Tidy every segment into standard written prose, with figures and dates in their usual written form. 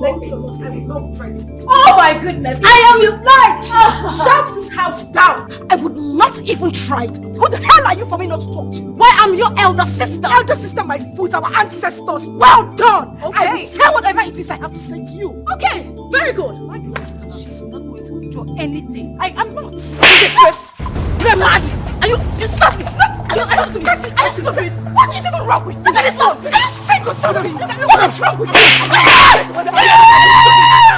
like it or not, I will not try this. Oh my goodness! I am your like! Shut this house down! I would not even try it. Who the hell are you for me not to talk to? Why, I'm your elder sister! Elder sister, my foot, our ancestors. Well done! Okay. I will say whatever it is I have to say to you. Okay, very good. She's not going to do anything. I am not. Yes. You're mad. You stop me. Are you stupid? What is even wrong with you? Look at this one. Are you sick or something? What is wrong with you?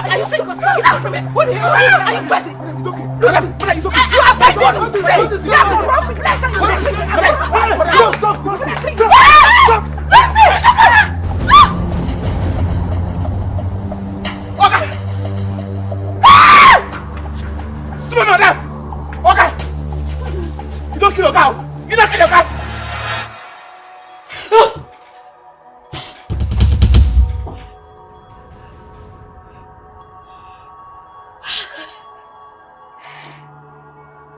Are you sick or something? Get out from it. What are you crazy? Lucy, you are begging to say you have to run with legs and you're making it. Stop it! Okay! You don't kill your cow! You don't kill your cow!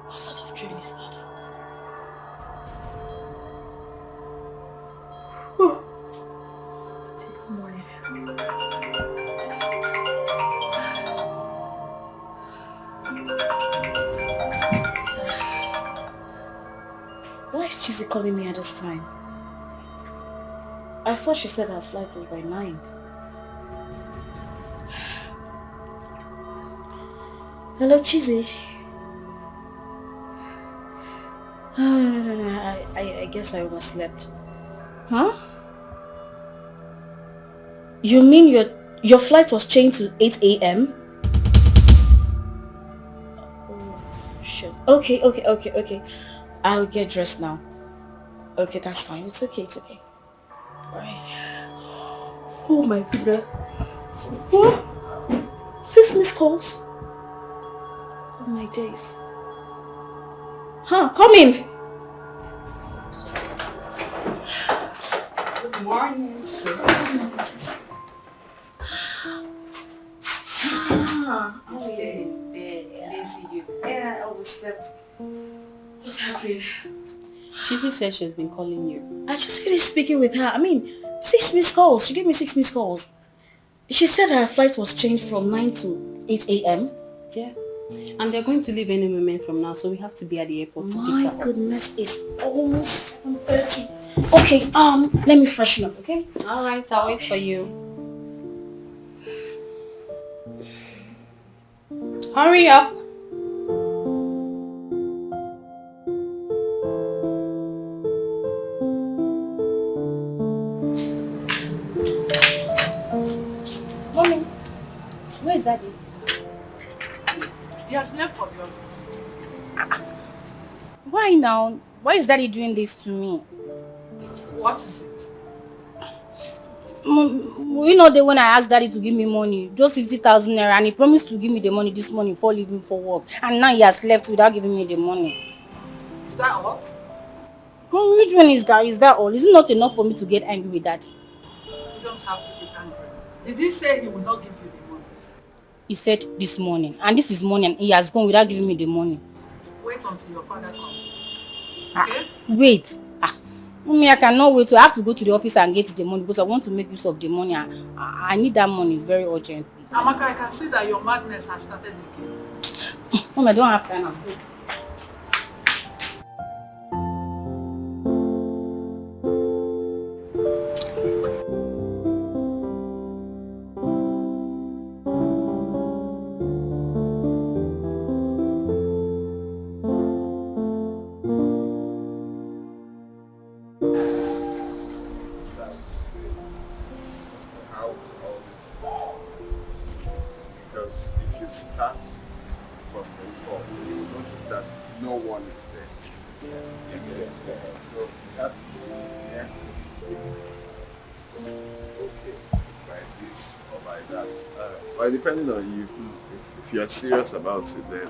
What sort of dream is that? Good morning. Why is Chizzy calling me at this time? I thought she said her flight is by 9. Hello, Chizzy. Oh, no. I guess I overslept. Huh? You mean your flight was changed to 8 a.m.? Oh, shit. Okay. I'll get dressed now. Okay, that's fine. It's okay. Right. Oh my goodness. What? 6 missed calls? Oh my days. Huh, come in. Good morning, sis. I'm still in bed. Lazy you. Yeah, I overslept. What's happening? Chizzy said she's been calling you. I just finished speaking with her. 6 missed calls. She gave me 6 missed calls. She said her flight was changed from 9 to 8 a.m. Yeah. And they're going to leave any moment from now, so we have to be at the airport to pick her up. My goodness, it's almost 7:30. Okay, let me freshen up, okay? Alright, I'll wait for you. Hurry up! Mommy, where is Daddy? He has left for the office. Why now? Why is Daddy doing this to me? What is it? You know that when I asked Daddy to give me money, just 50,000 naira, and he promised to give me the money this morning before leaving for work, and now he has left without giving me the money. Is that all? Which one is that? Is that all? Is it not enough for me to get angry with Daddy? You don't have to be angry. Did he say he will not give you the money? He said this morning, and this is morning, and he has gone without giving me the money. Wait until your father comes. Okay? Wait. Mommy, I cannot wait. I have to go to the office and get the money because I want to make use of the money. I need that money very urgently. Amaka, I can see that your madness has started again. Mom, I don't have time. Depending on you, if you are serious about it, then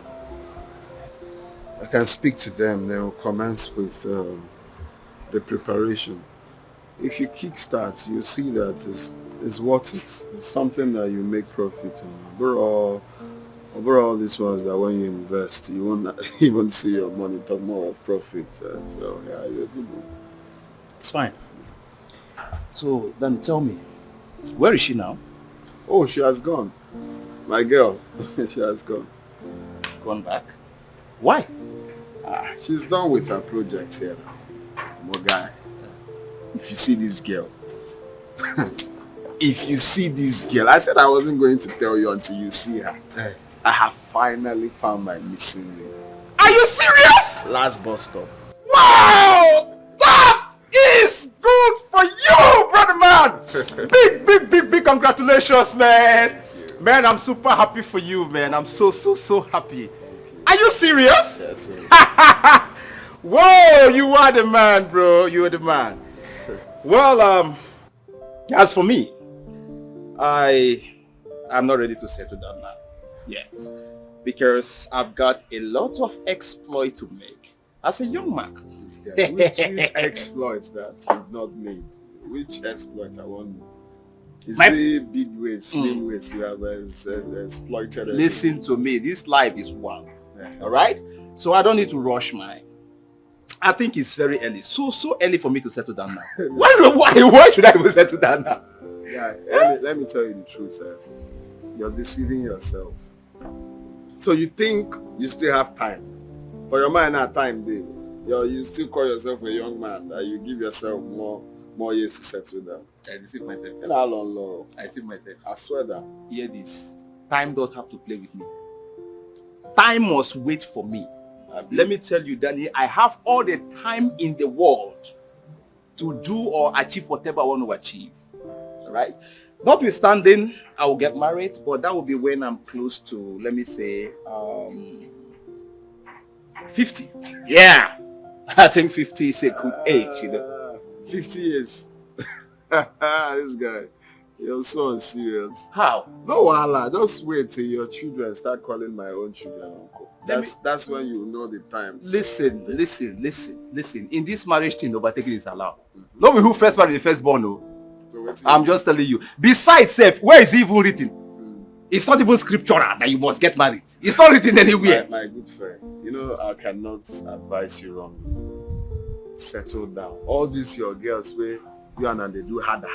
I can speak to them. They will commence with the preparation. If you kickstart, you see that it's worth it. It's something that you make profit on. Overall, this ones that when you invest, you won't even see your money talk more of profit. So yeah, you're a good one. It's fine. So then tell me, where is she now? Oh, she has gone. My girl, she has gone. Gone back? Why? She's done with her project here now. My guy, if you see this girl, if you see this girl, I said I wasn't going to tell you until you see her. I have finally found my missing ring. Are you serious? Last bus stop. Wow! That is good for you, brother man! Big congratulations, man! Man, I'm super happy for you, man. I'm so happy. Are you serious? Yes, sir. Whoa, you are the man, bro. You are the man. Well, as for me, I'm not ready to settle down now. Yes. Because I've got a lot of exploit to make as a young man. Which exploits that you've not made? Which exploit I want? Is it big ways, slim ways you have exploited? Listen to me. This life is one. All right? So I don't need to rush mine. I think it's very early. So early for me to settle down now. Why should I even settle down now? Yeah, let me tell you the truth. You're deceiving yourself. So you think you still have time. For your mind at time, babe. You still call yourself a young man. That you give yourself more years to settle down. I deceive myself. And how long, Laura? I deceive myself. I swear that. Hear this. Time don't have to play with me. Time must wait for me. Let me tell you, Danny, I have all the time in the world to do or achieve whatever I want to achieve. All right? Notwithstanding, I will get married, but that will be when I'm close to, let me say, 50. Yeah. I think 50 is a good age, you know. 50 years. This guy. You're so unserious. How? No, wahala. Just wait till your children start calling my own children uncle. That's when you know the time. Listen. In this marriage thing, overtaking is allowed. Not we who first married the firstborn, no. So I'm just telling you. Besides, where is it even written? It's not even scriptural that you must get married. It's not written anywhere. My good friend, you know I cannot advise you wrongly. Settle down. All these your girls where you and they do harder.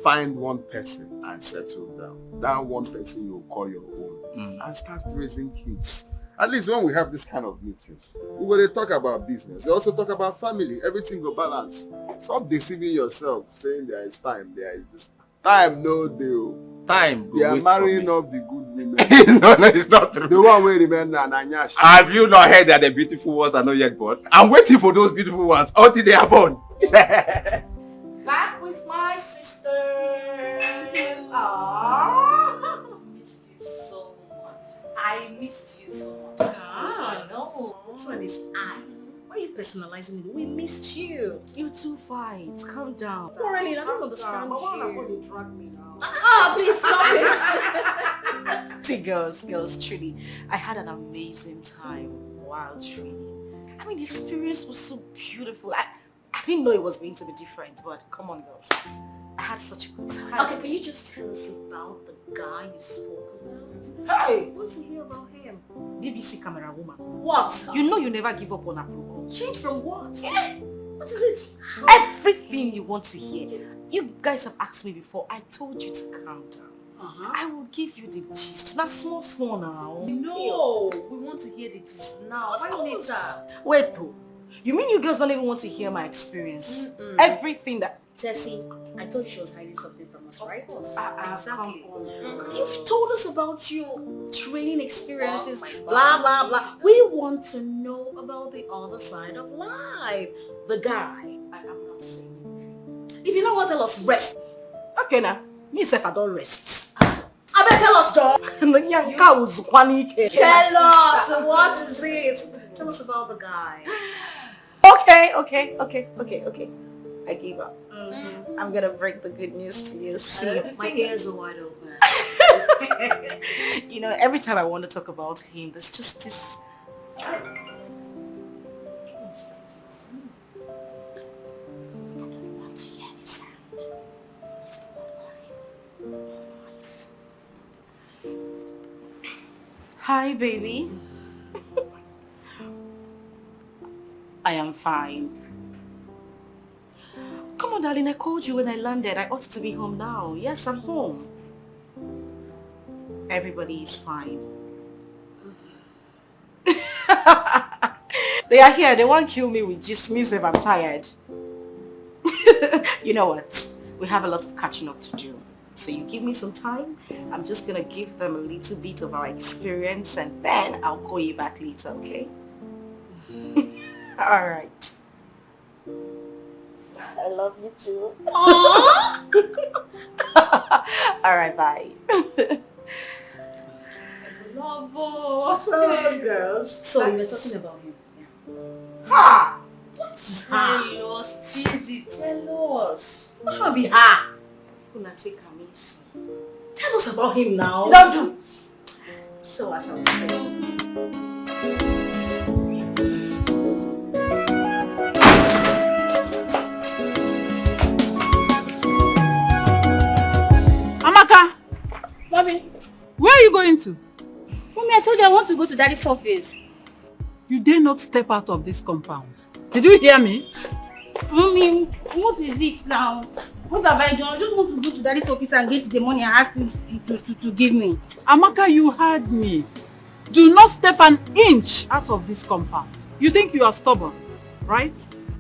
Find one person and settle down. That one person you call your own and start raising kids. At least when we have this kind of meeting, we will talk about business. We also talk about family. Everything will balance. Stop deceiving yourself, saying there is time, there is this. Time, no deal. Time. They are marrying up the good women. No, it's not true. The one where remember Nanyash. Have you not heard that the beautiful ones are not yet born? I'm waiting for those beautiful ones until they are born. Back with my sister. Aww. Missed you so much. I missed you so much. I know. This one is I. Why are you personalizing it? We missed you. You two fight. Calm down. Morally, I don't understand But why you. not you drag me now? Oh, please stop it. See, girls, truly, I had an amazing time while training. I mean, the experience was so beautiful. I didn't know it was going to be different, but come on, girls. I had such a good time. Okay, can you just tell us about the guy you spoke about? Hey! I want to hear about him. BBC camera woman. What? You know you never give up on approval. Change from what? Yeah. What is it? Everything you want to hear. You guys have asked me before. I told you to calm down. I will give you the gist. Now small now. No, we want to hear the gist now. Of Why course. later? Wait though. You mean you girls don't even want to hear my experience? Everything that... Tessie, I told you she was hiding something from us, right? Exactly. You've told us about your training experiences, Oh, blah, blah, blah. We want to know about the other side of life. The guy. I am not saying anything. If you know what, tell us, rest. Okay now. Me self I don't rest. I better tell us, John. Tell us, what is it? Tell us about the guy. Okay. I gave up. I'm gonna break the good news to you. See, My ears are wide open. you know, every time I want to talk about him, there's just this... I don't want to hear any sound. He's the one calling. Hi, baby. I am fine. Come on, darling, I called you when I landed. I ought to be home now. Yes, I'm home. Everybody is fine. They are here. They won't kill me with just me if I'm tired. You know what? We have a lot of catching up to do. So you give me some time. I'm just going to give them a little bit of our experience and then I'll call you back later, okay? All right. I love you too. All right, bye. So, girls. So you were talking about him. Ha! Tell us, cheesy, tell us. What should be ha? Una take a miss. Tell us about him now. You don't do. So as I was saying. Amaka, Mommy, where are you going to? Mommy, I told you I want to go to Daddy's office. You dare not step out of this compound. Did you hear me? Mommy, what is it now? What have I done? I just want to go to Daddy's office and get the money I asked him to give me. Amaka, you heard me. Do not step an inch out of this compound. You think you are stubborn, right?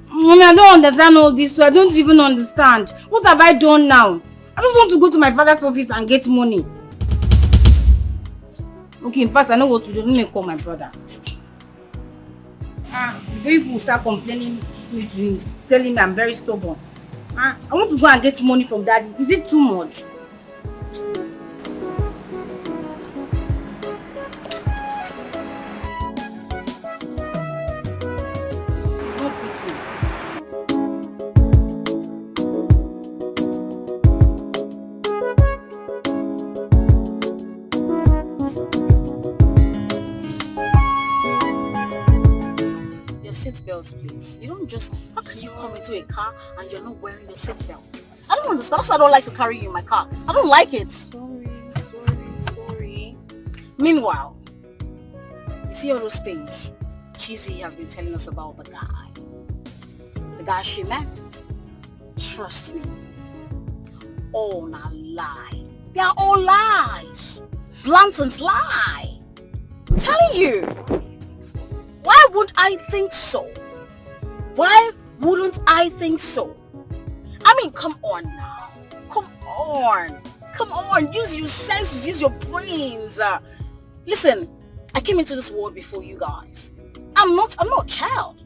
Mommy, I don't understand all this, so I don't even understand. What have I done now? I just want to go to my father's office and get money. Okay, in fact, I know what to do. Let me call my brother. Before people start complaining to him, telling me I'm very stubborn. I want to go and get money from Daddy. Is it too much? Seatbelts, please. You don't just, how can you come into a car and you're not wearing your seatbelt? I don't understand. That's why I don't like to carry you in my car. I don't like it. Sorry. Meanwhile, you see all those things Cheesy has been telling us about the guy she met. Trust me. All not lie. They are all lies. Blatant lie. I'm telling you. Why wouldn't I think so? Why wouldn't I think so? I mean, come on now. Come on. Use your senses. Use your brains. Listen, I came into this world before you guys. I'm not a child.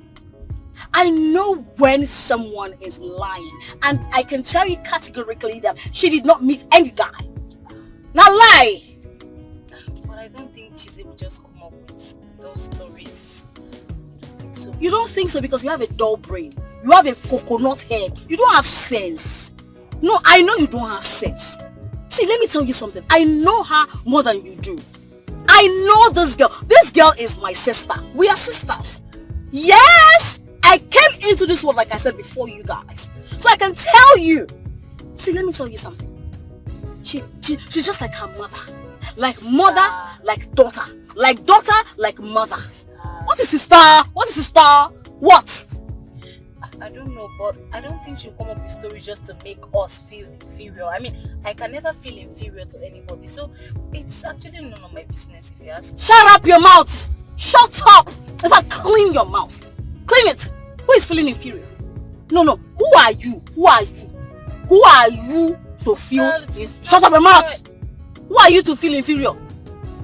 I know when someone is lying. And I can tell you categorically that she did not meet any guy. Now lie. But I don't think Cheesy will just come up with those stories. So you don't think so because you have a dull brain. You have a coconut head. You don't have sense. No, I know you don't have sense. See, let me tell you something. I know her more than you do. I know this girl. This girl is my sister. We are sisters. Yes! I came into this world, like I said, before you guys. So I can tell you. See, let me tell you something. She's just like her mother. Like mother, like daughter. Like daughter, like mother. What is sister? What? I don't know, but I don't think she'll come up with stories just to make us feel inferior. I mean, I can never feel inferior to anybody, so it's actually none of my business if you ask. Shut up your mouth! Shut up! If I clean your mouth, clean it. Who is feeling inferior? No. Who are you? Who are you to feel? Shut up your mouth! Who are you to feel inferior?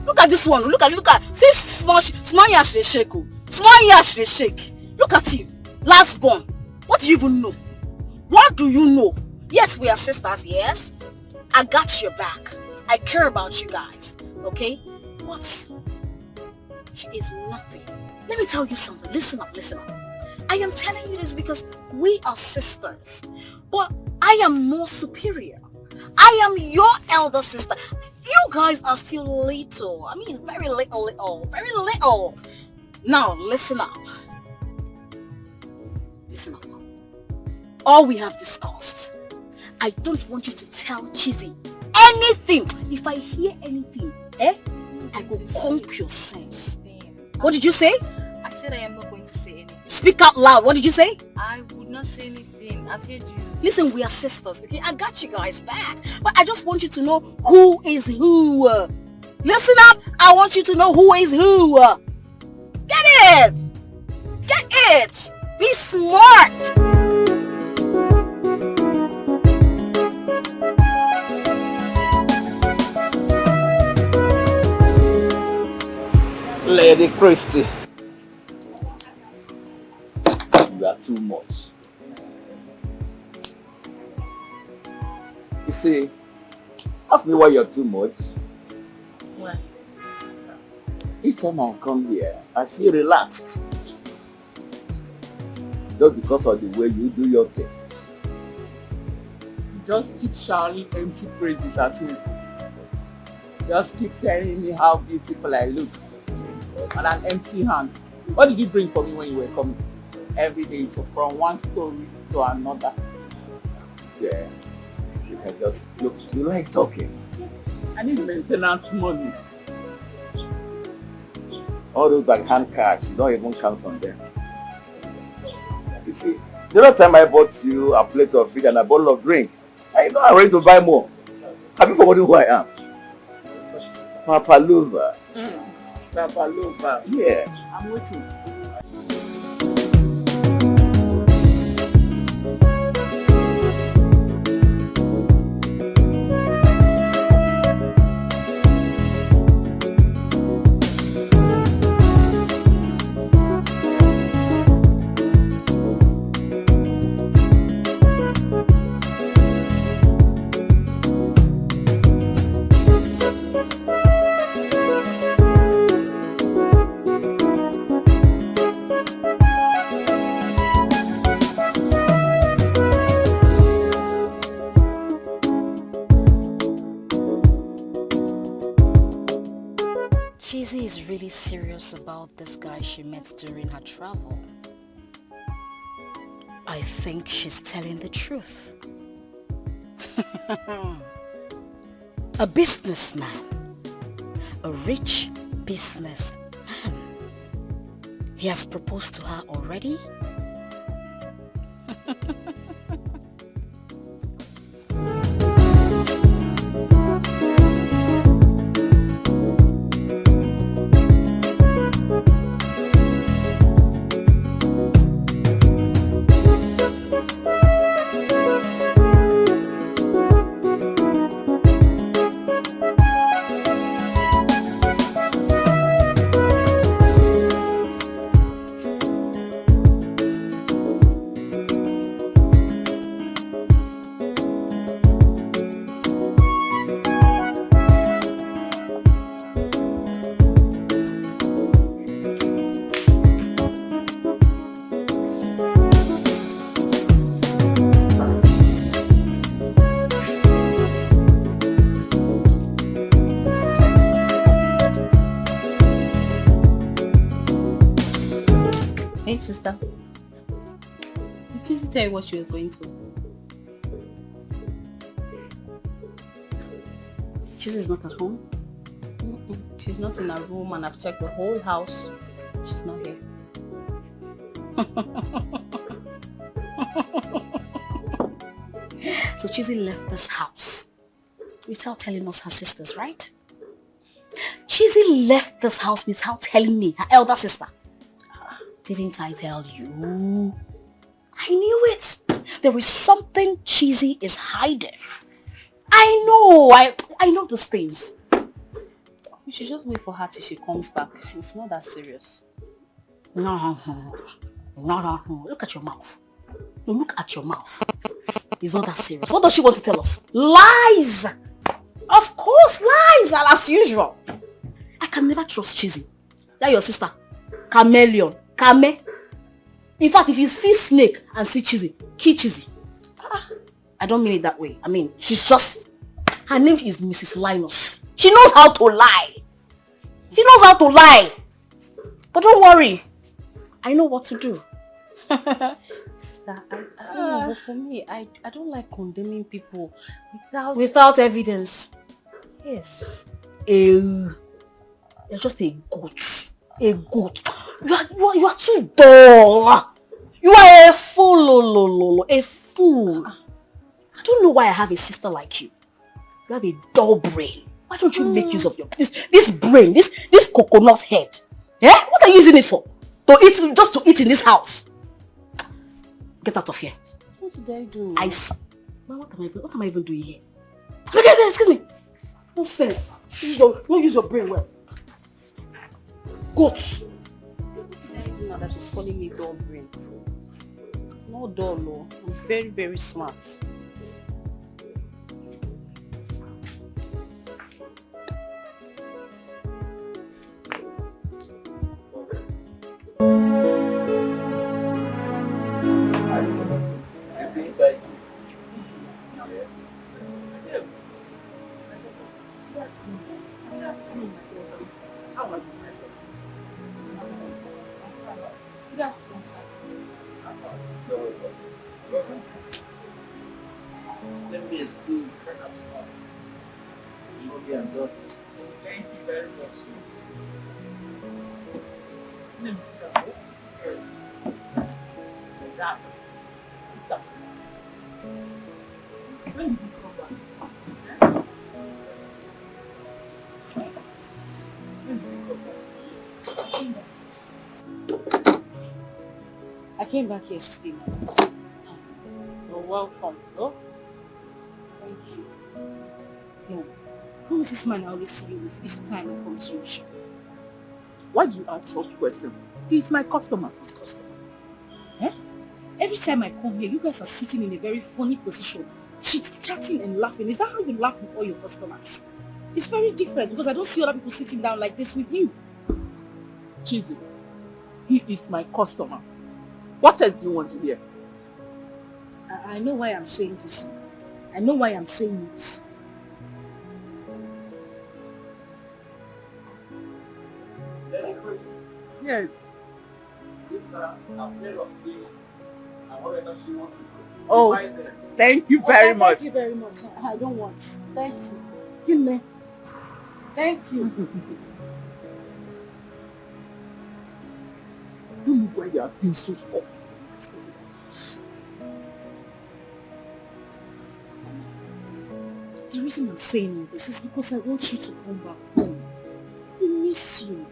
Look at this one. Look at. See, small yash they shake. Small yash they shake. Look at you. Last born. What do you even know? What do you know? Yes, we are sisters, yes. I got your back. I care about you guys. Okay? What? She is nothing. Let me tell you something. Listen up. I am telling you this because we are sisters. But I am more superior. I am your elder sister. You guys are still little. I mean, very little. Now, listen up. All we have discussed, I don't want you to tell Cheesy anything. If I hear anything, I will conk your sense. What did you say? I said I am not going to say anything. Speak out loud. What did you say? I would not say anything. I've heard you. Listen, we are sisters, okay? I got you guys back. But I just want you to know who is who. Listen up. I want you to know who is who. Get it. Get it. Be smart. Lady Christie. You are too much. You see, ask me why you're too much. Why? Each time I come here, I feel relaxed. Just because of the way you do your things. You just keep shouting empty praises at me. Just keep telling me how beautiful I look. And an empty hand. What did you bring for me when you were coming? Every day, so from one story to another. Yeah. You can just look. You like talking. I need maintenance money. All those backhand cards, you don't even count on them. You see, the other time I bought you a plate of fish and a bottle of drink, I know I'm ready to buy more. Have you forgotten who I am? Papa Lover. Papa Lover. Yeah, I'm waiting. Chizzy is really serious about this guy she met during her travel. I think she's telling the truth. A businessman. A rich businessman. He has proposed to her already? Hey, sister. Did Chizzy tell you what she was going to? Chizzy's not at home. She's not in her room and I've checked the whole house. She's not here. So Chizzy left this house without telling us her sisters, right? Chizzy left this house without telling me, her elder sister. Didn't I tell you? I knew it. There is something Chizzy is hiding. I know. I know these things. We should just wait for her till she comes back. It's not that serious. No. Look at your mouth. No, look at your mouth. It's not that serious. What does she want to tell us? Lies! Of course, lies, as usual. I can never trust Chizzy. That your sister. Chameleon. Kame. In fact, if you see snake and see Chizzy, kill Chizzy. I don't mean it that way. I mean, she's just... Her name is Mrs. Linus. She knows how to lie. She knows how to lie. But don't worry. I know what to do. Sister, I don't know, but for me, I don't like condemning people without evidence. Yes. You're just a goat. A goat. You are too dull. You are a fool, a fool. I don't know why I have a sister like you. You have a dull brain. Why don't you make use of your this brain, this coconut head? Yeah? What are you using it for? To eat, just to eat in this house? Get out of here. What did I do? What am I even doing here? Excuse me. Nonsense. Don't use your brain well. Goats. What did I do now that she's calling me dull brain? Not dull, no. I'm very, very smart. Let me exclude Thank you very much. Let me sit down. That. Sit down. When did you come back? I came back yesterday. You're welcome. Oh? Thank you. No. Who is this man I always see you with each time I come to your shop? Why do you ask such questions? He's my customer. His customer. Eh? Every time I come here, you guys are sitting in a very funny position, chit-chatting and laughing. Is that how you laugh with all your customers? It's very different because I don't see other people sitting down like this with you. Cheesy, he is my customer. What else do you want to hear? I know why I'm saying this. I know why I'm saying it. Yes. Oh, thank you very much. Thank you very much. I don't want. Thank you. Give me. Thank you. Don't know why you are being so small. The reason I'm saying all this is because I want you to come back home. We miss you.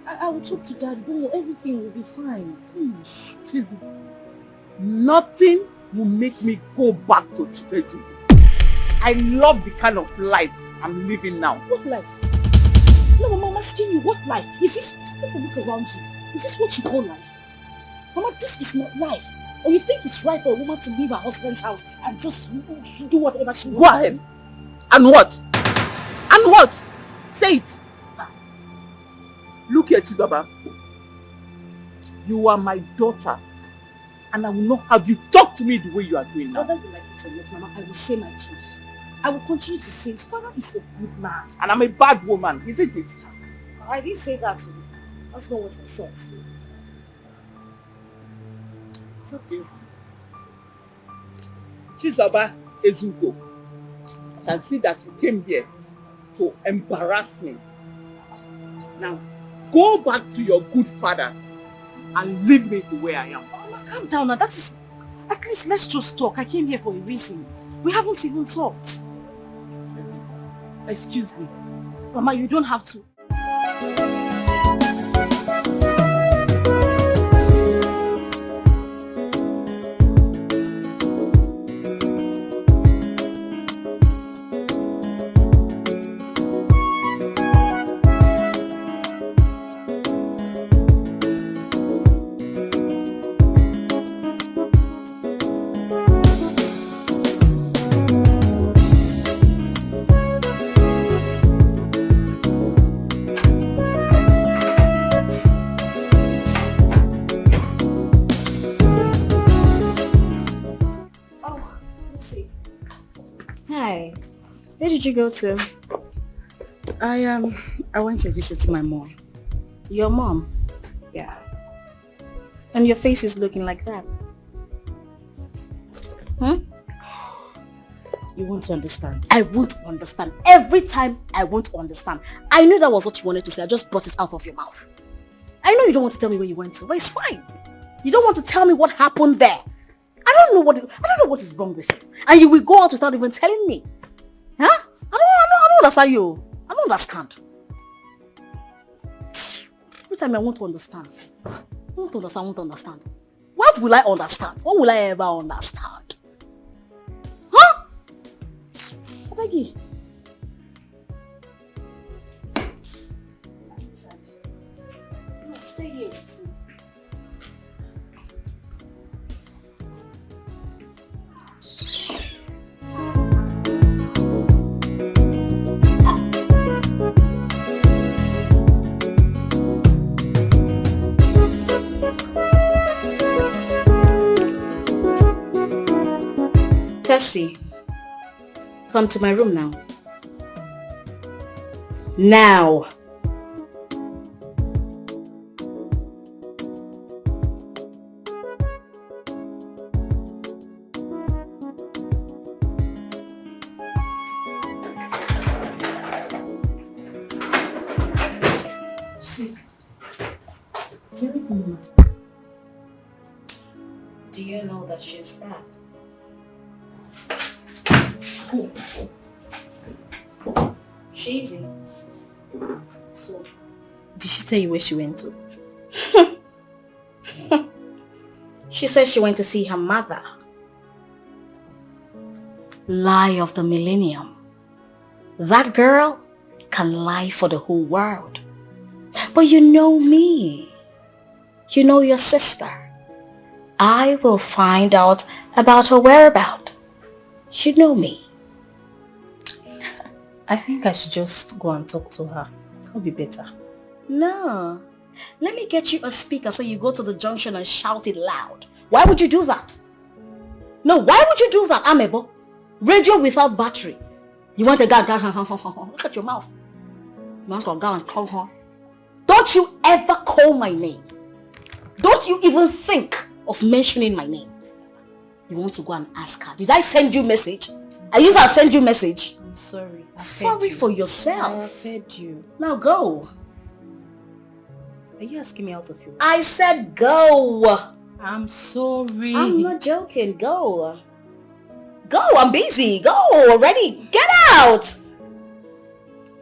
I will talk to Dad. Don't worry, everything will be fine. Please. Cheesy, nothing will make me go back to Chivezu. I love the kind of life I'm living now. What life? No, Mama, I'm asking you, what life? Is this, take a look around you. Is this what you call life? Mama, this is not life. Or you think it's right for a woman to leave her husband's house and just do whatever she wants? Go ahead. And what? And what? Say it. Look here, Chizoba. You are my daughter. And I will not have you talk to me the way you are doing now. Whether you like it or not, Mama, I will say my truth. I will continue to say it. Father is a good man. And I'm a bad woman, isn't it? I didn't say that to you. That's not what I said. It's okay. Chizoba Ezugo, I can see that you came here to embarrass me. Now, go back to your good father and leave me the way I am. Mama, calm down now. That is... At least let's just talk. I came here for a reason. We haven't even talked. Excuse me. Mama, you don't have to. Where did you go to? I went to visit my mom. Your mom? Yeah. And your face is looking like that. Huh? You won't understand. I won't understand. Every time I won't understand. I knew that was what you wanted to say. I just brought it out of your mouth. I know you don't want to tell me where you went to, but it's fine. You don't want to tell me what happened there. I don't know what is wrong with you. And you will go out without even telling me. Huh? I don't don't understand you. I don't understand. Every time I want to understand. I want to understand. What will I understand? What will I ever understand? Huh? I beg you. Stay here. Tessie, come to my room now. Now! See, do you know that she's back? She's in. So, did she tell you where she went to? She said she went to see her mother. Lie of the millennium. That girl can lie for the whole world. But you know me. You know your sister. I will find out about her whereabouts. You know me. I think I should just go and talk to her. That'll be better. No. Let me get you a speaker so you go to the junction and shout it loud. Why would you do that? No, why would you do that, Amebo? Radio without battery. You want a gun? Look at your mouth. You want a gun? Don't you ever call my name. Don't you even think of mentioning my name. You want to go and ask her. Did I send you message? I used to send you message. I'm sorry. Sorry for yourself. I fed you. Now go. Are you asking me out of your... I said go. I'm sorry. I'm not joking. Go. Go. I'm busy. Go already. Get out.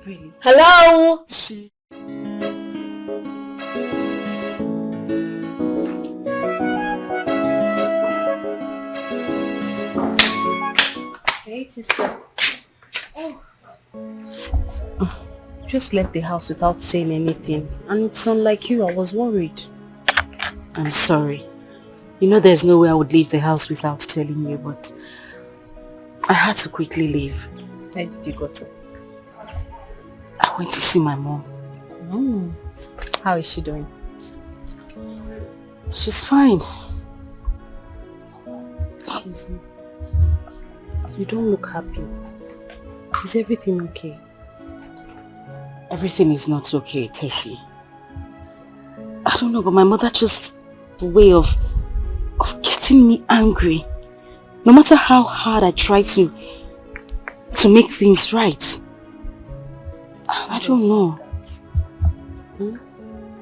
Really? Hello? Hey, sister. Just left the house without saying anything. And it's unlike you. I was worried. I'm sorry. You know there's no way I would leave the house without telling you, but I had to quickly leave. Where did you go to? I went to see my mom. How is she doing? She's fine. You don't look happy. Is everything okay? Everything is not okay, Tessie. I don't know, but my mother just a way of getting me angry. No matter how hard I try to make things right. I don't know.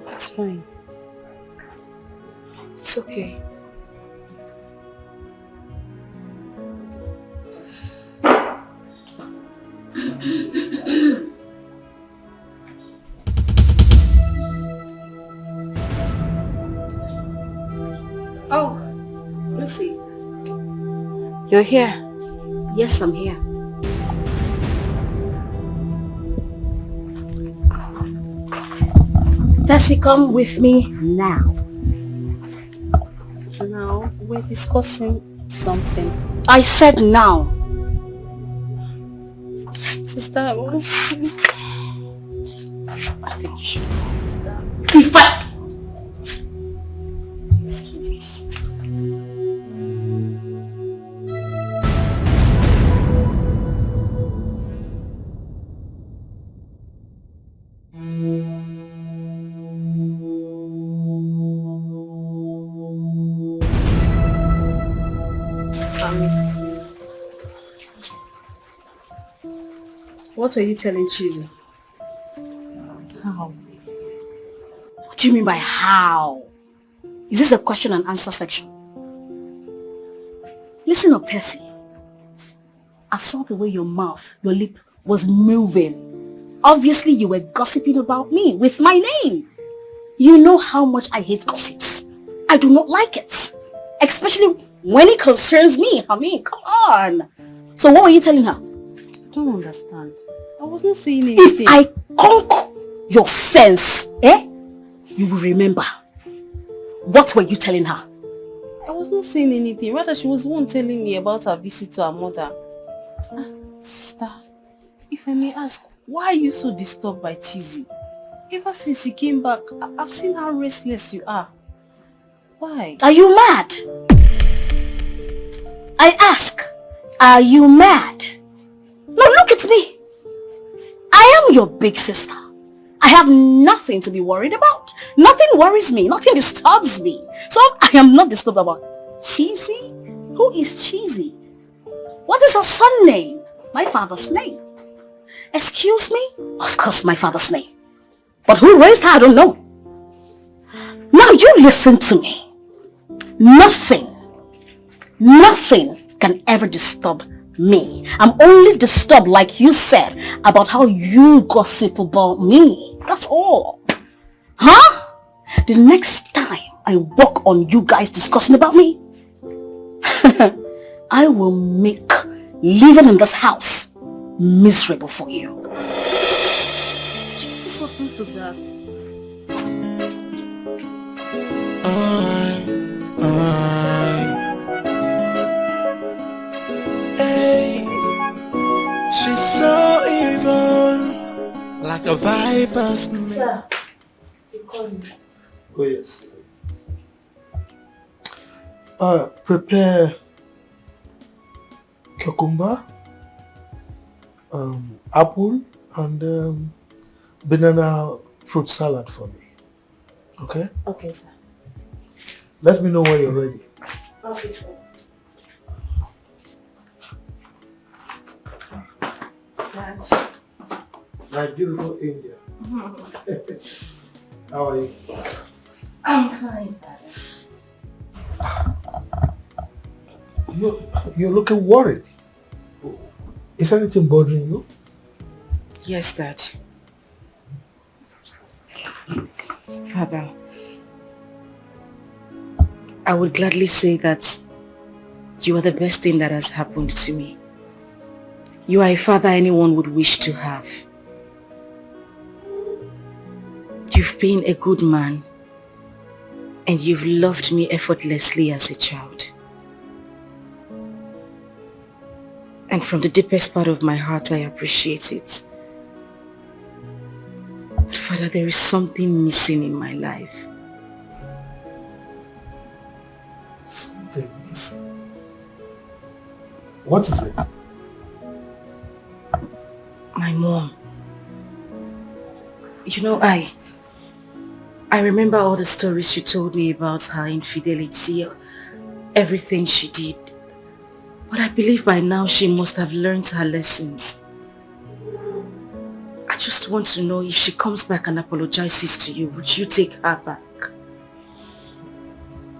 It's fine. It's okay. Oh, Lucy. You're here? Yes, I'm here. Tessie, come with me now. Now, we're discussing something. I said now. Sister, I think you should. If I... Excuses. What are you telling Chizzy? How? What do you mean by how? Is this a question and answer section? Listen up, Tessie. I saw the way your mouth, your lip was moving. Obviously, you were gossiping about me with my name. You know how much I hate gossips. I do not like it. Especially when it concerns me. I mean, come on. So what were you telling her? I don't understand. I wasn't saying anything. If I conquer your sense, you will remember. What were you telling her? I wasn't saying anything. Rather, she was the one telling me about her visit to her mother. Sister, if I may ask, why are you so disturbed by Cheesy? Ever since she came back, I've seen how restless you are. Why? Are you mad? I ask, are you mad? No, look at me. I am your big sister. I have nothing to be worried about. Nothing worries me. Nothing disturbs me. So I am not disturbed about Cheesy. Who is Cheesy? What is her son name? My father's name. Excuse me? Of course, my father's name. But who raised her, I don't know. Now you listen to me. Nothing can ever disturb me. I'm only disturbed, like you said, about how you gossip about me. That's all. Huh? The next time I walk on you guys discussing about me, I will make living in this house miserable for you. Listen to that. Hey, she's so evil, like a viper's name. Sir, you called me. Oh yes. Prepare cucumber, apple, and banana fruit salad for me. Okay? Okay, sir. Let me know when you're ready. Okay, sir. My beautiful angel. How are you? I'm fine, Father. You're looking worried. Is anything bothering you? Yes, Dad. Father, I would gladly say that you are the best thing that has happened to me. You are a father anyone would wish to have. You've been a good man, and you've loved me effortlessly as a child. And from the deepest part of my heart, I appreciate it. But Father, there is something missing in my life. Something missing. What is it? My mom. You know, I remember all the stories you told me about her infidelity, everything she did. But I believe by now she must have learned her lessons. I just want to know, if she comes back and apologizes to you, would you take her back?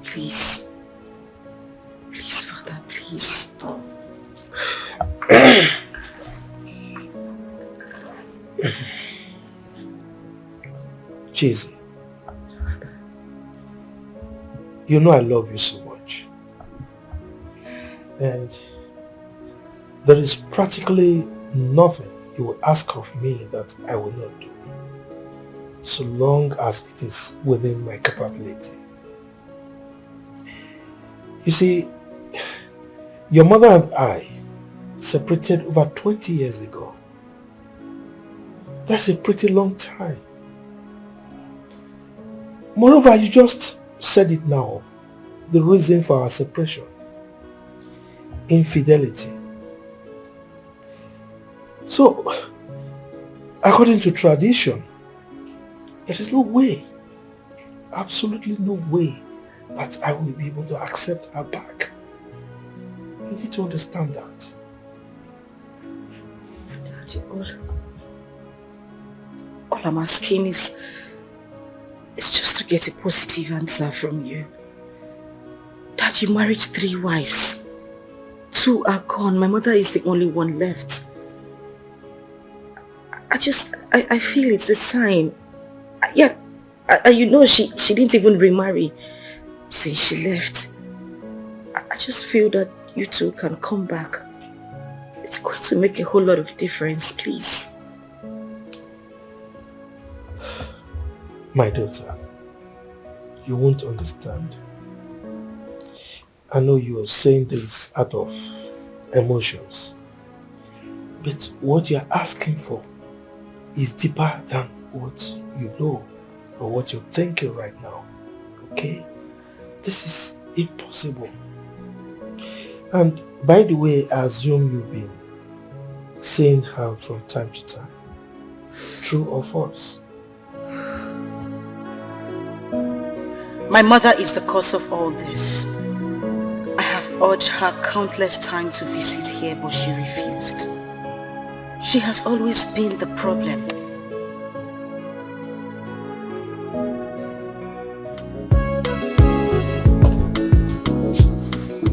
Please. Please, Father, please. Cheesy. You know I love you so much. And there is practically nothing you will ask of me that I will not do, so long as it is within my capability. You see, your mother and I separated over 20 years ago. That's a pretty long time. Moreover, you just said it now, the reason for our separation: infidelity. So, according to tradition, there is no way, absolutely no way, that I will be able to accept her back. You need to understand that. Daddy, all I'm asking is just to get a positive answer from you. Dad, you married 3 wives. 2 are gone. My mother is the only one left. I feel it's a sign. Yeah, you know, she didn't even remarry since she left. I just feel that you two can come back. It's going to make a whole lot of difference, please. My daughter, you won't understand. I know you are saying this out of emotions, but what you're asking for is deeper than what you know or what you're thinking right now, okay? This is impossible. And by the way, I assume you've been seeing her from time to time. True or false? My mother is the cause of all this. I have urged her countless times to visit here, but she refused. She has always been the problem.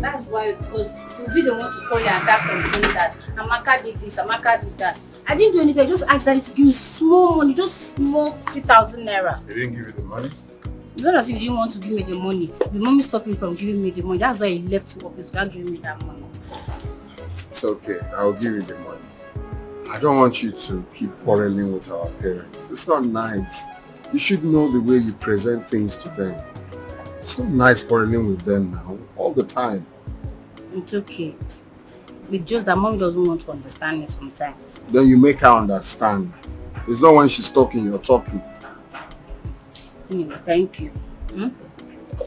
That's why, because you'll be the one to call you and start complaining that Amaka did this, Amaka did that. I didn't do anything, I just asked Daddy to give you small money, just small 50,000 naira. He didn't give you the money? It's not as if you didn't want to give me the money. The mommy stopped me from giving me the money. That's why he left to office without giving me that money. It's okay. I'll give you the money. I don't want you to keep quarreling with our parents. It's not nice. You should know the way you present things to them. It's not nice quarreling with them now, all the time. It's okay. It's just that mommy doesn't want to understand me sometimes. Then you make her understand. It's not when she's talking, you're talking. Anyway, thank you.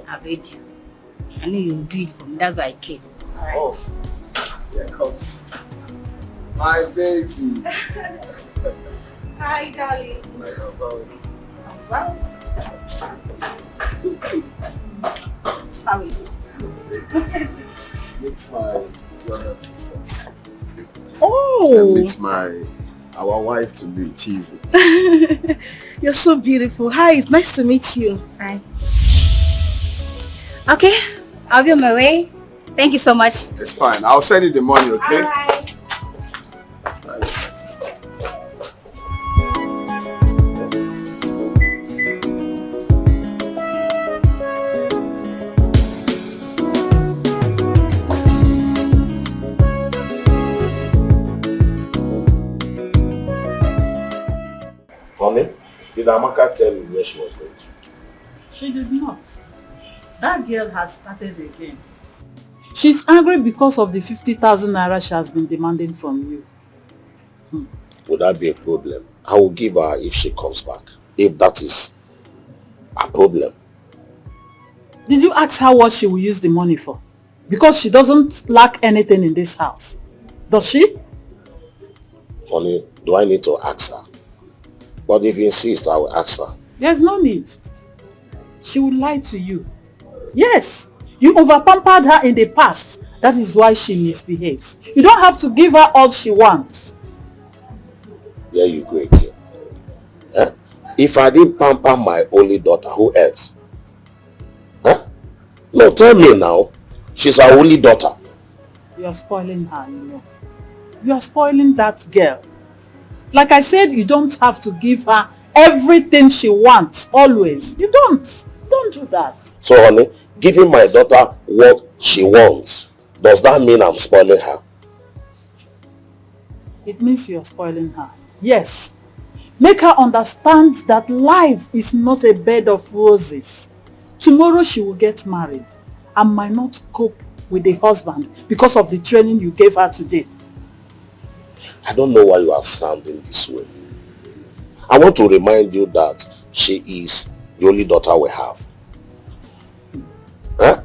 I've heard you. I knew you'll do it for me. That's why I came. All right. Oh, here comes my baby. Hi, darling. Wow. How are you? Meet my younger sister. Oh! And meet our wife to be Cheesy. You're so beautiful. Hi, it's nice to meet you. Hi. Okay, I'll be on my way. Thank you so much. It's fine. I'll send you the money, okay? All right. Honey, did Amaka tell you where she was going to? She did not. That girl has started again. She's angry because of the 50,000 naira she has been demanding from you. Would that be a problem? I will give her if she comes back. If that is a problem. Did you ask her what she will use the money for? Because she doesn't lack anything in this house. Does she? Honey, do I need to ask her? But if you insist, I will ask her. There's no need. She will lie to you. Yes, you over-pampered her in the past. That is why she misbehaves. You don't have to give her all she wants. There you go again. If I didn't pamper my only daughter, who else? No, tell me now. She's our only daughter. You are spoiling her, you know. You are spoiling that girl. Like I said, you don't have to give her everything she wants, always. You don't. Don't do that. So, honey, giving my daughter what she wants, does that mean I'm spoiling her? It means you're spoiling her. Yes. Make her understand that life is not a bed of roses. Tomorrow she will get married and might not cope with the husband because of the training you gave her today. I don't know why you are sounding this way. I want to remind you that she is the only daughter we have.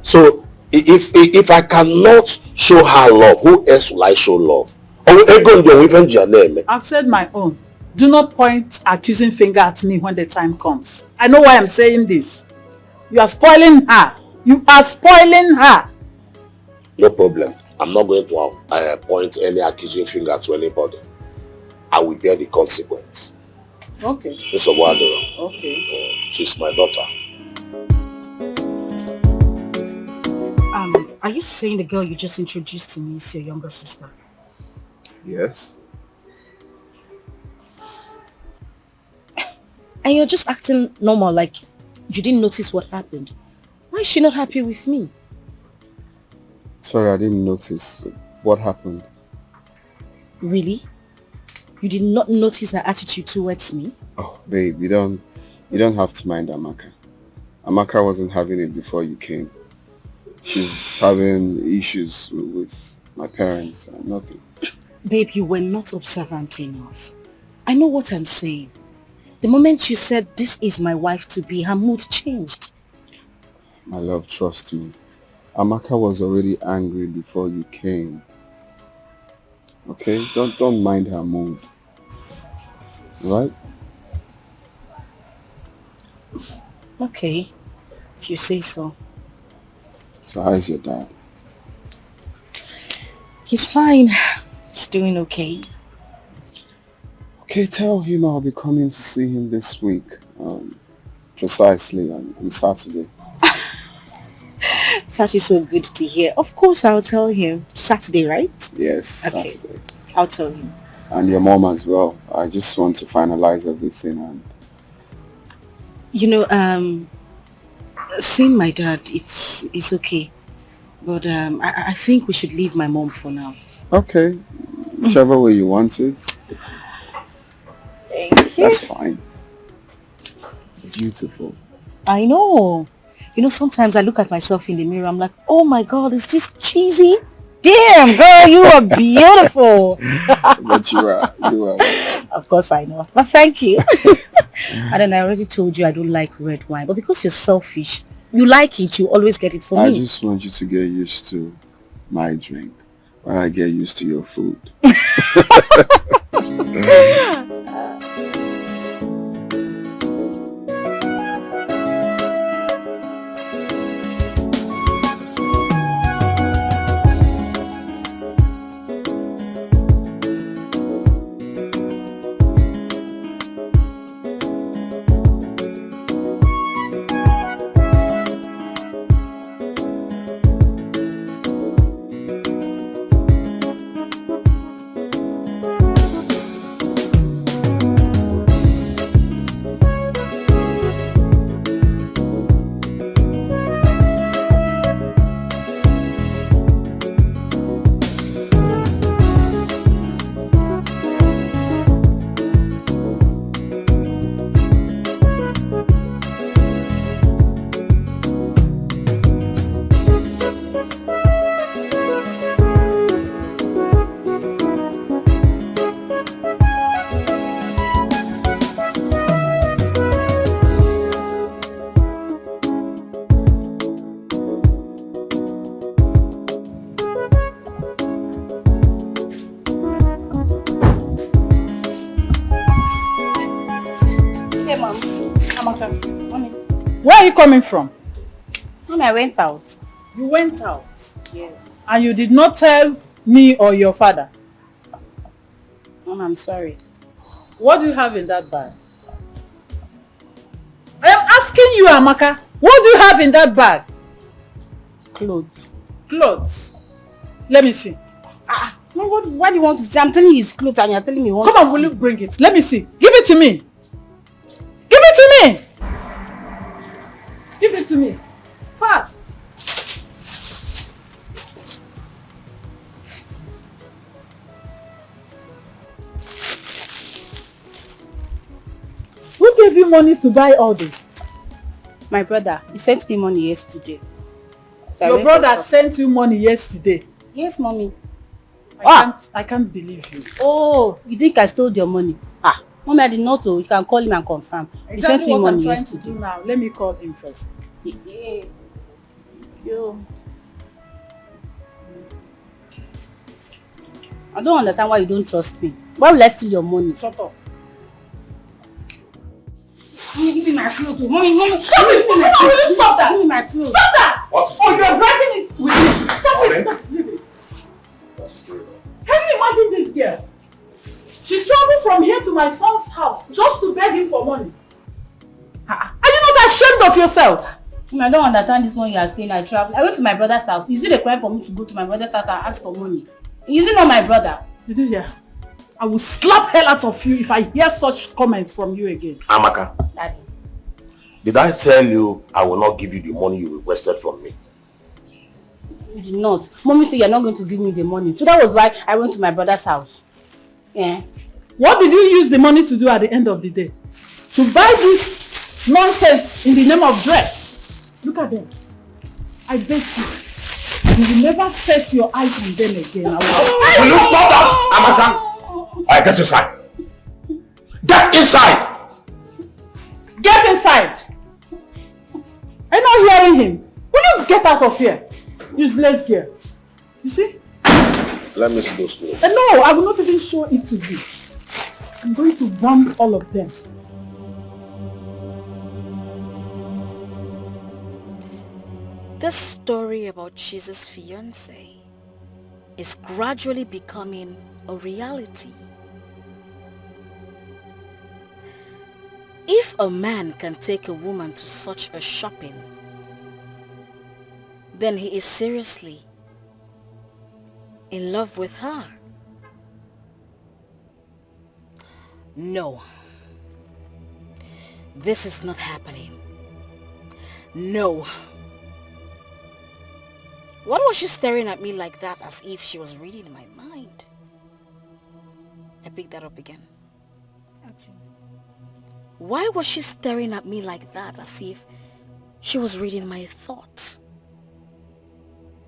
So, if I cannot show her love, who else will I show love? I've said my own. Do not point accusing finger at me when the time comes. I know why I'm saying this. You are spoiling her. You are spoiling her. No problem. I'm not going to point any accusing finger to anybody. I will bear the consequence. Okay. Okay. She's my daughter. Are you saying the girl you just introduced to me is your younger sister? Yes. And you're just acting normal, like you didn't notice what happened. Why is she not happy with me? Sorry, I didn't notice. What happened? Really? You did not notice her attitude towards me? Oh, babe, you don't have to mind Amaka. Amaka wasn't having it before you came. She's having issues with my parents and nothing. Babe, you were not observant enough. I know what I'm saying. The moment you said, this is my wife-to-be, her mood changed. My love, trust me. Amaka was already angry before you came. Okay? Don't mind her mood. Right? Okay, if you say so. So how's your dad? He's fine. He's doing okay. Okay, tell him I'll be coming to see him this week. Precisely on Saturday. It's actually so good to hear. Of course I'll tell him. Saturday, right? Yes, Okay. Saturday. I'll tell him. And your mom as well. I just want to finalize everything and... You know, seeing my dad, it's okay. But I think we should leave my mom for now. Okay. Whichever way you want it. Thank you. That's fine. Beautiful. I know. You know, sometimes I look at myself in the mirror, I'm like, oh my God, is this cheesy? Damn, girl, you are beautiful. But you are. Of course I know. But thank you. And then I already told you I don't like red wine. But because you're selfish, you like it, you always get it for me. I just want you to get used to my drink while I get used to your food. Where are you coming from? Mommy, I went out. You went out? Yes. And you did not tell me or your father? Mom, I'm sorry. What do you have in that bag? I am asking you, Amaka. What do you have in that bag? Clothes. Clothes. Let me see. What do you want to say? I'm telling you it's clothes and you're telling me what. Come on, will you bring it? Let me see. Give it to me. Give it to me. Give it to me. Fast. Who gave you money to buy all this? My brother, he sent me money yesterday. So Your brother sent you money yesterday? Yes, mommy. I can't believe you. Oh, you think I stole your money? Mommy, I did not know. You can call him and confirm. He sent me money yesterday. What I'm trying to do now. Let me call him first. Yeah. Yo. I don't understand why you don't trust me. Why will I steal your money? Shut up. Mommy, give me my clothes. Mommy, give me my clothes. Stop that. Give me my clothes. Stop that! What is Oh, you're dragging it with me. Stop it. Stop. Leave it. What's the story? Can you imagine this girl? She traveled from here to my son's house just to beg him for money. Are you not ashamed of yourself? I don't understand this one you are saying. I traveled. I went to my brother's house. Is it a crime for me to go to my brother's house and ask for money? Is it not my brother? Did you hear? I will slap hell out of you if I hear such comments from you again. Amaka, Daddy. did I tell you I will not give you the money you requested from me? You did not. Mommy said you're not going to give me the money. So that was why I went to my brother's house. Yeah. What did you use the money to do at the end of the day? To buy this nonsense in the name of dress. Look at them. I bet you will never set your eyes on them again. Will you stop that, Amaka? Alright, get inside. Get inside! Get inside! I'm not hearing him. Will you get out of here? Useless girl. You see? Let me see those clothes. No, I will not even show it to you. I'm going to burn all of them. This story about Jesus' fiancé is gradually becoming a reality. If a man can take a woman to such a shopping, then he is seriously in love with her. No. This is not happening. No. What was she staring at me like that as if she was reading my mind? I picked that up again. Okay. Why was she staring at me like that as if she was reading my thoughts?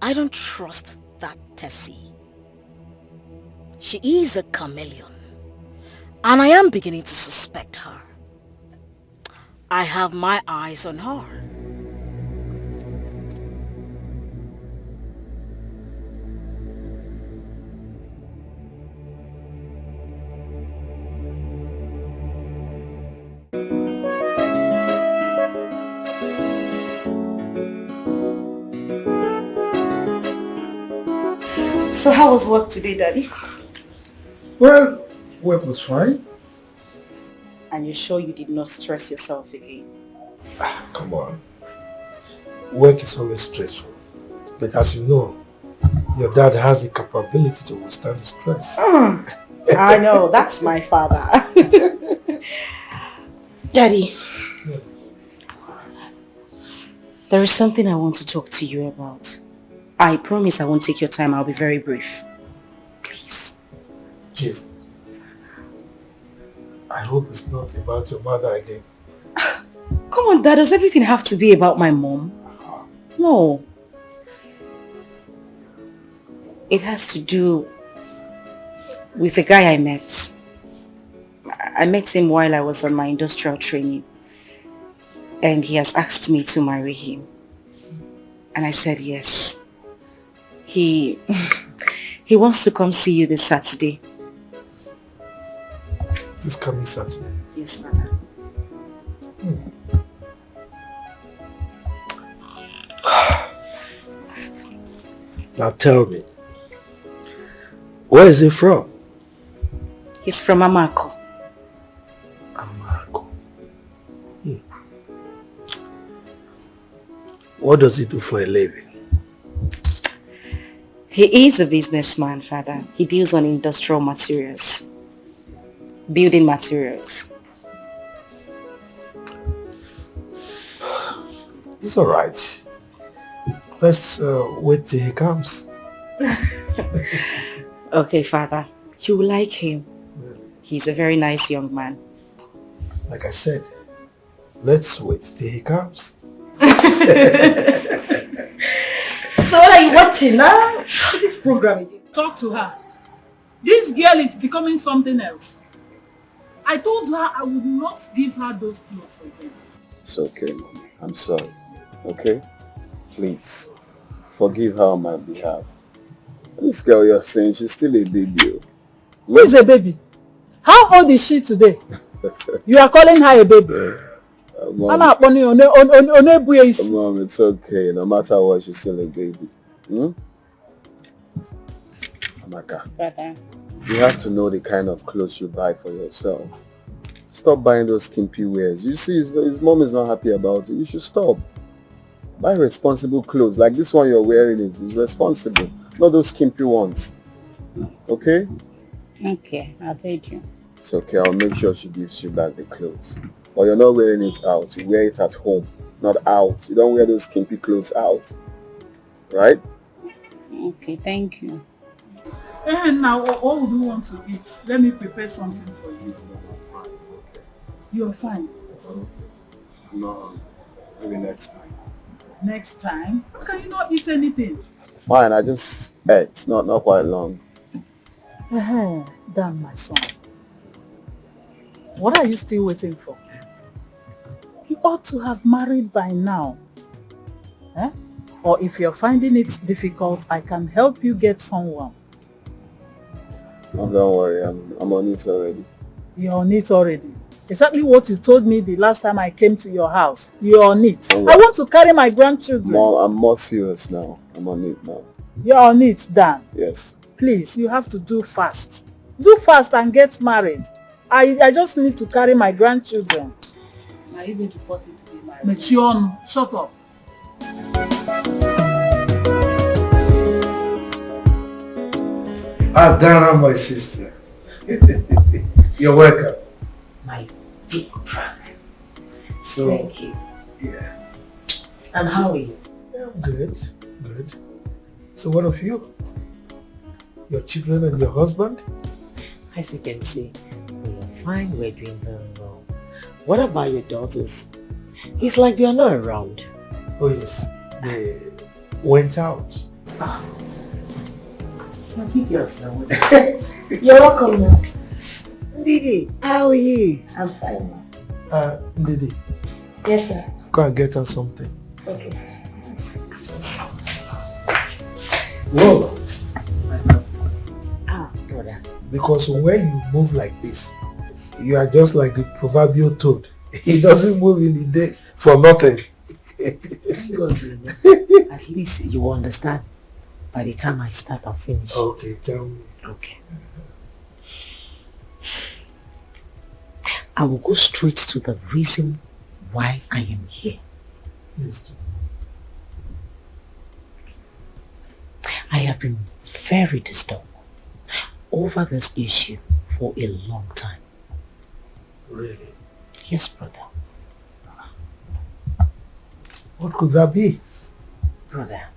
I don't trust that Tessie. She is a chameleon, and I am beginning to suspect her. I have my eyes on her. So how was work today, Daddy? Well, work was fine. And you're sure you did not stress yourself again? Come on. Work is always stressful. But as you know, your dad has the capability to withstand the stress. I know, that's my father. Daddy, Yes. there is something I want to talk to you about. I promise I won't take your time. I'll be very brief. Please. Jesus. I hope it's not about your mother again. Come on, Dad. Does everything have to be about my mom? No. It has to do with a guy I met. I met him while I was on my industrial training. And he has asked me to marry him. And I said yes. He wants to come see you this Saturday. This coming Saturday. Yes, Father. Now tell me, where is he from? He's from Amako. Amako. What does he do for a living? He is a businessman, Father. He deals on industrial materials. Building materials. It's alright. Let's wait till he comes. Okay, Father. You will like him. Really? He's a very nice young man. Like I said, let's wait till he comes. So what are you watching now? This program. Talk to her. This girl is becoming something else. I told her I would not give her those clothes again. It's okay, Mommy. I'm sorry. Okay? Please, forgive her on my behalf. This girl you're saying, she's still a baby. Who is a baby? How old is she today? You are calling her a baby? Mom, it's okay. No matter what, she's still a baby. Amaka, Brother. you have to know the kind of clothes you buy for yourself. Stop buying those skimpy wears. You see, his mom is not happy about it. You should stop. Buy responsible clothes. Like this one you're wearing is responsible. Not those skimpy ones. Okay? Okay, I've heard you. It's okay, I'll make sure she gives you back the clothes. But you're not wearing it out, you wear it at home, not out. You don't wear those skimpy clothes out. Right? Okay, thank you. And now, what would you want to eat? Let me prepare something for you. You're fine. No, maybe next time. Next time? How can you not eat anything? Fine, I just ate, not quite long. Damn, my son. What are you still waiting for? You ought to have married by now. Eh? Or if you're finding it difficult, I can help you get someone. Oh, don't worry, I'm on it already. You're on it already. Exactly what you told me the last time I came to your house. You're on it. Oh, I want to carry my grandchildren. Mom, I'm more serious now. I'm on it now. You're on it, Dan. Yes. Please, you have to do fast. Do fast and get married. I just need to carry my grandchildren. Are you going to force it to be married? Mechion, shut up. Dana, my sister. You're welcome. My big brother. So, Thank you. Yeah. And how are you? Yeah, I'm good. Good. So what of you? Your children and your husband? As you can see, we are fine, we're doing very well. What about your daughters? It's like they are not around. Oh yes, they went out. Keep yourself. You're welcome now. Didi, how are you? I'm fine now. Ndidi, Yes, sir. go and get her something. Okay, sir. Whoa! Brother. Because when you move like this, you are just like the proverbial toad. He doesn't move in the day for nothing. Thank God, you know. At least you understand by the time I start and finish. Okay, tell me. Okay. I will go straight to the reason why I am here. Please do. I have been very disturbed over this issue for a long time. Really? Yes, brother. What could that be? Brother,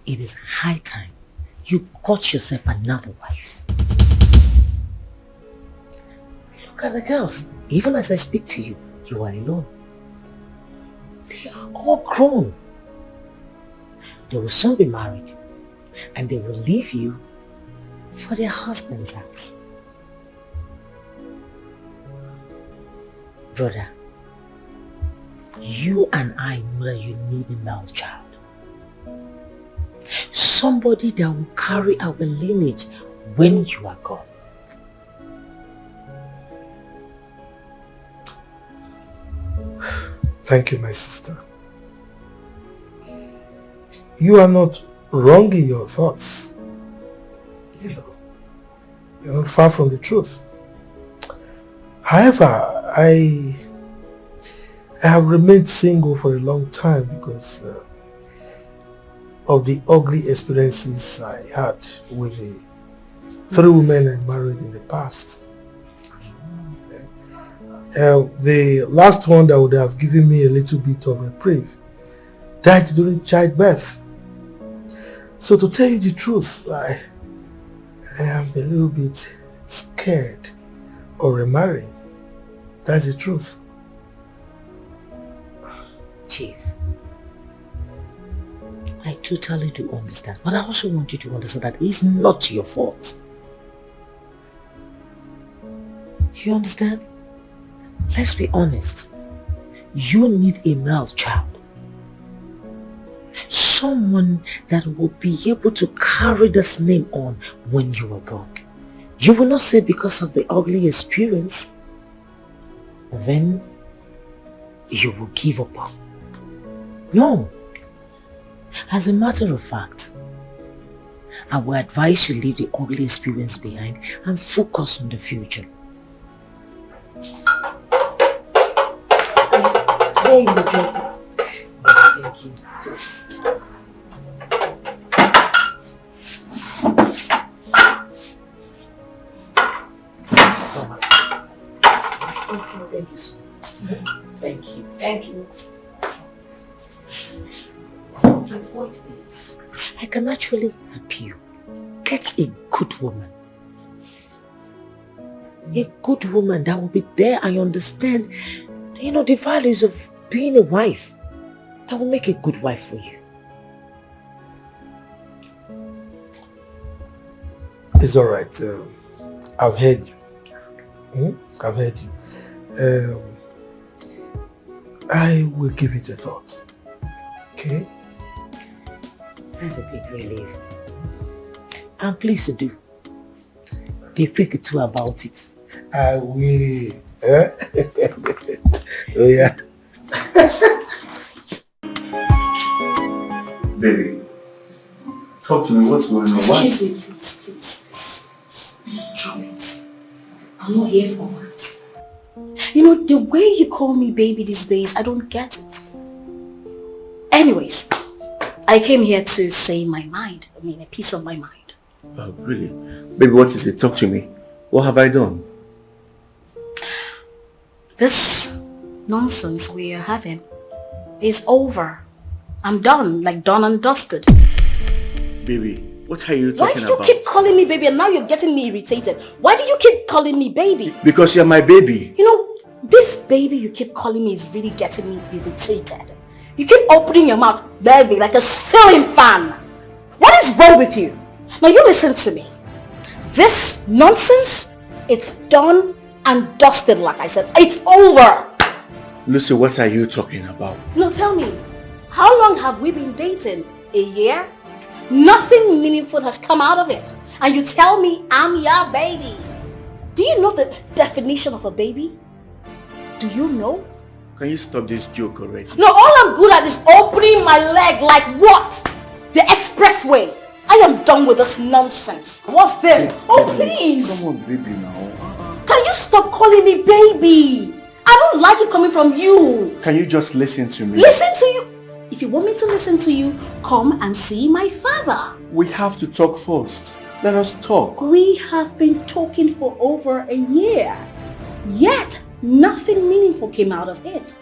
it is high time you got yourself another wife. Look at the girls. Even as I speak to you, you are alone. They are all grown. They will soon be married and they will leave you for their husband's house. Brother, you and I know that you need a male child. Somebody that will carry our lineage when you are gone. Thank you, my sister. You are not wrong in your thoughts. You know, you're not far from the truth. However, I have remained single for a long time because of the ugly experiences I had with the 3 women I married in the past. The last one that would have given me a little bit of reprieve died during childbirth. So to tell you the truth, I am a little bit scared of remarrying. That's the truth. Chief, I totally do understand, but I also want you to understand that it's not your fault. You understand? Let's be honest. You need a male child. Someone that will be able to carry this name on when you are gone. You will not say because of the ugly experience, then you will give up. No. As a matter of fact, I will advise you leave the ugly experience behind and focus on the future. There is the drink. Thank you. Thank you so much. Thank you. Thank you. The point is, I can actually help you get a good woman. A good woman that will be there and understand, the values of being a wife. That will make a good wife for you. It's all right. I've heard you. I've heard you. I will give it a thought. Okay? That's a big relief. I'm pleased to do. Be quick too about it. I will. Oh yeah. Baby, talk to me. What's going on? Why? Excuse me, please. Drop it. I'm not here for that. The way you call me baby these days, I don't get it. Anyways, I came here to say my mind. A piece of my mind. Oh, really? Baby, what is it? Talk to me. What have I done? This nonsense we are having is over. I'm done, like done and dusted. Baby, what are you talking about? Why did you keep calling me baby and now you're getting me irritated? Why do you keep calling me baby? Because you're my baby. This baby you keep calling me is really getting me irritated. You keep opening your mouth, baby, like a ceiling fan. What is wrong with you? Now you listen to me. This nonsense, it's done and dusted, like I said. It's over. Lucy, what are you talking about? No, tell me, how long have we been dating? A year? Nothing meaningful has come out of it. And you tell me I'm your baby. Do you know the definition of a baby? Do you know? Can you stop this joke already? No, all I'm good at is opening my leg like what? The expressway. I am done with this nonsense. What's this? Hey, oh, baby, please. Come on, baby, now. Can you stop calling me baby? I don't like it coming from you. Can you just listen to me? Listen to you. If you want me to listen to you, come and see my father. We have to talk first. Let us talk. We have been talking for over a year. Yet, nothing meaningful came out of it.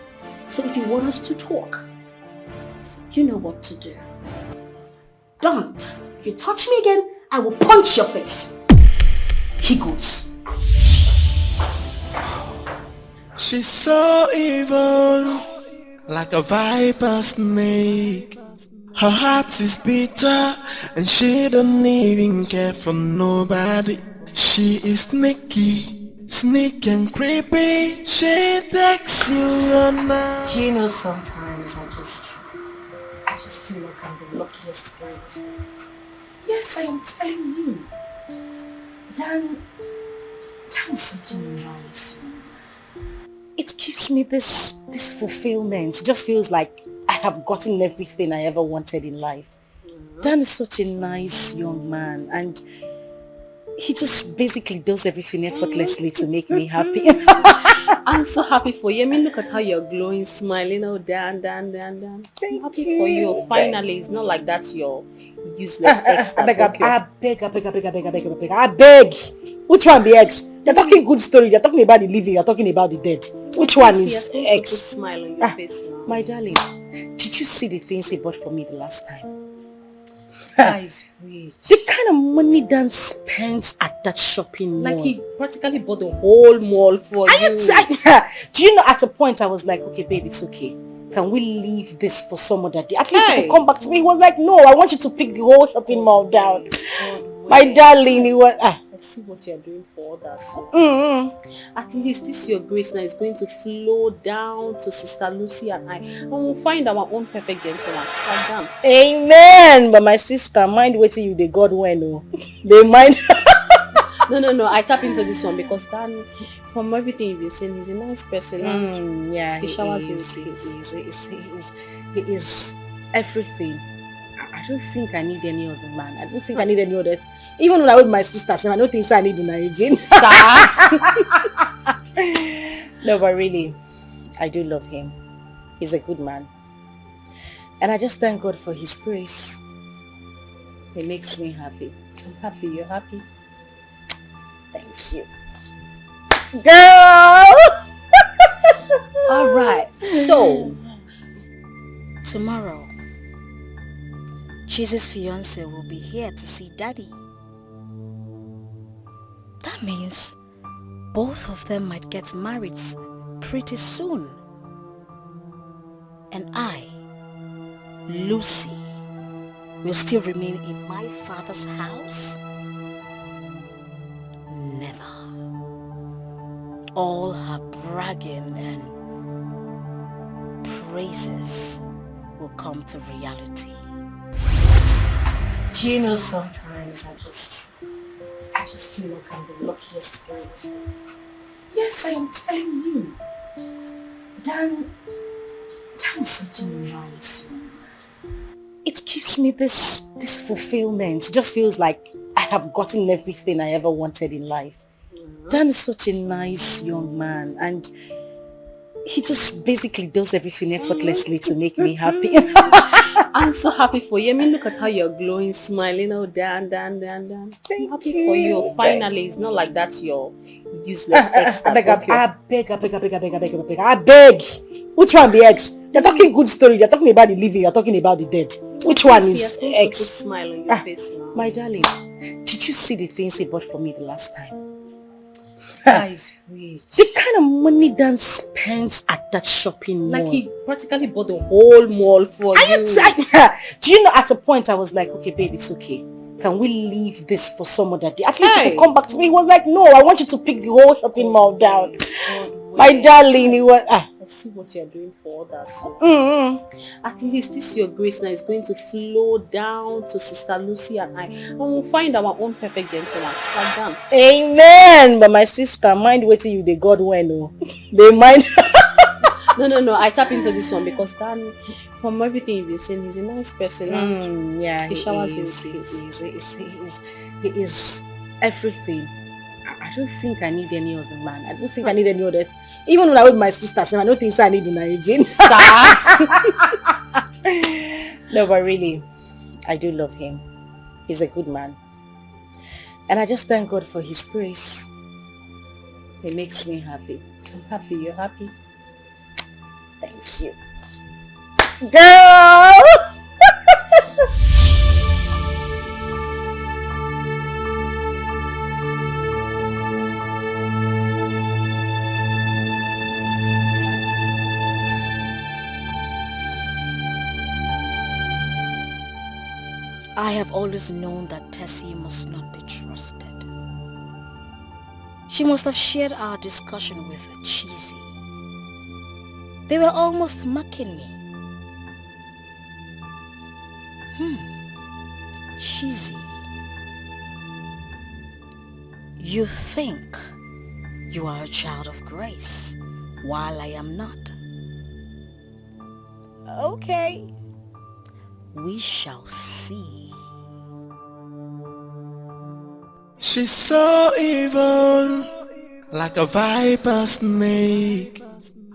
So if you want us to talk, you know what to do. Don't. If you touch me again, I will punch your face. He goes. She's so evil, like a viper snake. Her heart is bitter, and she don't even care for nobody. She is sneaky, sneaky and creepy. She takes you on now. Do you know sometimes I just feel like I'm the luckiest girl. Yes, I am telling you. Dan is something nice. It gives me this fulfillment. It just feels like I have gotten everything I ever wanted in life. Dan is such a nice young man, and he just basically does everything effortlessly to make me happy. I'm so happy for you. Look at how you're glowing, smiling. Oh, Dan. I'm happy for you. Finally, it's not like that's your useless ex. I beg. Which one be ex? They're talking good story. They're talking about the living. You're talking about the dead. Which one is ex? Smile on your face now. My darling, did you see the things he bought for me the last time? That is rich. The kind of money Dan spends at that shopping mall. Like he practically bought the whole mall for you. Do you know, at a point I was like, okay, babe, it's okay. Can we leave this for some other day? At least you can come back to me. He was like, no, I want you to pick the whole shopping mall down. My darling, he was... I see what you're doing for others. So. At least this your grace now is going to flow down to Sister Lucy and I. And we'll find our own perfect gentleman. Done. Amen. But my sister, mind waiting you, they God when oh. They mind... No. I tap into this one because Dan, from everything you've been saying, he's a nice person. Yeah, he showers you is. with peace. He is everything. I don't think I need any other man. I don't think I need any other... Even when I with my sister, I don't think I need una again. No, but really, I do love him. He's a good man. And I just thank God for his grace. It makes me happy. I'm happy. You're happy? Thank you. Girl! Alright, so tomorrow, Cheese's fiancé will be here to see Daddy. That means both of them might get married pretty soon. And I, Lucy, will still remain in my father's house? Never. All her bragging and praises will come to reality. Do you know, sometimes I just feel like I'm the luckiest girl. Yes, I am telling you. Dan is such a nice one. It gives me this fulfillment. It just feels like I have gotten everything I ever wanted in life. Dan is such a nice young man, and he just basically does everything effortlessly to make me happy. I'm so happy for you. I mean, look at how you're glowing, smiling. Oh, Dan. I'm happy for you. Finally, it's not like that's your useless ex. I beg. Which one the ex? They're talking good story. They're talking about the living. You're talking about the dead. Which one is ex? Smile on your face now. My darling, did you see the things he bought for me the last time? That is rich. The kind of money Dan spends at that shopping mall. Like he practically bought the whole mall for you. Do you know, at a point I was like, okay babe, it's okay. Can we leave this for some other day? At least you can come back to me. He was like, no, I want you to pick the whole shopping mall down. My darling, he was... I see what you're doing for others. So. At least this your grace now is going to flow down to Sister Lucy and I. And we'll find our own perfect gentleman. Like Dan. Amen. But my sister, mind waiting you, they God when. Oh. They mind... No. I tap into this one because Dan, from everything you've been saying, he's a nice person. Yeah, he showers you. He is everything. I don't think I need any other man. I don't think I need any other... Even when I with my sisters, I don't think I need una again. No, but really, I do love him. He's a good man. And I just thank God for his grace. It makes me happy. I'm happy. You're happy? Thank you. Girl! I have always known that Tessie must not be trusted. She must have shared our discussion with Cheesy. They were almost mocking me. Cheesy. You think you are a child of grace, while I am not. Okay. We shall see. She's so evil, like a viper snake.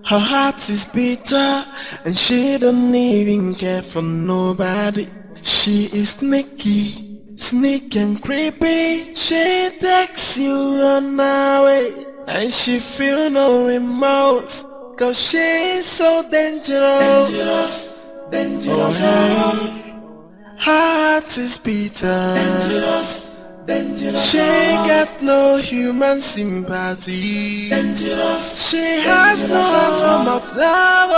Her heart is bitter, and she don't even care for nobody. She is sneaky, sneaky and creepy. She takes you on her way, and she feel no remorse, cause she is so dangerous. Dangerous. Oh, her heart is bitter. She got no human sympathy. She has no atom of love.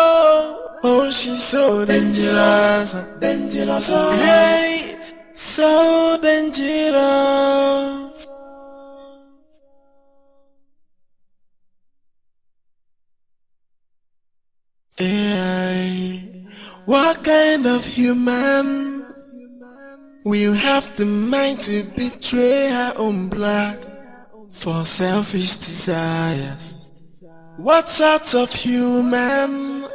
Oh, she's so dangerous. Hey, so dangerous. Hey, what kind of human will have the mind to betray her own blood for selfish desires? What sort of human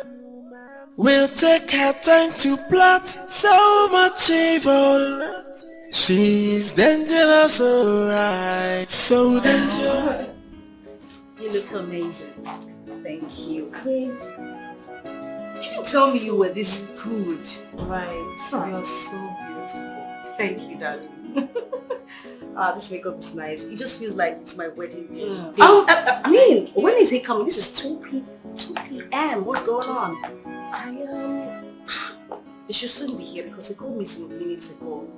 will take her time to plot so much evil? She's dangerous, alright, so dangerous. You look amazing. Thank you. You didn't tell me you were this good. Right. You're so beautiful. Thank you, darling. This makeup is nice. It just feels like it's my wedding day. I mean, when is he coming? This is 2 p.m. am. What's going on? You should soon be here because he called me some minutes ago.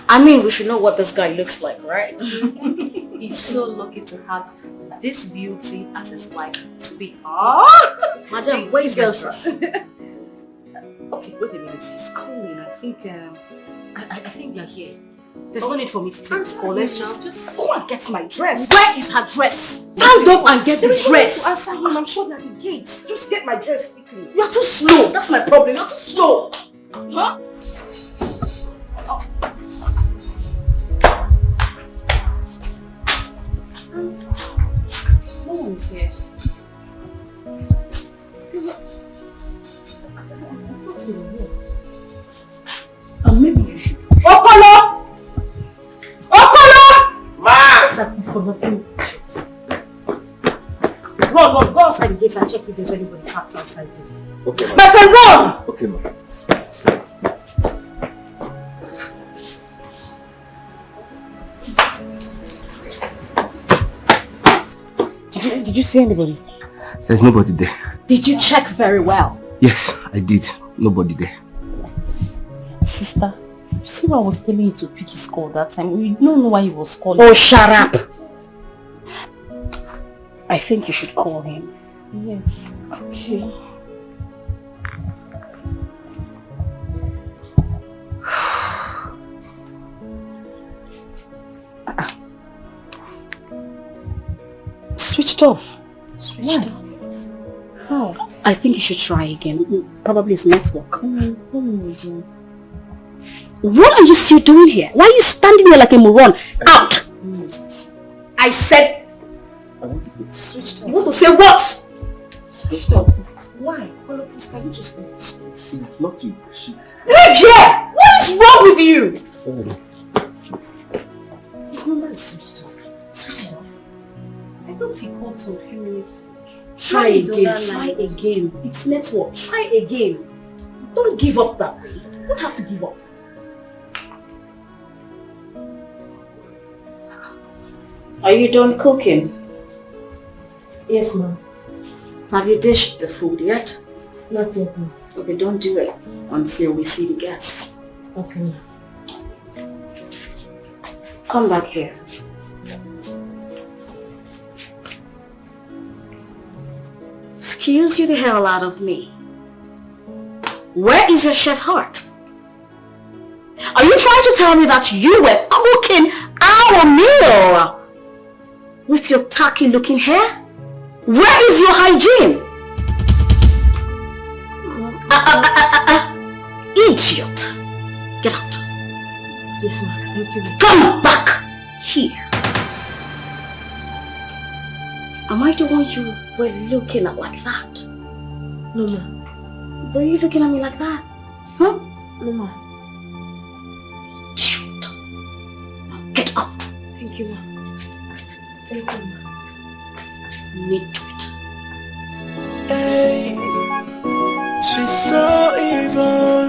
I mean, we should know what this guy looks like, right? He's so lucky to have this beauty as his wife to be. Madam, where is your dress? Okay, wait a minute. He's calling. I think they're here. There's no need for me to take this call. Let's just go and get my dress. Where is her dress? Stand up and get the dress. To answer him, I'm sure they're at the gates. Just get my dress quickly. You're too slow. That's my problem. You're too slow. Huh? No one's here. Maybe you should. Okolo! Ma! Run, go outside the gates and check if there's anybody trapped outside there. Okay, ma. My friend, run! Okay, ma. Did you see anybody? There's nobody there. Did you check very well? Yes, I did. Nobody there. Sister, you see why I was telling you to pick his call that time? We don't know why he was calling. Oh, shut up! I think you should call him. Yes. Okay. Switched off. Switched off. How? I think you should try again. Probably it's network. What are you still doing here? Why are you standing here like a moron? Out! I said... I want to fix. Switched off. You want to say what? Switched off. Why? Hold on, please, can you just leave this place? Not you. Leave here! What is wrong with you? Sorry. His number is switched off. Switched off. I thought he called some few minutes. Try again. It's network. Try again. Don't give up that way. You don't have to give up. Are you done cooking? Yes, ma'am. Have you dished the food yet? Not yet, ma'am. Okay, don't do it until we see the guests. Okay, ma'am. Come back here. Excuse you the hell out of me. Where is your chef heart? Are you trying to tell me that you were cooking our meal with your tacky looking hair? Where is your hygiene? Idiot. Get out. Yes, ma'am. Thank you. Come back here. Am I the one you were looking at like that? No, ma'am. Were you looking at me like that? Huh? No, ma'am. Shoot. Now get out. Thank you, ma'am. Thank you, ma'am. Need to it. Hey, she's so evil,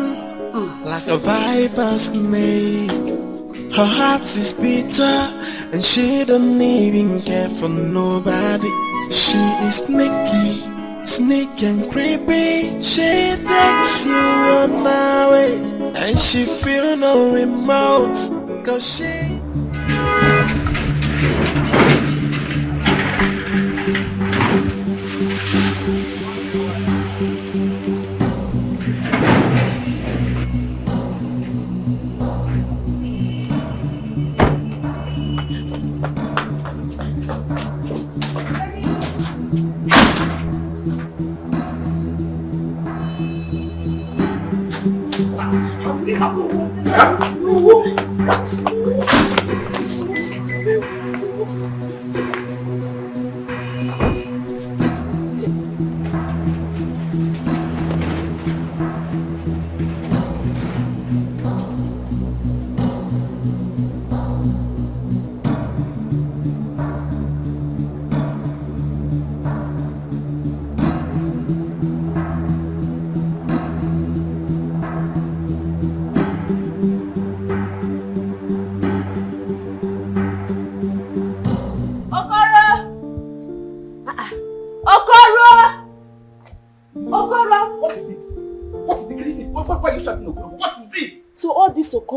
like a viper snake. Her heart is bitter, and she don't even care for nobody. She is sneaky and creepy. She takes you on her way, and she feel no remorse, 'cause she...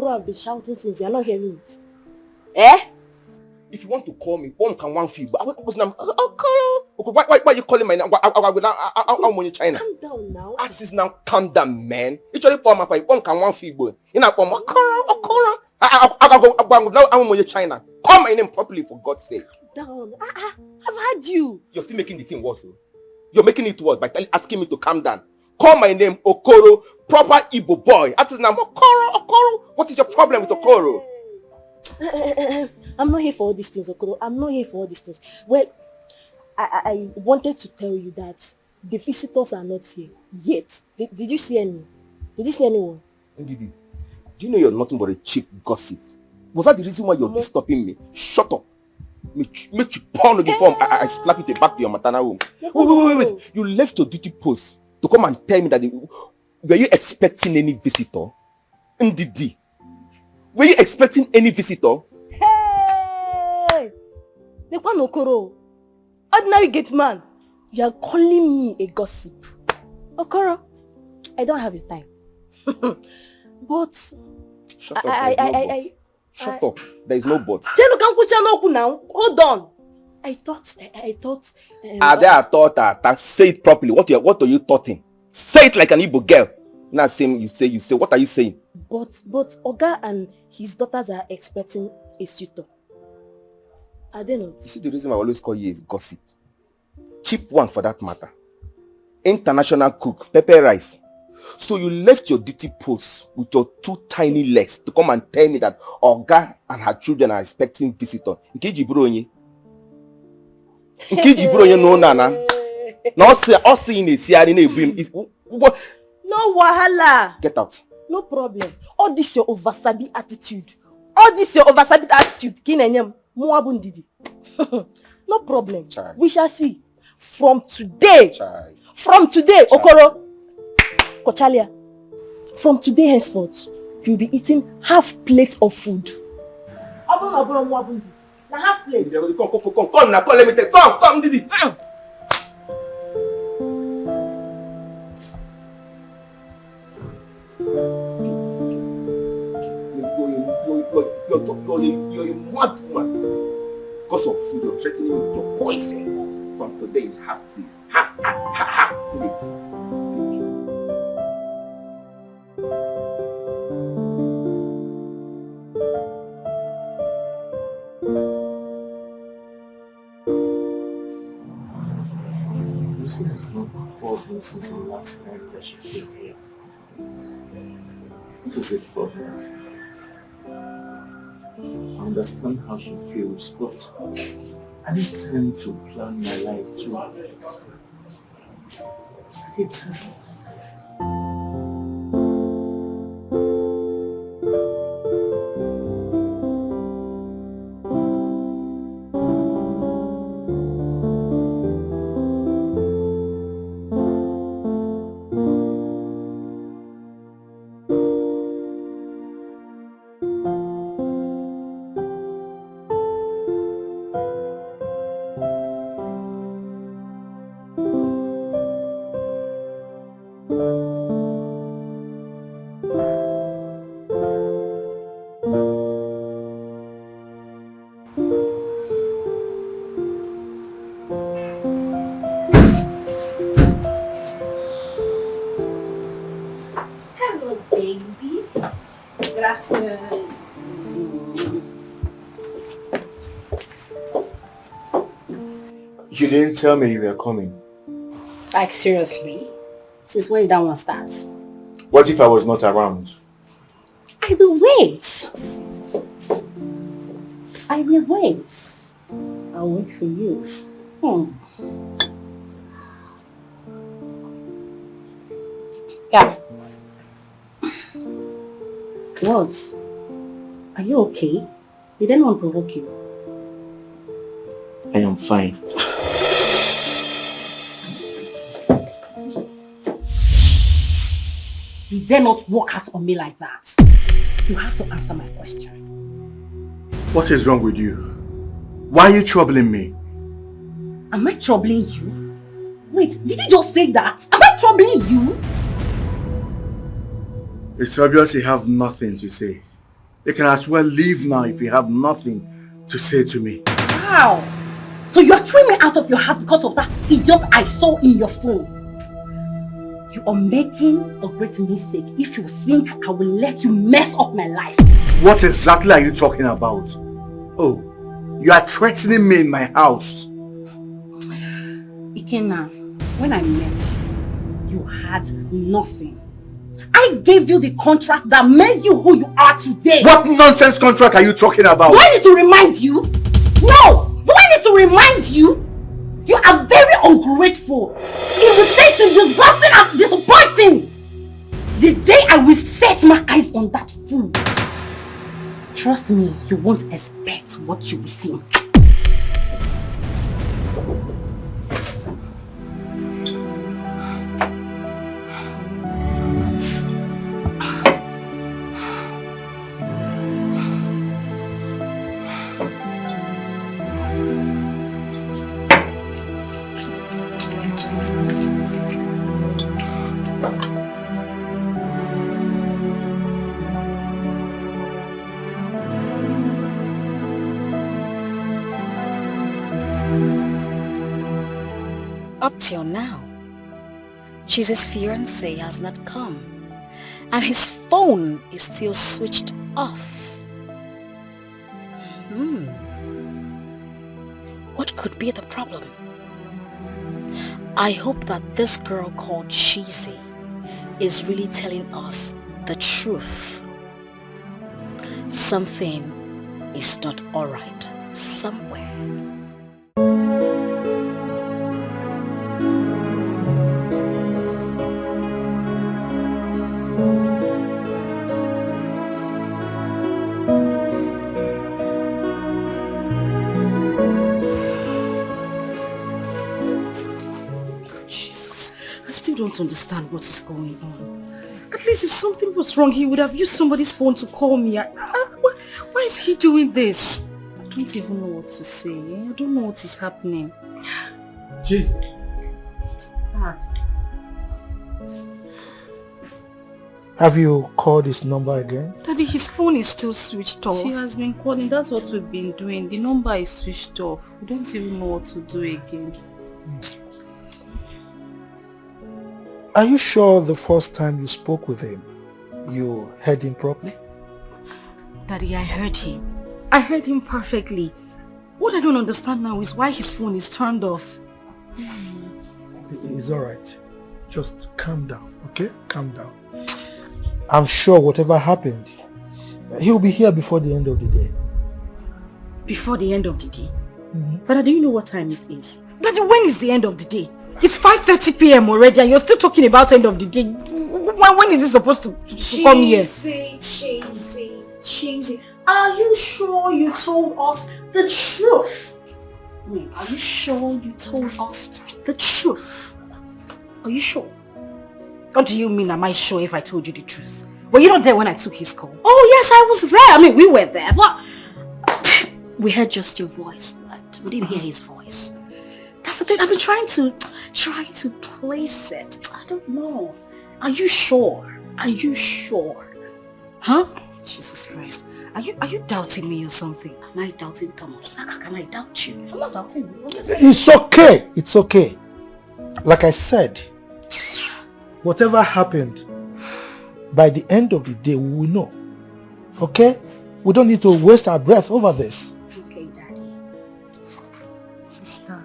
Okoro have been shouting since you're not hearing it. Eh? If you want to call me, one can one feel. But I was now. Why are you calling my name? I'm in China. Calm down now. As is now, calm down, man. It's only for my fight. One can one feel. You know, Okoro. I'm in China. Call my name properly, for God's sake. Calm down. I've heard you. You're still making the thing worse. You're making it worse by asking me to calm down. Call my name Okoro, proper Igbo boy. As is now, Okoro. What is your problem with Okoro? I'm not here for all these things, Okoro. I'm not here for all these things. Well, I wanted to tell you that the visitors are not here yet. Did you see any? Did you see anyone? Ndidi, do you know you're nothing but a cheap gossip? Was that the reason why you're disturbing me? Shut up. Make you pound on the form. I slap you back to your maternal home. Wait. You left your duty post to come and tell me that were you expecting any visitor? Ndidi. Were you expecting any visitor? Hey! The one Okoro. Ordinary gate man. You are calling me a gossip. Okoro, I don't have your time. But... Shut up, Shut up. There is no but. Hold on. I thought... Say it properly. What are you thoughting? Say it like an Igbo girl. Now you say. What are you saying? But Oga and his daughters are expecting a suitor. Are they not? You see the reason I always call you is gossip. Cheap one for that matter. International cook, pepper rice. So you left your duty post with your 2 tiny legs to come and tell me that Oga and her children are expecting visitor. Nkeji bronye no nana. No see in the siari na ebrim is what? No wahala. Get out. No problem. All this your oversabi attitude. Kinenyam muabundidi. No problem. Chai. We shall see. From today, Chai. Okoro, Kochalia, from today henceforth, you'll be eating half plate of food. Now half plate. Come now, let me take. Come, Didi. You're a mad woman. Because of food, you're threatening me with your poison. From today is half plate. Half plate. You see, there's no problem since the last time that she came here. What is it, problem? I understand how she feels, but I need time to plan my life too. I need time. You didn't tell me you were coming. Like seriously? Since when did that one start? What if I was not around? I will wait. I'll wait for you. Yeah. What? Are you okay? Did anyone provoke you? I am fine. You dare not walk out on me like that. You have to answer my question. What is wrong with you? Why are you troubling me? Am I troubling you? Wait, did you just say that? Am I troubling you? It's obvious you have nothing to say. You can as well leave now if you have nothing to say to me. Wow! So you are throwing me out of your house because of that idiot I saw in your phone. You are making a great mistake if you think I will let you mess up my life. What exactly are you talking about? Oh, you are threatening me in my house. Ikenna, when I met you had nothing. I gave you the contract that made you who you are today. What nonsense contract are you talking about? Do I need to remind you? No! Do I need to remind you? You are very ungrateful, irritating, disgusting and disappointing. The day I will set my eyes on that fool, trust me, you won't expect what you will see. Up till now, Jesus' fiancé has not come, and his phone is still switched off. What could be the problem? I hope that this girl called Cheesy is really telling us the truth. Something is not alright somewhere. Don't understand what is going on. At least if something was wrong, he would have used somebody's phone to call me. Why is he doing this? I don't even know what to say. I don't know what is happening. Jesus. Dad. Have you called his number again? Daddy, his phone is still switched off. She has been calling. That's what we've been doing. The number is switched off. We don't even know what to do again. Are you sure the first time you spoke with him, you heard him properly? Daddy, I heard him. I heard him perfectly. What I don't understand now is why his phone is turned off. It's alright. Just calm down, okay? Calm down. I'm sure whatever happened, he'll be here before the end of the day. Before the end of the day? Father, do you know what time it is? Daddy, when is the end of the day? It's 5:30 p.m. already and you're still talking about end of the day. When is he supposed to come here? Cheesy. Are you sure you told us the truth? Are you sure you told us the truth? Are you sure? What do you mean, am I sure if I told you the truth? Were you not there when I took his call? Oh yes, I was there. I mean, we were there, but we heard just your voice, but we didn't hear his voice. That's the thing. I've been trying to place it. I don't know. Are you sure? Are you sure? Huh? Jesus Christ. Are you doubting me or something? Am I doubting Thomas? How can I doubt you? I'm not doubting you. It's okay. It's okay. Like I said, whatever happened, by the end of the day, we will know. Okay? We don't need to waste our breath over this. Okay, Daddy. Sister,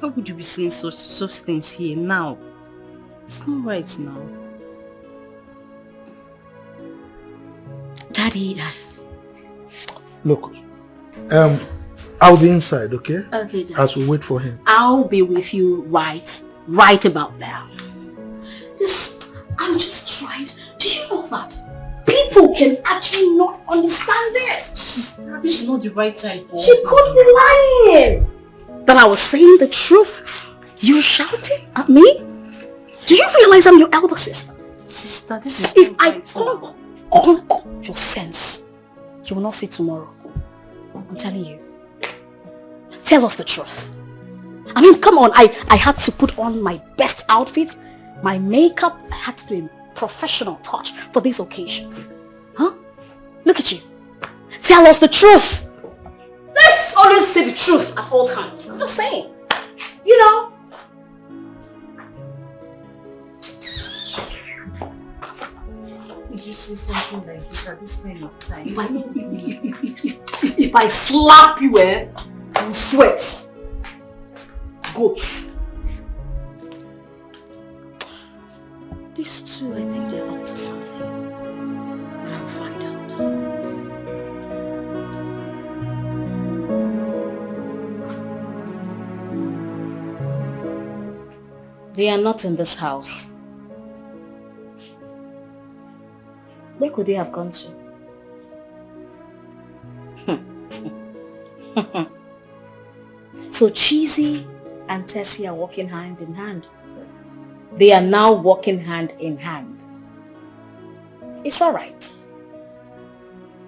how would you be saying such things here now? It's not right now. Daddy. Look, I'll be inside, okay? Okay, Daddy. As we wait for him. I'll be with you right about now. I'm just trying to, do you know that people can actually not understand this? This is not the right time. She could be lying. That I was saying the truth. You shouting at me? Do you realize I'm your elder sister? Sister, this is if I conquer your sense, you will not see tomorrow. I'm telling you. Tell us the truth. I mean, come on. I had to put on my best outfit. My makeup, I had to do a professional touch for this occasion. Huh? Look at you. tell us the truth. Let's always say the truth at all times. I'm just saying. You know. Did you say something like this at this kind of time? If I slap you, you sweat. Goats. These two, I think they're up to something. But I'll find out. They are not in this house. Where could they have gone to? So Cheesy and Tessie are walking hand in hand. They are now walking hand in hand. It's all right.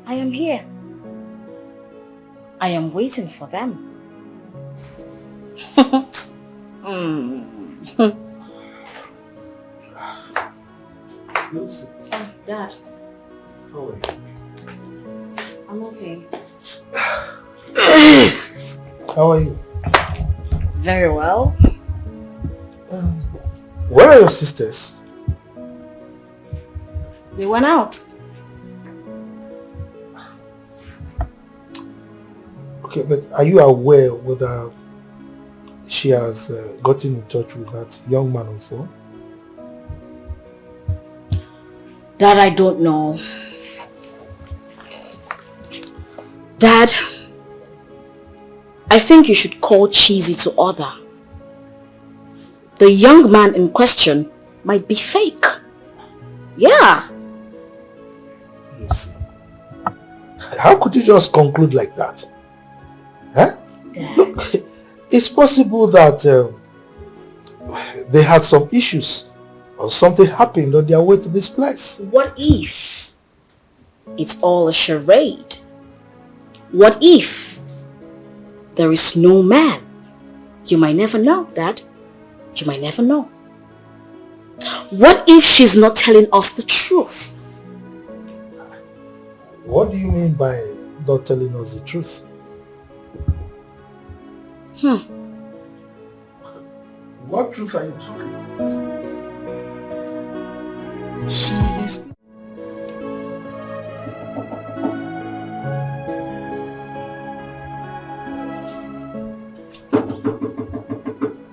I am here. I am waiting for them. Lucy. Dad. How are you? I'm okay. How are you? Very well. Where are your sisters? They went out. Okay, but are you aware whether she has gotten in touch with that young man on phone? Dad, I don't know. Dad, I think you should call Cheesy to order. The young man in question might be fake. Yeah. Lucy, how could you just conclude like that? Huh? Dad. Look, it's possible that they had some issues or something happened on their way to this place. What if it's all a charade? What if there is no man? You might never know, Dad. You might never know. What if she's not telling us the truth? What do you mean by not telling us the truth? What truth are you talking about? She is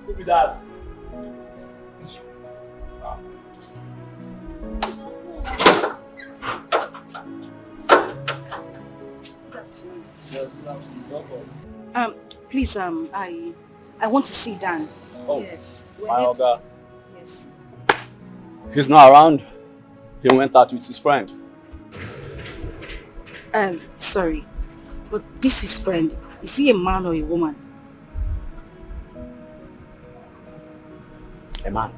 Who be that? Please, I want to see Dan. Oh, yes. my Oga. Yes. He's not around. He went out with his friend. Sorry, but this is friend. Is he a man or a woman? A man.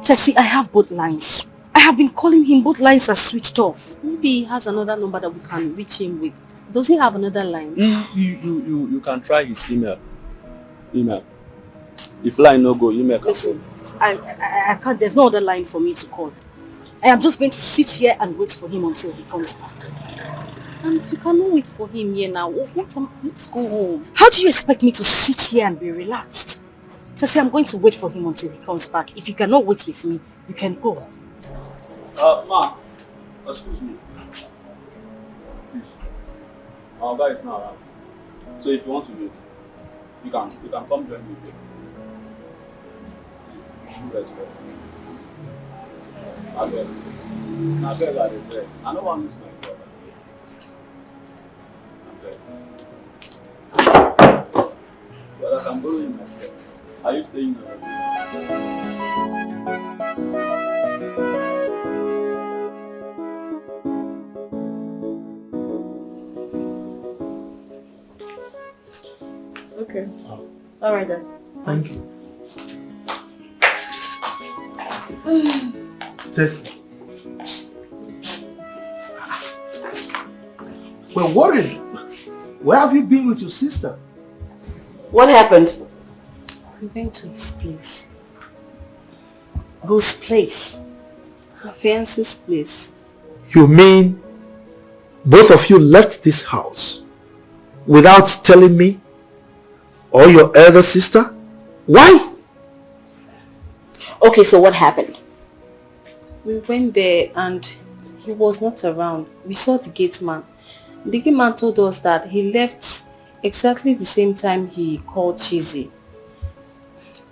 Tessie, I have both lines. I have been calling him, both lines are switched off. Maybe he has another number that we can reach him with. Does he have another line? You can try his email. If line no go, email can Listen, go. I can't, there's no other line for me to call. I am just going to sit here and wait for him until he comes back. And you cannot wait for him here now. Let's go home. How do you expect me to sit here and be relaxed? Tessie, I'm going to wait for him until he comes back. If you cannot wait with me, you can go. Ma, excuse me. Please. Our guy is not around. So if you want to wait, you can come join me here. Please, do respect. I beg. I don't want to miss my brother. I beg. But I can borrow you my share. Are you staying there? Okay. All right then. Thank you. Tessie. We're worried. Where have you been with your sister? What happened? We went to his place. Whose place? Her fiancé's place. You mean both of you left this house without telling me or your elder sister? Why? Okay, so what happened? We went there and he was not around. We saw the gate man. The gate man told us that he left exactly the same time he called Chizzy.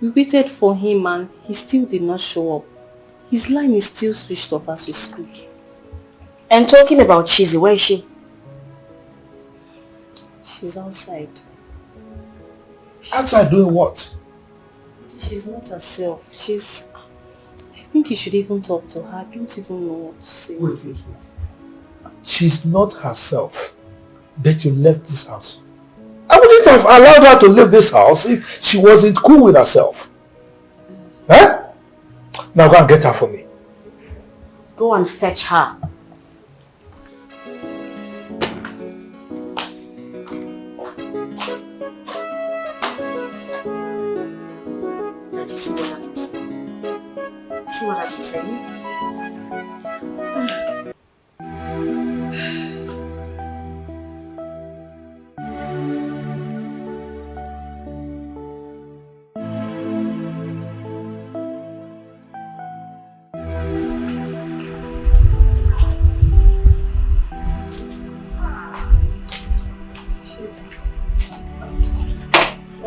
We waited for him and he still did not show up. His line is still switched off as we speak. And talking about Chizzy, where is she? She's outside. Outside doing what? She's not herself. I think you should even talk to her. I don't even know what to say. Wait. She's not herself. But you left this house. I wouldn't have allowed her to leave this house if she wasn't cool with herself. Huh? Now go and get her for me. Go and fetch her. Did you see what I've been saying? See what I've been saying?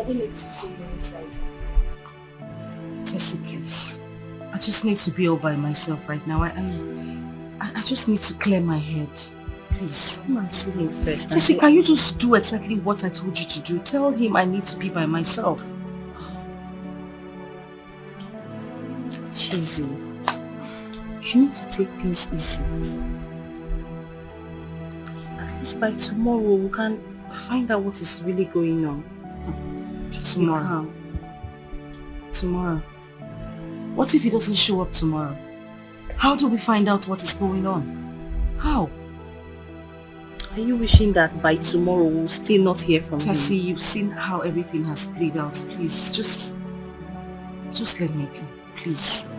I need to see you inside. Tessie, please. I just need to be all by myself right now. I just need to clear my head. Please. Come and see him first. Tessie, can you just do exactly what I told you to do? Tell him I need to be by myself. Chizzy, you need to take things easy. At least by tomorrow we can find out what is really going on. Just Tomorrow. Tomorrow. What if he doesn't show up tomorrow? How do we find out what is going on? How? Are you wishing that by tomorrow we'll still not hear from Tessie, him? you've seen how everything has played out. Please, just let me be. Please.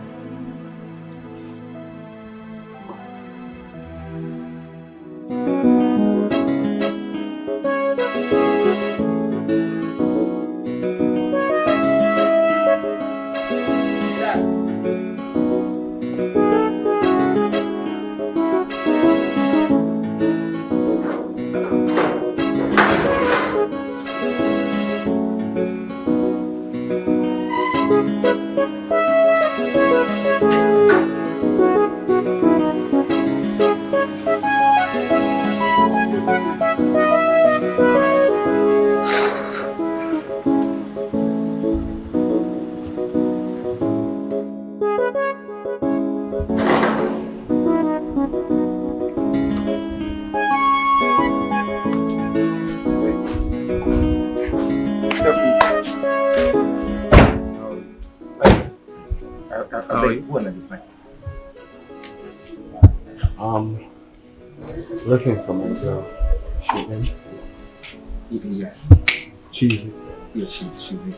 Looking for my girl. She in? Yes. Cheesy. Yeah, she's in.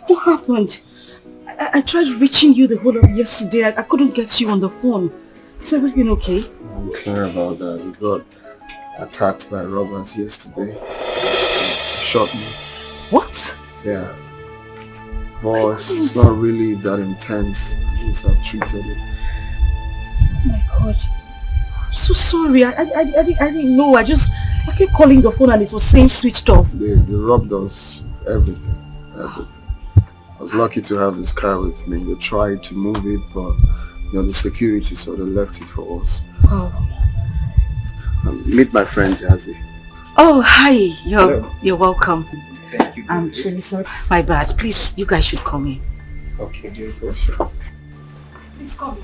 What happened? I tried reaching you the whole of yesterday. I couldn't get you on the phone. Is everything okay? I'm sorry about that. We got attacked by robbers yesterday. Shot me. What? Yeah. Well, it's not really that intense. As I've treated it. Oh my God. I'm so sorry. I didn't know. I kept calling the phone and it was saying switched off. They robbed us everything. I was lucky to have this car with me. They tried to move it, but the security, so they left it for us. Oh. Meet my friend Jazzy. Oh, hi. You're welcome. Thank you. I'm truly sorry. My bad. Please, you guys should come in. Okay, for sure. Please come.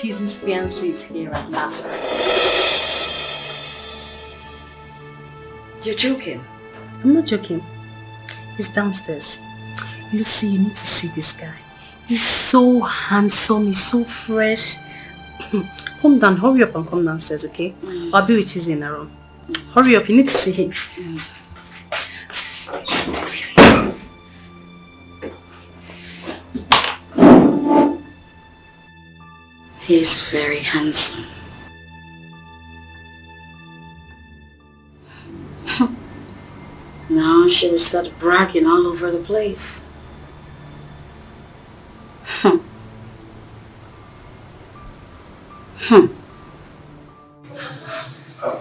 Jesus' fiancé is here at last. You're joking? I'm not joking. He's downstairs. Lucy, you need to see this guy. He's so handsome, he's so fresh. Calm down, hurry up and come downstairs, okay? I'll be with Chizzy in a room. Hurry up, you need to see him. He's very handsome. Now she will start bragging all over the place.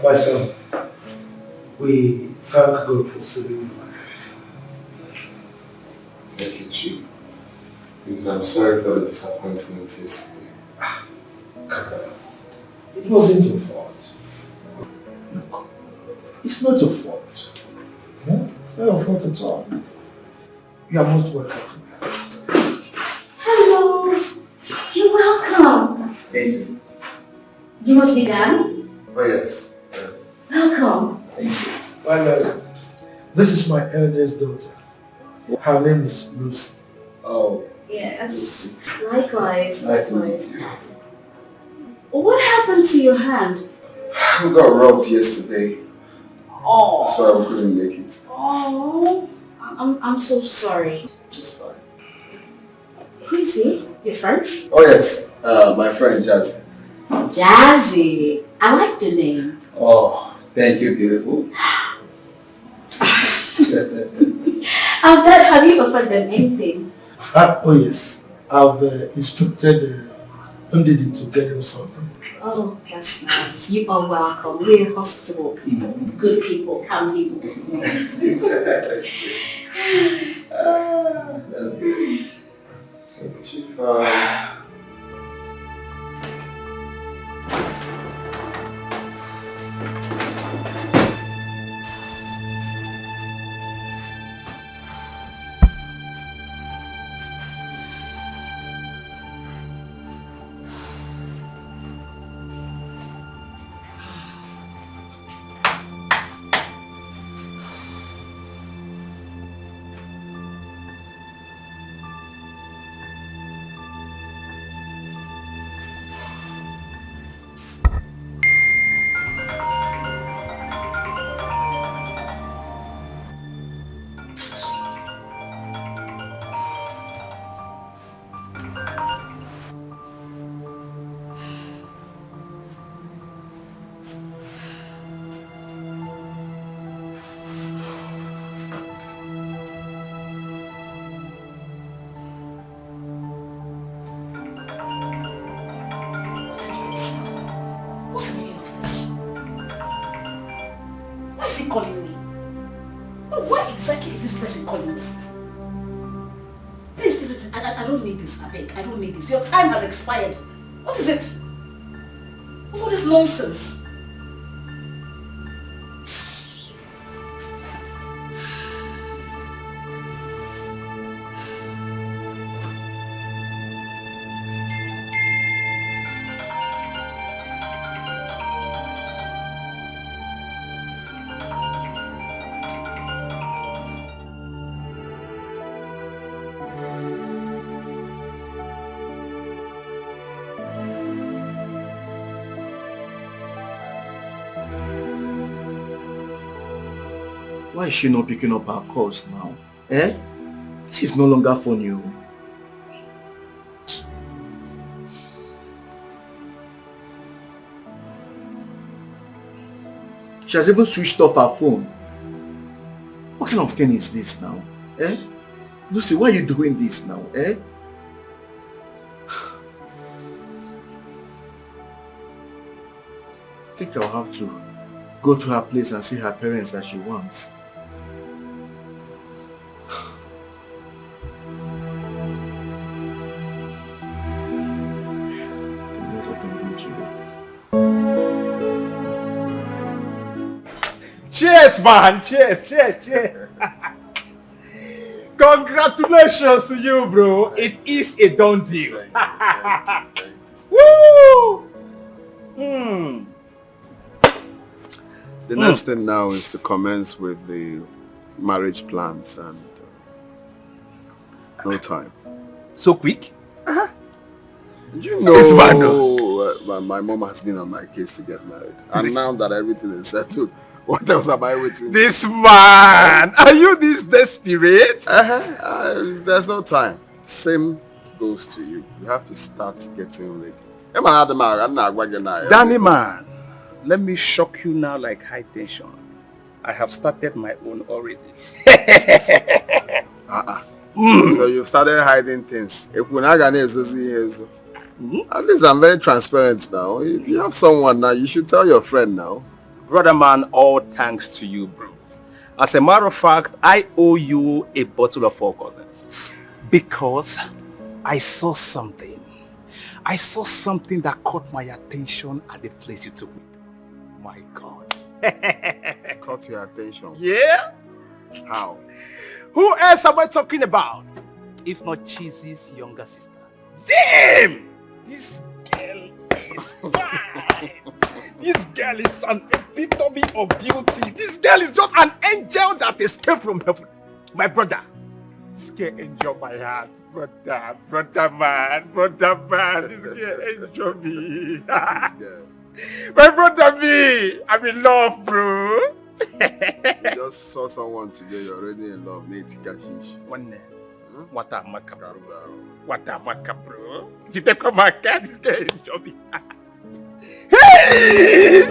My son, we thank God for saving your life. Thank you, Chief. Please, I'm sorry for the disappointment yesterday. It wasn't your fault. Look, it's not your fault. No? It's not your fault at all. You are most welcome to my house. Hello! You're welcome! Thank you. You must be Dan? Oh, yes. Yes. Welcome! Thank you. Well, this is my eldest daughter. Her name is Lucy. Oh. Yes. Likewise. Nice to meet you. What happened to your hand? We got robbed yesterday. Oh. That's why we couldn't make it. Oh. I'm so sorry. It's fine. Who is he? Your friend? Oh, yes. My friend Jazzy. Jazzy. I like the name. Oh, thank you, beautiful. Have you offered them anything? Oh yes, I've instructed Ndidi to get him something. Oh, that's nice. You are welcome. We're hospitable people, good people, calm people. That's good. Chief, What's the meaning of this? Why is he calling me? No, why exactly is this person calling me? Please, I don't need this, I beg. I don't need this. Your time has expired. What is it? What's all this nonsense? Why is she not picking up our calls now? Eh? This is no longer funny. She has even switched off her phone. What kind of thing is this now? Eh? Lucy, why are you doing this now? Eh? I think I'll have to go to her place and see her parents that she wants. Cheers, man. Cheers, cheers, cheers. Congratulations to you, bro. It is a done deal. Woo! The next thing now is to commence with the marriage plans and no time. So quick? You know, my mom has been on my case to get married. And now that everything is settled, what else am I waiting? This man! Are you this desperate? There's no time. Same goes to you. You have to start getting ready. Danny man, let me shock you now like high tension. I have started my own already. So you've started hiding things. At least I'm very transparent now. If you have someone now, you should tell your friend now. Brother man, all thanks to you, bro. As a matter of fact, I owe you a bottle of Four Cousins. Because I saw something. I saw something that caught my attention at the place you took me. My God. Caught your attention? Yeah? How? Who else am I talking about? If not Cheesy's younger sister. Damn! This girl is fine. This girl is an epitome of beauty. This girl is just an angel that escaped from heaven. My brother. This girl enjoy my heart. Brother man. This girl enjoy me. My brother me. I'm in love, bro. You just saw someone today, you're already in love. One name. What a maka, bro. You take a maka, this guy is jobbing. Hey!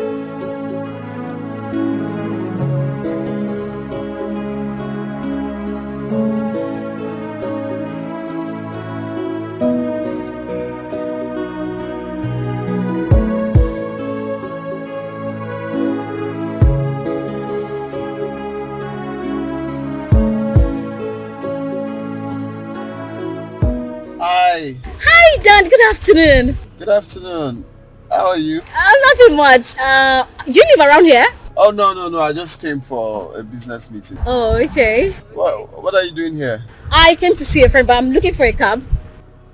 Hi, Dan. Good afternoon. Good afternoon. How are you? Nothing much. Do you live around here? Oh, no. I just came for a business meeting. Oh, okay. Well, what are you doing here? I came to see a friend, but I'm looking for a cab.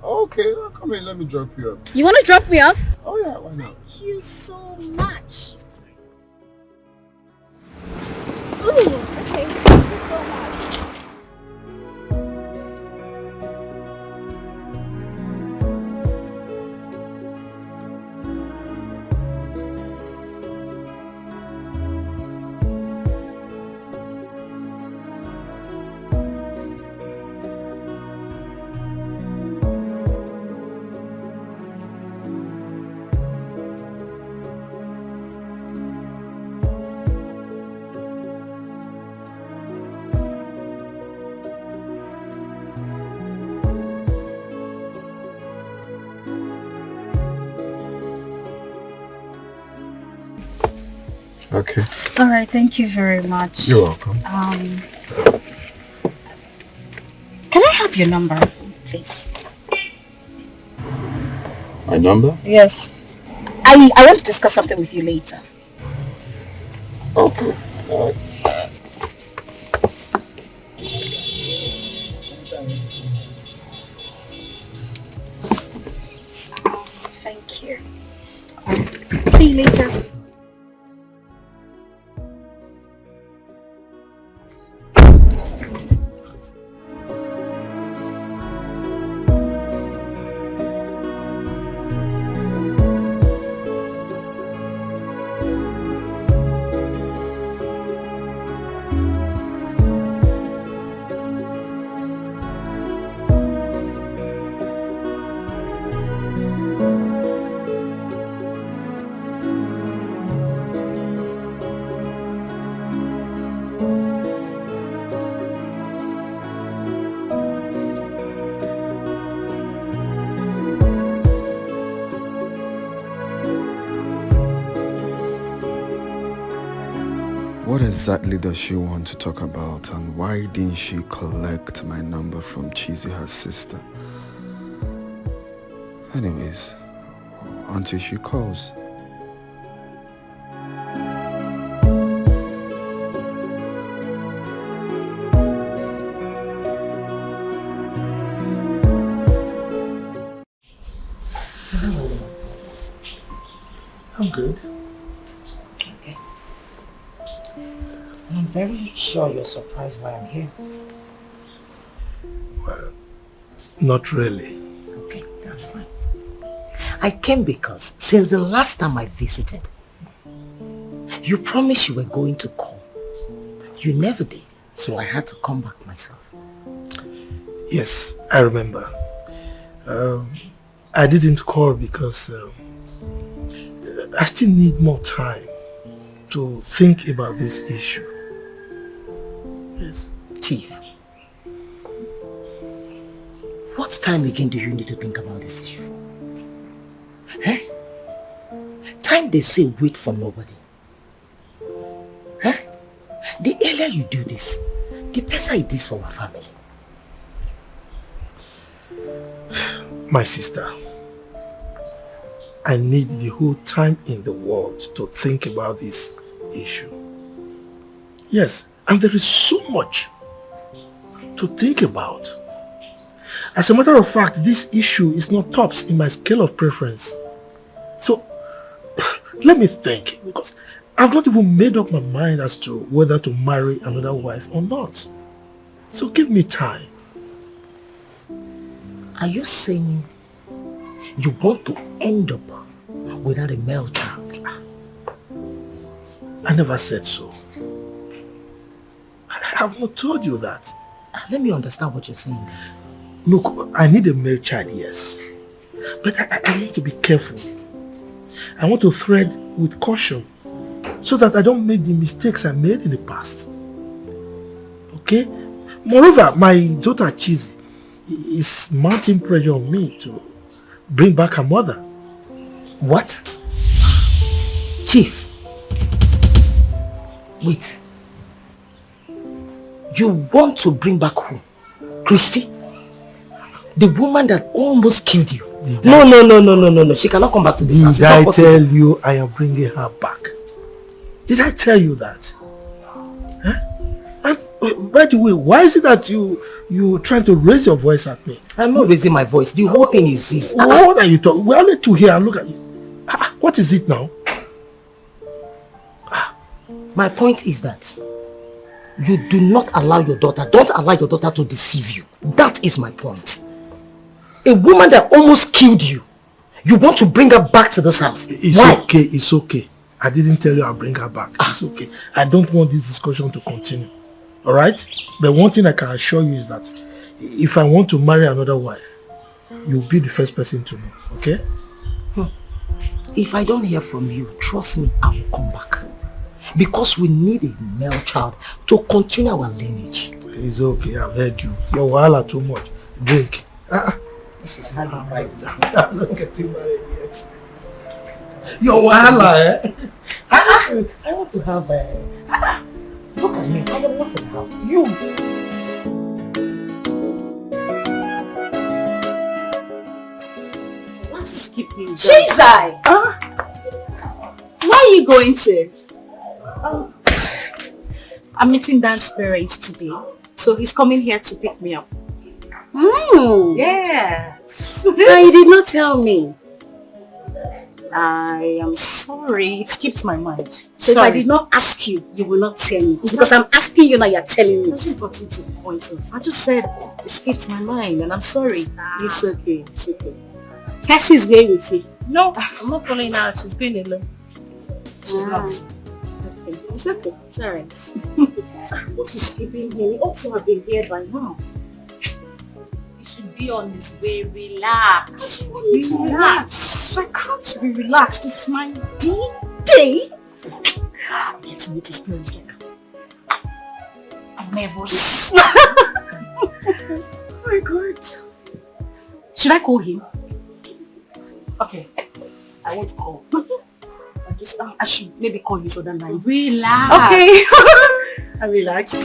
Okay, well, come in. Let me drop you up. You want to drop me off? Oh, yeah. Why not? Thank you so much. Ooh, okay. Thank you so much. Okay. All right, thank you very much. You're welcome. Can I have your number, please? My number? Yes. I want to discuss something with you later. Okay. All right. Thank you. See you later. What exactly does she want to talk about, and why didn't she collect my number from Cheesy, her sister? Anyways, until she calls. good. Okay. I'm very sure you're surprised why I'm here. Well, not really. Okay, that's fine. I came because since the last time I visited, you promised you were going to call. You never did, so I had to come back myself. Yes, I remember. I didn't call because I still need more time to think about this issue. Yes. Chief, what time again do you need to think about this issue for? Huh? Time they say wait for nobody. Huh? The earlier you do this, the better it is for our family. My sister, I need the whole time in the world to think about this issue. Yes, and there is so much to think about. As a matter of fact, this issue is not tops in my scale of preference. So, let me think, because I've not even made up my mind as to whether to marry another wife or not. So give me time. Are you saying you want to end up without a male child? I never said so. I have not told you that. Let me understand what you're saying. Look, I need a male child, yes. But I want to be careful. I want to tread with caution so that I don't make the mistakes I made in the past. Okay? Moreover, my daughter Chizzy is mounting pressure on me to bring back her mother. What? Chief. Wait. You want to bring back who? Christy? The woman that almost killed you? No. She cannot come back to this house. Did I tell you I am bringing her back? Did I tell you that? Huh? And by the way, why is it that you trying to raise your voice at me? I'm not raising my voice. The whole thing is this. What are you talking? We are only two here and look at you. What is it now? My point is that you do not allow your daughter, don't allow your daughter to deceive you. That is my point. A woman that almost killed you, you want to bring her back to this house. It's okay. I didn't tell you I'll bring her back. It's okay. I don't want this discussion to continue. Alright? But one thing I can assure you is that if I want to marry another wife, you'll be the first person to know. Okay? If I don't hear from you, trust me, I will come back. Because we need a male child to continue our lineage. It's okay, I've heard you. Your wahala too much. Drink. This is how you write that. I'm not getting married yet. Your wahala, eh? I want to have a... Look at me, I want to have you. What's keeping you? Shizai! Where are you going to? I'm meeting Dan's parents today, so he's coming here to pick me up. Yes. And you did not tell me. I am sorry, it skipped my mind. So if I did not ask you, you will not tell me. It's because I'm asking you now, you're telling me. It hasn't gotten to the point of. I just said it skipped my mind and I'm sorry. It's okay, it's okay. Tessie is going with you. No, I'm not following her. She's going alone. She's not. Okay. It's okay. It's alright. What is keeping here? We ought to have been here by now. He should be on his way. Relax. Relax. I can't be relaxed. It's my D-Day. I get to meet his parents like I'm nervous. Oh my God. Should I call him? Okay. I won't call. I should maybe call his other line. Relax. Okay. I'm relaxed.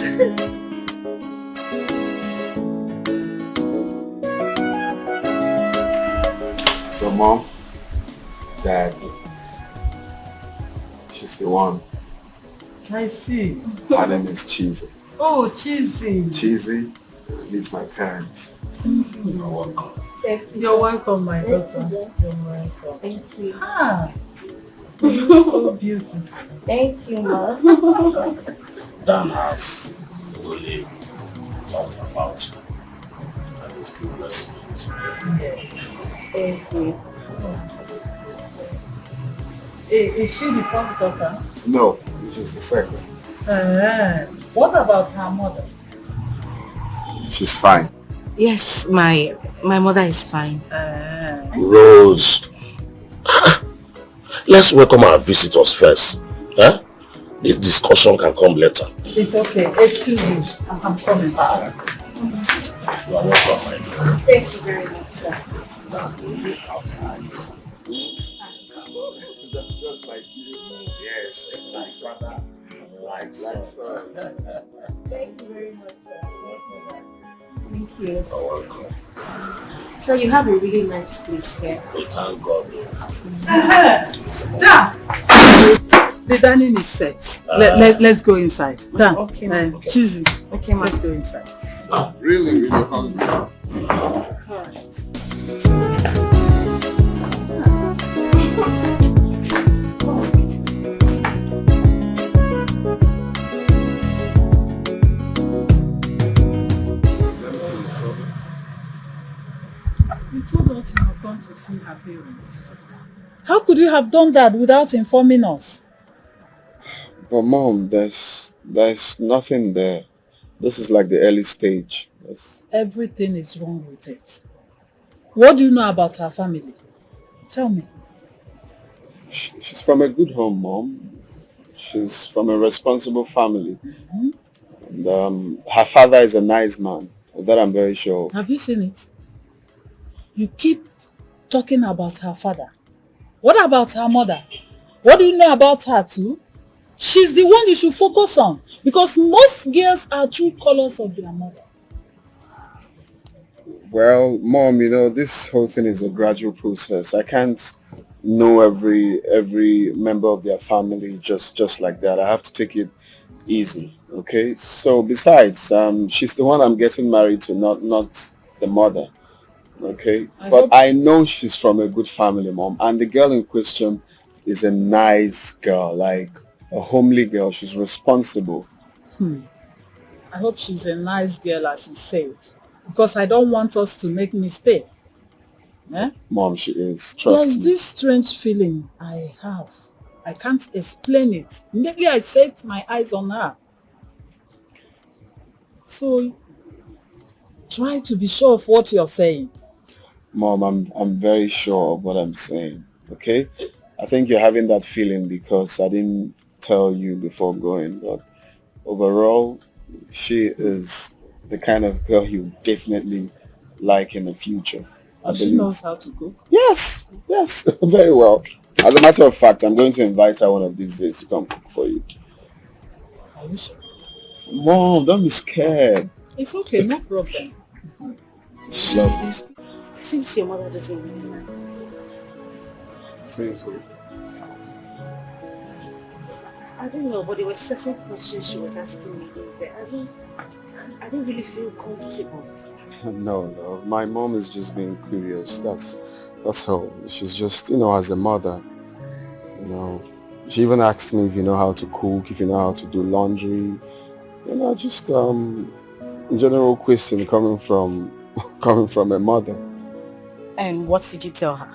So Mom, Dad, she's the one. I see. Her name is Chizzy. Oh, Chizzy. Chizzy meets my parents. You're welcome. You're welcome, my daughter. You're welcome. Thank you. So beautiful. Thank you, Ma. Dan has really thought about you. And it's been listening to you. Thank you. Is she the first daughter? No, she's the second. What about her mother? She's fine. Yes, my mother is fine. Rose, let's welcome our visitors first. Huh? This discussion can come later. It's okay. Excuse me. I'm coming. You are welcome, my dear. Thank you very much, sir. That's just like you. Yes, like father, like son. Thank you very much, sir. Thank you. You're welcome. So you have a really nice place here. We thank God. The dining is set. Let's go inside. Dan, Okay, Chizzy, Okay, ma. let's go inside. Really hungry. You told us you have gone to see her parents. How could you have done that without informing us? But Mom, there's nothing there. This is like the early stage. Everything is wrong with it. What do you know about her family? Tell me. She's from a good home, Mom. She's from a responsible family. And her father is a nice man. That I'm very sure. Have you seen it? You keep talking about her father. What about her mother? What do you know about her too? She's the one you should focus on, because most girls are true colors of their mother. Well, Mom, this whole thing is a gradual process. I can't know every member of their family just like that. I have to take it easy, okay? So besides, she's the one I'm getting married to, not the mother, okay? But I know she's from a good family, Mom, and the girl in question is a nice girl, like a homely girl. She's responsible. I hope she's a nice girl, as you said, because I don't want us to make mistake. Eh? Mom, she is. Trust There's me. this strange feeling I have. I can't explain it. Immediately I set my eyes on her. So, try to be sure of what you're saying. Mom, I'm very sure of what I'm saying, okay? I think you're having that feeling because I didn't tell you before going, but overall, she is the kind of girl you definitely like in the future. She knows how to cook. Yes, very well. As a matter of fact, I'm going to invite her one of these days to come cook for you. Are you sure? Mom, don't be scared. It's okay, no problem. It seems your mother doesn't really like you. Seriously? I don't know, but there were certain questions she was asking me that I didn't really feel comfortable. No. My mom is just being curious. That's all. She's just, as a mother, She even asked me if you know how to cook, if you know how to do laundry. Just general question coming from a mother. And what did you tell her?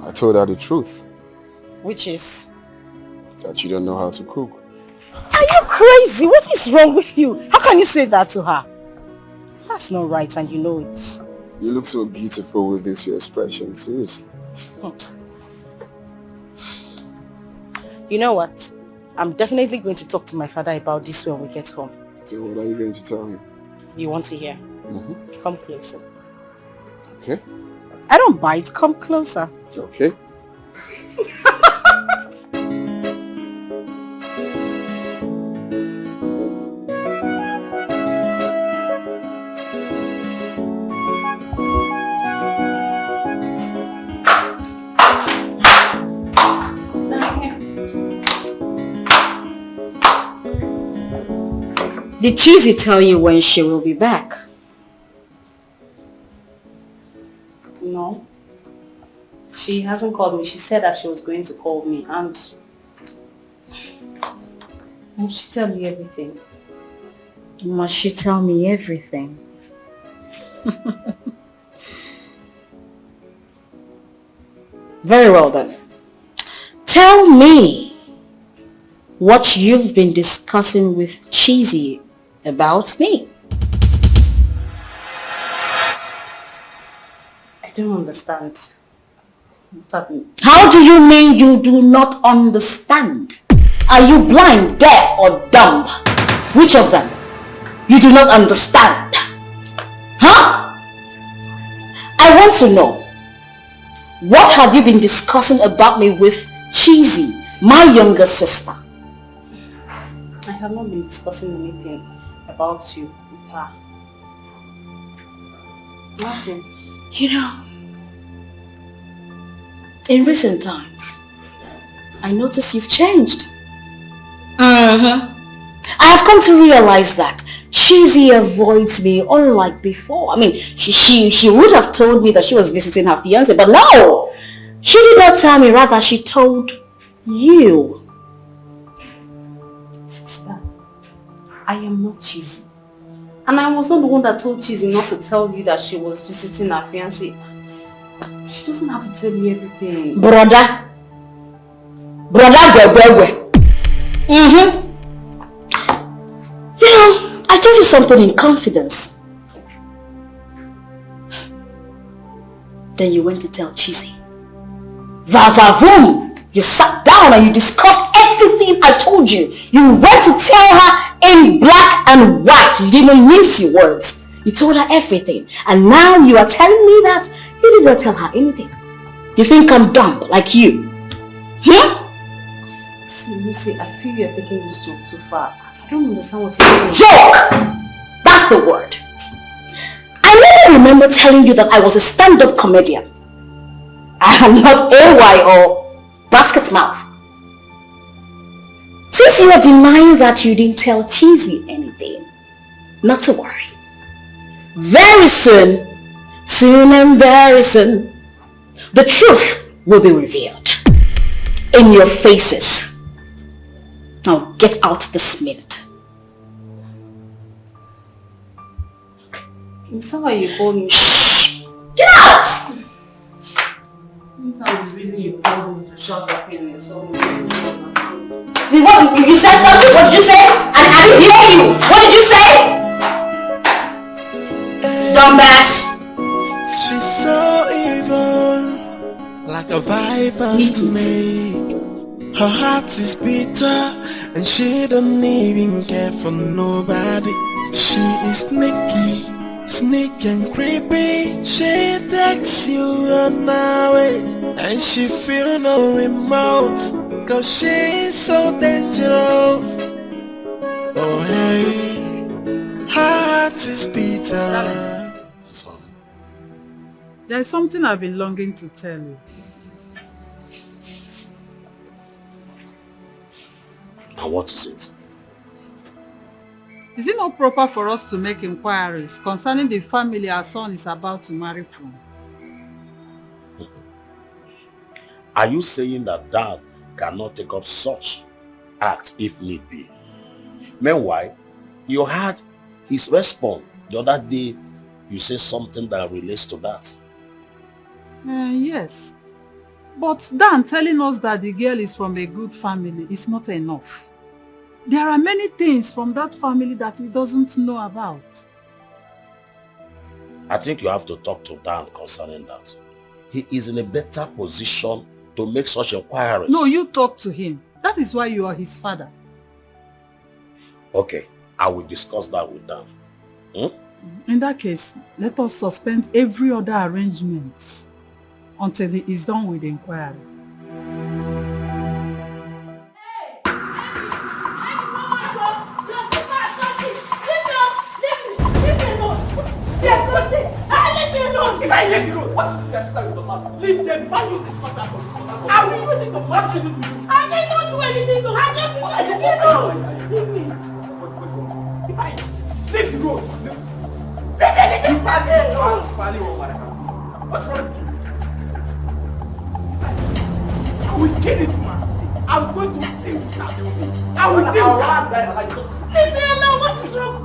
I told her the truth. Which is? That you don't know how to cook. Are you crazy? What is wrong with you? How can you say that to her? That's not right, and you know it. You look so beautiful with this your expression, seriously. You know what? I'm definitely going to talk to my father about this when we get home. So what are you going to tell him? You want to hear? Come closer. Okay. I don't bite. Come closer. Okay. Did Chizzy tell you when she will be back? No. She hasn't called me. She said that she was going to call me, and must she tell me everything? Must she tell me everything? Very well then. Tell me what you've been discussing with Cheesy about me. I don't understand. What's happening? How do you mean you do not understand? Are you blind, deaf, or dumb? Which of them? You do not understand. Huh? I want to know. What have you been discussing about me with Cheesy, my younger sister? I have not been discussing anything about you with her. Nothing. You know, in recent times, I notice you've changed. I have come to realize that Cheesy avoids me unlike before. I mean, she would have told me that she was visiting her fiancé, but no! She did not tell me, rather she told you. Sister, I am not Cheesy. And I was not the one that told Cheesy not to tell you that she was visiting her fiancé. She doesn't have to tell you everything. Brother, You know, I told you something in confidence. Then you went to tell Cheesy. Vavoom! You sat down and you discussed everything I told you. You went to tell her in black and white. You didn't mince your words. You told her everything. And now you are telling me that you did not tell her anything. You think I'm dumb like you? See, Lucy, I feel you're taking this joke too far. I don't understand what you're saying. Joke! That's the word. I never remember telling you that I was a stand-up comedian. I am not AY or basket mouth. Since you are denying that you didn't tell Cheesy anything, not to worry. Very soon and very soon, the truth will be revealed in your faces. Now get out this minute. Is that why you called me? Shh! Get out! That's the reason you called me to shout at me and you're so You said something? What did you say? I didn't hear you. What did you say? Dumbass. She's so evil, like a viper's snake. Her heart is bitter, and she don't even care for nobody. She is sneaky and creepy. She takes you on her way, and she feel no remorse, cause she is so dangerous. Oh hey, her heart is bitter. There's something I've been longing to tell you. And what is it? Is it not proper for us to make inquiries concerning the family our son is about to marry from? Are you saying that Dad cannot take up such act if need be? Meanwhile, you heard his response the other day. You say something that relates to that. Yes. But Dan telling us that the girl is from a good family is not enough. There are many things from that family that he doesn't know about. I think you have to talk to Dan concerning that. He is in a better position to make such inquiries. No, you talk to him. That is why you are his father. Okay, I will discuss that with Dan. In that case, let us suspend every other arrangement until he is done with the inquiry. If I let you go, what is the start with the mask? Leave them. If I use this matter, I will use it to match you. I did not do anything to her. I just want to get out. Leave me. If I leave the road, leave me. What's wrong with you? kill this woman. I'm going to deal with her. I will deal with her. Leave me alone. What is wrong?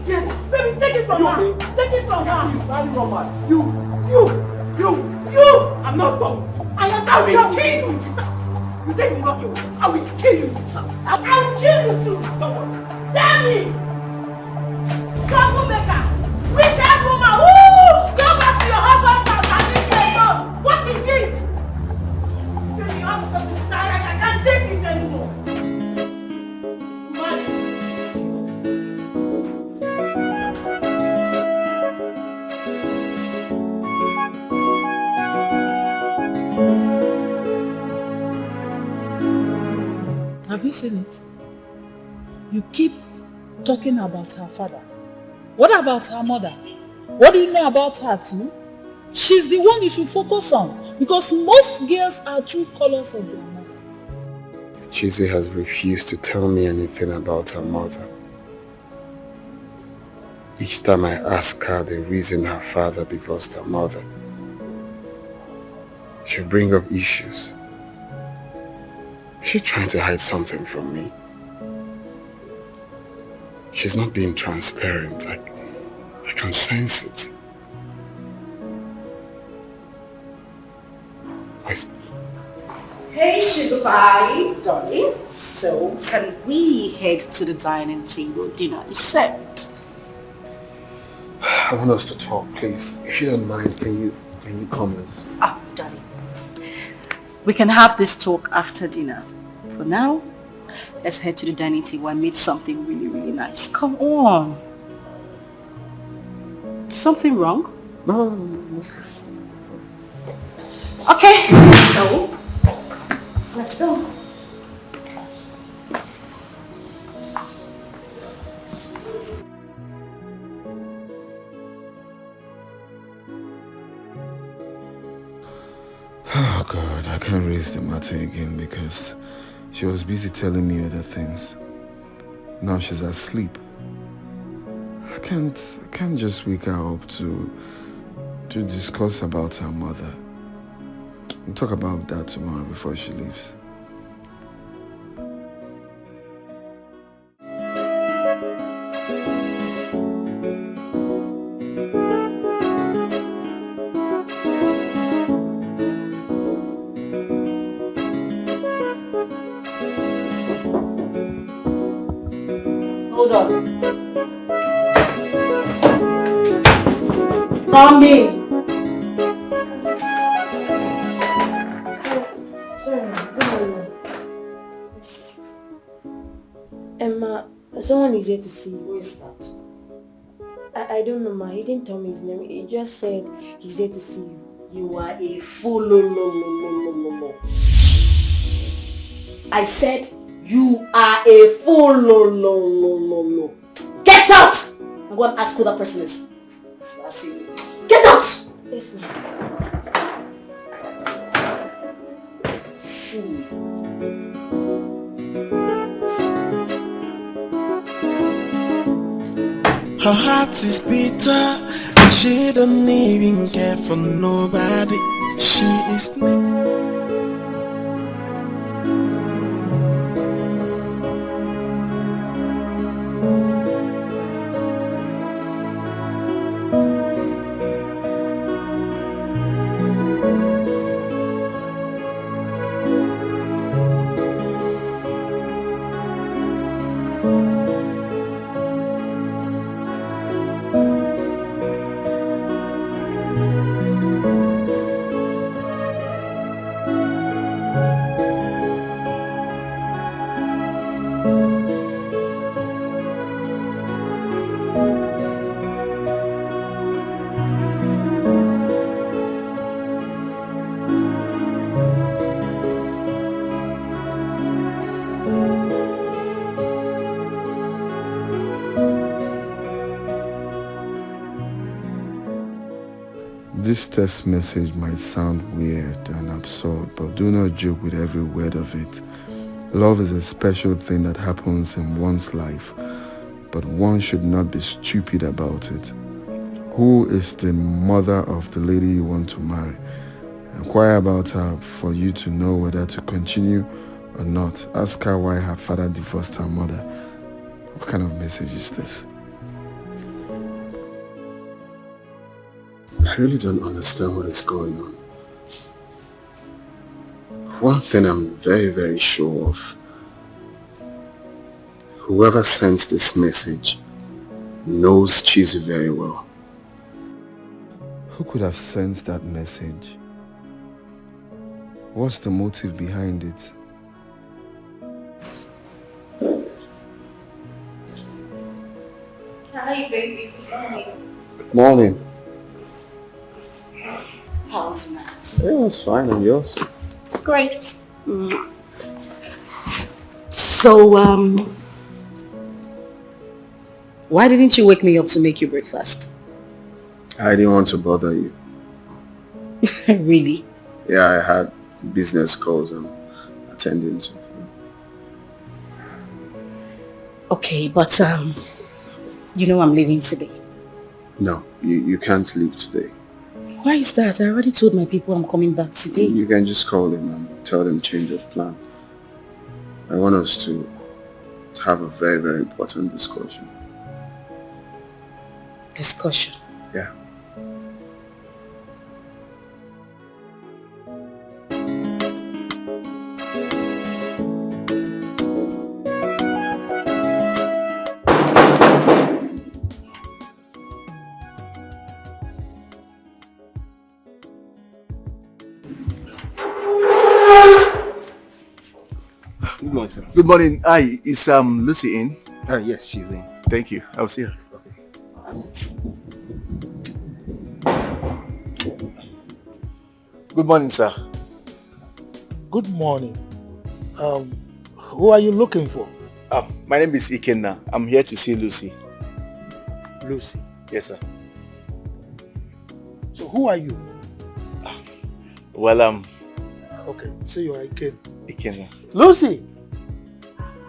Yes, baby, take it from her. Take it from her. Very woman. You. I'm not done. I will kill you in this house. You say you love you. I will kill you in this house. I will kill you too. Damn it! Troublemaker! Wicked woman! Woo! Go back to your husband's house and leave me alone. What is it? Baby, you have to come to this house. I can't take this anymore. Have you seen it? You keep talking about her father. What about her mother? What do you know about her too? She's the one you should focus on because most girls are true colors of their mother. Chizzy has refused to tell me anything about her mother. Each time I ask her the reason her father divorced her mother, she'll bring up issues. She's trying to hide something from me. She's not being transparent. I can sense it. Hey, sugar pie, darling. So, can we head to the dining table? Dinner is served. I want us to talk, please. If you don't mind, can you come with us? Ah, darling. We can have this talk after dinner. For now, let's head to the dining table and meet something really, really nice. Come on. Something wrong? No. Okay, so let's go. Oh God, I can't raise the matter again because she was busy telling me other things. Now she's asleep. I can't just wake her up to discuss about her mother. We'll talk about that tomorrow before she leaves. Hold on. Come in. Emma, someone is here to see you. Who is that? I don't know, ma. He didn't tell me his name. He just said he's here to see you. You are a fool. No. I said you are a fool. No. Get out! I'm going to ask who that person is. That's you. Get out! Yes, ma'am. Fool. Her heart is bitter and she don't even care for nobody. She is This text message might sound weird and absurd, but do not joke with every word of it. Love is a special thing that happens in one's life, but one should not be stupid about it. Who is the mother of the lady you want to marry? Inquire about her for you to know whether to continue or not. Ask her why her father divorced her mother. What kind of message is this? I really don't understand what is going on. One thing I'm very, very sure of. Whoever sends this message knows Chizu very well. Who could have sent that message? What's the motive behind it? Hi, baby. Good morning. How's Matt? Yeah, it's fine. And yours? Great. So, why didn't you wake me up to make you breakfast? I didn't want to bother you. Really? Yeah, I had business calls I'm attending to. Okay, but you know I'm leaving today. No, you can't leave today. Why is that? I already told my people I'm coming back today. You can just call them and tell them change of plan. I want us to have a very, very important discussion. Discussion? Yeah. Good morning, sir. Good morning. Hi, is Lucy in? Yes, she's in. Thank you. I'll see her. Good morning, sir. Good morning. Who are you looking for? My name is Ikenna. I'm here to see Lucy. Lucy. Yes, sir. So who are you? Well, Okay, say you are Iken. Ikenna. Lucy!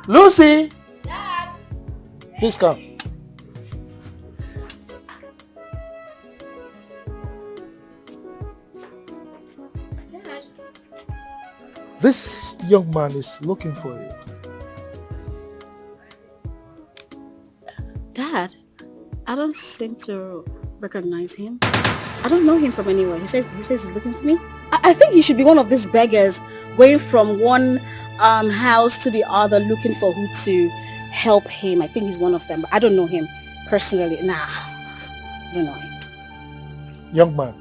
Lucy! Dad! Please come. Dad. This young man is looking for you. Dad, I don't seem to recognize him. I don't know him from anywhere. He says he's looking for me. I think he should be one of these beggars going from one house to the other looking for who to help him. I think he's one of them, but I don't know him personally. Nah, I don't know him. Young man,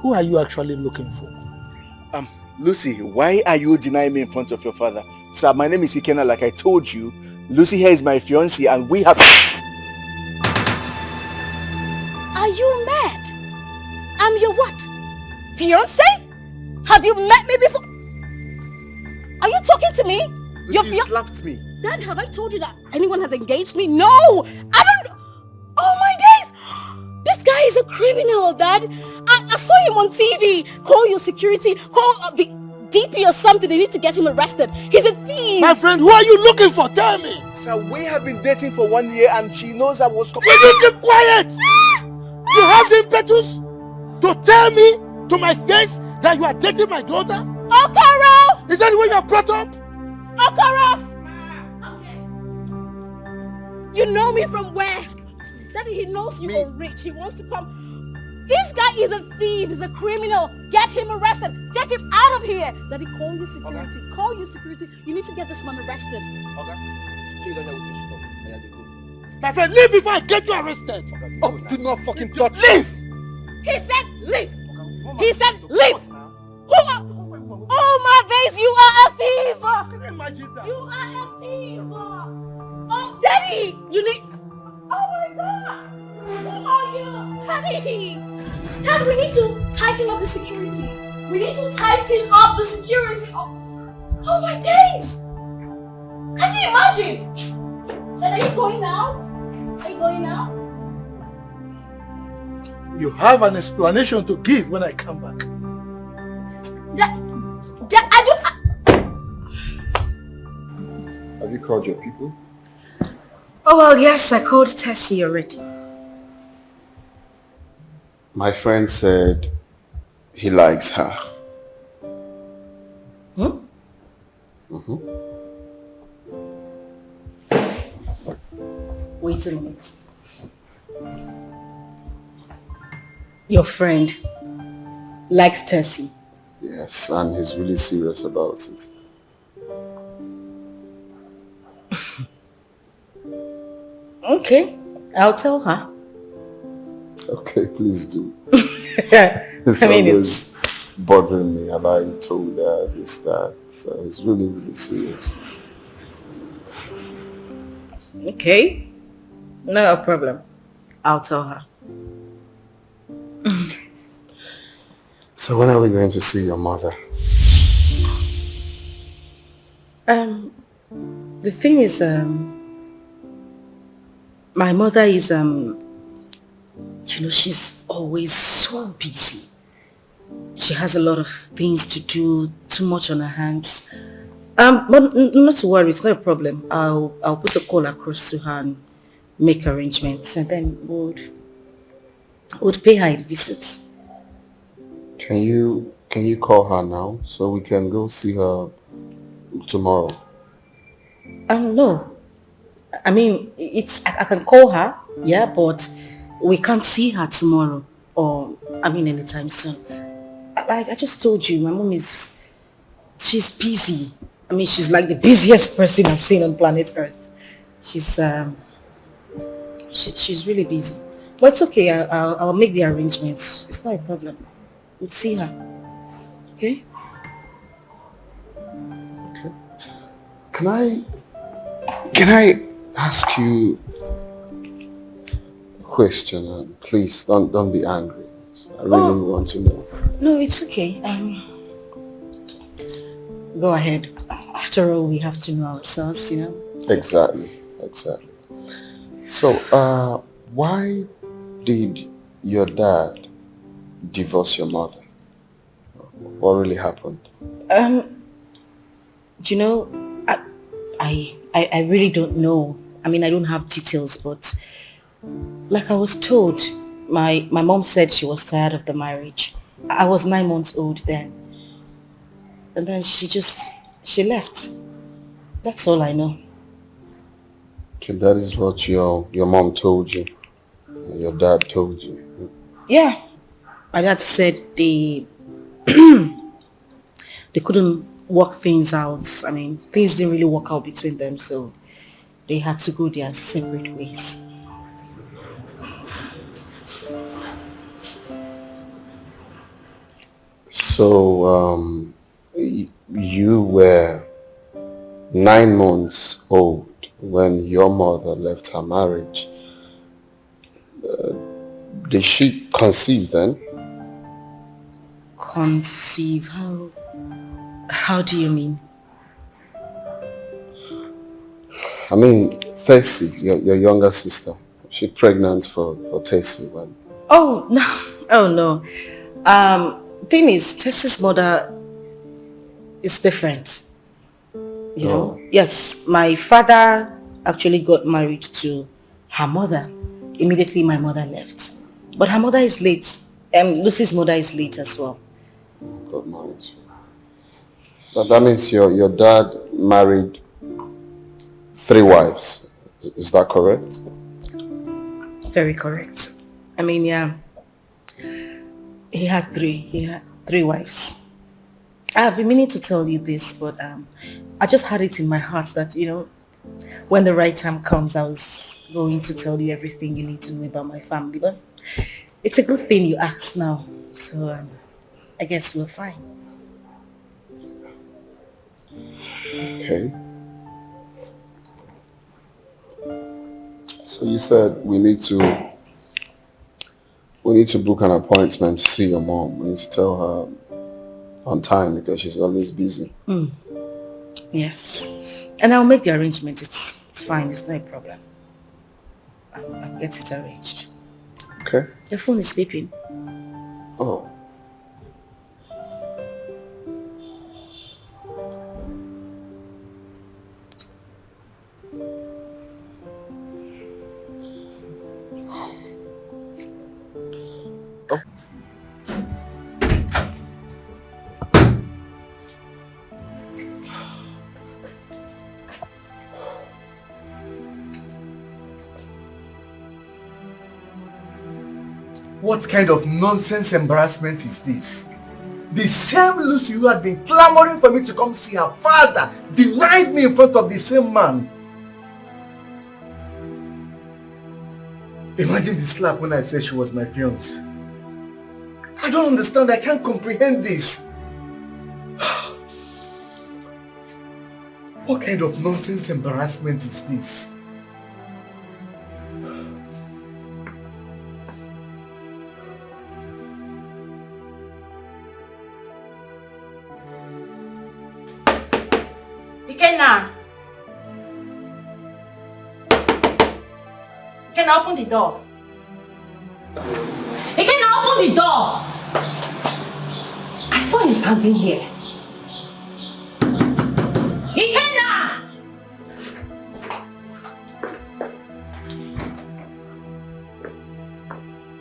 who are you actually looking for? Lucy, why are you denying me in front of your father? Sir, my name is Ikenna, like I told you. Lucy here is my fiancée and we have... Are you mad? I'm your what? Fiancé? Have you met me before? Are you talking to me? Lucy, you slapped me. Dad, have I told you that anyone has engaged me? No! I don't... Oh my days! This guy is a criminal, Dad. I saw him on TV. Call your security. Call the DP or something. They need to get him arrested. He's a thief. My friend, who are you looking for? Tell me. Sir, we have been dating for 1 year and she knows I was... Will you keep quiet? You have the impetus to tell me to my face that you are dating my daughter? Okoro! Is that the way you are brought up? Okoro! You know me from West. Daddy, he knows you are rich. He wants to come. This guy is a thief. He's a criminal. Get him arrested. Get him out of here. Daddy, call your security. Okay. Call your security. You need to get this man arrested. My friend, leave before I get you arrested. Oh, do not fucking touch me. Leave! He said leave. He said leave. Oh my days, you are a thief. Can you imagine that? You are a thief. Oh, Daddy, you need... Oh my God. Who are you? Daddy. Dad, we need to tighten up the security. We need to tighten up the security. Oh my days. Can you imagine? Dad, are you going out? Are you going out? You have an explanation to give when I come back. Have you called your people? Oh, well, yes, I called Tessie already. My friend said he likes her. Hmm? Mm-hmm. Wait a minute. Your friend likes Tessie. Yes, and he's really serious about it. Okay, I'll tell her. Okay, please do. I It's mean, always bothering me. Have I told her this, that? So it's really, really serious. Okay, no problem. I'll tell her. So when are we going to see your mother? The thing is, my mother is, she's always so busy. She has a lot of things to do, too much on her hands. But not to worry, it's not a problem. I'll put a call across to her and make arrangements, and then would pay her a visit. Can you call her now so we can go see her tomorrow? No. I mean, I can call her, yeah, but we can't see her tomorrow or, anytime soon. I just told you, my mom she's busy. She's like the busiest person I've seen on planet Earth. She's really busy. But it's okay, I'll make the arrangements. It's not a problem. We'll see her. Okay? Okay. Can I ask you a question? Please don't be angry. I really want to know. No, it's okay. Go ahead. After all, we have to know ourselves, you know? Exactly. So, why did your dad divorce your mother? What really happened? You know, I really don't know. I don't have details, but like I was told, my mom said she was tired of the marriage. I was 9 months old then. And then she left. That's all I know. Okay, that is what your mom told you. Your dad told you. Yeah. My dad said they couldn't work things out. Things didn't really work out between them, so they had to go their separate ways. So, you were 9 months old when your mother left her marriage. Did she conceive then? Conceive? How do you mean? Tessie, your younger sister. She's pregnant for Tessie when? Oh, no. Oh, no. Thing is, Tessie's mother is different. You know? Yes, my father actually got married to her mother immediately my mother left. But her mother is late. Lucy's mother is late as well. Got married. That means your dad married 3 wives. Is that correct? Very correct. Yeah. He had 3 wives. I've been meaning to tell you this, but I just had it in my heart that, when the right time comes, I was going to tell you everything you need to know about my family. But it's a good thing you asked now. So I guess we're fine. Okay. So you said we need to book an appointment to see your mom. We need to tell her on time because she's always busy. Yes. And I'll make the arrangements. It's fine. It's not a problem. I'll get it arranged. Okay. Your phone is beeping. Oh. What kind of nonsense embarrassment is this? The same Lucy who had been clamoring for me to come see her father denied me in front of the same man. Imagine the slap when I said she was my fiancée. I don't understand. I can't comprehend this. What kind of nonsense embarrassment is this? Ikenna! Ikenna, open the door. Ikenna, open the door! I saw you standing here. Ikenna!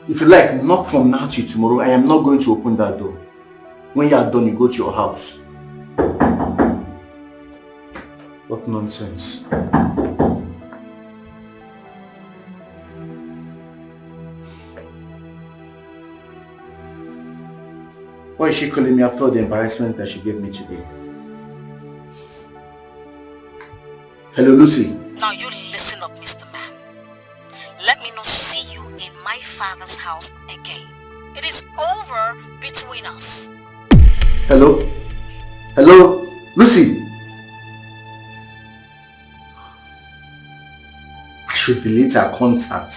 If you like, knock from now till tomorrow. I am not going to open that door. When you are done, you go to your house. What nonsense. Why is she calling me after the embarrassment that she gave me today? Hello, Lucy. Now you listen up, Mr. Man. Let me not see you in my father's house again. It is over between us. Hello? Hello? Lucy! I should delete her contact.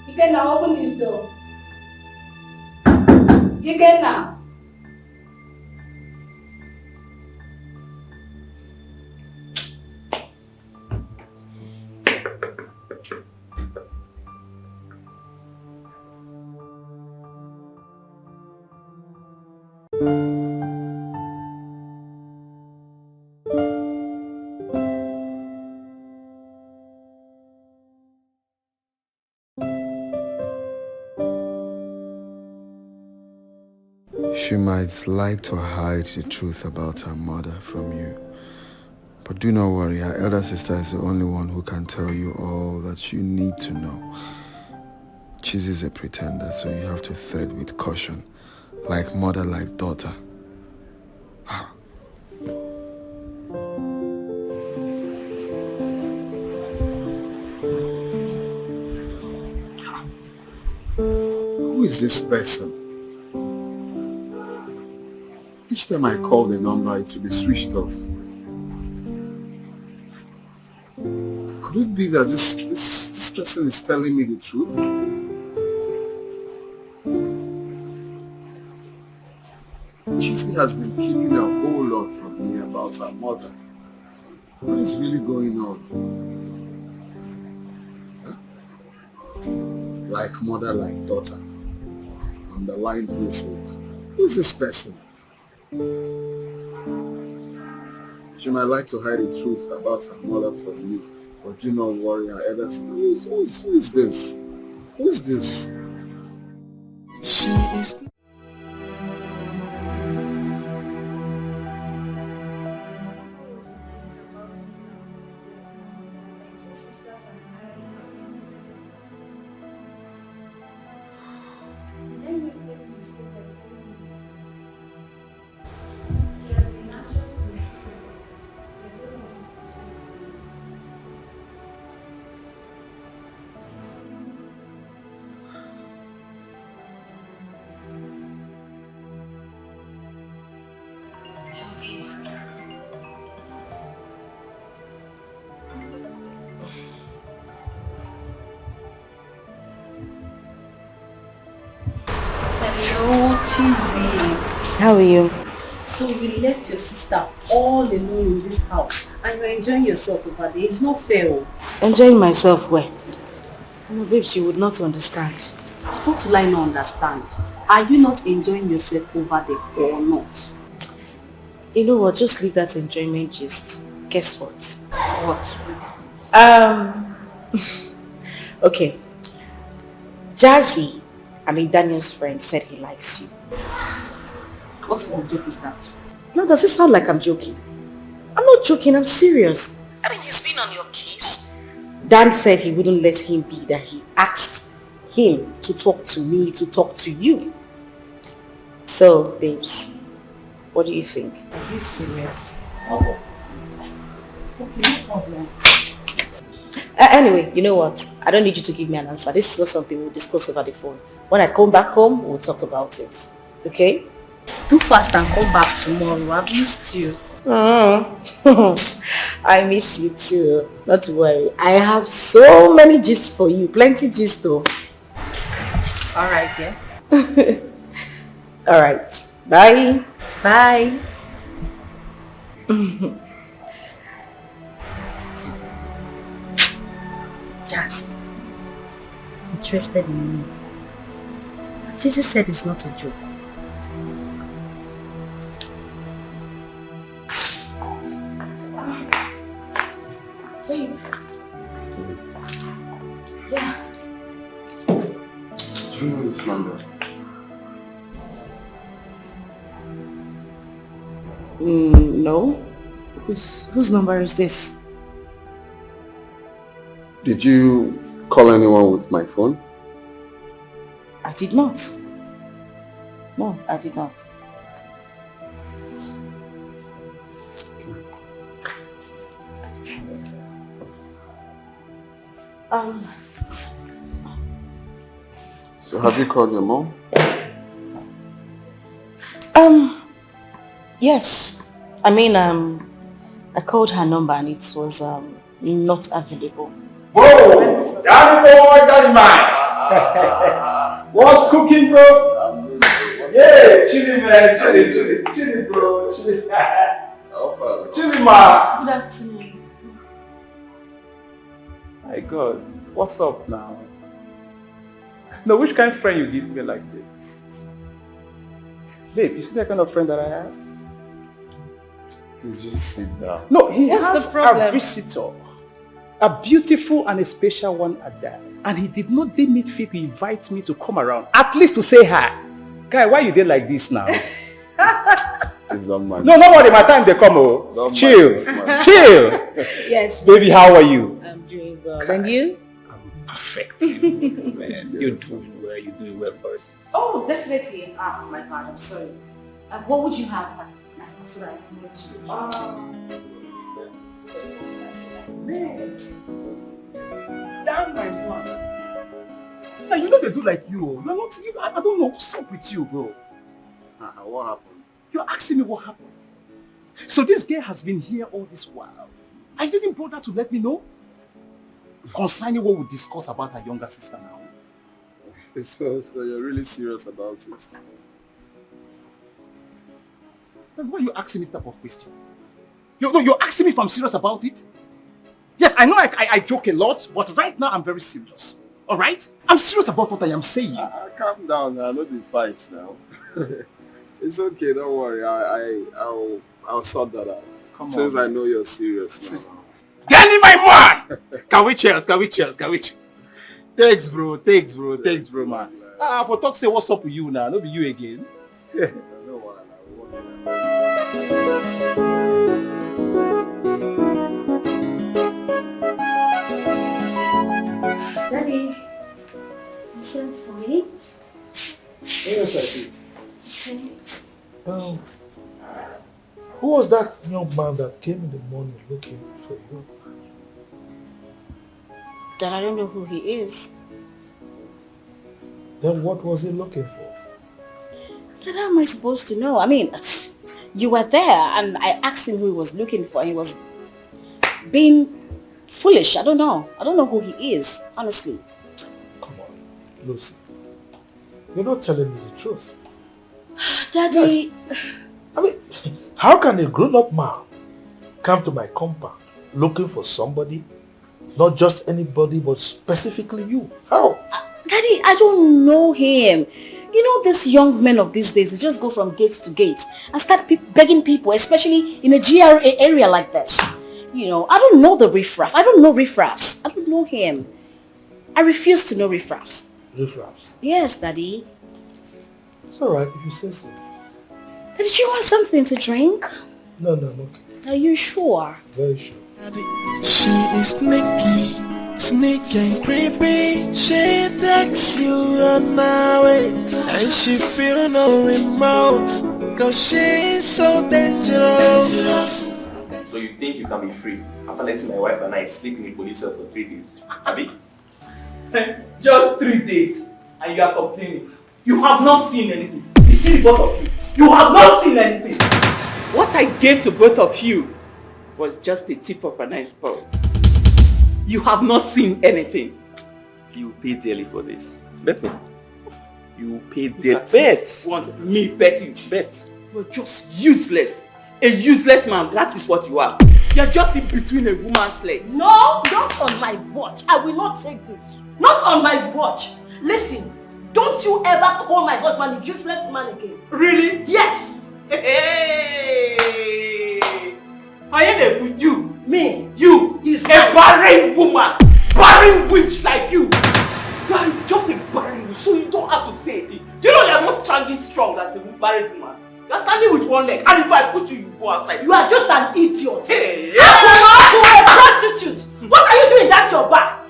You can now open this door. You can now. She might like to hide the truth about her mother from you. But do not worry, her elder sister is the only one who can tell you all that you need to know. She's a pretender, so you have to tread with caution. Like mother, like daughter. Who is this person? Each time I call the number, it will be switched off. Could it be that this person is telling me the truth? Chizzy has been keeping a whole lot from me about her mother. What is really going on? Huh? Like mother, like daughter. Underlined message. Who is this person? She might like to hide the truth about her mother from you, but do not worry, her elders. Who is this? Who is this? She is. How are you? So you left your sister all alone in this house and you're enjoying yourself over there. It's not fair. Enjoying myself where? No, babes, you would not understand. What will I not understand? Are you not enjoying yourself over there or not? You know what? Just leave that enjoyment gist. Guess what? What? Okay. Jazzy Daniel's friend said he likes you. What sort of joke is that? No, does it sound like I'm joking? I'm not joking, I'm serious. He's been on your case. Dan said he wouldn't let him be, that he asked him to talk to me, to talk to you. So, babes, what do you think? Are you serious? Okay, no problem. Anyway, you know what? I don't need you to give me an answer. This is not something we'll discuss over the phone. When I come back home, we'll talk about it. Okay? Do fast and come back tomorrow. I've missed you. I miss you too. Not to worry. I have so many gists for you. Plenty gists though. Alright, yeah. Alright. Bye. Bye. Jazz, interested in me. Jesus said it's not a joke. Babe. Yeah. Do you know this number? No. Whose number is this? Did you call anyone with my phone? I did not. No, I did not. So have you called your mom? Yes. I called her number and it was not available. Whoa! Daddy man! What's cooking, bro? Yeah, chilly man, chilly bro, chilly. Chilly man. Good afternoon. My God, what's up now? No, which kind of friend you give me like this? Babe, you see that kind of friend that I have? Please just sit down. No, he What's has the problem? a visitor. A beautiful and a special one at that. And he did not deem it fit to invite me to come around. At least to say hi. Guy, why you there like this now? It's not my No, nobody, my time they come. Oh. Chill. Chill. Yes. Baby, how are you? I'm doing well. And you? I'm perfect. Man, you're doing well. You're doing well first. Oh, definitely. Ah, my God, I'm sorry. What would you have so that I can make you? Man. Damn my one. Now you know they do like you. You're not. I don't know what's up with you, bro. What happened? You're asking me what happened. So this girl has been here all this while. I didn't bother to let me know concerning what we discuss about her younger sister now. So you're really serious about it? Then why are you asking me that type of question? You're asking me if I'm serious about it? Yes, I know I joke a lot, but right now I'm very serious. Alright? I'm serious about what I am saying. Calm down now, not be fights now. It's okay, don't worry. I'll sort that out. Come Since on, I know you're serious now. Danny, my man! Can we cheers? Thanks, bro, man. For talk say what's up with you now, not be you again. No worry. Daddy, you sent for me? Yes, I did. Who was that young man that came in the morning looking for you? That I don't know who he is. Then what was he looking for? That how am I supposed to know? I mean, you were there and I asked him who he was looking for. He was being foolish. I don't know who he is, honestly. Come on, Lucy. You're not telling me the truth. Daddy... Yes. I mean, how can a grown-up man come to my compound looking for somebody? Not just anybody, but specifically you. How? Daddy, I don't know him. You know, these young men of these days, they just go from gate to gate and start begging people, especially in a GRA area like this. You know, I don't know the riffraff. I don't know riffraffs. I don't know him. I refuse to know riffraffs. Riffraffs. Yes, Daddy. It's alright if you say so. Did you want something to drink? No, I'm okay. Are you sure? Very sure. She is sneaky, sneaky and creepy. She takes you on her way, and she feel no remorse, cause she is so dangerous. So you think you can be free after letting my wife and I sleep in the police cell for 3 days? Abi? Just 3 days and you are complaining. You have not seen anything. You see the both of you. You have not seen anything. What I gave to both of you was just the tip of an iceberg. You have not seen anything. You pay dearly for this. Bet me. You pay dearly. Bet. Want me betting? Bet. You're just useless. A useless man, that is what you are. You're just in between a woman's leg. No, not on my watch. I will not take this. Not on my watch. Listen, don't you ever call my husband a useless man again. Really? Yes. Hey! I ain't with you. Me. You. He's a right. barren woman. Barren witch like you. You are just a barren witch, so you don't have to say it. Do you know you're not strong as a barren woman? You're standing with one leg, and if I put you, you go outside. You are just an idiot. Hey! Akunaku, a prostitute. What are you doing that your back?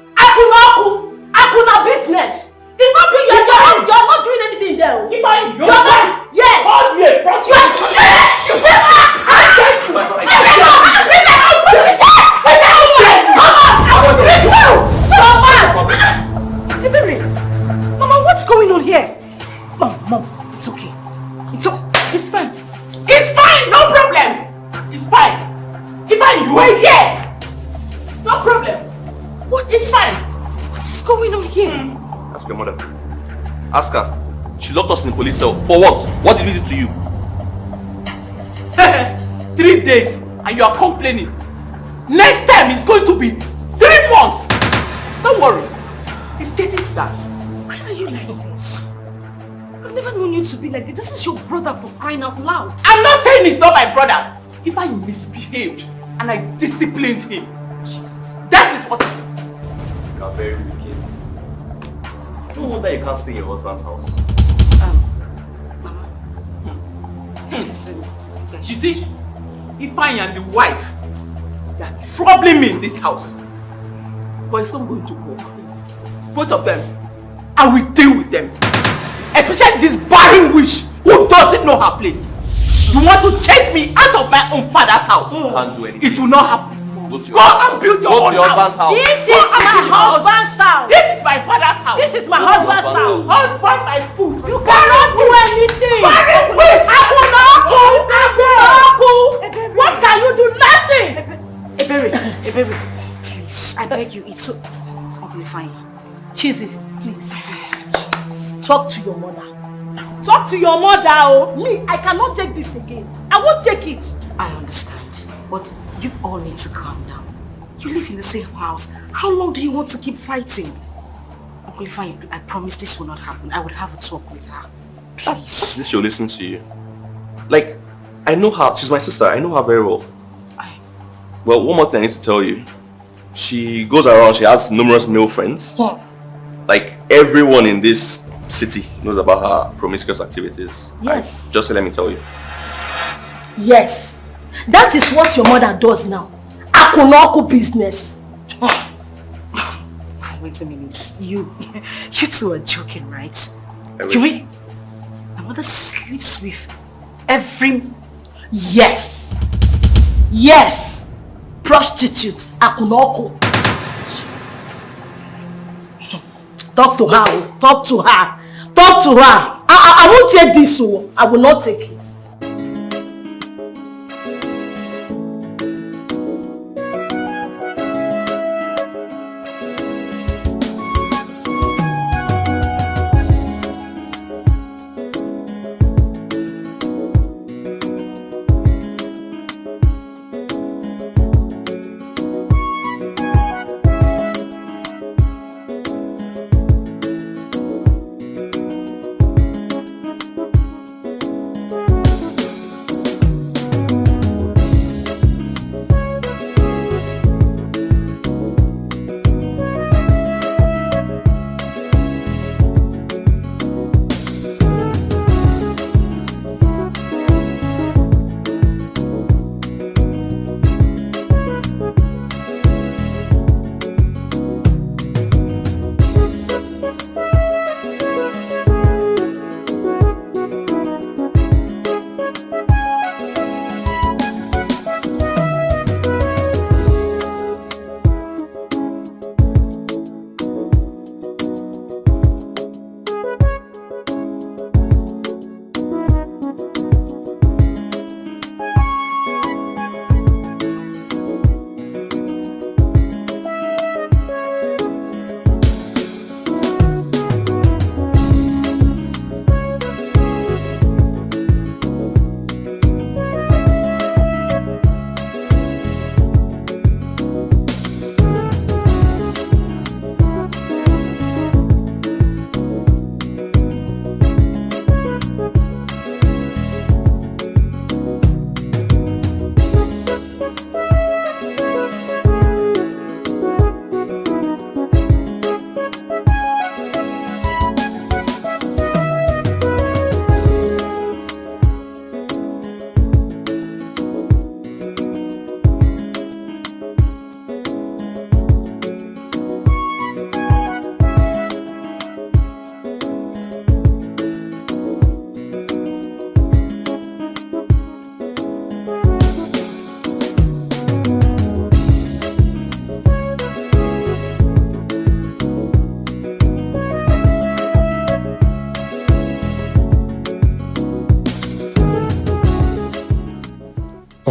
Akuna business. It's not being you're not doing anything there. If I you're not. Yes. Call me a prostitute. Mama, what's going on here? Mom, it's okay. It's fine. It's fine, no problem. It's fine. If you were here, no problem. It's fine. What is going on here? Ask your mother. Ask her. She locked us in the police cell. For what? What did we do to you? 3 days and you are complaining. Next time it's going to be 3 months. Don't worry. It's getting to that. Why are you like this? I've never known you to be like this. This is your brother, for crying out loud. I'm not saying he's not my brother. If I misbehaved and I disciplined him, that is what it is. You are very wicked. No wonder you can't stay in your husband's house. Mama. Listen. You see, if I and the wife, they are troubling me in this house. But it's not going to work. Both of them, I will deal with them. Especially this barren witch who doesn't know her place. You want to chase me out of my own father's house? Can't do anything. It will not happen. Go to Go and build your own husband's house. This is my husband's house. This is my father's house. This is my husband's house. Husband my food. You cannot do anything. Barren witch! What can you do? Nothing. Ebere, please, I beg you, it's so... Okay, fine. Cheesy, please. Talk to your mother. Talk to your mother, oh. Me, I cannot take this again. I won't take it. I understand, but you all need to calm down. You live in the same house. How long do you want to keep fighting? Uncle Ifeanyi, I promise this will not happen. I would have a talk with her. Please. This she'll listen to you. Like, I know her. She's my sister. I know her very well. Well, one more thing I need to tell you. She goes around. She has numerous male friends. Like, everyone in this city knows about her promiscuous activities. Yes. Just let me tell you. Yes. That is what your mother does now. Akunoku business. Wait a minute. You two are joking, right? I My mother sleeps with every... Yes. Yes. Prostitute. Akunoku. Jesus. Talk to her. Talk to her. Talk to her. I won't take this. I will not take it.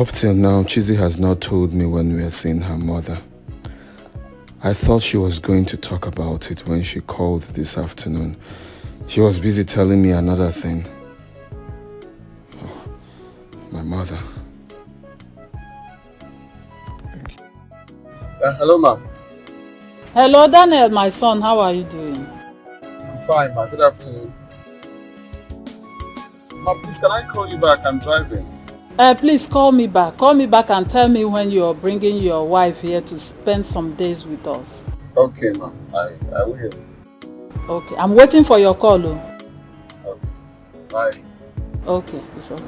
Up till now, Chizzy has not told me when we are seeing her mother. I thought she was going to talk about it when she called this afternoon. She was busy telling me another thing. Oh, my mother. Thank you. Hello, ma'am. Hello, Daniel, my son. How are you doing? I'm fine, ma'am. Good afternoon. Ma'am, please, can I call you back? I'm driving. Please call me back. Call me back and tell me when you're bringing your wife here to spend some days with us. Okay, ma'am. I will. Okay, I'm waiting for your call. Oh. Okay. Bye. Okay, it's okay.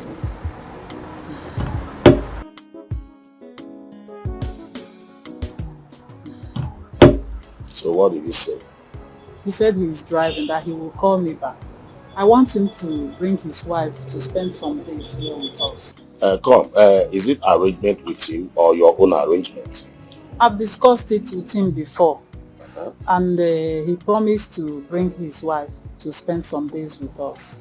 So what did he say? He said he's driving, that he will call me back. I want him to bring his wife to spend some days here with us. Is it arrangement with him or your own arrangement? I've discussed it with him before. And he promised to bring his wife to spend some days with us.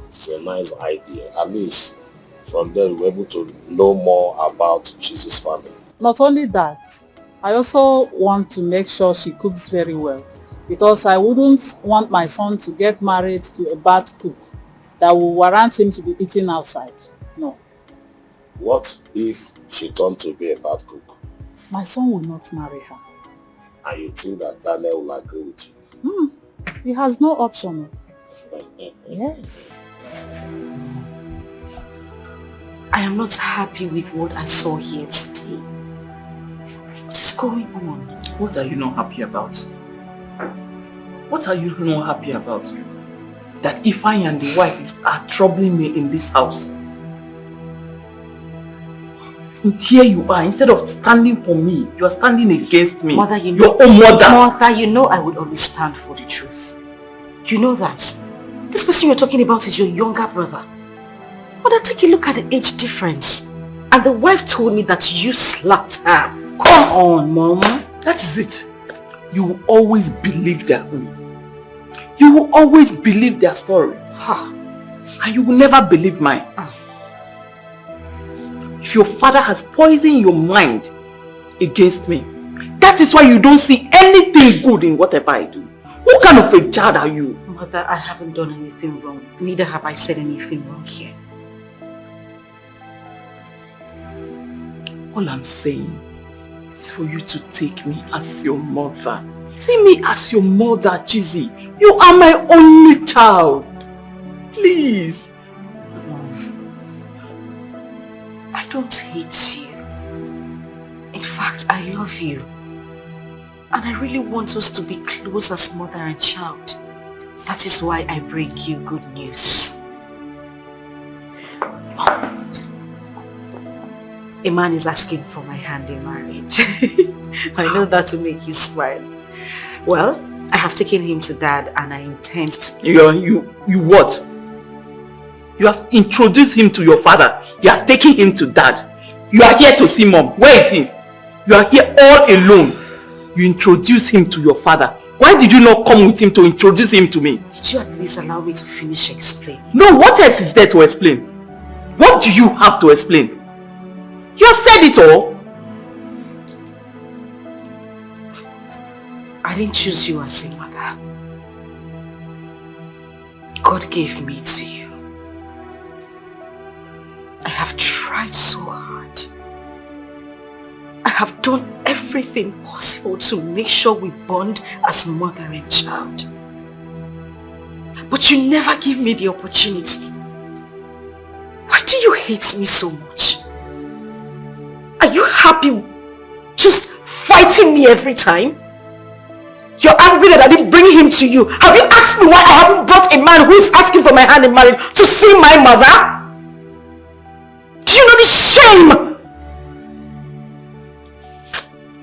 It's a nice idea. At least from there we're able to know more about Chizzy's family. Not only that, I also want to make sure she cooks very well, because I wouldn't want my son to get married to a bad cook that will warrant him to be eating outside. No. What if she turned to be a bad cook? My son will not marry her. And you think that Daniel will agree with you? He has no option. Yes. I am not happy with what I saw here today. What is going on? What are you not happy about? What are you not happy about? That Ifeanyi and the wife are troubling me in this house. And here you are, instead of standing for me, you are standing against me. Mother, you know, your own mother. Mother, you know I would always stand for the truth. You know that. This person you're talking about is your younger brother. Mother, take a look at the age difference. And the wife told me that you slapped her. Come on, Mom. That is it. You will always believe their own. You will always believe their story. And you will never believe mine. If your father has poisoned your mind against me, that is why you don't see anything good in whatever I do. What kind of a child are you? Mother, I haven't done anything wrong. Neither have I said anything wrong here. All I'm saying is for you to take me as your mother. See me as your mother, Chizzy. You are my only child. Please. I don't hate you. In fact, I love you. And I really want us to be close as mother and child. That is why I bring you good news. A man is asking for my hand in marriage. I know that will make you smile. Well, I have taken him to Dad and I intend to... You what? You have introduced him to your father. You have taken him to Dad. You are here to see Mom. Where is he? You are here all alone. You introduced him to your father. Why did you not come with him to introduce him to me? Did you at least allow me to finish explaining? No, what else is there to explain? What do you have to explain? You have said it all. I didn't choose you as a mother. God gave me to you. I have tried so hard. I have done everything possible to make sure we bond as mother and child. But you never give me the opportunity. Why do you hate me so much? Are you happy just fighting me every time? You're angry that I didn't bring him to you. Have you asked me why I haven't brought a man who is asking for my hand in marriage to see my mother? Do you know the shame?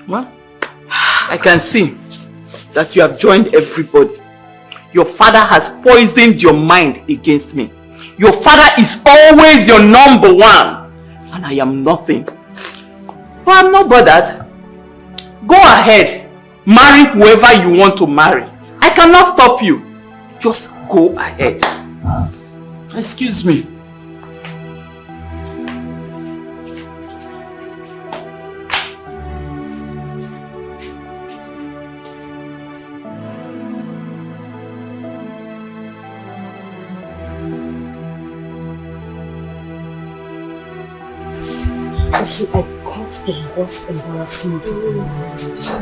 Well, I can see that you have joined everybody. Your father has poisoned your mind against me. Your father is always your number one. And I am nothing. But I'm not bothered. Go ahead. Marry whoever you want to marry. I cannot stop you. Just go ahead. Excuse me. See, I got the worst embarrassment in my life today.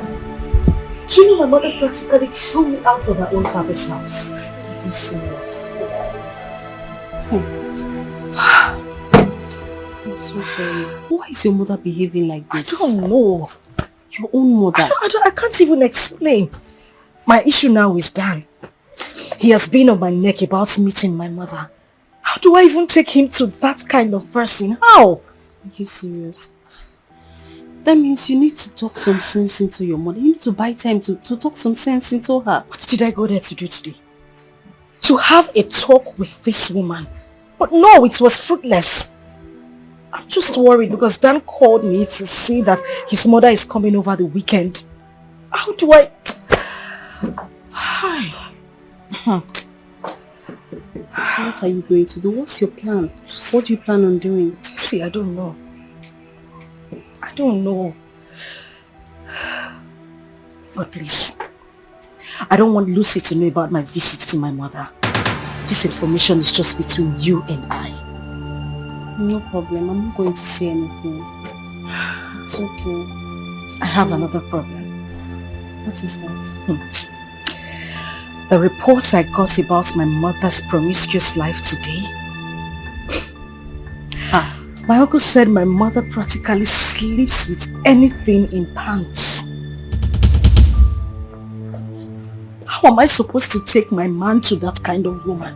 Do you know my mother practically threw me out of her own father's house? Are you serious? I'm so sorry. Why is your mother behaving like this? I don't know. Your own mother? I can't even explain. My issue now is Dan. He has been on my neck about meeting my mother. How do I even take him to that kind of person? How? Are you serious? That means you need to talk some sense into your mother. You need to buy time to talk some sense into her. What did I go there to do today? To have a talk with this woman. But no, it was fruitless. I'm just worried because Dan called me to see that his mother is coming over the weekend. How do I... Hi. So what are you going to do? What's your plan? What do you plan on doing? See, I don't know. I don't know. But please, I don't want Lucy to know about my visit to my mother. This information is just between you and I. No problem. I'm not going to say anything. It's okay. I have another problem. What is that? The reports I got about my mother's promiscuous life today. My uncle said my mother practically sleeps with anything in pants. How am I supposed to take my man to that kind of woman?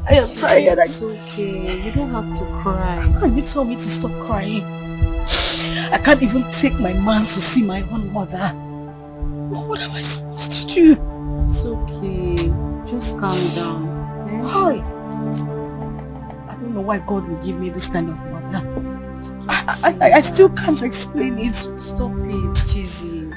I am tired. It's okay. You don't have to cry. Can you tell me to stop crying? I can't even take my man to see my own mother. What am I supposed to do? It's okay. Just calm down. Why? I don't know why God will give me this kind of mother. I still can't explain it. Stop it, Chizzy.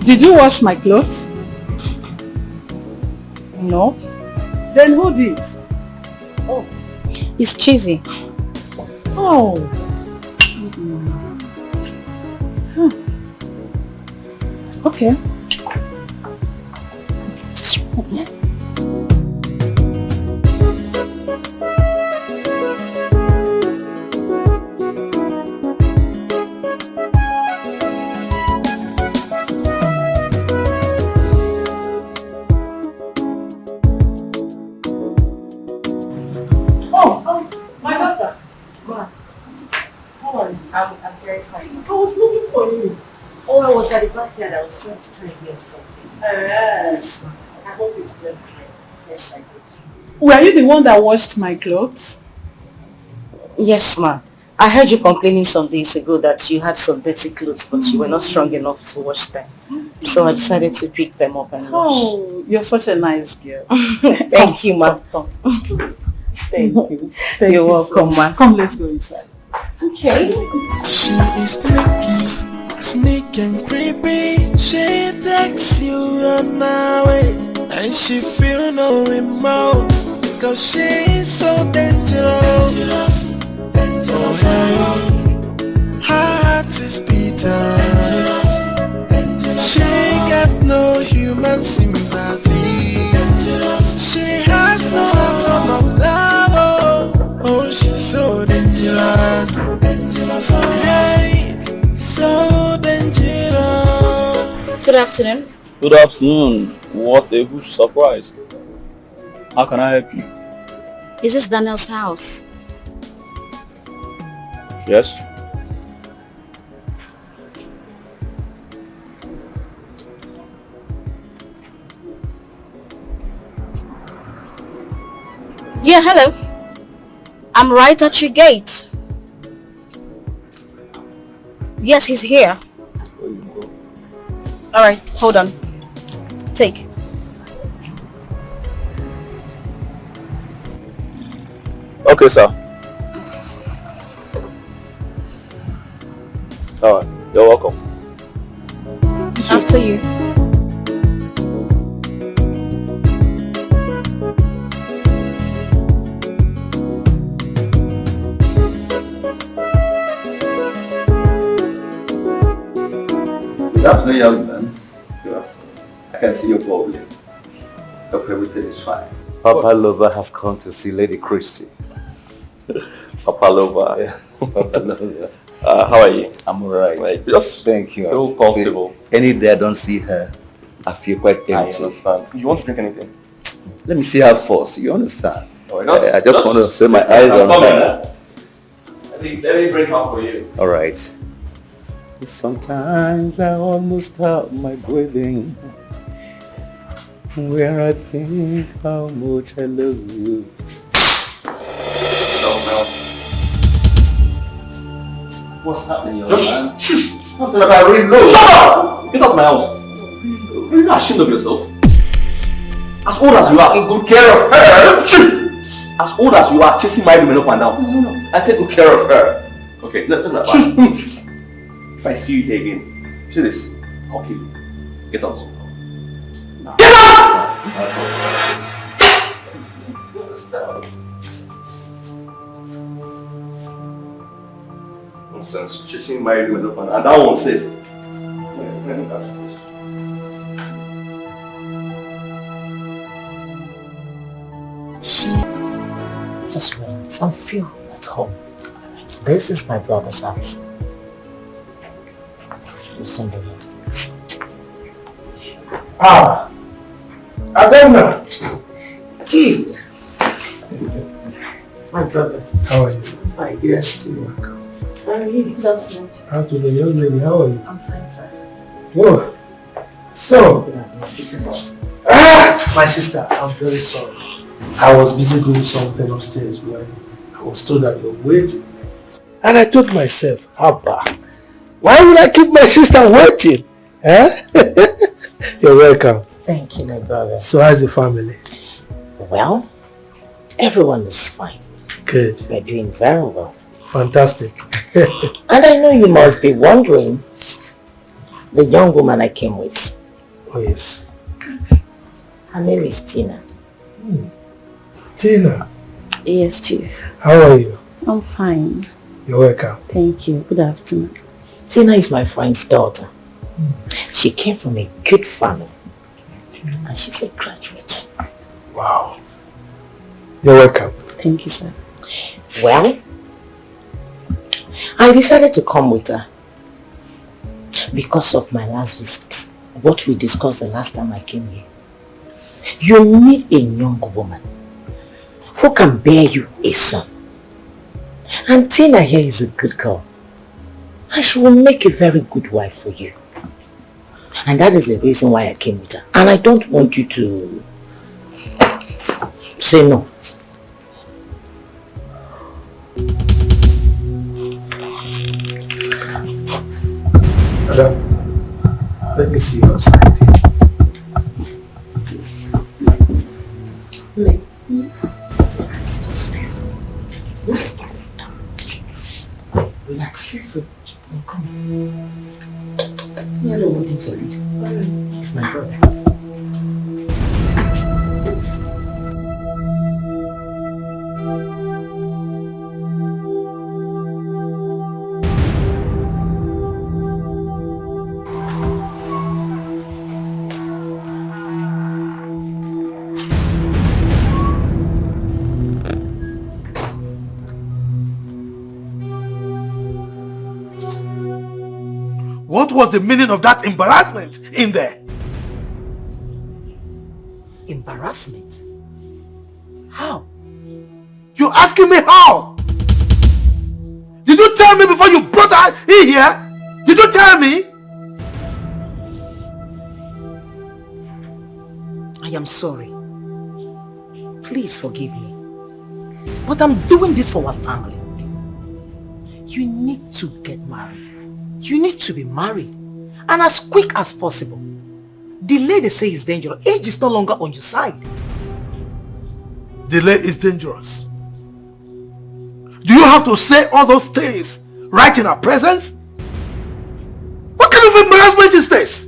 Did you wash my clothes? No. Then who did? Oh, it's Chizzy. Oh. Okay. I was trying to tell you something. Yes. I hope it's good. Yes, I did. Were you the one that washed my clothes? Yes, ma. I heard you complaining some days ago that you had some dirty clothes, but you were not strong enough to wash them. So I decided to pick them up and wash. Oh, you're such a nice girl. Thank you, ma. Thank you. You're welcome, ma. Come, let's go inside. Okay. She is sneaky and creepy. She takes you on her way, and she feel no remorse, cause she is so dangerous. Dangerous. Her heart is bitter. She got no human sympathy. She has no atom of love. Oh, she's so dangerous. Dangerous. Hey, so dangerous. Good afternoon. Good afternoon. What a good surprise. How can I help you? Is this Daniel's house? Yes. Yeah, hello. I'm right at your gate. Yes, he's here. There you go. Alright, hold on. Take. Okay, sir. Alright, you're welcome. After you. Good afternoon, young man. Good afternoon. I can see your problem. Hope everything is fine. Papa Lover has come to see Lady Christie. Papa Lover. Yeah. Papa Lover. How are you? I'm alright. Right. Just thank you. feel comfortable. See, any day I don't see her, I feel quite empty. I understand. You want to drink anything? Let me see her first. You understand? Right, I just want to set my eyes on her. Let me bring her for you. Alright. Sometimes I almost stop my breathing when I think how much I love you. What's happening, young Just man? something that I really know. Shut up! Get out of my house. Are you not ashamed of yourself? As old as you are, take good care of her. As old as you are, chasing my women up and down. No. I take good care of her. Okay, no. If I see you here again, see this, I'll kill you. Get out. Get out! Nonsense. Chasing married women up and that one's safe. Just relax. I'm feel at home. This is my brother's house. Listen to me. Ah, Adana. Chief. My brother. How are you? Hi, yes. Welcome. Good afternoon. How to the young lady? How are you? I'm fine, sir. Whoa. So, my sister, I'm very sorry. I was busy doing something upstairs when I was told that you're waiting. And I told myself, Abba, why would I keep my sister waiting? Eh? You're welcome. Thank you, my brother. So how's the family? Well, everyone is fine. Good. We're doing very well. Fantastic. And I know you must be wondering the young woman I came with. Oh, yes. Her name is Tina. Tina. Yes, Chief. How are you? I'm fine. You're welcome. Thank you. Good afternoon. Tina is my friend's daughter. She came from a good family. And she's a graduate. Wow. You're welcome. Thank you, sir. Well, I decided to come with her because of my last visit. What we discussed the last time I came here. You need a young woman who can bear you a son. And Tina here is a good girl. And she will make a very good wife for you. And that is the reason why I came with her. And I don't want you to say no. Madam, let me see you outside. Relax, just feel free. Relax, feel free. Come. Yeah, no one's sorry. He's my brother. What was the meaning of that embarrassment in there? Embarrassment? How? You're asking me how? Did you tell me before you brought her in here? Did you tell me? I am sorry. Please forgive me. But I'm doing this for our family. You need to get married. You need to be married. and as quick as possible. Delay, they say, is dangerous. Age is no longer on your side. Delay is dangerous. Do you have to say all those things right in our presence? What kind of embarrassment is this?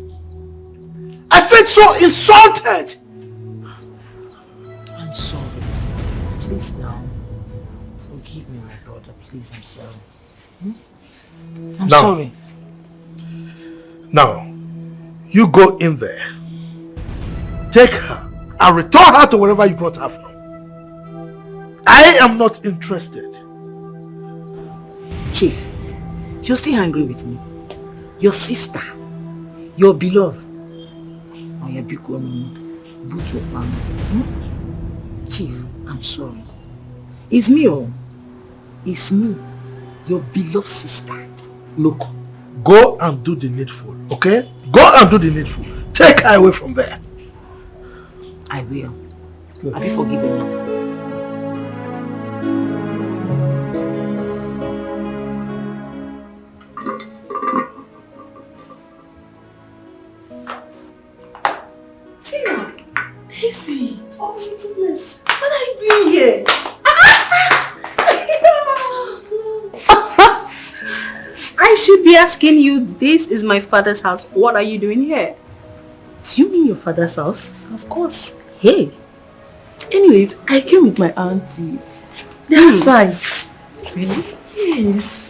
I felt so insulted. I'm sorry. Please now. Forgive me, my brother. Please, I'm sorry. I'm sorry. Now, you go in there. Take her and return her to wherever you brought her from. I am not interested. Chief, you're still angry with me. Your sister, your beloved. Chief, I'm sorry. It's me, oh. It's me, your beloved sister. Look, go and do the needful, okay? Go and do the needful. Take her away from there. I will. Have you forgiven me? Tina! Daisy! Oh my goodness! What are you doing here? I should be asking you, this is my father's house. What are you doing here? Do you mean your father's house? Of course. Hey. Anyways, I came with my auntie. They're outside. Really? Yes.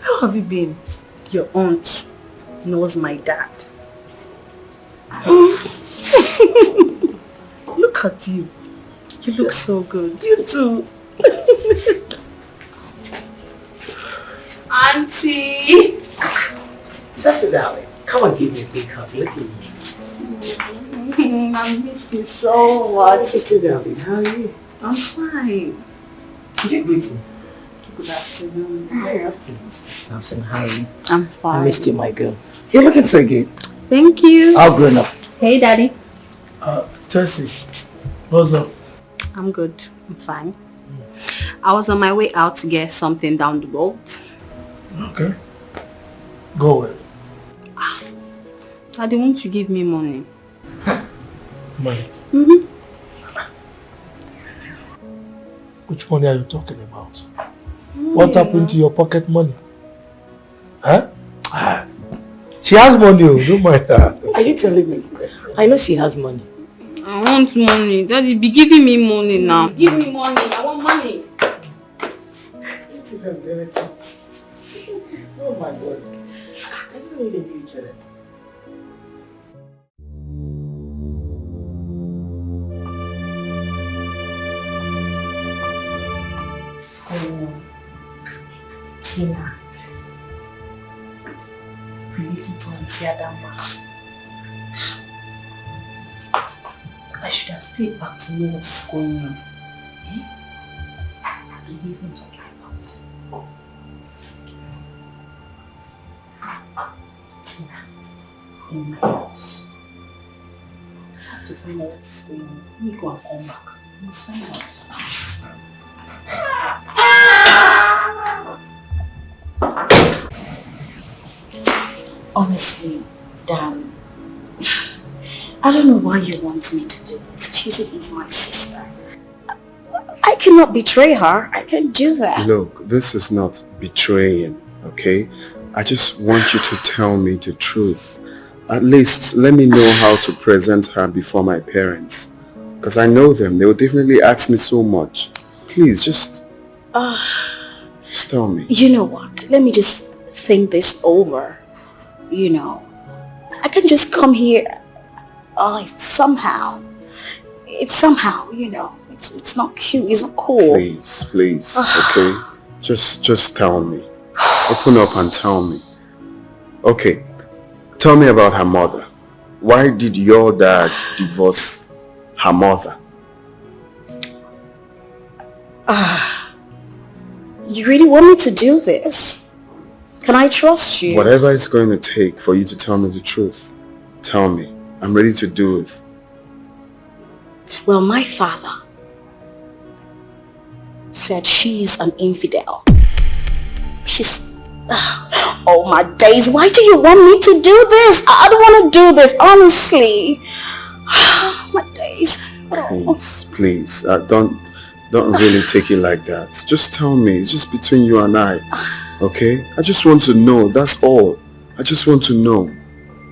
How have you been? Your aunt knows my dad. Look at you. You look so good. You too. Auntie! Sister darling, come and give me a big hug. Look at me. I miss you so much. Sister darling, how are you? I'm fine. Did you greet me? Good afternoon. Good afternoon. Afternoon, how are you? I'm fine. I missed you, my girl. You're looking so good. Thank you. All grown up. Hey, Daddy. Tessie, what's up? I'm good. I'm fine. I was on my way out to get something down the road. Okay. Go away. Daddy, won't you give me money? Money? Mm-hmm. Which money are you talking about? What happened to your pocket money? Huh? She has money, don't mind her. Are you telling me? I know she has money. I want money. Daddy, be giving me money now. Give me money. I want money. Oh my God. I don't need a new children. What's going on? Tina. Related to Auntie Adamba. I should have stayed back to know what's going on. Eh? And even talking about Tina in my house. I have to find out what's going on. Let me go and come back. I must find out. Honestly, Dan, I don't know why you want me to do this. Chizzy is my sister. I cannot betray her. I can't do that. Look, this is not betraying, okay? I just want you to tell me the truth. At least let me know how to present her before my parents. Because I know them. They will definitely ask me so much. Please, just tell me. You know what? Let me just think this over. You know, I can just come here. It's somehow, you know, it's not cute, it's not cool. Please, okay? Just tell me. Open up and tell me. Okay, tell me about her mother. Why did your dad divorce her mother? You really want me to do this? Can I trust you? Whatever it's going to take for you to tell me the truth, tell me. I'm ready to do it. Well, my father said she's an infidel. She's... Oh my days, why do you want me to do this? I don't want to do this, honestly. My days. Please, don't really take it like that. Just tell me. It's just between you and I, okay? I just want to know. That's all. I just want to know.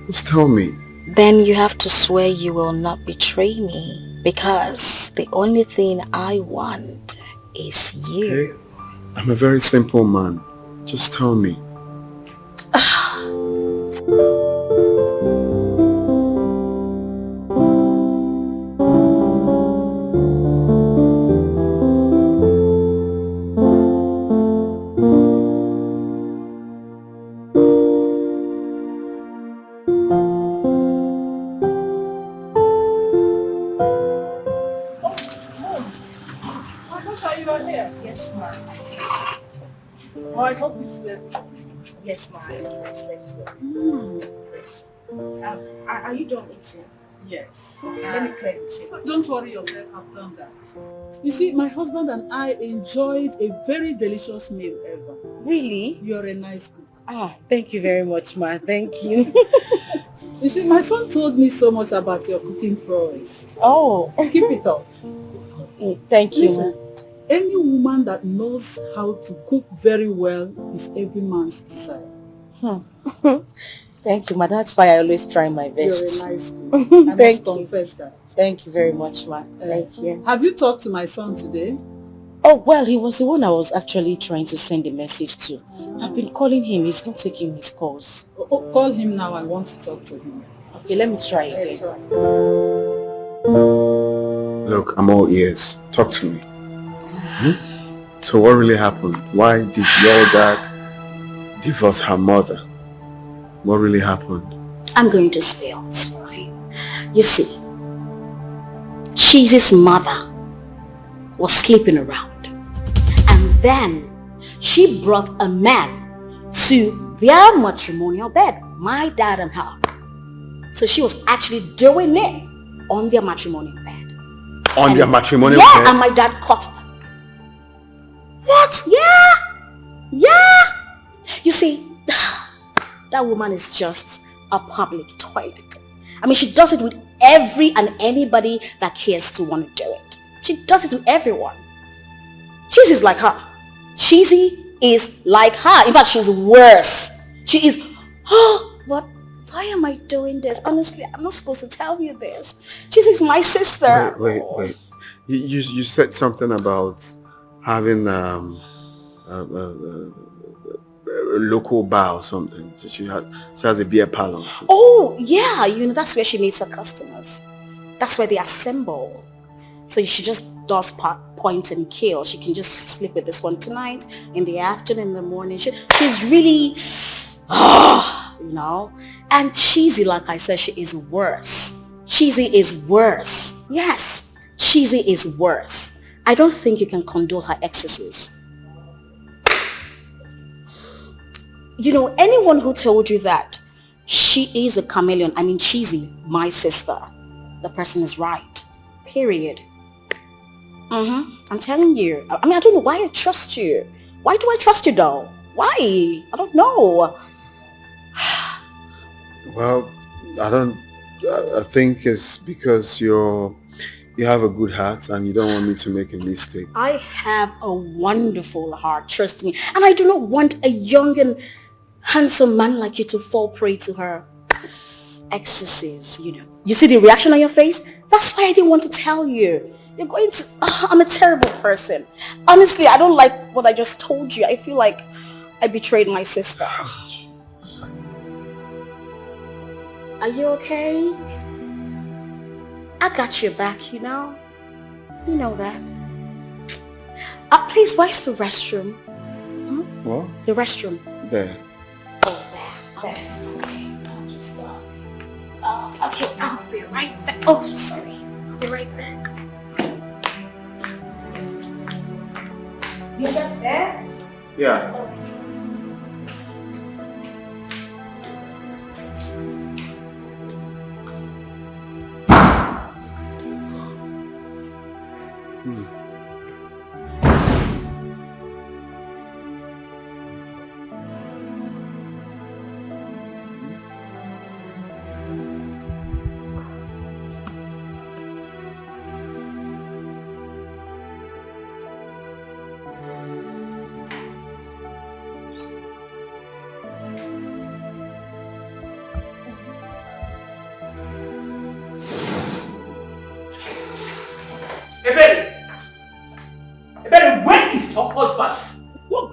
Just tell me. Then you have to swear you will not betray me, because the only thing I want is you. Okay? I'm a very simple man. Just tell me. I hope you slept. Yes, ma'am. I slept well. Yes. Are you done eating? Yes. Okay, let me clear the table. Don't worry yourself, I've done that. You see, my husband and I enjoyed a very delicious meal ever. Really? You're a nice cook. Ah, thank you very much, ma. Thank you. You see, my son told me so much about your cooking prowess. Oh. Keep it up. Thank you. Listen, any woman that knows how to cook very well is every man's desire. Thank you, ma. That's why I always try my best. You're a nice cook. I must confess that. Thank you very much, ma. Thank you. Have you talked to my son today? Oh, well, he was the one I was actually trying to send a message to. I've been calling him. He's not taking his calls. Oh, call him now. I want to talk to him. Okay, let me try again. Look, I'm all ears. Talk to me. So what really happened? Why did your dad divorce her mother? What really happened? I'm going to spill. It's fine. You see, Cheesy's mother was sleeping around. And then she brought a man to their matrimonial bed, my dad and her. So she was actually doing it on their matrimonial bed. On their matrimonial bed? Yeah, and my dad caught them. What? Yeah. You see, that woman is just a public toilet. I mean, she does it with every and anybody that cares to want to do it. She does it to everyone. Cheesy is like her. Cheesy is like her. In fact, she's worse. She is, but why am I doing this? Honestly, I'm not supposed to tell you this. Cheesy is my sister. Wait. You said something about having a local bar or something. She has a beer parlor. Oh, yeah. You know, that's where she meets her customers. That's where they assemble. So she just does point and kill. She can just sleep with this one tonight, in the afternoon, in the morning. She's really, you know. And Cheesy, like I said, she is worse. Cheesy is worse. Yes, Cheesy is worse. I don't think you can condone her excesses. You know, anyone who told you that she is a chameleon, I mean Cheesy, my sister, the person is right. Period. I'm telling you. I mean, I don't know why I trust you. Why do I trust you though? Why? I don't know. Well, I think it's because you have a good heart and you don't want me to make a mistake. I have a wonderful heart, trust me. And I do not want a young and handsome man like you to fall prey to her excesses, you know. You see the reaction on your face? That's why I didn't want to tell you. You're going to... I'm a terrible person. Honestly, I don't like what I just told you. I feel like I betrayed my sister. Are you okay? I got your back, you know? You know that. Please, where's the restroom? What? The restroom. There. Oh, there. Okay, I'll just okay, I'll be right back. Oh, sorry. I'll be right back. You said there? Yeah.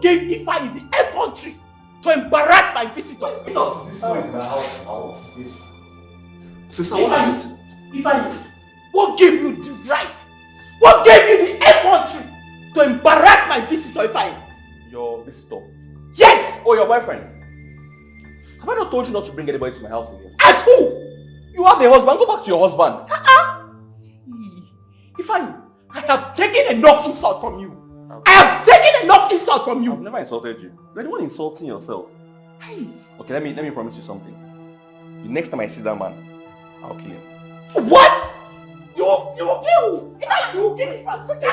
give Ifeanyi the effrontery to embarrass my visitor. What is this noise in the house? What is this? Sister, Ifeanyi, what is it? Ifeanyi, what gave you the right? What gave you the effrontery to embarrass my visitor, Ifeanyi? Your visitor? Yes! Oh, your boyfriend? Have I not told you not to bring anybody to my house again? As who? You have a husband, go back to your husband. Ifeanyi, I have taken enough insult from you. I have taken enough insult from you. I've never insulted you. You're the one insulting yourself. Hey. Okay, let me promise you something. The next time I see that man, I'll kill him. What? You will kill? You will kill this man. Leave my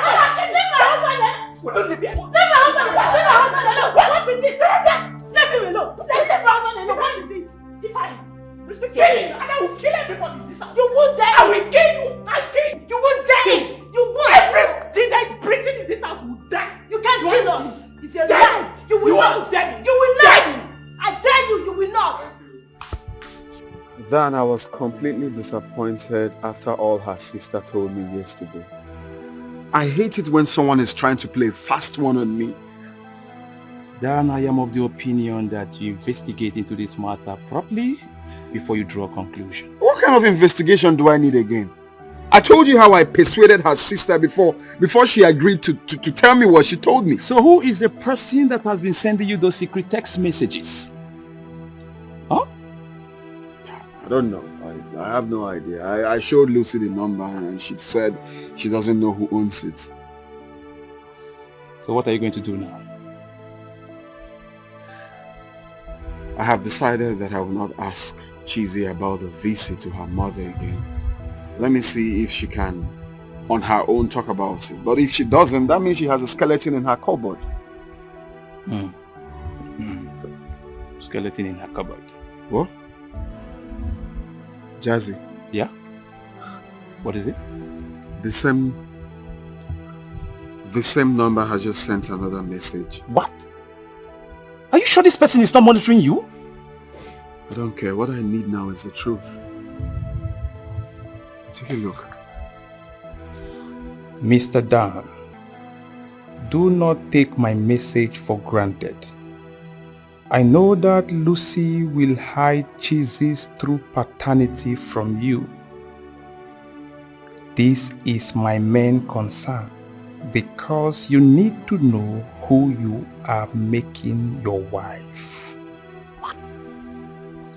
husband. We don't live here. Leave my husband. Leave my husband alone. What is it? Leave him alone. Leave my husband alone. What is it? Ifeanyi, respect your age, and I will kill everybody in this house. You won't die. I will kill you. I kill you. You won't die. You won't. Everything that is breathing in this house will die. You can't kill us. It's a lie. You will not. You will not. I dare you. You will not. Then I was completely disappointed after all her sister told me yesterday. I hate it when someone is trying to play a fast one on me. Then I am of the opinion that you investigate into this matter properly before you draw a conclusion. What kind of investigation do I need again? I told you how I persuaded her sister before she agreed to tell me what she told me. So who is the person that has been sending you those secret text messages? Huh? I don't know. I have no idea. I showed Lucy the number and she said she doesn't know who owns it. So what are you going to do now? I have decided that I will not ask Chizzy about the visit to her mother again. Let me see if she can, on her own, talk about it. But if she doesn't, that means she has a skeleton in her cupboard. Skeleton in her cupboard. What? Jazzy. Yeah? What is it? The same number has just sent another message. What? Are you sure this person is not monitoring you? I don't care. What I need now is the truth. Take a look. Mr. Dan, do not take my message for granted. I know that Lucy will hide Chizzy's true paternity from you. This is my main concern because you need to know who you are making your wife. What?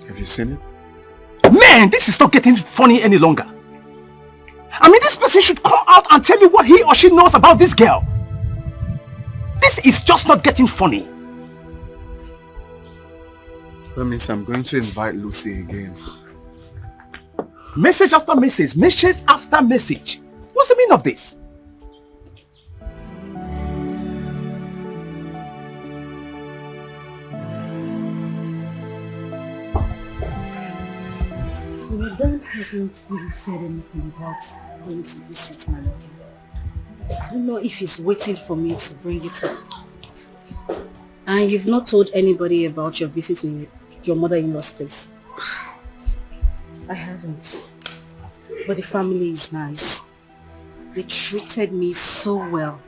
Have you seen it? Man, this is not getting funny any longer. I mean, this person should come out and tell you what he or she knows about this girl. This is just not getting funny. That means I'm going to invite Lucy again. Message after message, message after message. What's the meaning of this? My dad hasn't really said anything about going to visit my mother. I don't know if he's waiting for me to bring it up. And you've not told anybody about your visit to your mother-in-law's place? I haven't. But the family is nice. They treated me so well.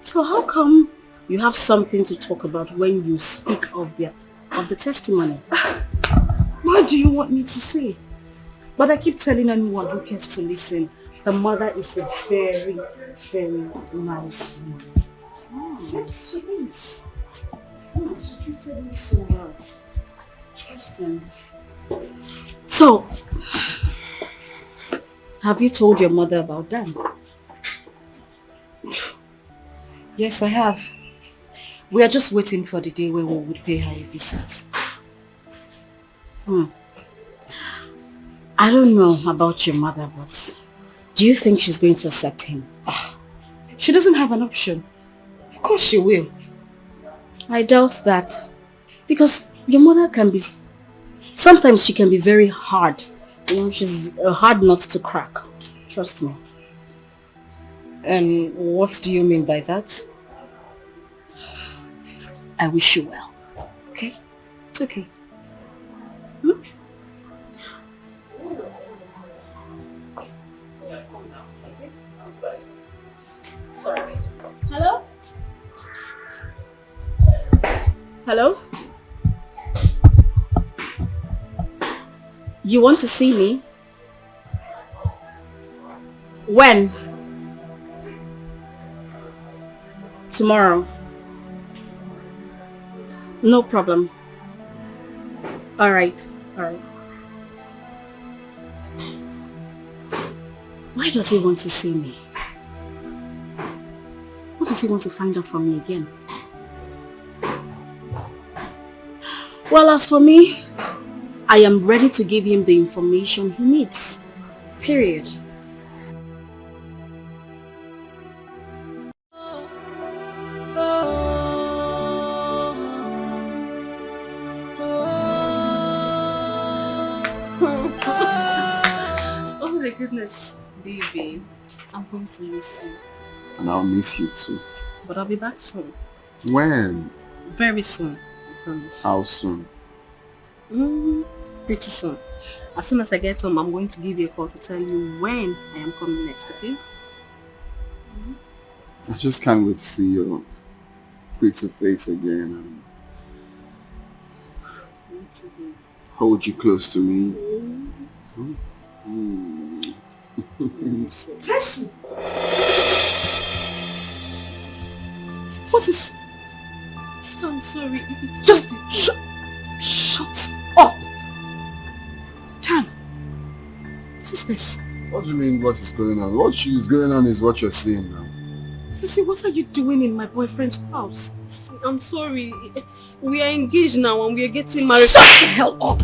So how come you have something to talk about when you speak of the testimony? What do you want me to say? But I keep telling anyone who cares to listen, the mother is a very, very nice woman. Yes, she is. She treated me so well. Interesting. So, have you told your mother about Dan? Yes, I have. We are just waiting for the day when we would pay her a visit. I don't know about your mother, but do you think she's going to accept him? She doesn't have an option. Of course she will. I doubt that. Because your mother can be... Sometimes she can be very hard. You know, she's a hard nut to crack. Trust me. And what do you mean by that? I wish you well. Okay? It's okay. Sorry. Hello? You want to see me? When? Tomorrow. No problem. All right. Why does he want to see me? What does he want to find out from me again? Well, as for me, I am ready to give him the information he needs. Period. Oh my goodness, baby. I'm going to miss you. And I'll miss you too. But I'll be back soon. When? Very soon, I promise. How soon? Pretty soon. As soon as I get home, I'm going to give you a call to tell you when I am coming next, okay? I just can't wait to see your pretty face again and hold you close to me. Tessie! What is... I'm sorry. Just shut up! Damn! What is this? What do you mean what is going on? What is going on is what you're seeing now. Tessie, what are you doing in my boyfriend's house? I'm sorry. We are engaged now and we are getting married. Shut the hell up!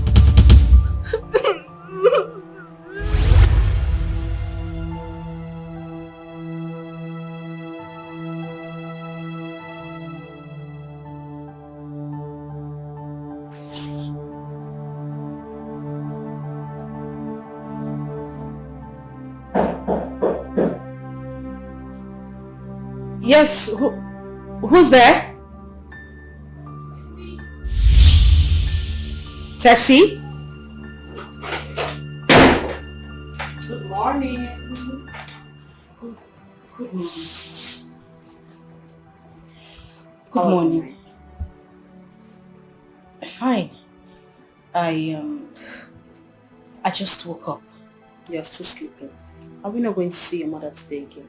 Yes, who's there? Tessie? Good morning. Good morning. Good morning. Fine. I just woke up. You're still sleeping. Are we not going to see your mother today again?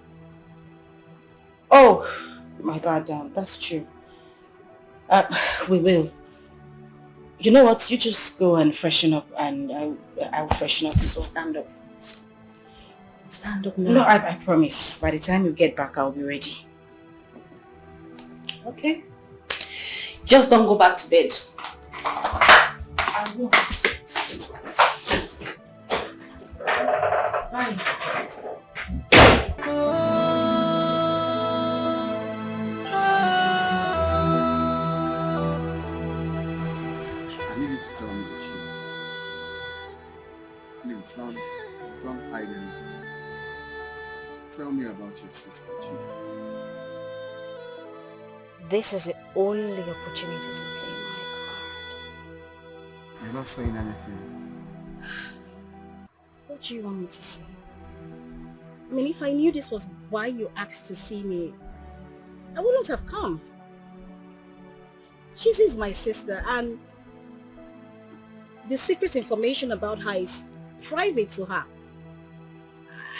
Oh, my bad, that's true. We will. You know what? You just go and freshen up and I'll freshen up. So stand up. Stand up now. No, I promise. By the time you get back, I'll be ready. Okay? Just don't go back to bed. I won't. Bye. Please, don't hide anything. Tell me about your sister, Jesus. This is the only opportunity to play my card. You're not saying anything. What do you want me to say? I mean, if I knew this was why you asked to see me, I wouldn't have come. She is my sister and the secret information about her is private to her.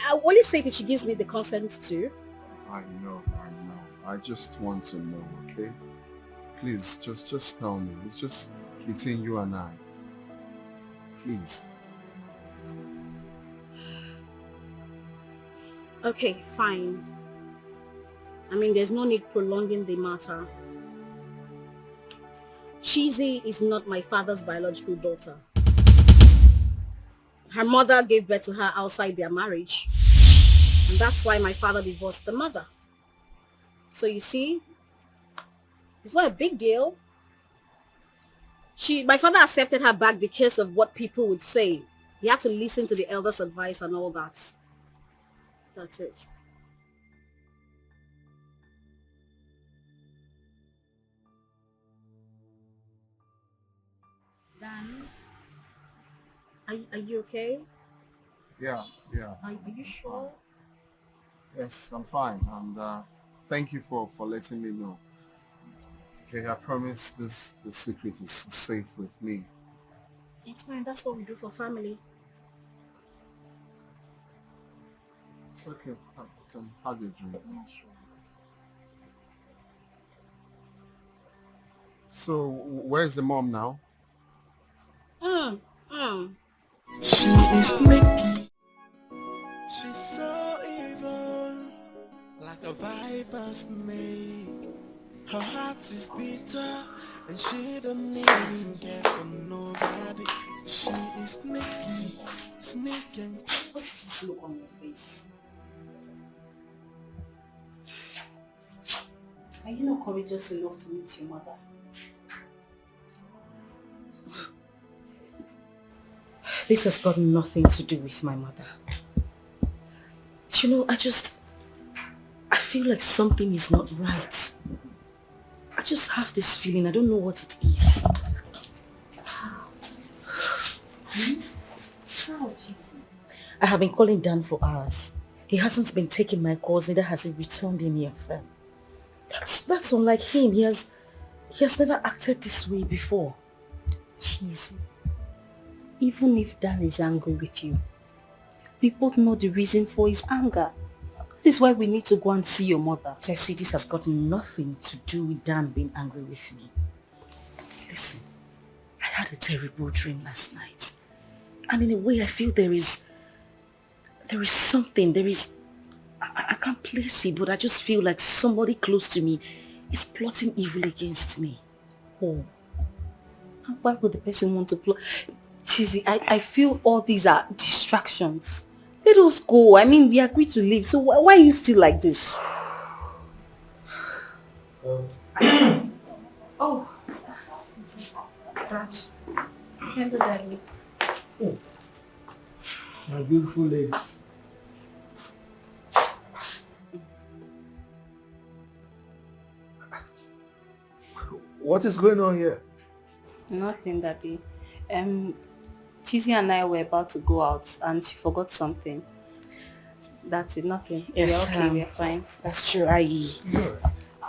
I'll only say it if she gives me the consent to. I know. I just want to know, okay? Please, just tell me. It's just between you and I. Please. Okay, fine. I mean, there's no need prolonging the matter. Chizzy is not my father's biological daughter. Her mother gave birth to her outside their marriage. And that's why my father divorced the mother. So you see, it's not a big deal. My father accepted her back because of what people would say. He had to listen to the elders' advice and all that. That's it. Dan, are you okay? Yeah. Are you sure? Yes, I'm fine. And thank you for letting me know. okay. I promise the secret is safe with me. It's fine. That's what we do for family. It's okay. I can have a drink. Yeah, sure. So, where's the mom now? She is sneaky. She's so evil, like a viper snake. Her heart is bitter, and she don't even care for nobody. She is sneaky, sneaky. What's this look on your face? Are you not courageous enough to meet your mother? This has got nothing to do with my mother. Do you know, I feel like something is not right. I just have this feeling. I don't know what it is. How, Jesus? I have been calling Dan for hours. He hasn't been taking my calls, neither has he returned any of them. That's unlike him. He has never acted this way before. Cheesy. Even if Dan is angry with you, we both know the reason for his anger. This is why we need to go and see your mother. Tessie, this has got nothing to do with Dan being angry with me. Listen, I had a terrible dream last night. And in a way, I feel there is something, I can't place it, but I just feel like somebody close to me is plotting evil against me. Oh. Why would the person want to plot? Cheesy, I feel all these are distractions. Let us go. I mean, we agreed to leave, so why are you still like this? Oh. Dad. Hello, Daddy. Oh. My beautiful ladies. What is going on here? Nothing, Daddy. Cheesy and I were about to go out and she forgot something. That's it, nothing. Yes, we're okay, we're fine. That's true. I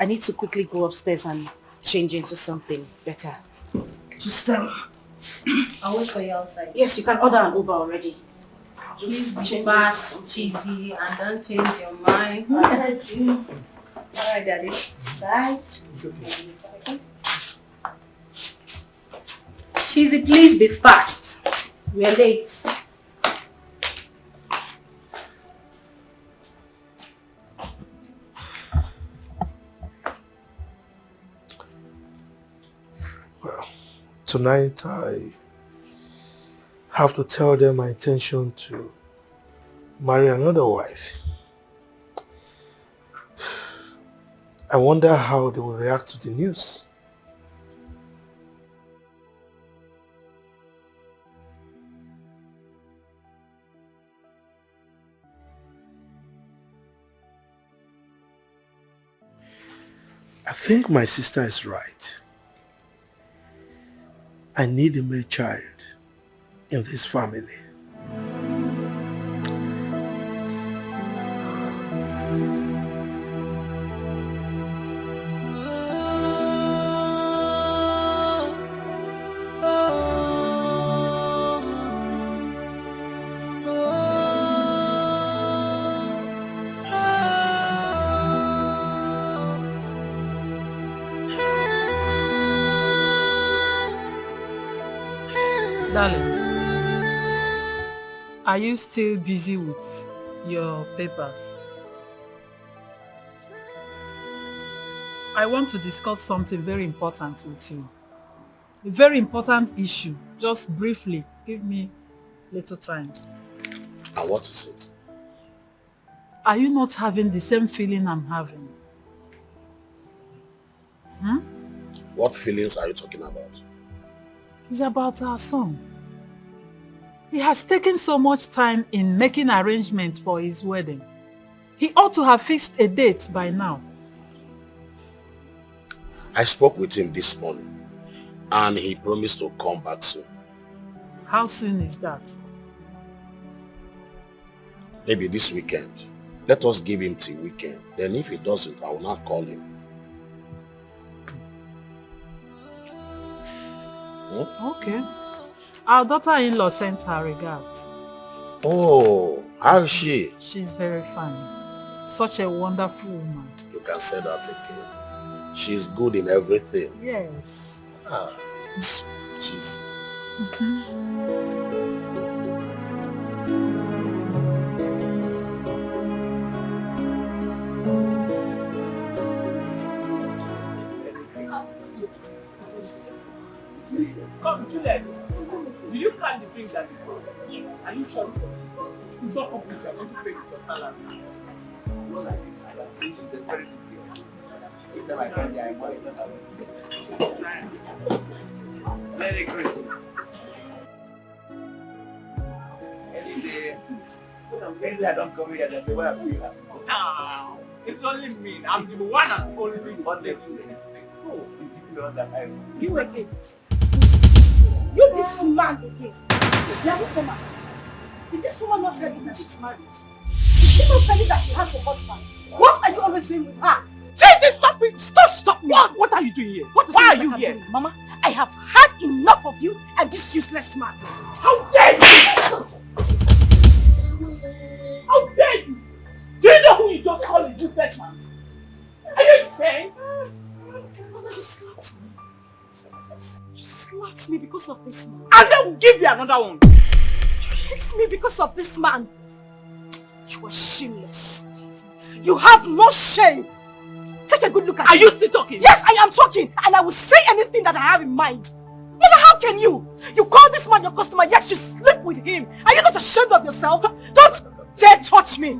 need to quickly go upstairs and change into something better. Just I'll wait for you outside. Yes, you can order an Uber already. Please be change fast, Cheesy, and don't change your mind. Alright, Daddy. Bye. It's okay. Cheesy, please be fast. We are late. Well, tonight I have to tell them my intention to marry another wife. I wonder how they will react to the news. I think my sister is right. I need a male child in this family. Darling, are you still busy with your papers? I want to discuss something very important with you. A very important issue. Just briefly, give me little time. And what is it? Are you not having the same feeling I'm having? What feelings are you talking about? It's about our son. He has taken so much time in making arrangements for his wedding. He ought to have fixed a date by now. I spoke with him this morning and he promised to come back soon. How soon is that? Maybe this weekend. Let us give him till weekend. Then if he doesn't, I will not call him. Okay. Our daughter-in-law sent her regards. Oh, how is she? She's very funny. Such a wonderful woman. You can say that again. She's good in everything. Yes. Ah, she's... Come, Juliet. Will you count the drinks at the door? Yes. Are you sure? It's not complete. I'm going to pay the total. What I think, I can see she's a very good girl. If them I find there, I know it's not Merry Christmas. Any day, any day I don't come here, they say, where are you? No, it's only me. I'm the one and only one left in this thing. Oh, you give me all that time. You again. You this man again. Never come out. Is this woman not telling you that she's married? Is she not telling you that she has a husband? What are you always doing with her? Jesus, stop it! Stop! What are you doing here? Why are you here? Mama, I have had enough of you and this useless man. How dare you! How dare you! Do you know who you just called a useless man? Are you insane? You slapped me. You slapped me because of this man. And then we'll give you another one. You hate me because of this man. You are shameless. You have no shame. Take a good look at me. Are you still talking? Yes, I am talking. And I will say anything that I have in mind. Mother, how can you? You call this man your customer, yet you sleep with him. Are you not ashamed of yourself? Don't dare touch me.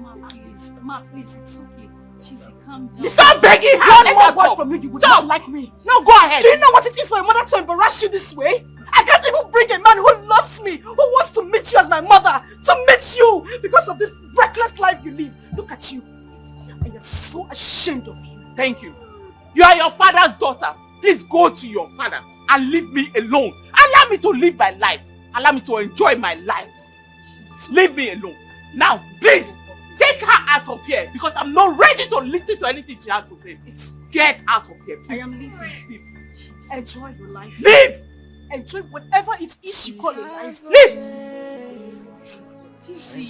Ma, please, it's okay. Cheesy, calm down. You start begging her. One more word from you, you would not like me. No, go ahead. Do you know what it is for a mother to embarrass you this way? I can't even bring a man who loves me, who wants to meet you as my mother, to meet you because of this reckless life you live. Look at you. I am so ashamed of you. Thank you. You are your father's daughter. Please go to your father and leave me alone. Allow me to live my life. Allow me to enjoy my life. Leave me alone. Now, please, take her out of here because I'm not ready to listen to anything she has to say. Get out of here, please. I am leaving. Enjoy your life. Leave! Enjoy whatever it is you call a life. Leave!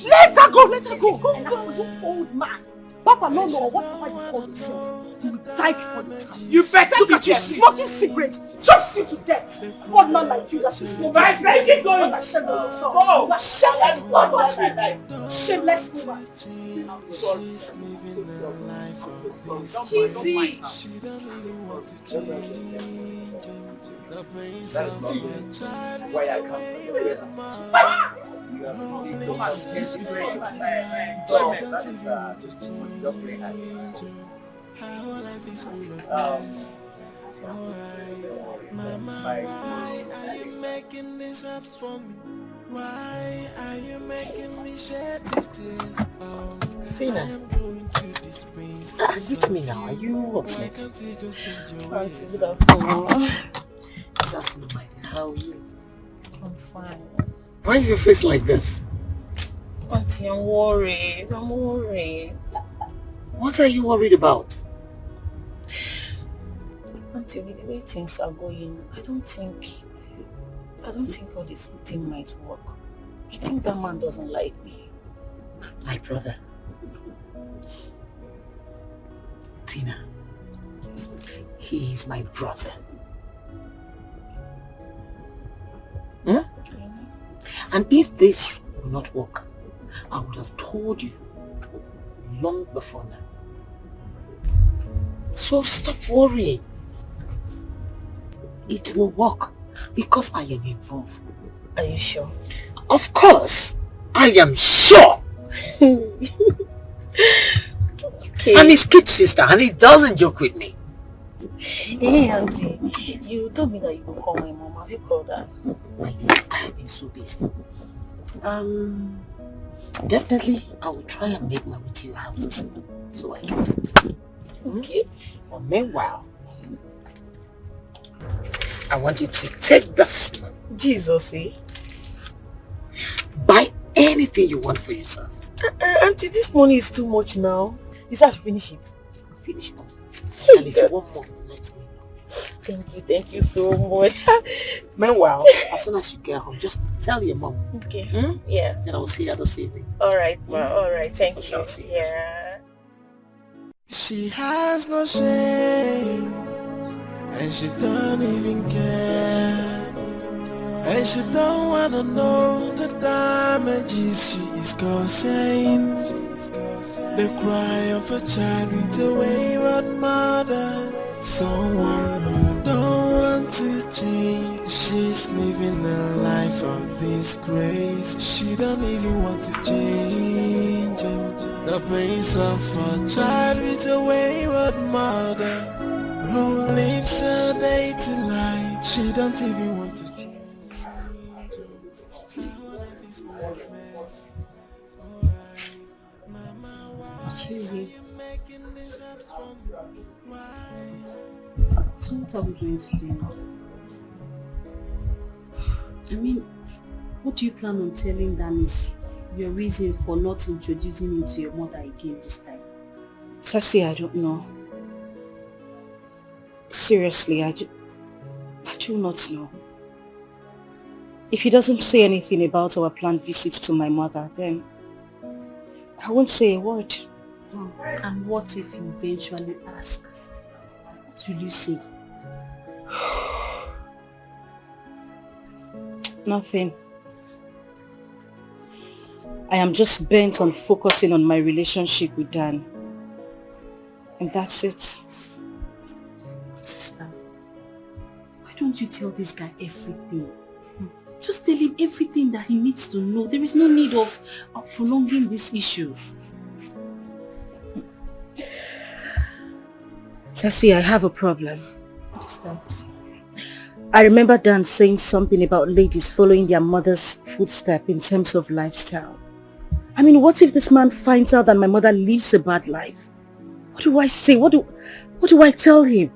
Let her go, let her go. And as for you old man, Papa no or whatever you call yourself, you will die before the time. You better look be at you careful. smoking cigarettes, chokes you to death. One man like you that you smoke. My friend, keep going. You are ashamed of yourself. Go. You are ashamed of what? Shameless woman. I'm sorry. Cheesy. Why I come from. You have to look at that is just play hard. Why are you making this hard for me? Why are you making me shed these tears? Oh, Tina, greet me now. Are you upset? Auntie, good afternoon. Good afternoon, my dear. How are you? I'm fine. Why is your face like this? Auntie, I'm worried. I'm worried. What are you worried about? Auntie, with the way things are going, I don't think all this thing might work. I think that man doesn't like me. My brother. Tina. He is my brother. Hmm? And if this will not work, I would have told you long before now. So stop worrying. It will work because I am involved. Are you sure? Of course, I am sure. Okay. I'm his kid sister and he doesn't joke with me. Hey, Auntie, you told me that you would call my mom. Have you called her? My dear, I have been so busy. Definitely, I will try and make my way to your house this evening so I can talk to you. Okay. But meanwhile, I want you to take this money. Jesus, eh? Buy anything you want for yourself. Auntie, this money is too much now. You said I should finish it. Finish it. And if you want more, let me know. Thank you so much. Meanwhile, as soon as you get home, just tell your mom. Okay. Yeah. Then I will see you this evening. Alright, alright. Thank you. Yeah. She has no shame, and she don't even care, and she don't wanna know the damages she is causing. The cry of a child with a wayward mother, someone who don't want to change. She's living a life of disgrace. She don't even want to change. The pains of a child with a wayward mother who lives a dating life. She don't even want to change. Cheesy. So what are we going to do now? I mean, what do you plan on telling Danis your reason for not introducing him to your mother again this time? Tessie, I don't know. Seriously, I do not know. If he doesn't say anything about our planned visit to my mother, then I won't say a word. Oh, and what if he eventually asks? What will you say? Nothing. I am just bent on focusing on my relationship with Dan. And that's it. Sister, why don't you tell this guy everything? Just tell him everything that he needs to know. There is no need of prolonging this issue. Tessie, I have a problem. What is that? I remember Dan saying something about ladies following their mother's footsteps in terms of lifestyle. I mean, what if this man finds out that my mother lives a bad life? What do I say? What do I tell him?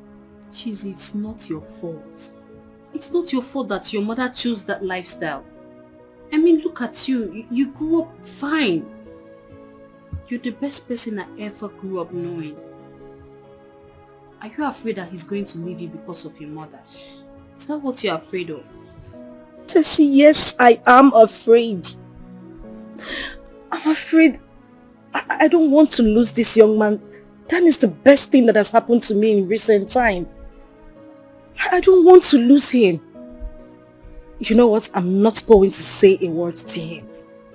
Cheesy, it's not your fault. It's not your fault that your mother chose that lifestyle. I mean, look at you. You grew up fine. You're the best person I ever grew up knowing. Are you afraid that he's going to leave you because of your mother? Is that what you're afraid of? Tessie, yes, I am afraid. I'm afraid. I don't want to lose this young man. Dan is the best thing that has happened to me in recent time. I don't want to lose him. You know what? I'm not going to say a word to him.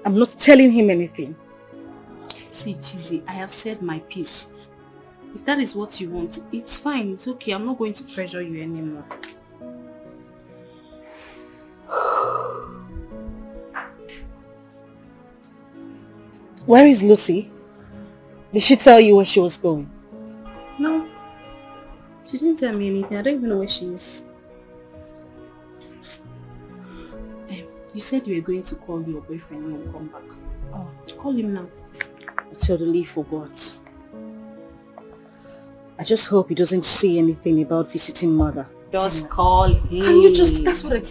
I'm not telling him anything. See, Cheesy, I have said my piece. If that is what you want, it's fine, it's okay. I'm not going to pressure you anymore. Where is Lucy? Did she tell you where she was going? No. She didn't tell me anything. I don't even know where she is. You said you were going to call your boyfriend when you come back. Oh, call him now. I totally forgot. I just hope he doesn't say anything about visiting mother. Just call him. Can you just... That's what I...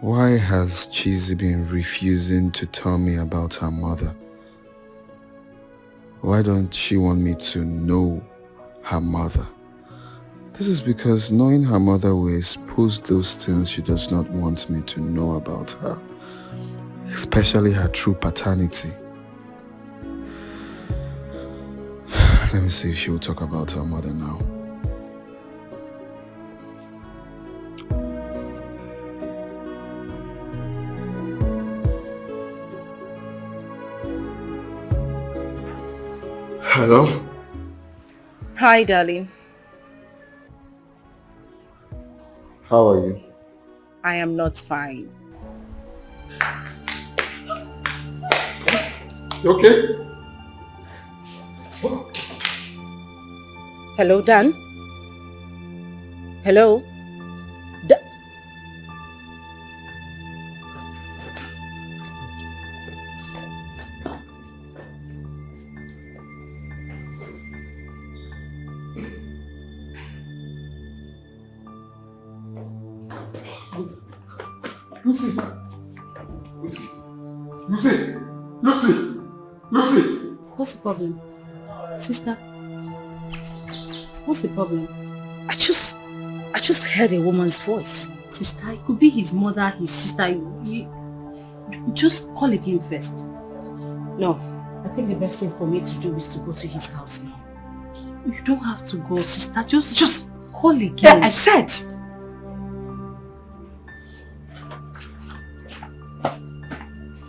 Why has Cheesy been refusing to tell me about her mother? Why don't she want me to know her mother? This is because knowing her mother will expose those things she does not want me to know about her, especially her true paternity. Let me see if she will talk about her mother now. Hello? Hi, darling. How are you? I am not fine. You okay? Hello, Dan? Hello? Lucy! Lucy! Lucy! Lucy! Lucy! What's the problem? Sister? What's the problem? I just heard a woman's voice. Sister, it could be his mother, his sister. Just call again first. No, I think the best thing for me to do is to go to his house now. You don't have to go, sister. Just call again. Yeah, I said.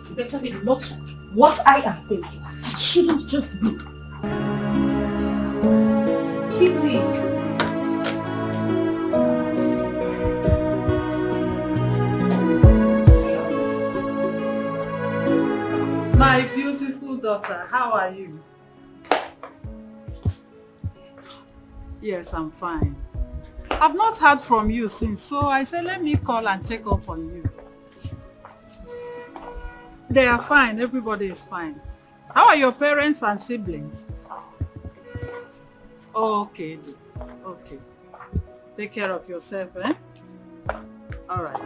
You better be not what I am thinking. It shouldn't just be. Cheesy. My beautiful daughter, how are you? Yes, I'm fine. I've not heard from you since, so I said let me call and check up on you. They are fine, everybody is fine. How are your parents and siblings? Okay, okay. Take care of yourself, eh? All right.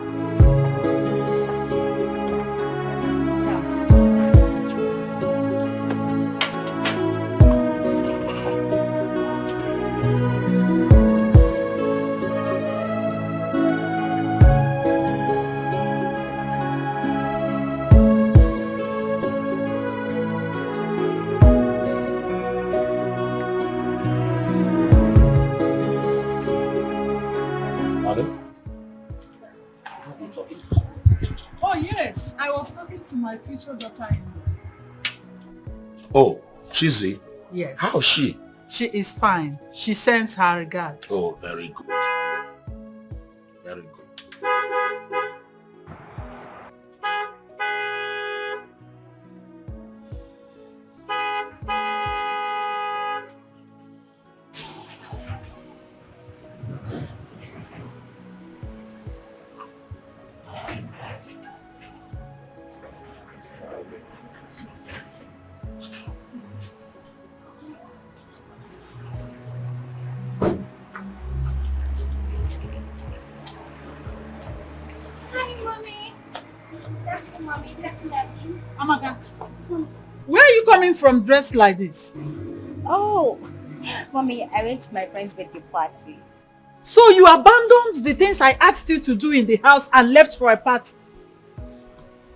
Oh yes, I was talking to my future daughter-in-law. Oh, Chizzy? Yes. How is she? She is fine. She sends her regards. Oh, very good. Very good. Amaka, where are you coming from dressed like this? Oh, Mommy, I went to my friend's birthday party. So you abandoned the things I asked you to do in the house and left for a party?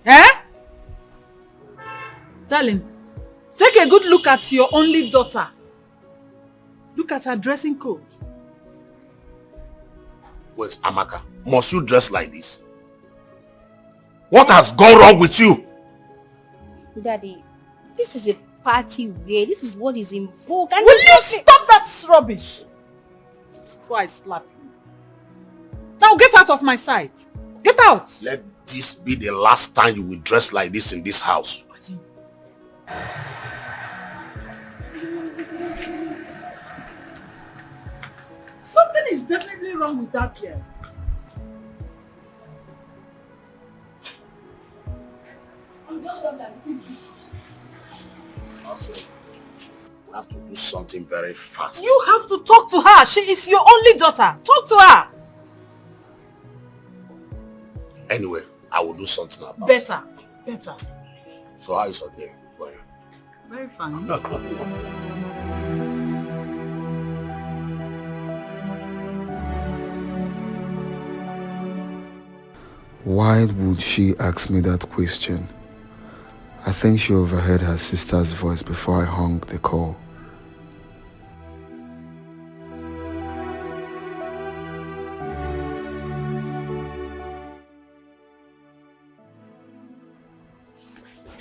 Eh? Darling, take a good look at your only daughter. Look at her dressing code. Wait, Amaka, must you dress like this? What has gone wrong with you? Daddy, this is a party wear. This is what is in vogue. And will you stop that rubbish before I slap you? Now get out of my sight. Get out. Let this be the last time you will dress like this in this house. Something is definitely wrong with that girl. I'm just We have to do something very fast. You have to talk to her. She is your only daughter. Talk to her. Anyway, I will do something about it. Better. So how is your day going? Very fine. Why would she ask me that question? I think she overheard her sister's voice before I hung the call.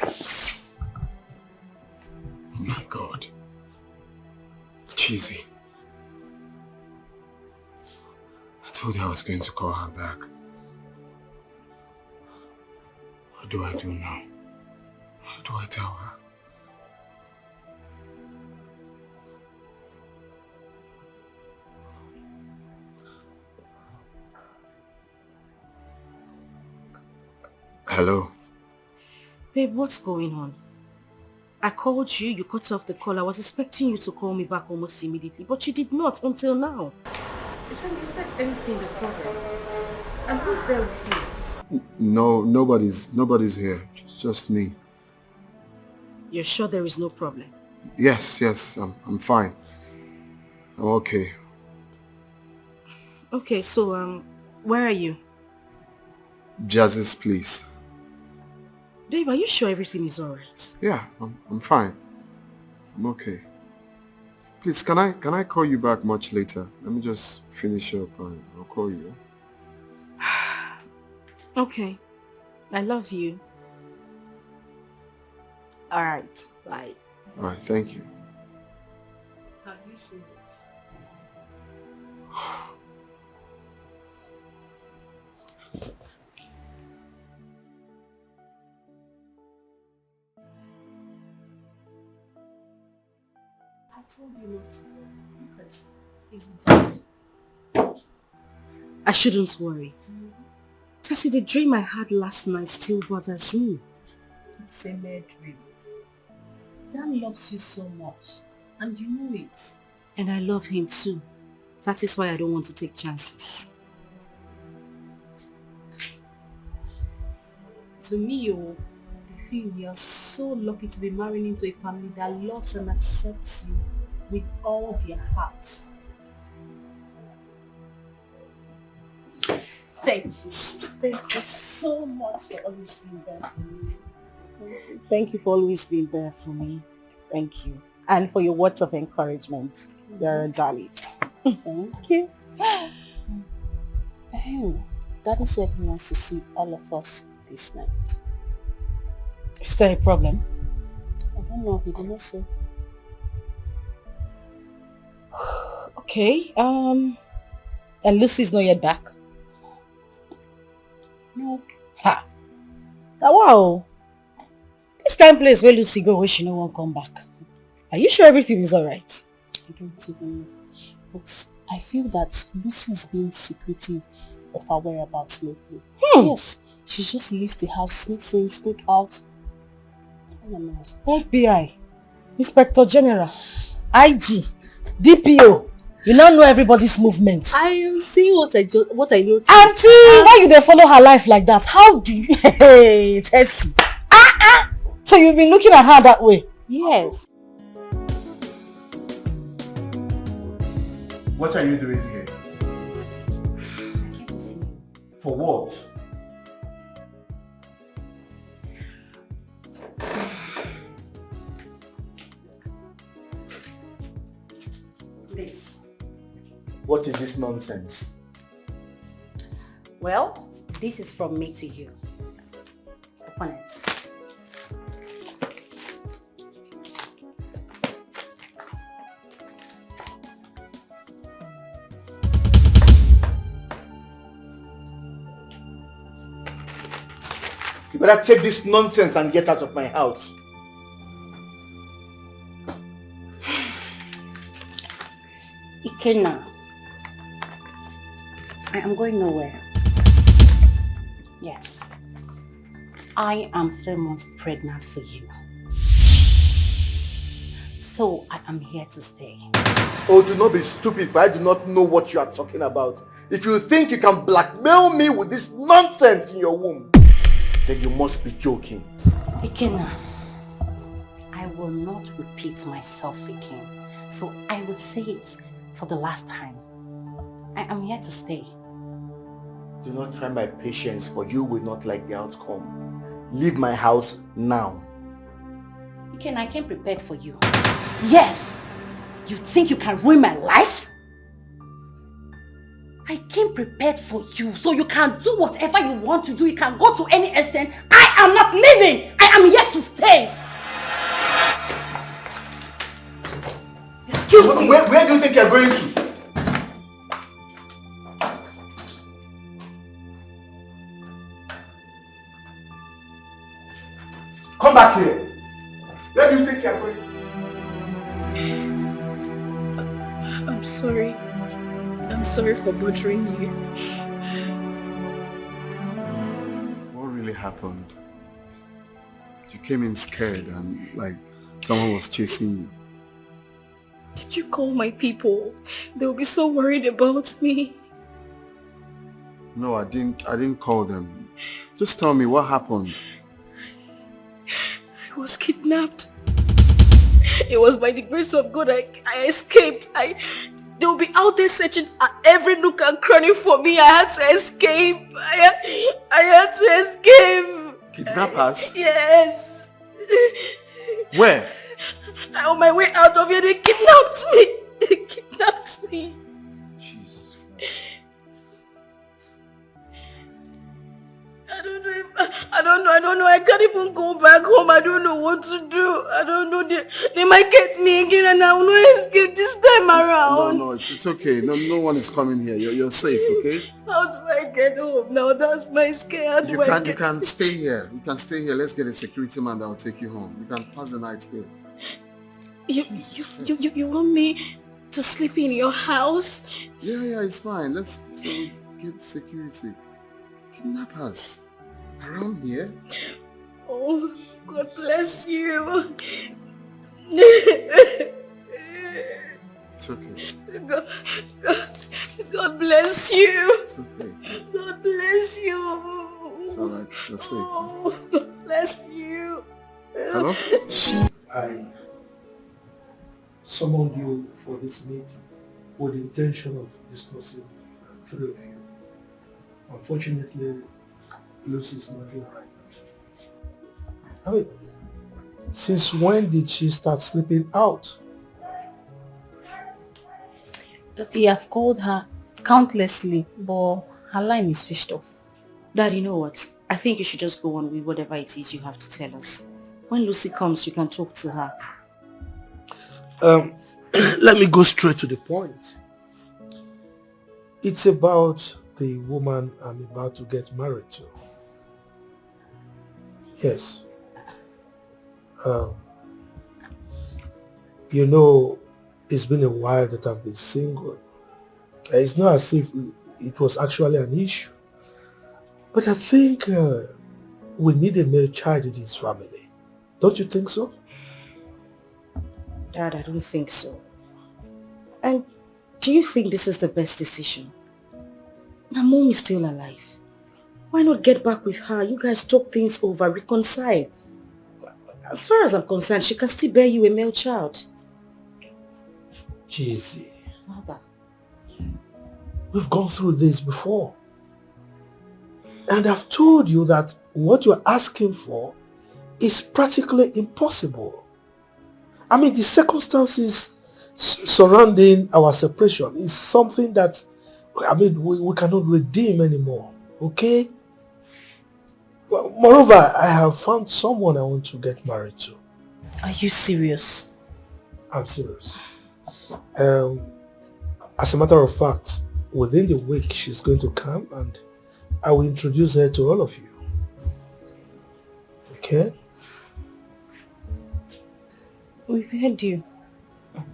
Oh my God. Cheesy. I told her I was going to call her back. What do I do now? What do I tell her? Hello? Babe, what's going on? I called you, you cut off the call. I was expecting you to call me back almost immediately, but you did not until now. Is that anything the problem? And who's there with you? No, nobody's here. It's just me. You're sure there is no problem? Yes, I'm fine. I'm okay. Okay, so, where are you? Jazz's place. Babe, are you sure everything is alright? Yeah, I'm fine. I'm okay. Please, can I call you back much later? Let me just finish up and I'll call you. Okay. I love you. Alright, bye. Alright, thank you. Have you seen it? I told you not to. Look at it. It's just... I shouldn't worry. Tessie, the dream I had last night still bothers me. It's a mere dream. Dan loves you so much, and you know it. And I love him too. That is why I don't want to take chances. To me, I feel you are so lucky to be marrying into a family that loves and accepts you with all their hearts. Thank you so much for always being there for me. Thank you for always being there for me. Thank you. And for your words of encouragement. You're a darling. Thank you. Daddy said he wants to see all of us this night. Is there a problem? I don't know, he did not say. Okay, and Lucy's not yet back? No. Ha! Wow! This kind of place where Lucy go where she no one come back. Are you sure everything is alright? I don't even know. But I feel that Lucy is being secretive of her whereabouts lately. Yes, she just leaves the house, sneaks in, sneaks out. FBI, Inspector General, IG, DPO. You now know everybody's movements. I am seeing what I noticed. Auntie, why you dey follow her life like that? How do you... Hey, Tessie. So you've been looking at her that way? Yes. What are you doing here? I can't see you. For what? This. What is this nonsense? Well, this is from me to you. Open it. You better take this nonsense and get out of my house. Ikenna, I am going nowhere. Yes, I am 3 months pregnant for you. So I am here to stay. Oh, do not be stupid, for I do not know what you are talking about. If you think you can blackmail me with this nonsense in your womb, then you must be joking. Ikenna, I will not repeat myself again. So I will say it for the last time. I am here to stay. Do not try my patience, for you will not like the outcome. Leave my house now. Ikenna, I came prepared for you. Yes! You think you can ruin my life? I came prepared for you, so you can do whatever you want to do. You can go to any extent. I am not leaving! I am here to stay! Excuse me! Where do you think you're going to? Come back here. Where do you think you're going to? I'm sorry. I'm sorry for bothering you. What really happened? You came in scared and like someone was chasing you. Did you call my people? They'll be so worried about me. No, I didn't call them. Just tell me what happened. I was kidnapped. It was by the grace of God I escaped. They'll be out there searching at every nook and cranny for me. I had to escape. I had to escape. Kidnappers? Yes. Where? On my way out of here, they kidnapped me. They kidnapped me. Jesus. I don't know. I can't even go back home. I don't know what to do. I don't know. They might get me again and I will not escape this time around. No, it's okay. No one is coming here. You're safe, okay? How do I get home now? That's my scare. You can stay here. You can stay here. Let's get a security man that will take you home. You can pass the night here. You want me to sleep in your house? Yeah, it's fine. Let's get security. Kidnappers around here? Oh, God bless you. It's okay. God bless you. It's okay. God bless you. It's alright. You're safe. Oh, God bless you. Hello? I summoned you for this meeting with the intention of discussing three of you. Unfortunately, Lucy's not here right now. I mean, since when did she start sleeping out? Daddy, I've called her countlessly, but her line is switched off. Dad, you know what? I think you should just go on with whatever it is you have to tell us. When Lucy comes, you can talk to her. Let me go straight to the point. It's about the woman I'm about to get married to. Yes. You know, it's been a while that I've been single. It's not as if it was actually an issue. But I think we need a male child in this family. Don't you think so? Dad, I don't think so. And do you think this is the best decision? My mom is still alive. Why not get back with her? You guys talk things over, reconcile. As far as I'm concerned, she can still bear you a male child. Jeezy, Father. We've gone through this before. And I've told you that what you're asking for is practically impossible. I mean, the circumstances surrounding our separation is something that, I mean, we cannot redeem anymore, okay? Well, moreover, I have found someone I want to get married to. Are you serious? I'm serious. As a matter of fact, within the week she's going to come and I will introduce her to all of you. Okay? We've heard you.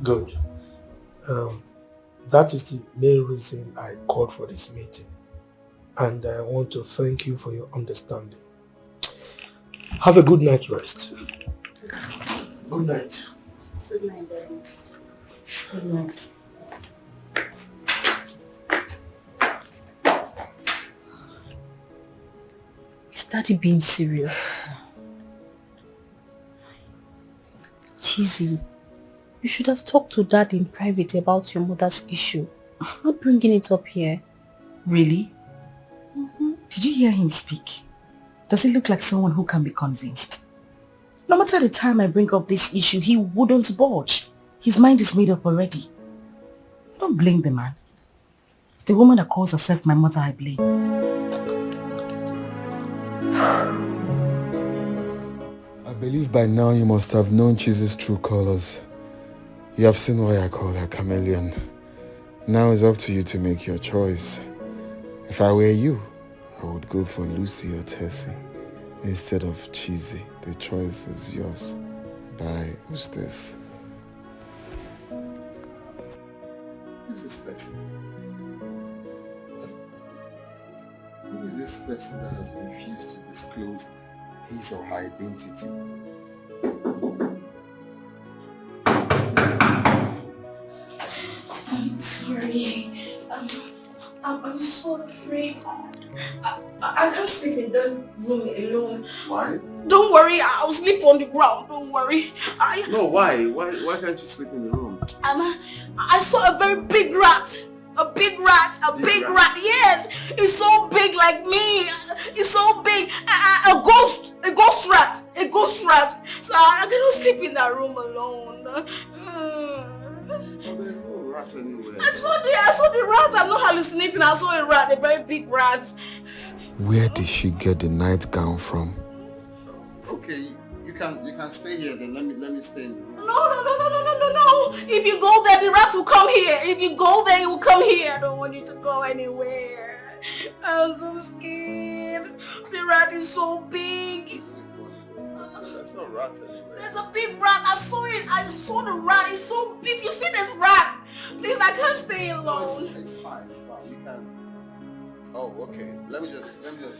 Good. That is the main reason I called for this meeting. And I want to thank you for your understanding. Have a good night rest. Good night. Good night, Daddy. Good night. Is Daddy being serious? Cheesy. You should have talked to Dad in private about your mother's issue. Not bringing it up here. Really? Mm-hmm. Did you hear him speak? Does he look like someone who can be convinced? No matter the time I bring up this issue, he wouldn't budge. His mind is made up already. Don't blame the man. It's the woman that calls herself my mother I blame. I believe by now you must have known Cheese's true colors. You have seen why I call her chameleon. Now it's up to you to make your choice. If I were you, I would go for Lucy or Tessie instead of Cheesy. The choice is yours. Bye. Who's this? Who's this person? Who is this person that has refused to disclose his or her identity? I'm sorry. I'm so afraid. I can't sleep in that room alone. Why? Don't worry, I'll sleep on the ground. Don't worry. No, why? Why can't you sleep in the room? and I saw a very big rat. A big rat, big rat, yes. It's so big like me. It's so big. A ghost rat. So I cannot sleep in that room alone. There's no rat anywhere. I saw the rat. I'm not hallucinating. I saw a rat, a very big rat. Where did she get the nightgown from? Okay, you can stay here then. Let me stay in the room. No. If you go there, the rat will come here. If you go there, it will come here. I don't want you to go anywhere. I'm so scared. The rat is so big. There's no rat anywhere. There's a big rat. I saw it. I saw the rat. It's so big. If you see this rat, please, I can't stay alone. No, it's fine. You can. Oh, okay. Let me just stay on the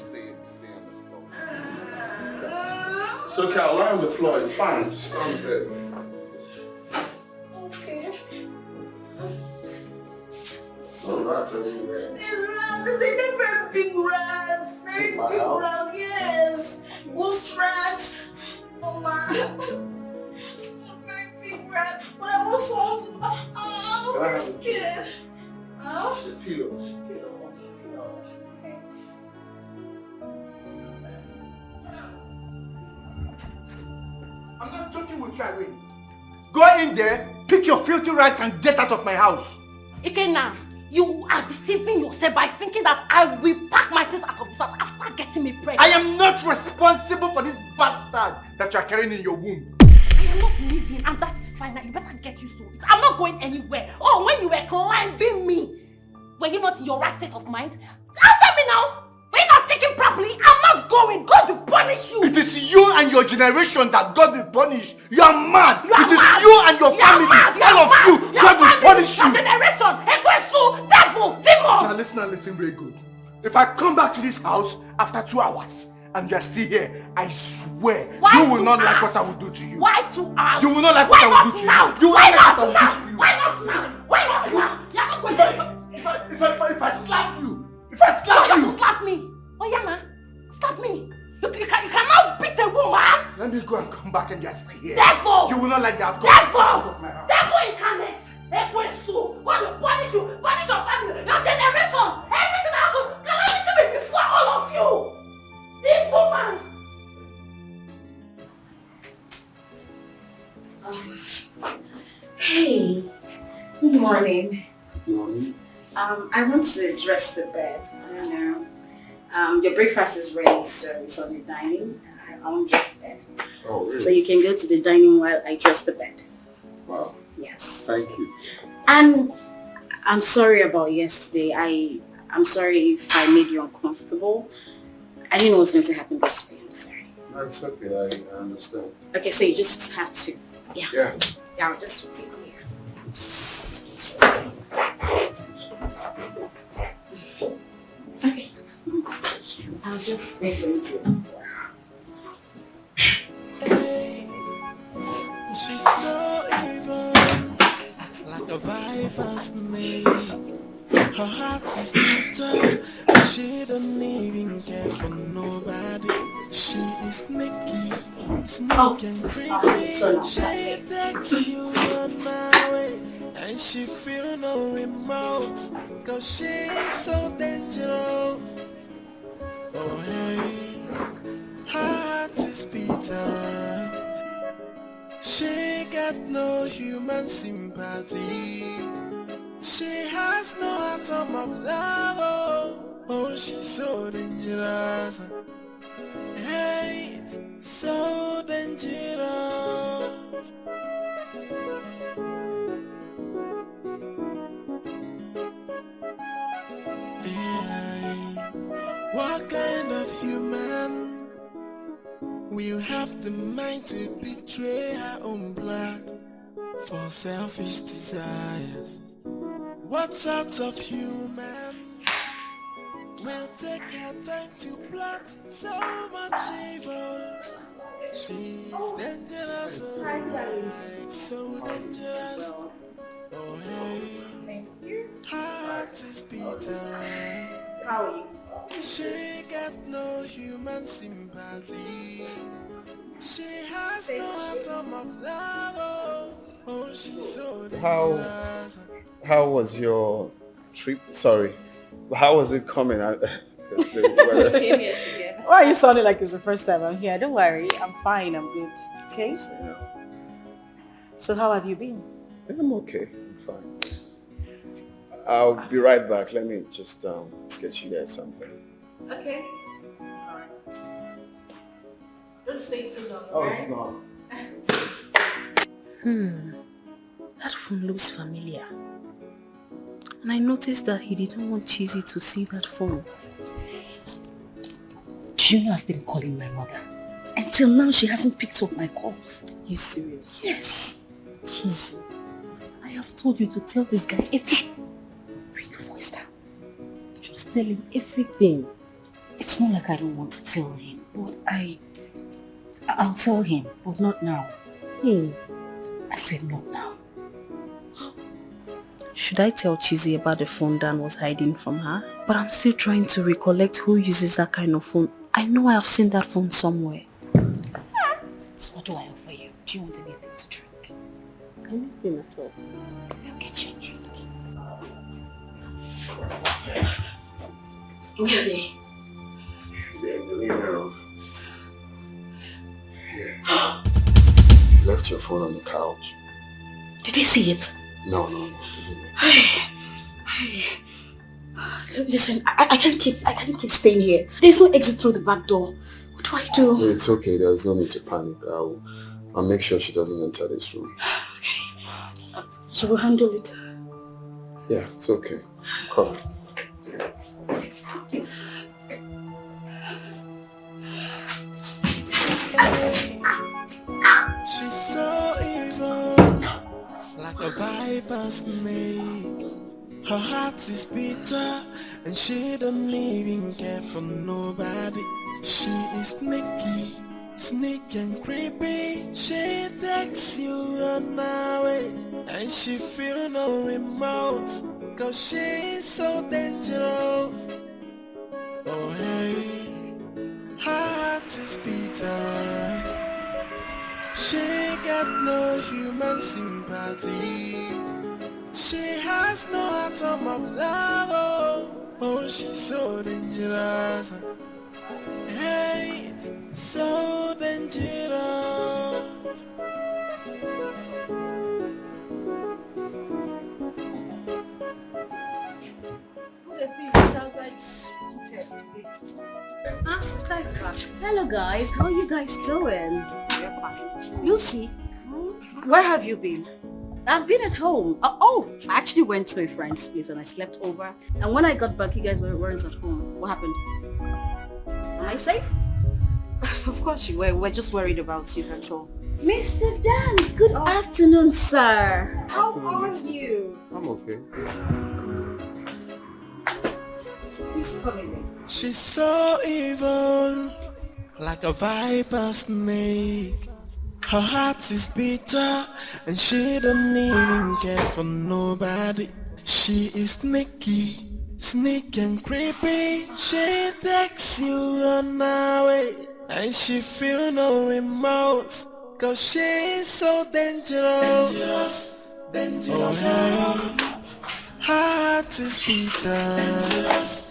floor. So okay, I'll lie on the floor. It's fine. Just stay on the bed. Okay. There's no rat anywhere. There's rats. There's a very big rats. Very big rats. Yes. Ghost rats. Oh my. Very big rat. But I also want to. I'm scared. The pillow. I'm not joking with you, Irene. Go in there, pick your filthy rats and get out of my house. Ikenna, you are deceiving yourself by thinking that I will pack my things out of this house after getting me pregnant. I am not responsible for this bastard that you are carrying in your womb. I am not leaving, and that is fine. Now you better get used to it. I'm not going anywhere. Oh, when you were climbing me, were you not in your right state of mind? Answer me now. Were you not thinking properly? I'm not going. God will punish you. It is you and your generation that God will punish. You are mad. You are it is mad. you and your family. All of you, God will punish you. Your generation, Ekwesu, devil, demon. Now listen very good. If I come back to this house after 2 hours and you are still here, I swear you will not like what I will do to you. Why 2 hours? You will not like what I will do to you. You will not like what I will do to you. Why not now? Why not now? You're not going to. If I slap you, if I slap you, to slap me. Oh Yana, slap me. You cannot beat a woman. Let me go and come back and just stay here. Therefore, you will not like that. Therefore, incarnate. Ekwesu, God will punish you, punish your family, your generation, everything else. Calamity will be before all of you. This woman. Hey, good morning. Good morning. I want to dress the bed. I don't know. Your breakfast is ready, so it's on the dining. I want to dress the bed. Oh, really? So you can go to the dining while I dress the bed. Wow. Yes. Thank you. And I'm sorry about yesterday. I'm sorry if I made you uncomfortable. I didn't know what was going to happen this way. I'm sorry. No, it's okay. I understand. Okay, so you just have to. Yeah. Yeah. Yeah, I'll just be clear. Okay. I'll just wait for you to. She's so evil, like a viper's snake. Her heart is bitter, and she don't even care for nobody. She is sneaky, sneaky and creepy. She takes you on my way, and she feel no remorse, 'cause she's so dangerous. Oh hey, her heart is bitter. She got no human sympathy. She has no atom of love. Oh, she's so dangerous. Hey, so dangerous. Hey, what kind of human will have the mind to betray her own blood for selfish desires? What sort of human will take her time to plot so much evil? She's dangerous, oh my, so dangerous. Oh hey, her heart is bitter. How are you? She got no human sympathy. She has no atom of love. How was your trip? Sorry, how was it coming? We came here together. Why are you sounding like it's the first time I'm here? Don't worry, I'm fine, I'm good. Okay? So how have you been? I'm okay, I'm fine. I'll be right back. Let me just sketch you guys something. Okay. Alright. Don't stay too long, Oh, right? it's not. That phone looks familiar. And I noticed that he didn't want Chizzy to see that phone. Do you know I've been calling my mother? Until now, she hasn't picked up my calls. You serious? Yes. Chizzy, I have told you to tell this guy everything. Bring your voice down. Just tell him everything. It's not like I don't want to tell him, but I'll tell him, but not now. I said not now. Should I tell Chizzy about the phone Dan was hiding from her? But I'm still trying to recollect who uses that kind of phone. I know I have seen that phone somewhere. So what do I offer you? Do you want anything to drink? Anything at all. I'll get you a drink. Okay. You left your phone on the couch. Did they see it? No. Listen, I can't keep staying here. There's no exit through the back door. What do I do? It's okay. There's no need to panic. I'll make sure she doesn't enter this room. Okay. You will handle it. Yeah, it's okay. Come. She's so evil, like a viper snake. Her heart is bitter, and she don't even care for nobody. She is sneaky, sneaky and creepy. She takes you on her way, and she feel no remorse, 'cause she is so dangerous. Oh hey, her heart is bitter. She got no human sympathy. She has no atom of love. Oh, she's so dangerous. Hey, so dangerous. Sister is back. Hello guys, how are you guys doing? We're fine. Lucy, where have you been? I've been at home. I actually went to a friend's place and I slept over. And when I got back, you guys weren't at home. What happened? Am I safe? Of course you were. We're just worried about you, that's all. Mr. Dan, good afternoon, sir. How are you? I'm okay. Please come in. She's so evil, like a viper snake. Her heart is bitter, and she don't even care for nobody. She is sneaky, sneaky and creepy. She takes you on her way, and she feel no remorse, 'cause she is so dangerous. Dangerous. Oh, hey. Her heart is bitter. Dangerous.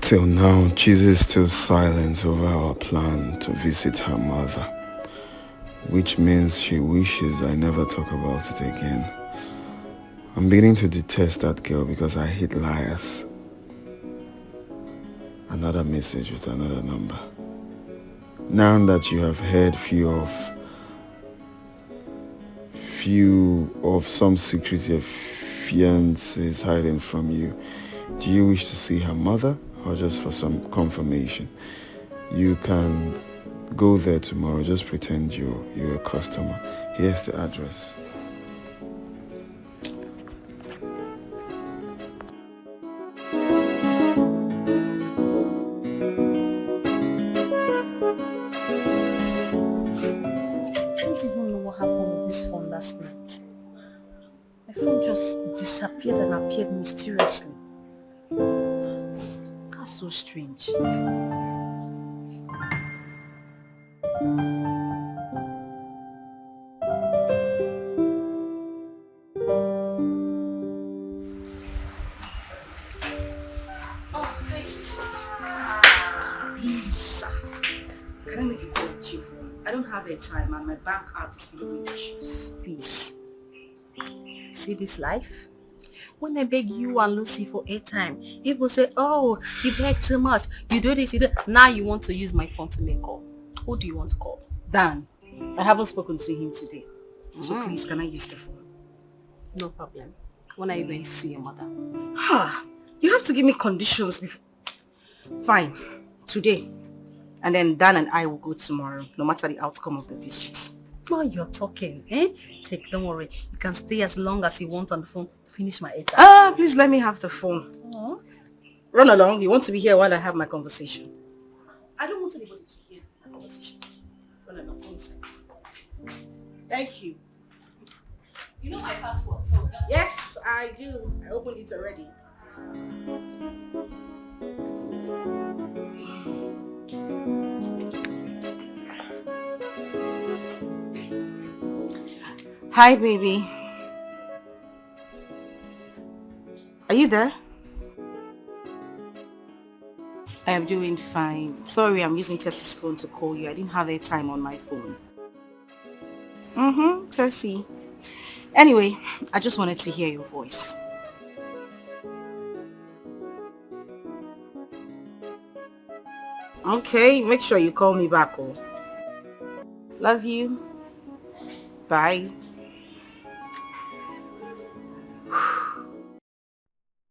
Till now, Chizzy is still silent over our plan to visit her mother, which means she wishes I never talk about it again. I'm beginning to detest that girl because I hate liars. Another message with another number. Now that you have heard few of some secrets your fiancé is hiding from you, do you wish to see her mother or just for some confirmation? You can go there tomorrow. Just pretend you're a customer. Here's the address. Disappeared and appeared mysteriously. That's so strange. Oh, please. Please. Can I make a call to you? I don't have a time and my bank app is giving me issues. Please. See this life? When I beg you and Lucy for airtime, people say, oh, you beg too much. You do this, you do. Now you want to use my phone to make call. Who do you want to call? Dan. I haven't spoken to him today. So please, can I use the phone? No problem. When are you going to see your mother? You have to give me conditions before. Fine. Today. And then Dan and I will go tomorrow, no matter the outcome of the visit. Now you're talking, eh? Don't worry. You can stay as long as you want on the phone. Finish my airtime. Please let me have the phone. Run along. You want to be here while I have my conversation? I don't want anybody to hear my conversation. Run along. Thank you. You know my password, so yes, I do. I opened it already. Hi, baby. Are you there? I am doing fine. Sorry, I'm using Tessie's phone to call you. I didn't have airtime on my phone. Tessie. Anyway, I just wanted to hear your voice. Okay, make sure you call me back, oh. Love you. Bye.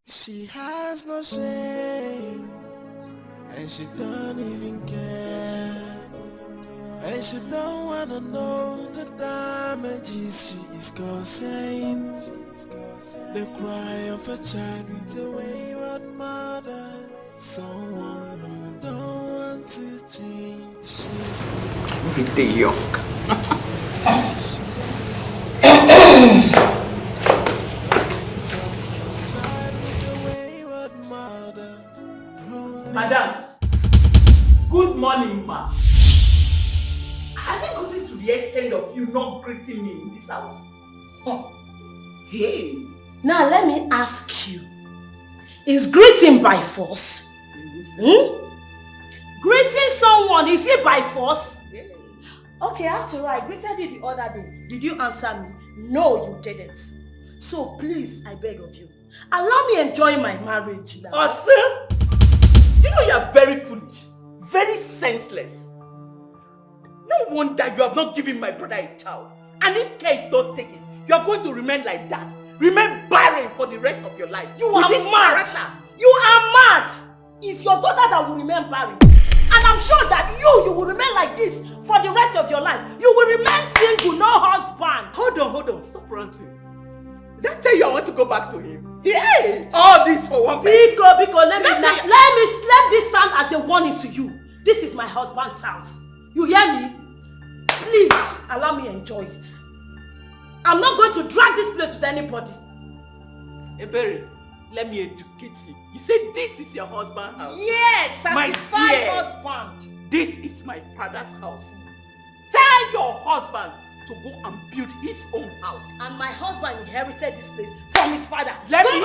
She has no shame, and she don't even care, and she don't wanna know the damages she is causing. The cry of a child with a wayward mother, someone who don't want to change. She's pretty young. Madam, good morning, ma. Has it gotten to the extent of you not greeting me in this house? Hey, now let me ask you, is greeting by force? Greeting someone, is it by force? Okay, after all, I greeted you the other day. Did you answer me? No, you didn't. So please, I beg of you, allow me enjoy my marriage now. Awesome. You know you are very foolish, very senseless. No wonder you have not given my brother a child. And if care is not taken, you are going to remain like that. Remain barren for the rest of your life. You are mad. You are mad. It's your daughter that will remain barren. And I'm sure that you will remain like this for the rest of your life. You will remain single, no husband. Hold on. Stop ranting. Did I tell you I want to go back to him? Yeah, all this for one person. Biko, let this sound as a warning to you. This is my husband's house. You hear me? Please, allow me enjoy it. I'm not going to drag this place with anybody. Ebere, let me educate you. You say this is your husband's house? Yes, my dear husband. This is my father's house. Tell your husband to go and build his own house. And my husband inherited this place from his father. Let me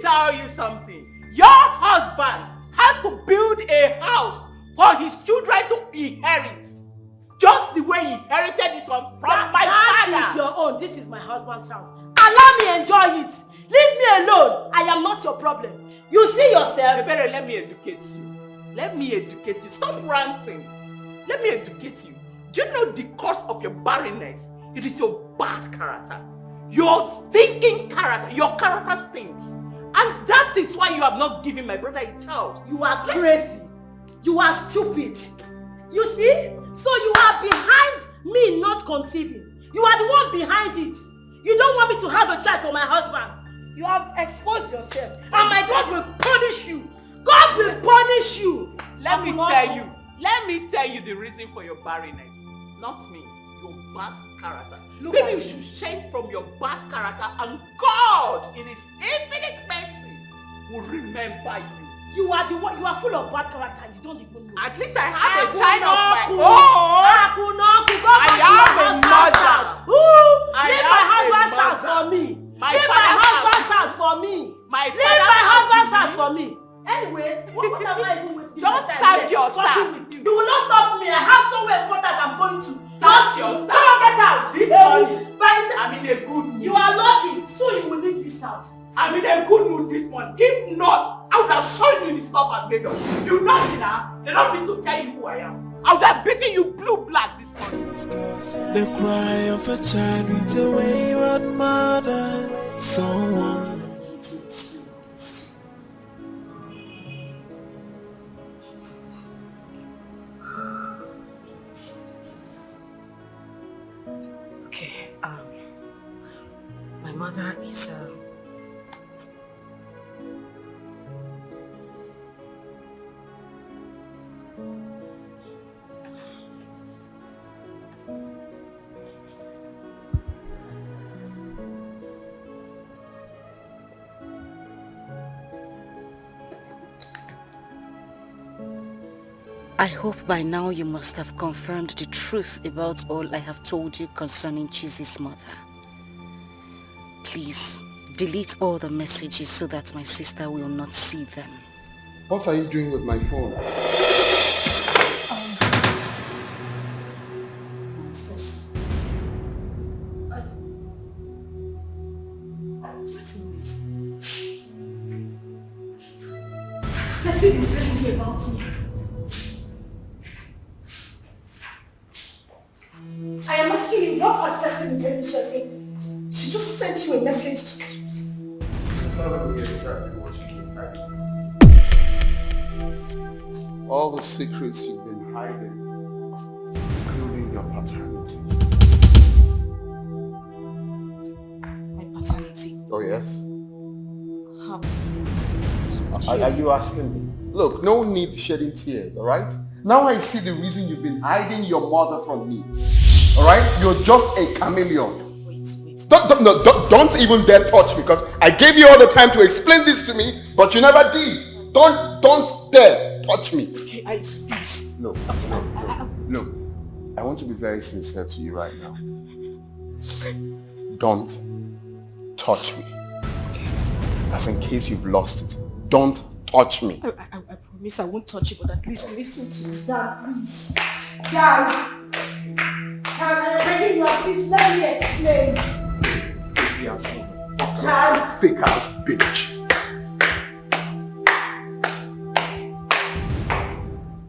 tell you something. Your husband has to build a house for his children to inherit. Just the way he inherited this one from my father. That is your own. This is my husband's house. Allow me enjoy it. Leave me alone. I am not your problem. You see yourself. You better let me educate you. Let me educate you. Stop ranting. Let me educate you. Do you know the cause of your barrenness? It is your bad character. Your stinking character. Your character stinks. And that is why you have not given my brother a child. You are crazy. You are stupid. You see? So you are behind me not conceiving. You are the one behind it. You don't want me to have a child for my husband. You have exposed yourself. And my God will punish you. God will punish you. Let me tell you the reason for your barrenness. Not me. Your bad character. Maybe you should change from your bad character and God in his infinite mercy will remember you. You are the one. You are full of bad character and you don't even know. At least I have a child of my own. I have a mother. Leave my husband's house for me. Leave my husband's house for me. Leave my husband's house for me. Anyway, what am I even wasting? Just thank your staff. You will not stop me. I have somewhere important I'm going to. That's your staff. Come on, get out. This morning, I'm in a good mood. You are lucky. Soon you will leave this house. I'm in a good mood this morning. If not, I would have shown you the stuff I've made of. You know me now. They don't need to tell you who I am. I would have beaten you blue-black this morning. The cry of a child with a wayward mother. Someone. Okay, my mother is I hope by now you must have confirmed the truth about all I have told you concerning Chizi's mother. Please, delete all the messages so that my sister will not see them. What are you doing with my phone? Ceci been telling me about me. I am asking you, what has Ceci been telling me? She just sent you a message to tell me exactly what you keep hiding. All the secrets you've been hiding, including your paternity. my paternity. Oh yes? How? Are you asking me? Look, no need shedding tears, alright? Now I see the reason you've been hiding your mother from me. Alright? You're just a chameleon. Don't even dare touch me because I gave you all the time to explain this to me, but you never did. Don't dare touch me. Okay, please. No. I want to be very sincere to you right now. Don't touch me. That's in case you've lost it. Don't touch me. I promise I won't touch you, but at least listen to me. Dad, please. Dad. Can I beg you, please let me explain. Crazy ass Dad. fake ass bitch.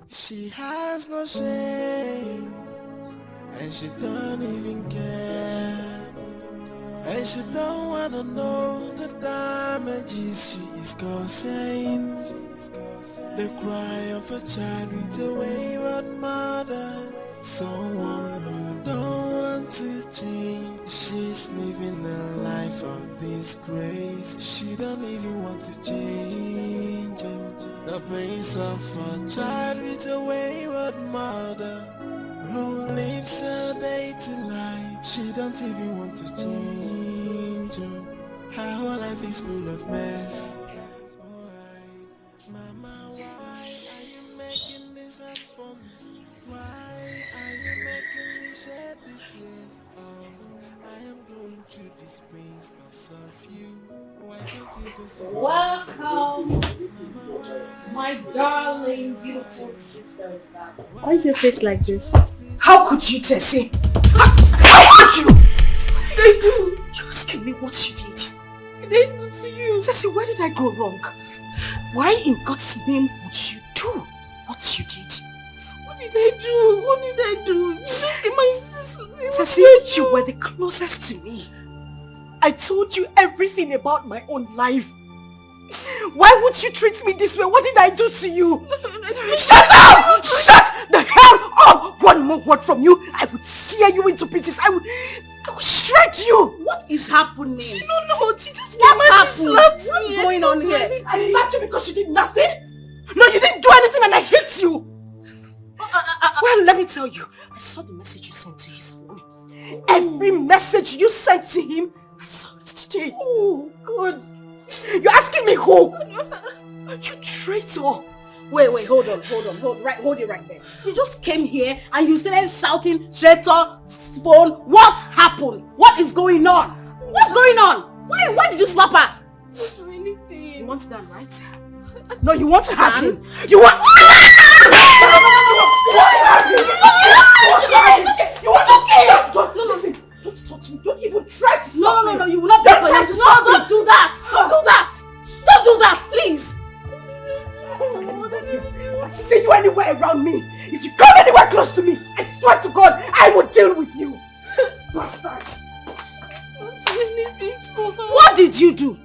She has no shame, and she don't even care, and she don't wanna know the damages she is causing. The cry of a child with a wayward mother, someone who don't want to change. She's living a life of disgrace. She don't even want to change. The pains of a child with a wayward mother who lives a day-to life. She don't even want to change. Her whole life is full of mess. Mama, why are you making this hard for me? Why are you making me shed these tears? Oh, I am going through this pain because of you. Why can't Welcome, my darling, beautiful sisters. Why is your face like this? How could you, Tessie? How could you? What did I do? You're asking me what you did. What did I do to you? Tessie, where did I go wrong? Why in God's name would you do what you did? What did I do? What did I do? You just gave my sister. Tessie, you were the closest to me. I told you everything about my own life. Why would you treat me this way? What did I do to you? Shut up! Shut the hell up! One more word from you, I would tear you into pieces. I would shred you. What is happening? You don't know. She just What's What's going on here? I slapped you because you did nothing? No, you didn't do anything and I hit you. Well, let me tell you, I saw the message you sent to his phone. Every message you sent to him, I saw it today. Oh, God. You're asking me who? You traitor. Wait, hold it right there. You just came here and you started shouting, traitor, phone. What happened? What is going on? What's going on? Why did you slap her? I don't do anything. You want Dan, right? No, you want to have him. You want... You want okay. Listen, don't touch me. Don't even try to stop me. No, you will not be for him to stop. Don't do that. Don't do that, please. If I see you anywhere around me, if you come anywhere close to me, I swear to God, I will deal with you. Bastard. What did you do?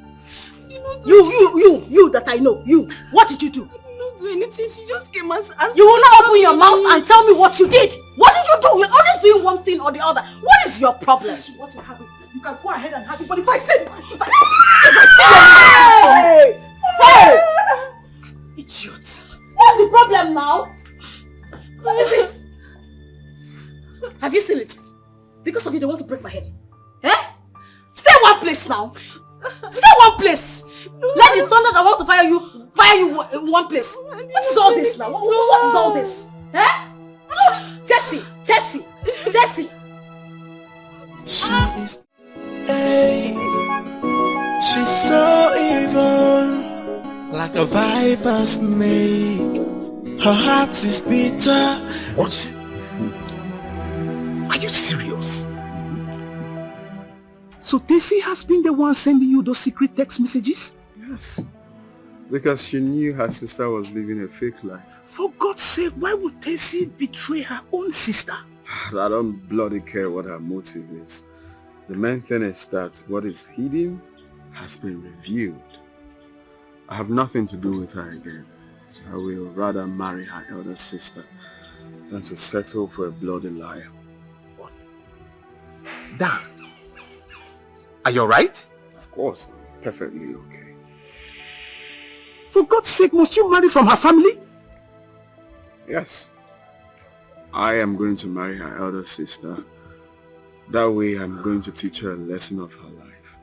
You that I know. You. What did you do? I did not do anything. She just came and asked. You will not open your mouth and tell me what you did. What did you do? You're always doing one thing or the other. What is your problem? Since you want to have it, you can go ahead and have it. But if I say, hey! Idiot. What's the problem now? What is it? Have you seen it? Because of you, they want to break my head. Eh? Stay one place now. Stay one place. Let the thunder that wants to fire you in one place. What is all this now? What is all this? Eh? Tessie. She is... Hey, she's so evil, like a viper snake. Her heart is bitter. What? Are you serious? So Tessie has been the one sending you those secret text messages? Yes. Because she knew her sister was living a fake life. For God's sake, why would Tessie betray her own sister? I don't bloody care what her motive is. The main thing is that what is hidden has been revealed. I have nothing to do with her again. I will rather marry her elder sister than to settle for a bloody liar. What? Dan, are you alright? Of course, I'm perfectly okay. For God's sake, must you marry from her family? Yes. I am going to marry her elder sister. That way I'm going to teach her a lesson of her life.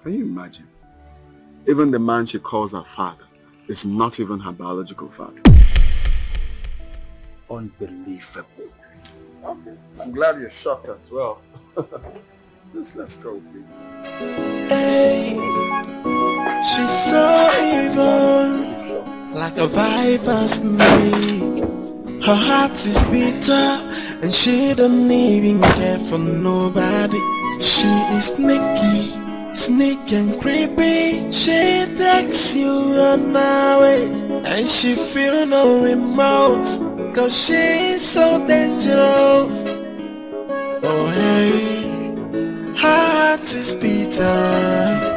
Can you imagine? Even the man she calls her father is not even her biological father. Unbelievable. Okay. I'm glad you're shocked as well. Let's go, please. Hey, she's so evil, like a viper snake. Her heart is bitter, and she don't even care for nobody. She is sneaky and creepy. She takes you on her way, and she feel no remorse, cause she is so dangerous. Oh hey, her heart is bitter.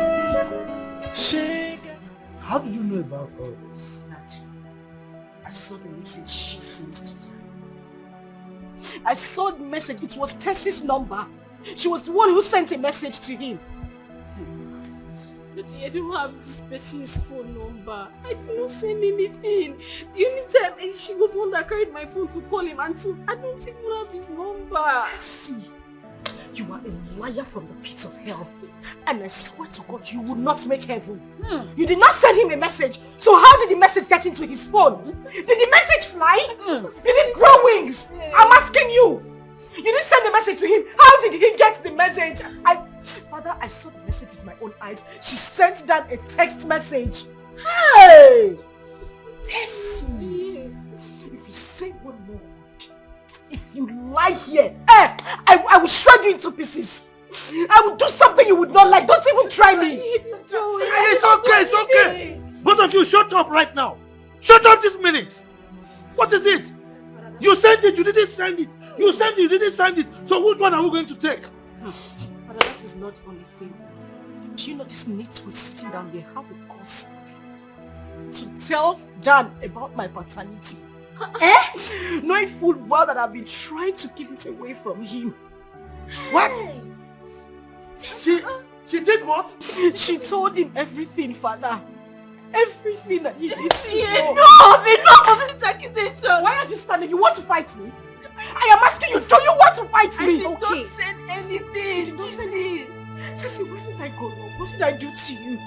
How do you know about all this? I saw the message she sent to them. I saw the message. It was Tessie's number. She was the one who sent a message to him. I don't have this person's phone number. I did not send anything. The only time she was the one that carried my phone to call him, and since I don't even have his number. Tessie, you are a liar from the pits of hell. And I swear to God, you will not make heaven. You did not send him a message. So how did the message get into his phone? Did the message fly? You didn't grow wings. I'm asking you. You didn't send the message to him. How did he get the message? If I Father, I saw the message with my own eyes. She sent down a text message. Hey! Tessie! If you say one more word, if you lie here, I will shred you into pieces. I will do something you would not like. Don't even try me. It's okay, it's okay. Both of you shut up right now. Shut up this minute. What is it? You sent it, you didn't send it. You sent it, you didn't send it. So which one are we going to take? Father, that is not only thing. Do you know this needs with sitting down here have the cause to tell Dan about my paternity? Knowing full well that I've been trying to keep it away from him. What? She did what? She told him everything, Father. Everything that he needs to know. Enough of this accusation. Why are you standing? You want to fight me? I am asking you, do you want to fight me? I did not say anything. You don't say anything. Tessie, where did I go wrong? What did I do to you?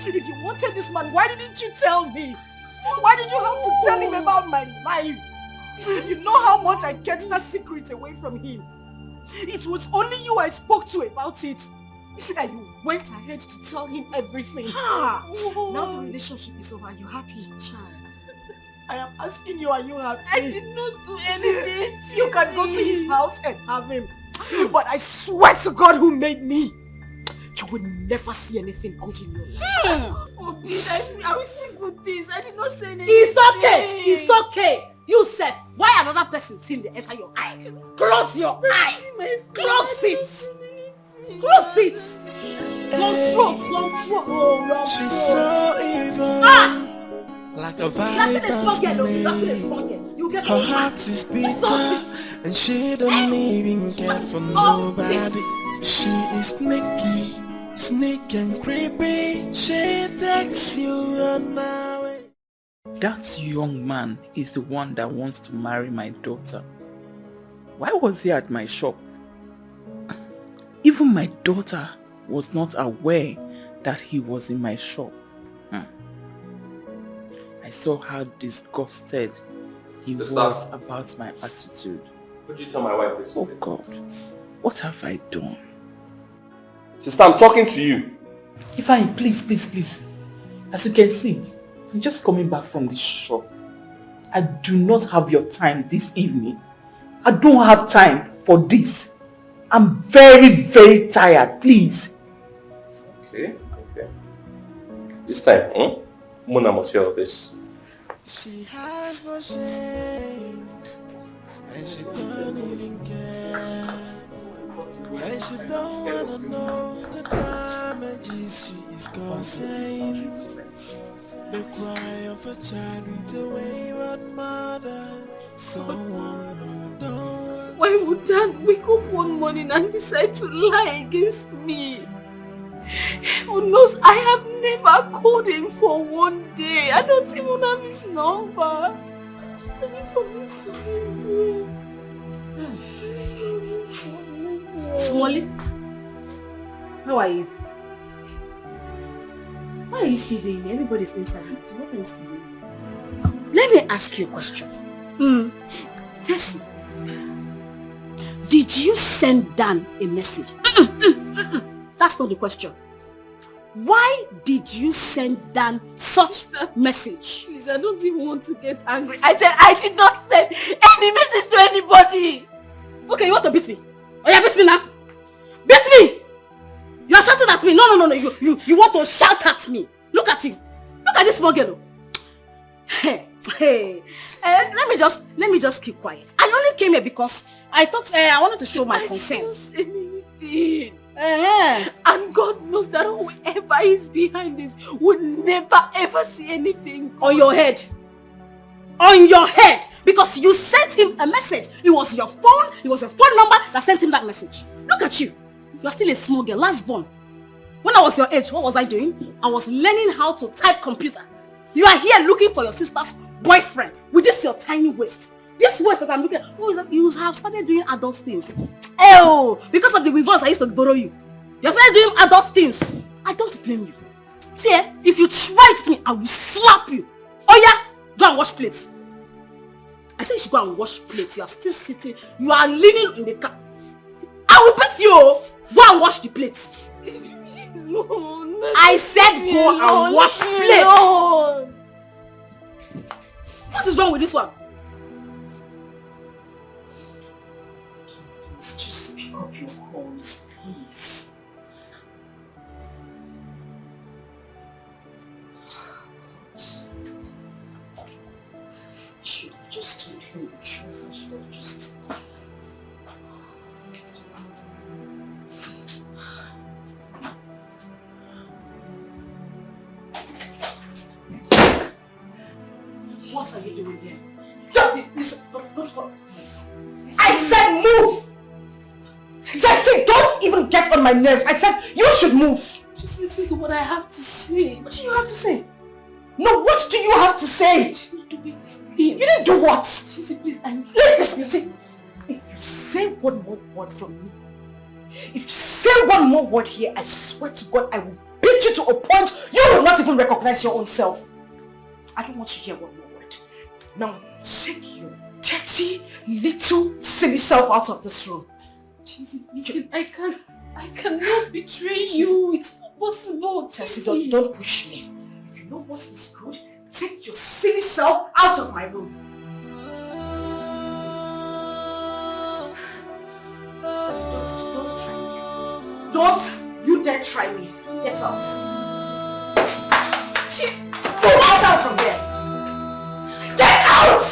If you wanted this man, why didn't you tell me? Why did you have to tell him about my life? You know how much I kept that secret away from him. It was only you I spoke to about it. And you went ahead to tell him everything. Now the relationship is over. Are you happy? I am asking you, are you happy? I did not do anything. You can go to his house and have him. But I swear to God who made me, you will never see anything good in your life. God forbid. I will see good things. I did not say anything. It's okay. It's okay. You said, why another person seeing the enter your eye? Close your eye. Close it. Close it. Long throat. She's so evil. Like a viper's snake. Her heart is bitter and she don't even care for nobody. She is sneaky, sneaky and creepy. She takes you on away. That young man is the one that wants to marry my daughter. Why was he at my shop? Even my daughter was not aware that he was in my shop. I saw how disgusted he was about my attitude. Could you tell my wife this? Oh God, what have I done? Sister, I'm talking to you. Ifeanyi, please. As you can see, I'm just coming back from the shop. I do not have your time this evening. I don't have time for this. I'm very, very tired, please. Okay. This time, Mona must hear of this. She has no shame, and she don't even care, and she don't wanna know the damages she is causing. The cry of a child with a wayward mother, someone who don't. Why would Dad wake up one morning and decide to lie against me? Heaven knows I have never called him for one day. I don't even have his number. Smolly, how are you? What are you still doing? Everybody's inside. What are you still doing? Let me ask you a question. Tessie, did you send Dan a message? That's not the question. Why did you send Dan such a message? Please, I don't even want to get angry. I said I did not send any message to anybody. Okay, you want to beat me? Oh yeah, beat me now. Beat me! You are shouting at me. No. You want to shout at me. Look at you. Look at this small girl. Hey. Let me just keep quiet. I only came here because I thought I wanted to show my concern. I didn't say anything. And God knows that whoever is behind this would never ever see anything on your head. On your head. Because you sent him a message. It was your phone. It was a phone number that sent him that message. Look at you. You are still a small girl, last born. When I was your age, what was I doing? I was learning how to type computer. You are here looking for your sister's boyfriend with this your tiny waist. This waist that I'm looking at, you have started doing adult things. Oh, because of the reverse I used to borrow you. You have started doing adult things. I don't blame you. See, if you try it to me, I will slap you. Oh yeah, go and wash plates. I said you should go and wash plates. You are still sitting. You are leaning in the car. I will beat you. Go and wash the plates. I said go and wash plates. What is wrong with this one? It's just pick up your calls, please. I should have just told him the truth. I should have just... What are you doing here? Don't, listen, don't. I said move! Tessie, don't even get on my nerves. I said you should move. Just listen to what I have to say. What do you have to say? No, what do you have to say? I didn't do it. You didn't do what? She please, I need... Listen. If you say one more word from me, if you say one more word here, I swear to God, I will beat you to a point you will not even recognize your own self. I don't want to hear one more word. Now, take your dirty, little, silly self out of this room. Jesus, listen, I cannot betray you. It's not possible. Tessie, don't push me. If you know what is good, take your silly self out of my room. Tessie, don't try me. Don't you dare try me. Get out. Go out from there. Get out!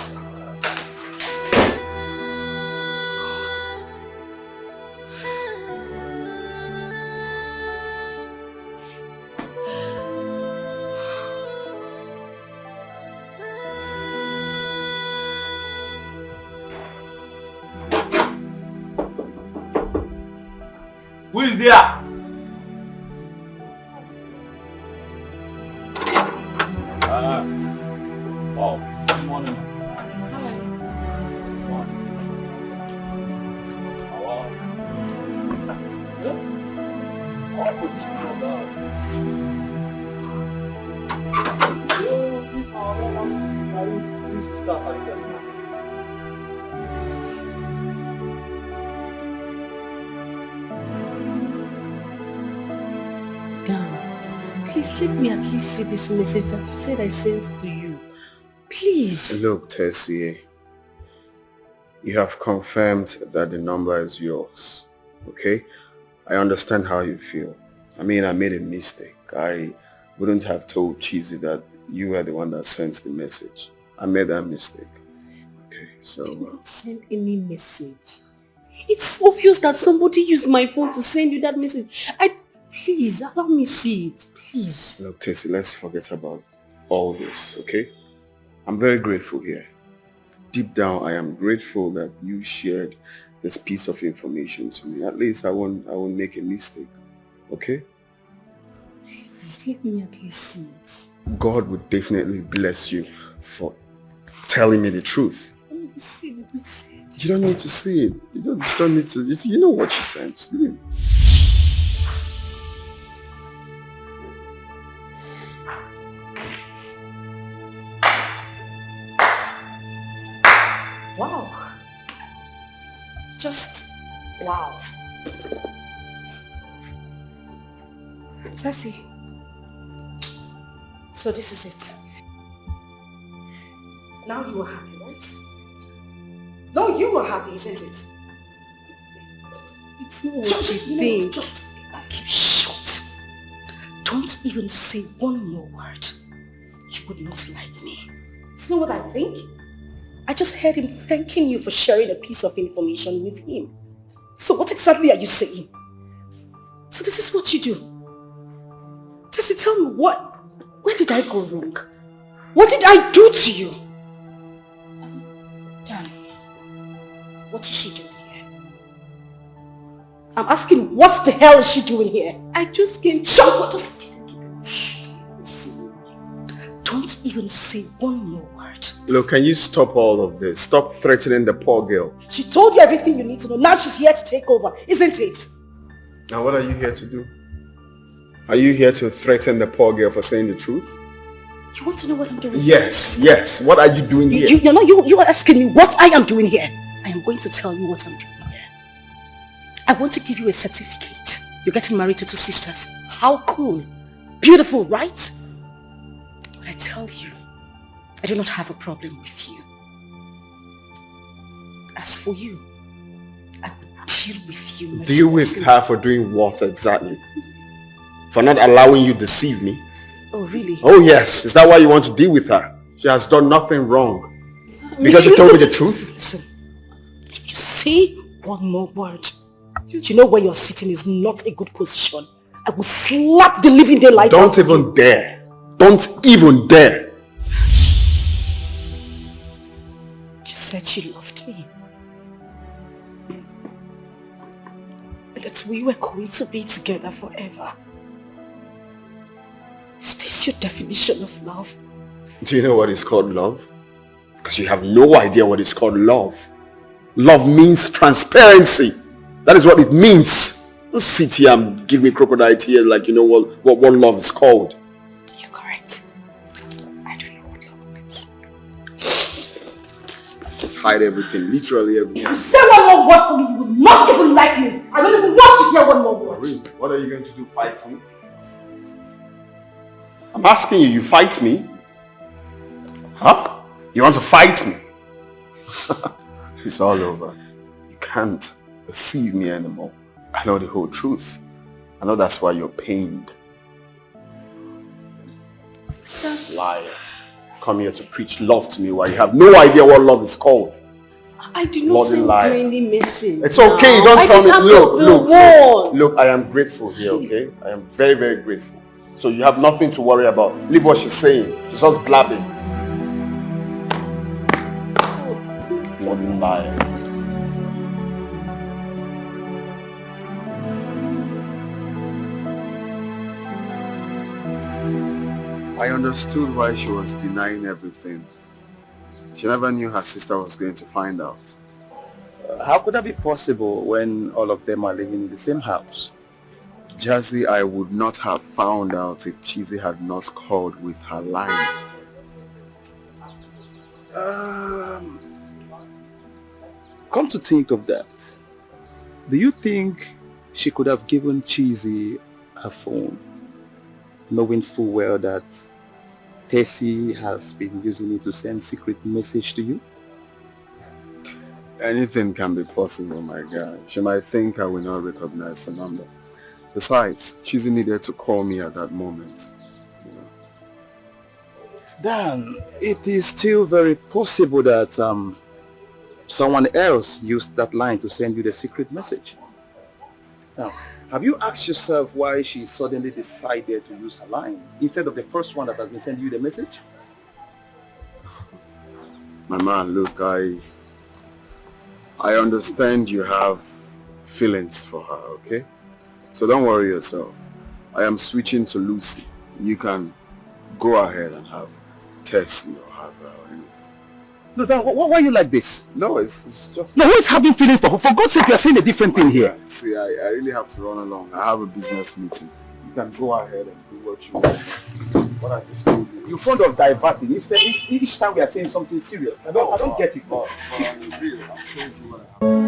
Who is there? Oh, good morning. This three sisters are the Please let me at least see this message that you said I sent to you. Please. Look, Tessie, you have confirmed that the number is yours, okay? I understand how you feel. I mean, I made a mistake. I wouldn't have told Cheesy that you were the one that sent the message. I made that mistake. Okay, so... I didn't send any message. It's obvious that somebody used my phone to send you that message. Please, allow me see it, please. Look, Tessie, let's forget about all this, okay? I'm very grateful here. Deep down, I am grateful that you shared this piece of information to me. At least I won't make a mistake, okay? Please, let me at least see it. God would definitely bless you for telling me the truth. Let me see the message. You don't need to see it. You don't need to. You know what she sent. Wow. Just wow. Tessie. So this is it. Now you are happy, right? No, you are happy, isn't it? It's not what you think. Just keep shut. Don't even say one more word. You would not like me. You know what I think? I just heard him thanking you for sharing a piece of information with him. So what exactly are you saying? So this is what you do. Tessie, tell me where did I go wrong? What did I do to you? Dan, what is she doing here? I'm asking, what the hell is she doing here? I just came to... Shut up! Don't even say one more word. Look, can you stop all of this? Stop threatening the poor girl. She told you everything you need to know. Now she's here to take over, isn't it? Now what are you here to do? Are you here to threaten the poor girl for saying the truth? You want to know what I'm doing? Yes. What are you doing here? You are asking me what I am doing here. I am going to tell you what I'm doing here. I want to give you a certificate. You're getting married to 2 sisters. How cool. Beautiful, right? But I tell you, I do not have a problem with you. As for you, I will deal with you. Deal with her for doing what exactly? For not allowing you to deceive me? Oh, really? Oh yes, is that why you want to deal with her? She has done nothing wrong. Because she told me the truth? Listen, if you say one more word, you know where you're sitting is not a good position. I will slap the living daylight out of you. Don't even dare. Don't even dare. You said you loved me. And that we were going to be together forever. Is this your definition of love? Do you know what is called love? Because you have no idea what is called love. Love means transparency. That is what it means. Don't sit here and give me crocodile tears like you know what love is called. You're correct. I don't know what love means. Just hide everything, literally everything. You say one more word for me, you will not even like me. I don't even want to hear one more word. Really? What are you going to do? Fight me? I'm asking you, you fight me? Huh? You want to fight me? It's all over. You can't deceive me anymore. I know the whole truth. I know that's why you're pained. Sister. Liar. Come here to preach love to me while you have no idea what love is called. I do not Bloody seem liar. really missing. It's okay, now. don't tell me. Look. Look, I am grateful here, okay? I am very, very grateful. So you have nothing to worry about. Leave what she's saying. She's just blabbing. Bloody liar. I understood why she was denying everything. She never knew her sister was going to find out. How could that be possible when all of them are living in the same house? Jazzy, I would not have found out if Cheesy had not called with her line. Come to think of that, do you think she could have given Cheesy her phone, knowing full well that Tessie has been using it to send secret message to you? Anything can be possible, my guy. She might think I will not recognize the number. Besides, Cheesy needed to call me at that moment. You know. Then it is still very possible that someone else used that line to send you the secret message. Now, have you asked yourself why she suddenly decided to use her line instead of the first one that has been sending you the message? My man, look, I understand you have feelings for her, okay? So don't worry yourself. I am switching to Lucy. You can go ahead and have Tessie or have her or anything. No, Dan, why are you like this? No, it's just... No, who is having feelings for? For God's sake, you are saying a different thing here. See, I really have to run along. I have a business meeting. You can go ahead and do what you want. What I just told you. You're fond of diverting. Instead, each time we are saying something serious. I don't get it. I'm real. I'll show you what I have.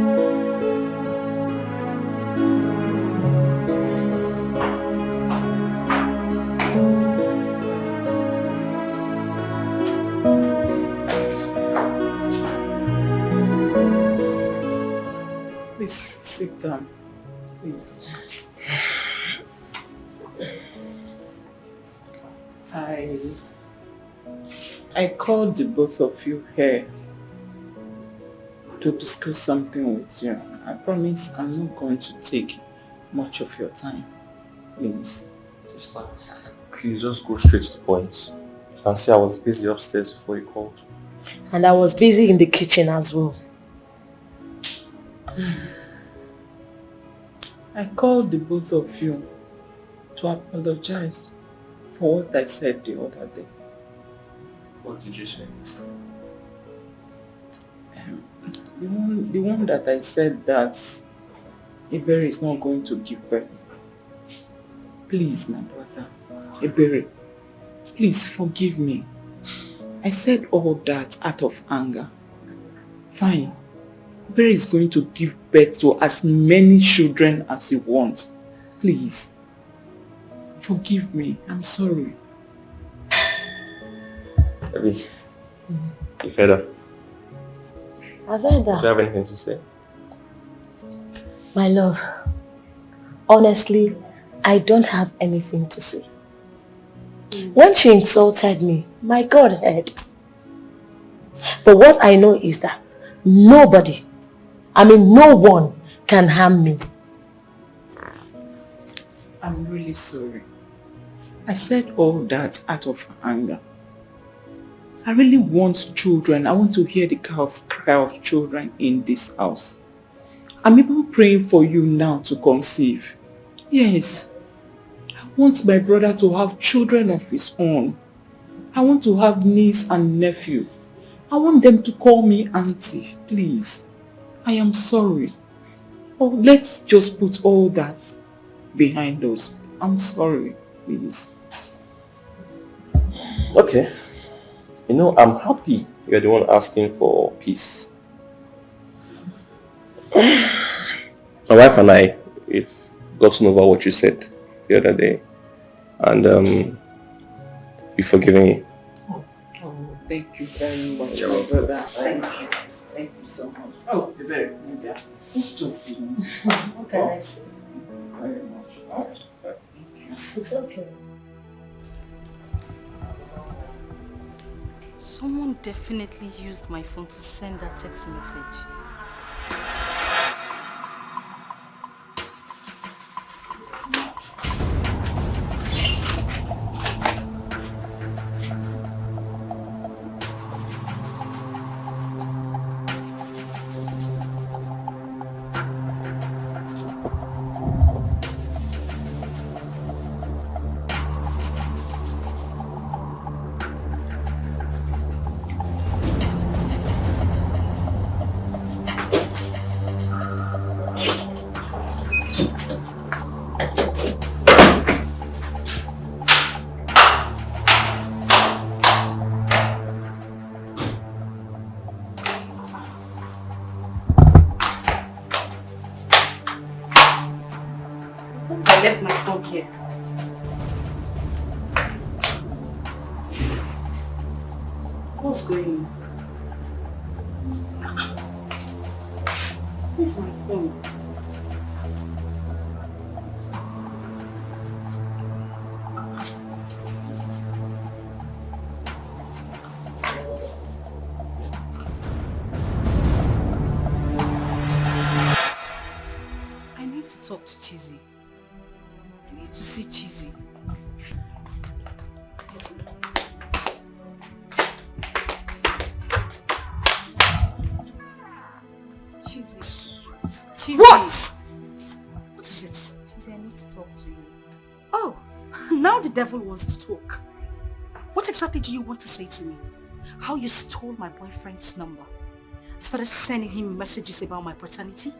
Please sit down, please. I called the both of you here to discuss something with you. I promise I'm not going to take much of your time. Please. Sister, please just go straight to the point. You can see I was busy upstairs before you called. And I was busy in the kitchen as well. I called the both of you to apologize for what I said the other day. What did you say? The one that I said that Ebere is not going to give birth. Please, my brother, Ebere, please forgive me. I said all that out of anger. Fine. Ebere is going to give birth to as many children as he wants. Please. Forgive me. I'm sorry. Baby, you've heard her. I've heard Do you that. have anything to say? My love, honestly, I don't have anything to say. When she insulted me, my God heard. But what I know is that nobody, no one can harm me. I'm really sorry. I said all that out of anger. I really want children. I want to hear the cry of children in this house. I'm even praying for you now to conceive. Yes. I want my brother to have children of his own. I want to have niece and nephew. I want them to call me auntie, please. I am sorry. Oh, let's just put all that behind us. I'm sorry, please. Okay. You know, I'm happy you're the one asking for peace. My wife and I, we've gotten over what you said the other day. And we've forgiven you. Oh, thank you very much, my brother. Thank you. Thank you so much. Oh, you're very good. It's just been... Okay, I see. Very much. Oh, sorry. It's okay. Someone definitely used my phone to send that text message. I left my phone here. What's going on? Where's my phone? I need to talk to Chizzy. I need to see Chizzy. Chizzy. What? What is it? Chizzy, I need to talk to you. Oh, now the devil wants to talk. What exactly do you want to say to me? How you stole my boyfriend's number? I started sending him messages about my paternity?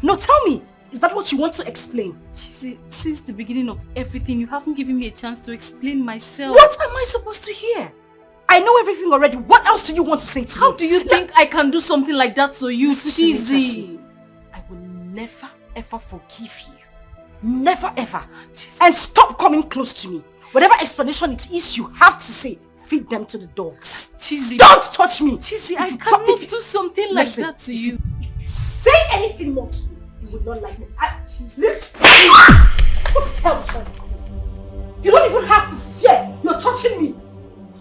No, tell me, is that what you want to explain? Chizzy, since the beginning of everything, you haven't given me a chance to explain myself. What am I supposed to hear? I know everything already. What else do you want to say to me? How do you think I can do something like that to you, Chizzy? I will never ever forgive you. Never ever. And stop coming close to me. Whatever explanation it is you have to say, feed them to the dogs. Chizzy, don't touch me. Chizzy, I cannot do something like that to you. If you say anything more to me, you will not like me. What the hell is that? You don't even have to fear. You're touching me.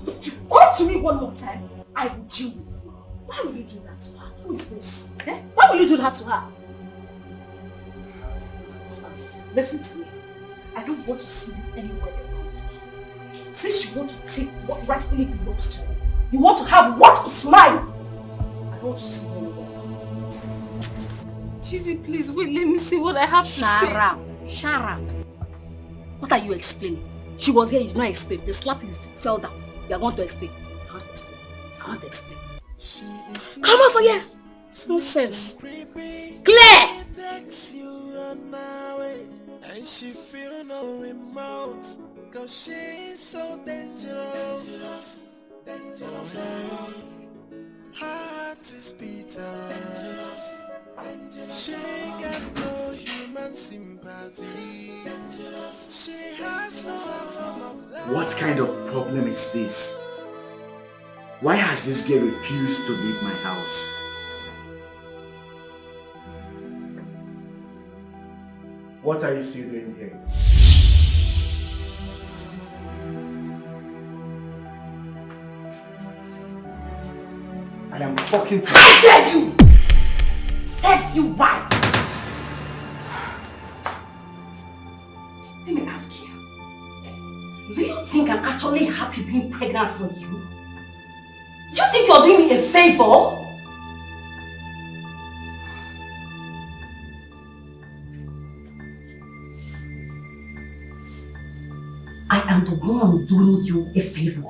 If you come to me one more time, I will deal with you. Why will you do that to her? Who is this? Eh? Why will you do that to her? Listen to me. I don't want to see you anywhere around. Since you want to take what rightfully belongs to you, you want to have what is mine. I don't want to see you anywhere. Chizzy, please wait, let me see what I have to say. Shut up. What are you explaining? She was here, you did not explain. The slap you fell down. You are going to explain. I want to explain. Come over here. It's nonsense. Clear! And she feel no remorse, cause she's so dangerous. Dangerous. Heart is bitter. Dangerous. She got no human sympathy. What kind of problem is this? Why has this girl refused to leave my house? What are you still doing here? I am talking to you. How dare you! Serves you right! Let me ask you. Do you think I'm actually happy being pregnant for you? Do you think you're doing me a favor? I am the one doing you a favor.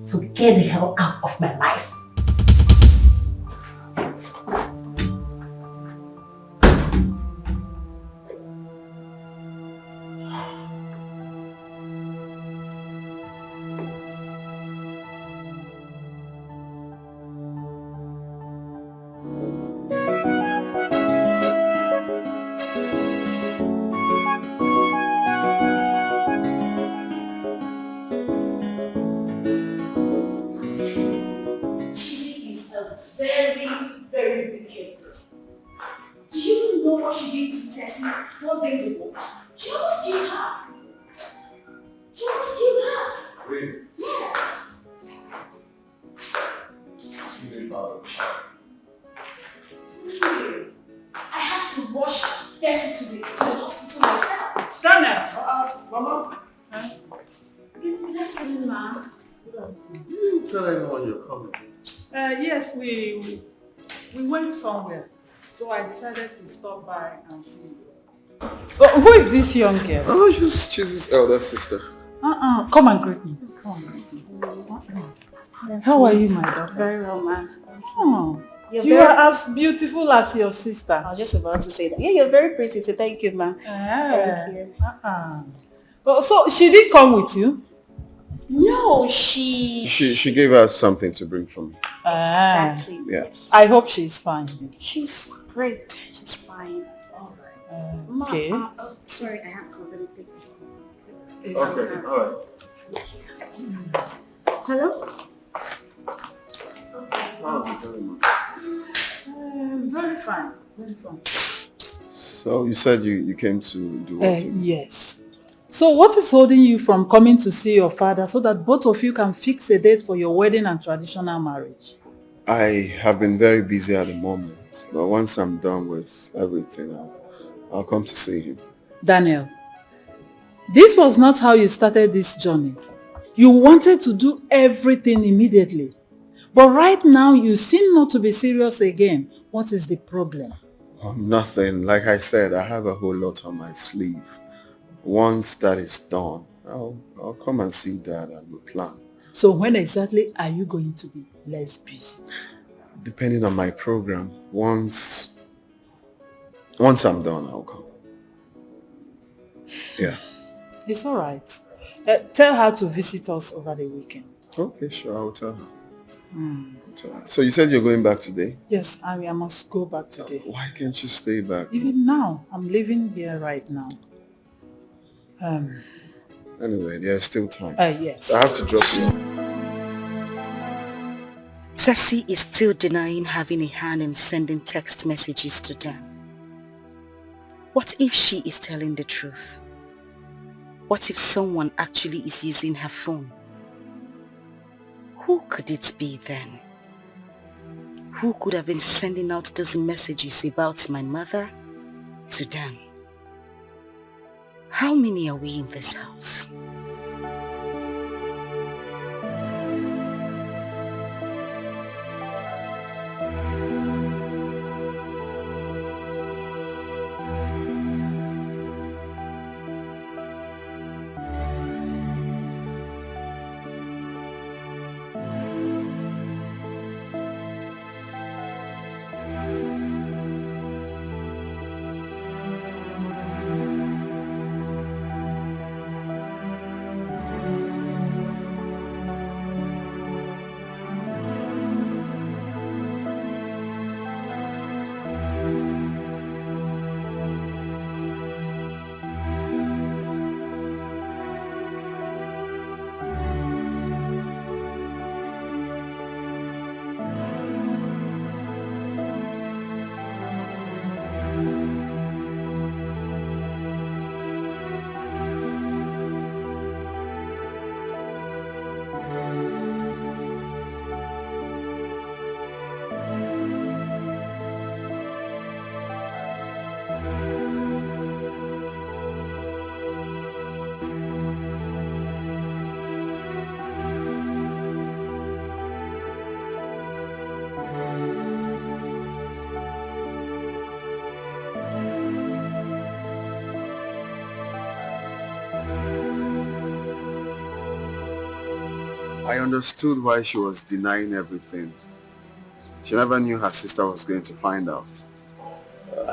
So get the hell out of my life. We went somewhere, so I decided to stop by and see you. Oh, who is this young girl? Oh, she's his elder sister. Come and greet me. Come and greet me. How are you, my daughter? Very well, ma. Oh, you are as beautiful as your sister. I was just about to say that. Yeah, you're very pretty too. Thank you, ma. Thank you. Well, so she did come with you? No, she gave us something to bring for me. Exactly. Yeah. Yes. I hope she's fine. She's great. She's fine. All right. Ma, Okay. sorry, I have to go really quick. Okay, all right. Hello? Very fine. Very fine. So you said you came to do what? Yes. So what is holding you from coming to see your father so that both of you can fix a date for your wedding and traditional marriage? I have been very busy at the moment, but once I'm done with everything, I'll come to see him. Daniel, this was not how you started this journey. You wanted to do everything immediately. But right now, you seem not to be serious again. What is the problem? Nothing. Like I said, I have a whole lot on my sleeve. Once that is done, I'll come and see Dad and we'll plan. So when exactly are you going to be less busy? Depending on my program, once I'm done, I'll come. Yeah. It's all right. Tell her to visit us over the weekend. Okay, sure. I'll tell her. So you said you're going back today? Yes, I must go back today. Why can't you stay back? Even now, I'm living here right now. Anyway, there's still time. Yes. I have to drop you. Tessie is still denying having a hand in sending text messages to Dan. What if she is telling the truth? What if someone actually is using her phone? Who could it be then? Who could have been sending out those messages about my mother to Dan? How many are we in this house? I understood why she was denying everything. She never knew her sister was going to find out.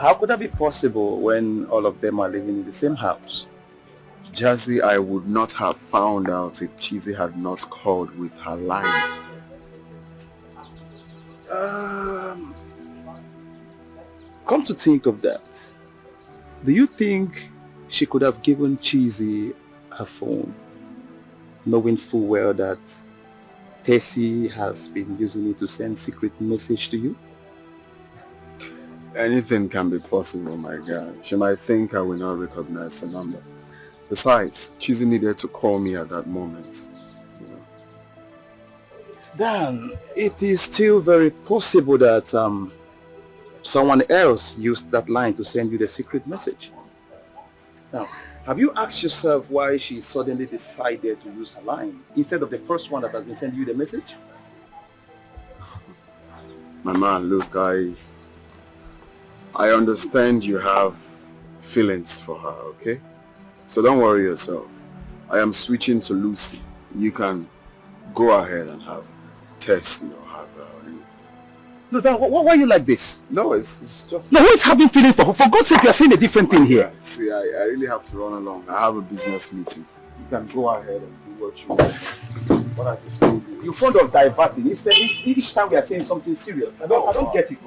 How could that be possible when all of them are living in the same house? Jazzy, I would not have found out if Chizzy had not called with her line. Come to think of that, do you think she could have given Chizzy her phone, knowing full well that Tessie has been using it to send secret message to you? Anything can be possible, my guy. She might think I will not recognize the number. Besides, Chizzy needed to call me at that moment. Dan, it is still very possible that someone else used that line to send you the secret message. Now, have you asked yourself why she suddenly decided to use her line instead of the first one that has been sending you the message? My man, look, I understand you have feelings for her, okay? So don't worry yourself. I am switching to Lucy. You can go ahead and have Tessie or have her or anything. No, Dan, why are you like this? No, it's just... No, who is having feelings for her? For God's sake, you are saying a different thing here. See, I really have to run along. I have a business meeting. You can go ahead and do what you want. What I just told you. You're fond of diverting. Instead, each time we are saying something serious. I don't get it.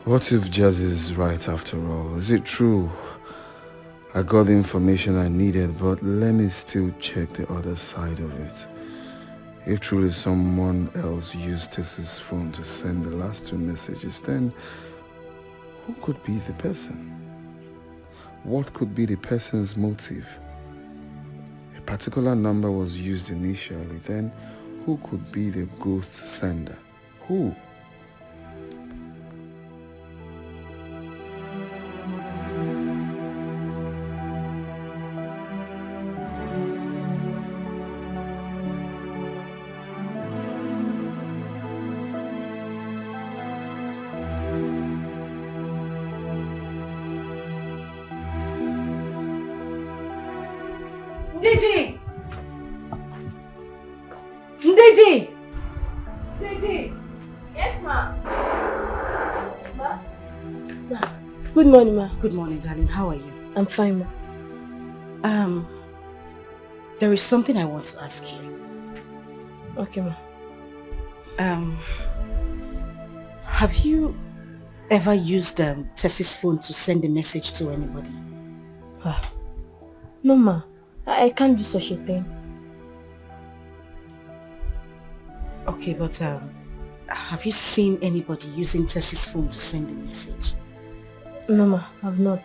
What if Jazz is right after all? Is it true? I got the information I needed, but let me still check the other side of it. If truly someone else used Tess's phone to send the last 2 messages, then who could be the person? What could be the person's motive? A particular number was used initially, then who could be the ghost sender? Who? Ndidi! Ndidi! Ndidi! Yes, ma. Ma? Good morning, ma. Good morning, darling. How are you? I'm fine, ma. There is something I want to ask you. Okay, ma. Have you ever used Tessie's phone to send a message to anybody? No, ma. I can't do such a thing. Okay, but have you seen anybody using Tessie's phone to send a message? No, ma. I've not.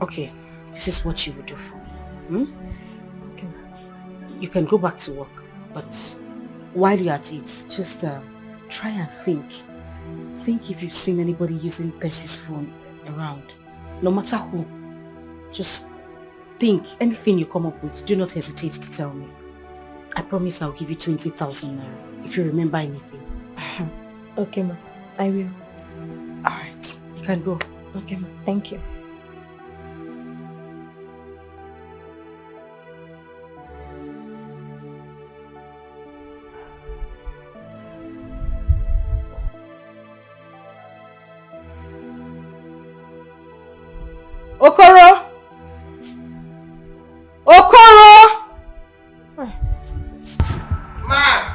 Okay, this is what you will do for me. Okay. You can go back to work, but while you're at it, just try and think. Think if you've seen anybody using Tessie's phone around. No matter who. Just think. Anything you come up with, do not hesitate to tell me. I promise I'll give you 20,000 naira if you remember anything. Okay, ma. I will. Alright, you can go. Okay, ma. Thank you. Okoro! Okoro! Ma!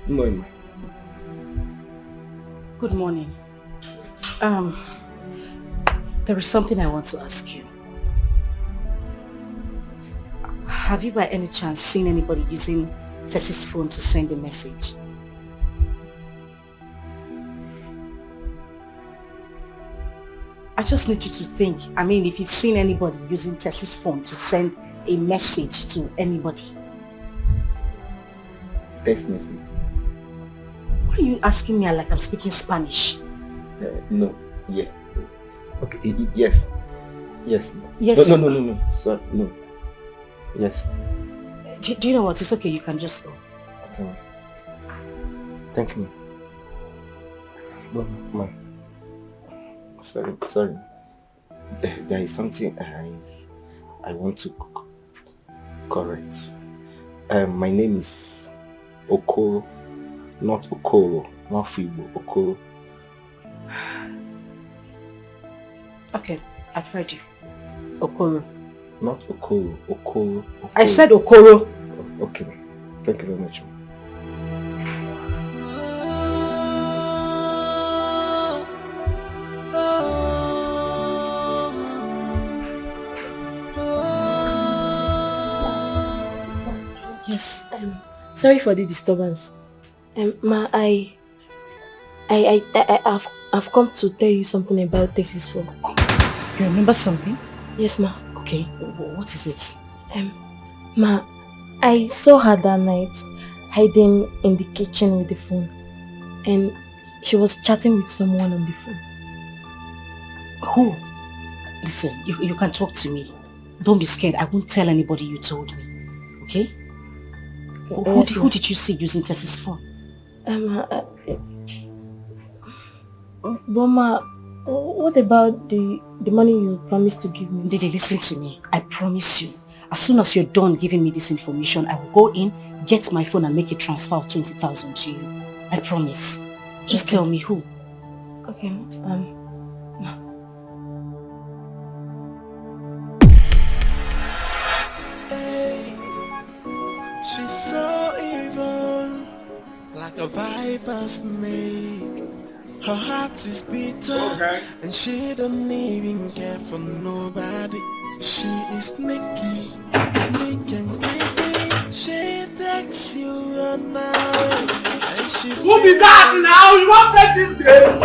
Good morning. Good morning. There is something I want to ask you. Have you by any chance seen anybody using Tessie's phone to send a message? I just need you to think. I mean, if you've seen anybody using Tessie's phone to send a message to anybody. Text message. Why are you asking me like I'm speaking Spanish? No. Yeah. Okay. Yes. Yes. Yes. No. Sorry. No. Yes. Do you know what? It's okay. You can just go. Okay. Thank you. No, ma. Sorry. There is something I want to correct. My name is Okoro, not Okoro, not Fibo, Okoro. Okay, I've heard you. Okoro. Not Okoro, Okoro. I said Okoro. Okay, thank you very much. Yes. Sorry for the disturbance. Ma, I've come to tell you something about Texas 4. You remember something? Yes, ma. Okay. What is it? Ma, I saw her that night hiding in the kitchen with the phone, and she was chatting with someone on the phone. Who? Listen, you can talk to me. Don't be scared. I won't tell anybody you told me. Okay? Who did you see using Tess's phone? Boma, what about the money you promised to give me? Didi, listen to me. I promise you. As soon as you're done giving me this information, I will go in, get my phone and make a transfer of 20,000 to you. I promise. Just tell me who. Okay, She's so evil, like a viper snake. Her heart is bitter, and she don't even care for nobody. She is sneaky, sneaky and creepy. She takes you on now, and she Who be that now? You won't play this game?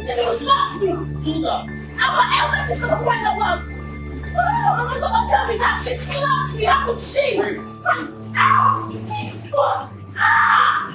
You slapped me! Our elder sister the one that was. Oh, don't tell me that she slapped me! How could she? Ow! Jesus! Ah!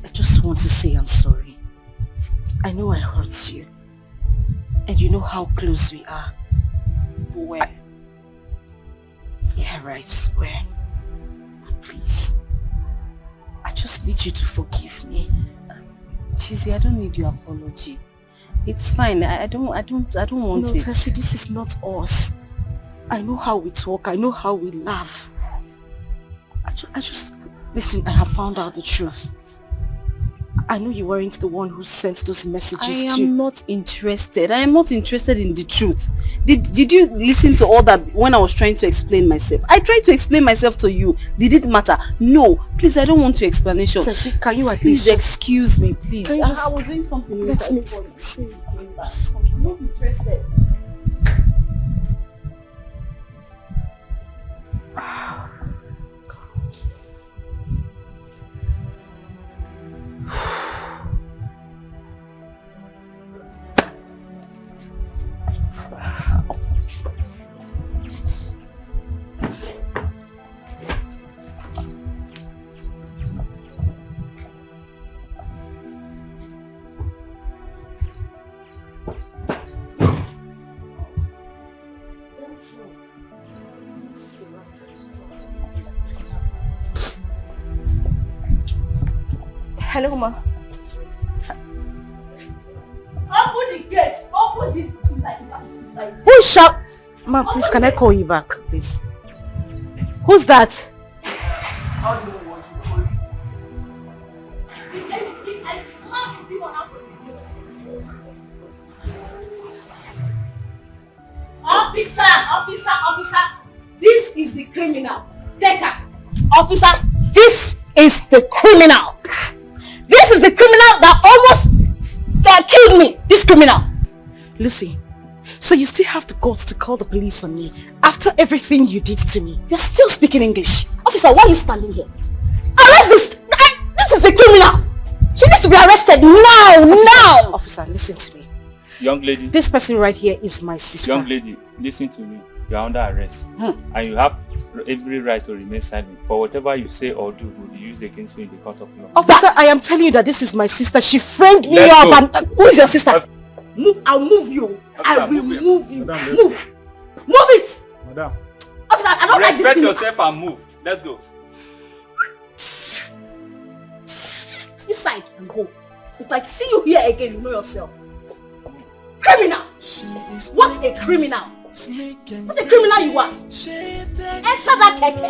I just want to say I'm sorry. I know I hurt you. And you know how close we are. Where? Yeah, right, where? Please. I just need you to forgive me. Chizzy, I don't need your apology. It's fine. I don't want No, it. Tessie, this is not us. I know how we talk. I know how we laugh. I just... Listen, I have found out the truth. I know you weren't the one who sent those messages I am not interested. I am not interested in the truth. Did you listen to all that when I was trying to explain myself? I tried to explain myself to you. Did it matter? No. Please, I don't want your explanation. Tessie, can you at please least excuse me, please. Can you just... I was doing something. Let me say. I'm not interested. Hello, ma. Open the gate. Open this. Who is shout? Ma, please, can I call you back, please? Who's that? Officer, this is the criminal. Take her. Officer, this is the criminal. This is the criminal that killed me. This criminal. Lucy, so you still have the guts to call the police on me after everything you did to me? You're still speaking English. Officer, why are you standing here? Arrest this. This is the criminal. She needs to be arrested now. Officer, listen to me. Young lady. This person right here is my sister. Young lady, listen to me. You are under arrest. And you have every right to remain silent. For whatever you say or do will be used against you in the court of law. Officer, I am telling you that this is my sister. She framed me up. And who is your sister? Move, I'll move you. I will move you. Move it. Madam. Officer, I don't like this Respect thing. yourself and move. Let's go. Inside and go. If I see you here again, you know yourself. Criminal! What a criminal! What a criminal you are! Enter that keke!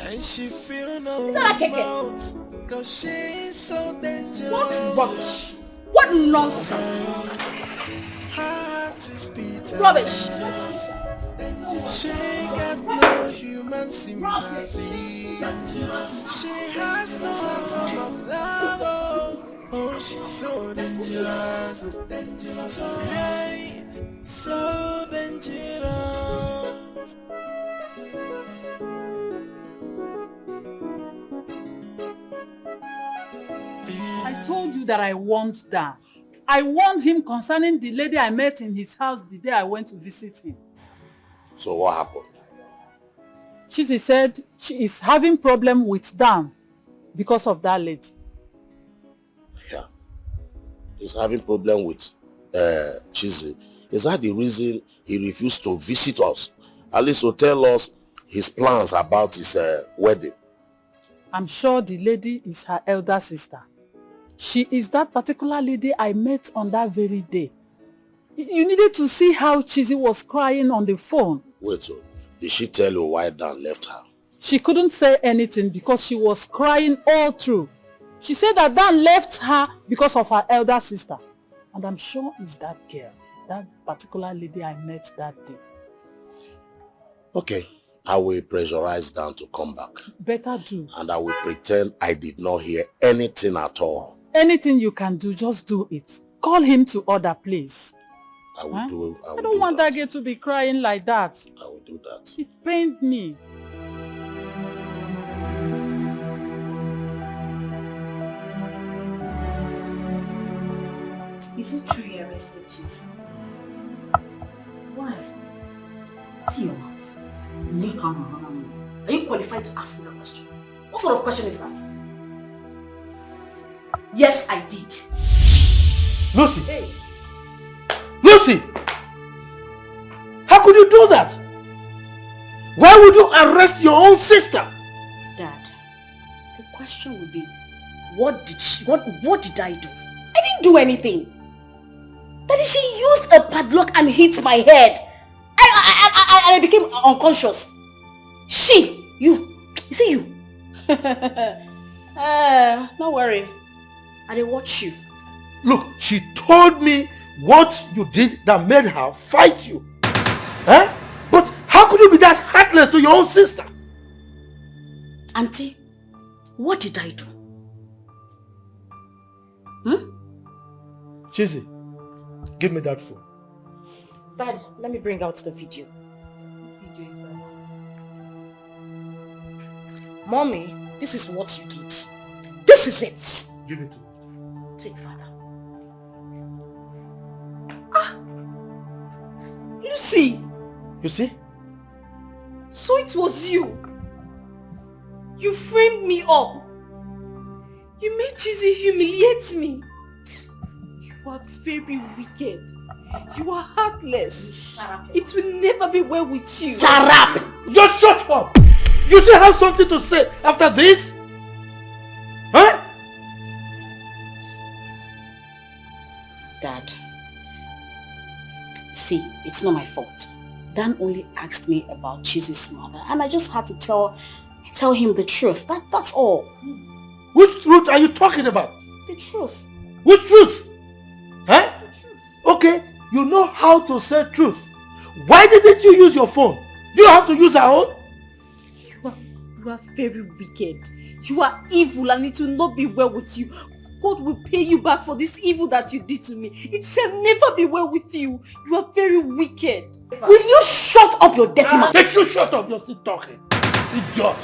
Enter that keke! What rubbish! What nonsense! Rubbish! She got no human sympathy. She has no atom of love. Oh, she's so dangerous, dangerous, oh hey, so dangerous. I told you that I want that. I warned him concerning the lady I met in his house the day I went to visit him. So what happened? Chizzy said she is having problem with Dan because of that lady. Yeah. He's having problem with Chizzy. Is that the reason he refused to visit us? At least to tell us his plans about his wedding. I'm sure the lady is her elder sister. She is that particular lady I met on that very day. You needed to see how Chizzy was crying on the phone. Wait, did she tell you why Dan left her? She couldn't say anything because she was crying all through. She said that Dan left her because of her elder sister. And I'm sure it's that girl, that particular lady I met that day. Okay, I will pressurize Dan to come back. Better do. And I will pretend I did not hear anything at all. Anything you can do, just do it. Call him to order, please. I will do it. I don't want that girl to be crying like that. I will do that. It pained me. Is it true you arrested Chizzy? Why? See your mouth. Are you qualified to ask me that question? What sort of question is that? Yes, I did. Lucy! Hey. Lucy! How could you do that? Why would you arrest your own sister? Dad, the question would be, what did I do? I didn't do anything. Daddy, she used a padlock and hit my head. I became unconscious. You see you. Don't worry. I didn't watch you. Look, she told me what you did that made her fight you. Eh? But how could you be that heartless to your own sister? Auntie, what did I do? Chizzy, give me that phone. Dad, let me bring out the video. What video is that? Mommy, this is what you did. This is it. Give it to me. Take, Father. Lucy! You see? So it was you. You framed me up. You made Chizzy humiliate me. You are very wicked. You are heartless. Shut up. It will never be well with you. Shut up! Just shut up! You still have something to say after this? Huh? See, it's not my fault. Dan only asked me about Chizi's mother and I just had to tell him the truth. That's all. Which truth are you talking about? The truth. Which truth? Huh? The truth. Okay, you know how to say truth. Why didn't you use your phone? Do you have to use our own? You are very wicked. You are evil and it will not be well with you. God will pay you back for this evil that you did to me. It shall never be well with you. You are very wicked. Will you shut up your dirty mouth? Make you shut up, you're still talking. Idiot.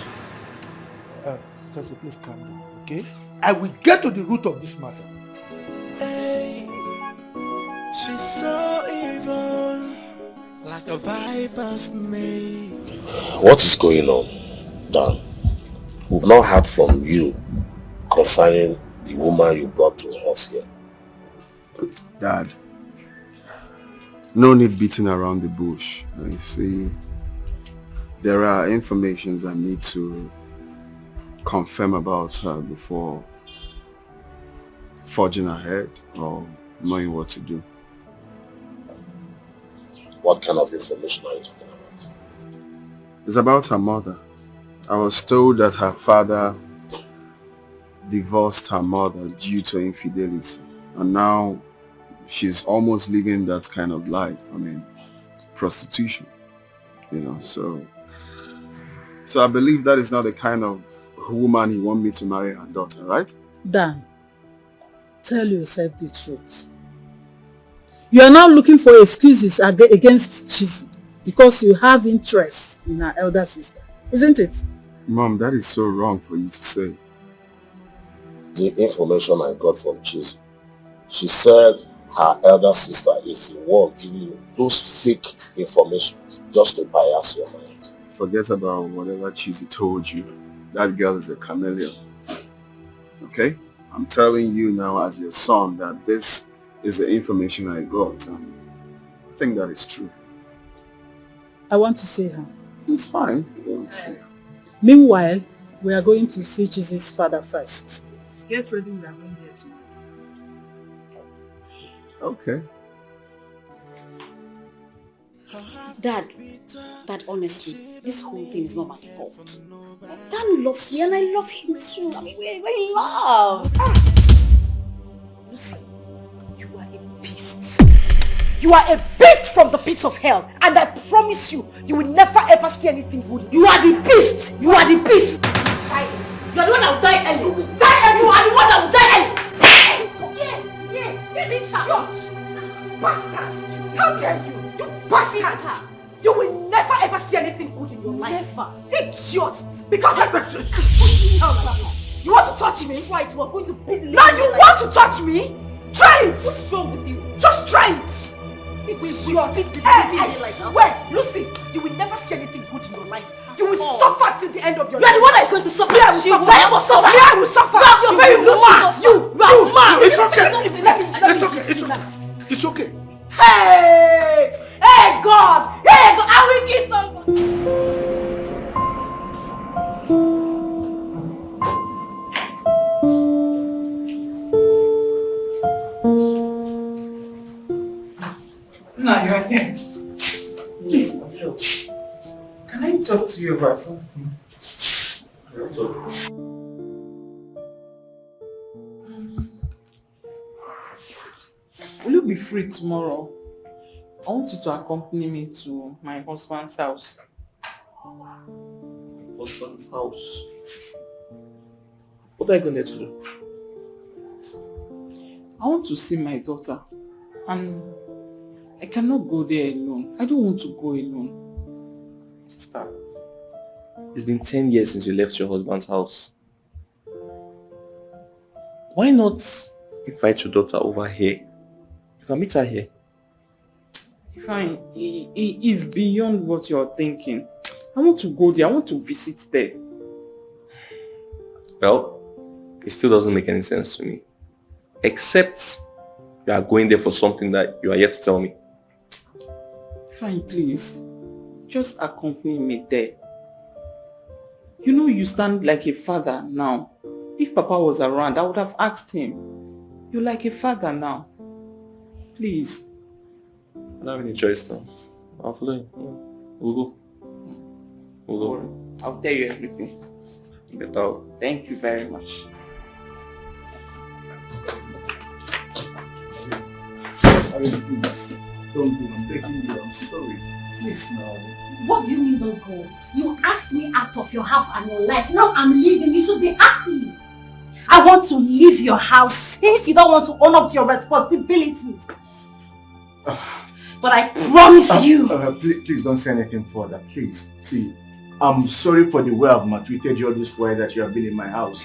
Chelsea, please calm down, okay? I will get to the root of this matter. Hey, she's so evil, like a viper snake. What is going on, Dan? We've not heard from you concerning the woman you brought to us here. Dad, no need beating around the bush. You see, there are informations I need to confirm about her before forging ahead or knowing what to do. What kind of information are you talking about? It's about her mother. I was told that her father divorced her mother due to infidelity, and now she's almost living that kind of life. I mean, prostitution, you know, so I believe that is not the kind of woman you want me to marry her daughter, right? Dan, tell yourself the truth. You are now looking for excuses against Chizi because you have interest in her elder sister, isn't it? Mom, that is so wrong for you to say. The information I got from Chizi, she said her elder sister is the one giving you those fake information just to bias your mind. Forget about whatever Chizi told you. That girl is a chameleon. Okay? I'm telling you now as your son that this is the information I got, and I think that is true. I want to see her. It's fine. You want to see her. Meanwhile, we are going to see Chizi's father first. Get ready, we are going there too. Okay. Dad, honestly, this whole thing is not my fault. Dan loves me and I love him too. I mean, we're in love. Lucy, you are a beast. You are a beast from the pit of hell. And I promise you, you will never ever see anything good. You are the beast. You are the beast. You are the one that will die early. Die early. You are the one that will die early. Yeah. It's short. Bastard. How dare you? You bastard. You will never ever see anything good in your life. Never. Idiot. Because you want to touch me? Right, we're going to beat you. Now you want to touch me? Try it. What's wrong with you? Just try it. I swear, Lucy, you will never see anything good in your life. You will suffer till the end of your life. You are the one that is going to suffer. I will suffer. I will suffer. You're very mad. You mad. It's okay. It's okay. Hey God, I will kill somebody. Now you're here. Please, look. Can I talk to you about something? Will you be free tomorrow? I want you to accompany me to my husband's house. Husband's house? What are you going to do? I want to see my daughter, and I cannot go there alone. I don't want to go alone. Sister, it's been 10 years since you left your husband's house. Why not invite your daughter over here? You can meet her here. Fine, it is beyond what you're thinking. I want to go there. I want to visit there. Well, it still doesn't make any sense to me. Except you are going there for something that you are yet to tell me. Fine, please. Just accompany me there. You know you stand like a father now. If Papa was around, I would have asked him. You're like a father now. Please. don't have any choice though. I'll follow you. We'll go. We'll go. I'll tell you everything. Get out. Thank you very much. Please, don't go. I'm begging you. I'm sorry. Please now. What do you mean don't go? You asked me out of your house and your life. Now I'm leaving. You should be happy. I want to leave your house since you don't want to own up to your responsibilities. But I promise you. Please don't say anything further. Please. See, I'm sorry for the way I've maltreated you all this while that you have been in my house.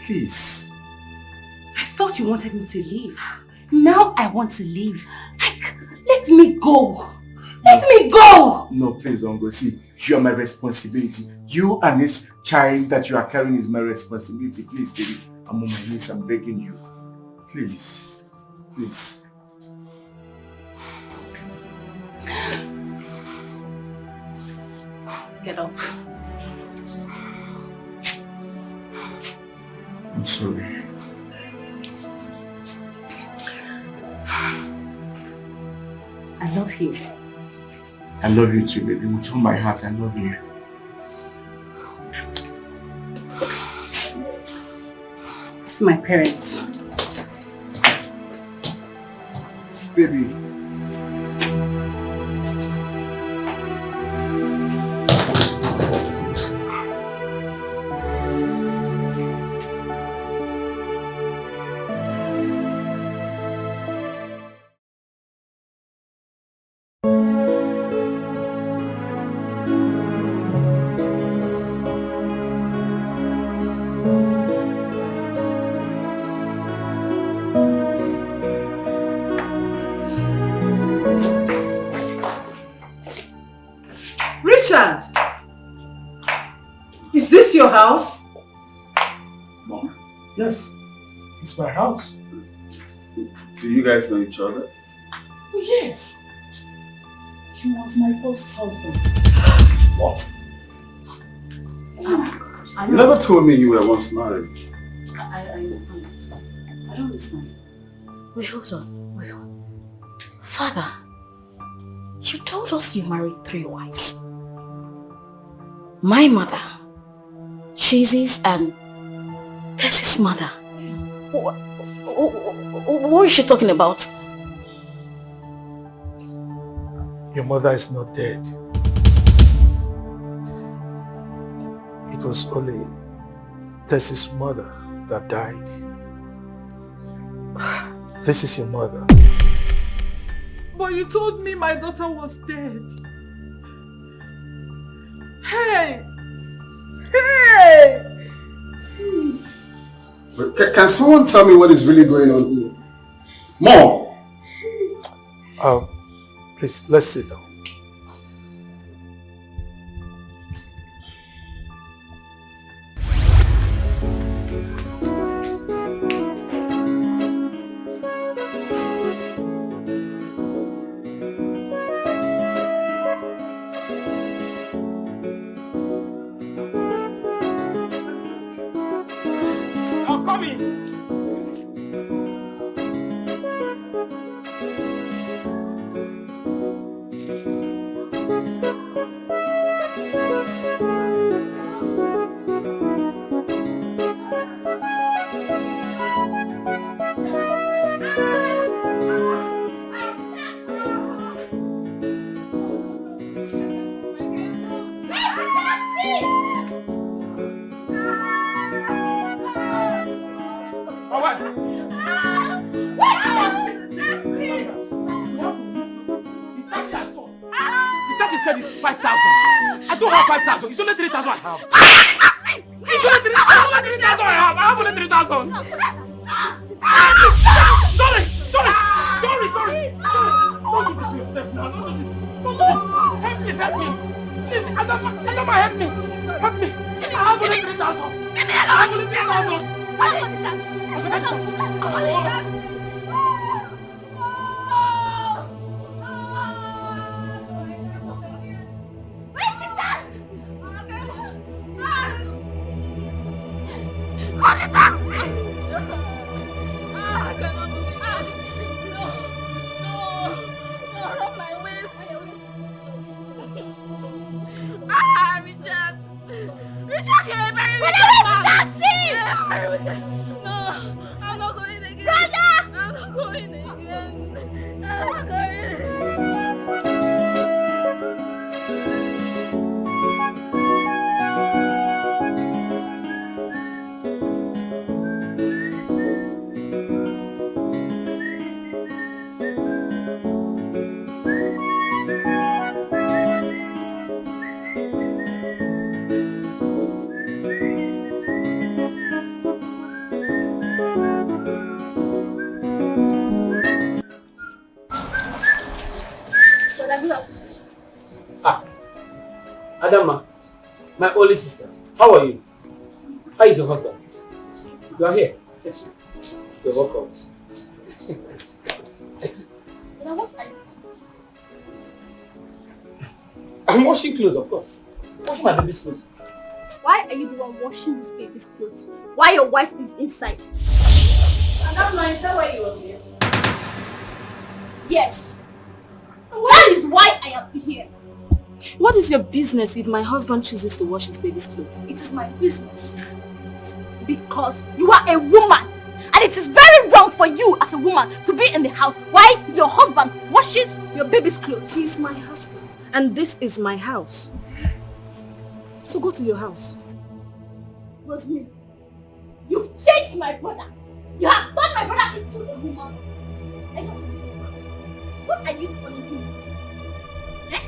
Please. I thought you wanted me to leave. Now I want to leave. Like, let me go. Let me go. No, please don't go. See, you are my responsibility. You and this child that you are carrying is my responsibility. Please, David. I'm on my knees. I'm begging you. Please. Please. Get up. I'm sorry. I love you. I love you too, baby. With all my heart, I love you. This is my parents. Baby. Is this your house? Mom? Yes, it's my house. Do you guys know each other? Oh, yes. He was my first husband. What? You never told me you were once married. I don't understand. Wait, hold on. Wait, hold on. Father, you told us you married 3 wives. My mother, Shizi's, and Tessie's mother. What is she talking about? Your mother is not dead. It was only Tessie's mother that died. This is your mother. But you told me my daughter was dead. Hey! Hey! But can someone tell me what is really going on here? Mom! Please, let's sit down. I'm coming! Said it's 5,000. I don't have 5,000. It's only 3,000 I have. It's only 3,000 I have. I have only 3,000. Sorry. Don't do this to yourself now. Don't do this. Help me. Please, Adama, help me. Help me. I have only 3,000. I have only 3,000. Richard. Richard, you're a very wicked man. Taxi! No, I'm not going again. Brother! I'm not going again. I'm not going. Adama, my only sister, how are you? How is your husband? You are here. You're welcome. I'm washing clothes, of course. Washing my baby's clothes. Why are you the one washing this baby's clothes? Why your wife is inside? Adama, is that why you were here? Yes. That is why I am here. What is your business if my husband chooses to wash his baby's clothes? It is my business. Because you are a woman. And it is very wrong for you as a woman to be in the house while your husband washes your baby's clothes. He is my husband. And this is my house. So go to your house. Rosemary, you've changed my brother. You have turned my brother into a woman. I don't understand. What are you calling him? Eh?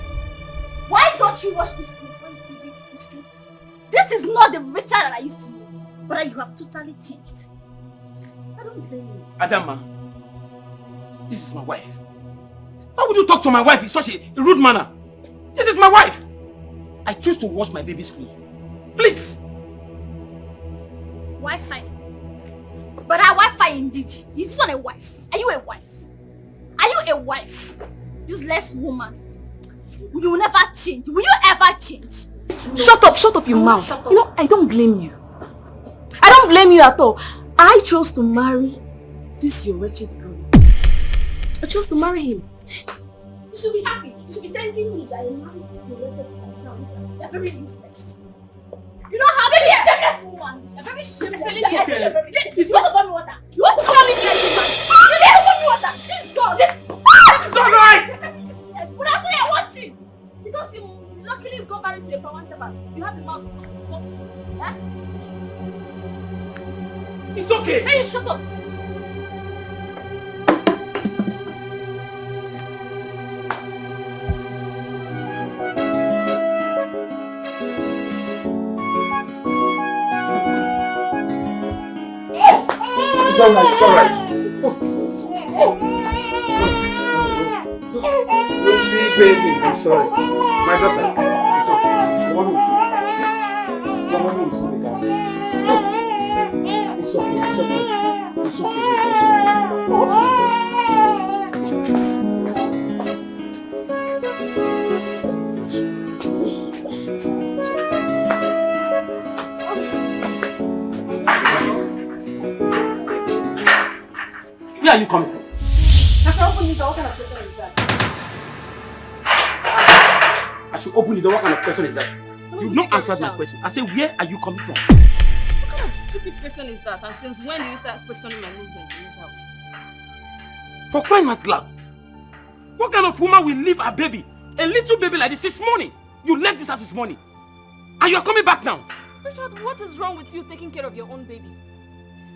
Why don't you wash this clothes when you baby is sleep? This is not the Richard that I used to know. But you have totally changed. I don't blame you. Adama, this is my wife. Why would you talk to my wife in such a rude manner? This is my wife. I choose to wash my baby's clothes. Please. Wi-Fi. But our Wi-Fi indeed. Is this not a wife? Are you a wife? Are you a wife? Useless woman. You will never change. Will you ever change? No. Shut up your mouth. You know, I don't blame you. I don't blame you at all. I chose to marry this your wretched girl. I chose to marry him. You should be happy. You should be thanking me that I married your wretched girl. You're very useless. You know how to be a shameless woman. You're very shameless. You want to buy me water? You want to call me a woman? You didn't buy me water. She's gone. It's all right. Yes, but that's why I want you. Because you luckily got married to a power servant. You have the mouth to talk. Yeah? It's okay. Hey, shut up. It's all right, it's all right. Lucy, baby, I'm sorry. My daughter, it's okay. Your mommy will see the car. It's okay, it's okay. It's okay. Where are you coming from? I can open the door. What kind of person is that? I should open the door. What kind of question is that? You've not answered my question. I said, where are you coming from? What kind of stupid question is that? And since when do you start questioning my movement in this house? For crying out loud. What kind of woman will leave her baby? A little baby like this morning. You left this house this morning. And you're coming back now. Richard, what is wrong with you taking care of your own baby?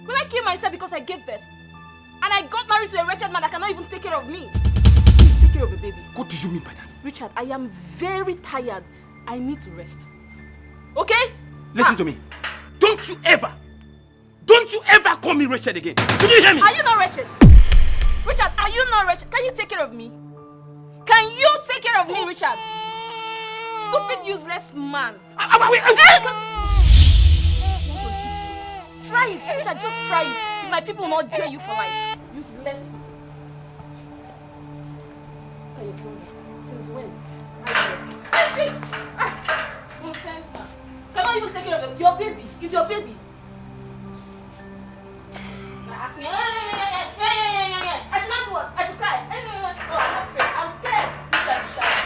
Will I kill myself because I gave birth? And I got married to a wretched man that cannot even take care of me. Please take care of the baby. What do you mean by that? Richard, I am very tired. I need to rest. Okay? Listen to me. Don't you ever call me wretched again. Can you hear me? Are you not wretched? Richard, are you not wretched? Can you take care of me? Can you take care of me, Richard? Stupid, useless man. Try it, Richard, just try it. My people will not dare you for life. Useless. Since when? Shit! Nonsense, man. Cannot even take care of your baby. It's your baby. I should not work. I should cry. Oh, I'm afraid. I'm scared. You can shout.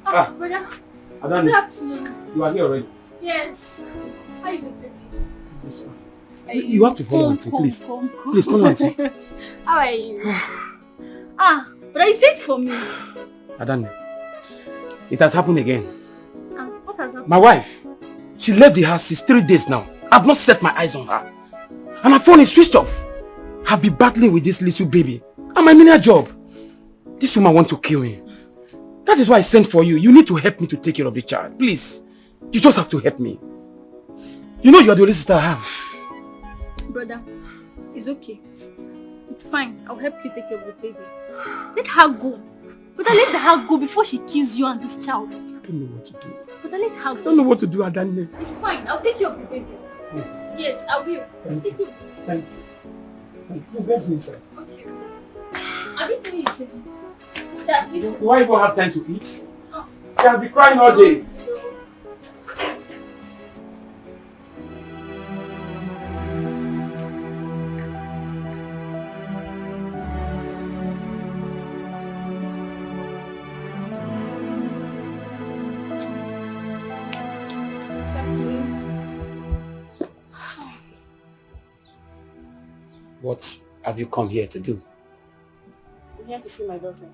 Brother. Adani, Good afternoon. you are here already. Yes. How is it, baby? This one. You have to follow Auntie, please. Come. Please follow Auntie. How are you? But you said for me. Adani, it has happened again. What has happened? My wife, she left the house since 3 days now. I've not set my eyes on her. And her phone is switched off. I've been battling with this little baby. And my menial job. This woman wants to kill me. That is why I sent for you. You need to help me to take care of the child. Please. You just have to help me. You know you are the only sister I have. Brother, it's okay. It's fine. I'll help you take care of the baby. Let her go. Brother, let her go before she kills you and this child. I don't know what to do. Brother, let her go. I don't know what to do, Adani. It's fine. I'll take care of the baby. Yes, I will. I'll take you. Thank you. Please, let's go inside. Okay. I didn't know you said. Dad, please. Do I even have time to eat? She has been crying all day. What have you come here to do? I'm here to see my daughter.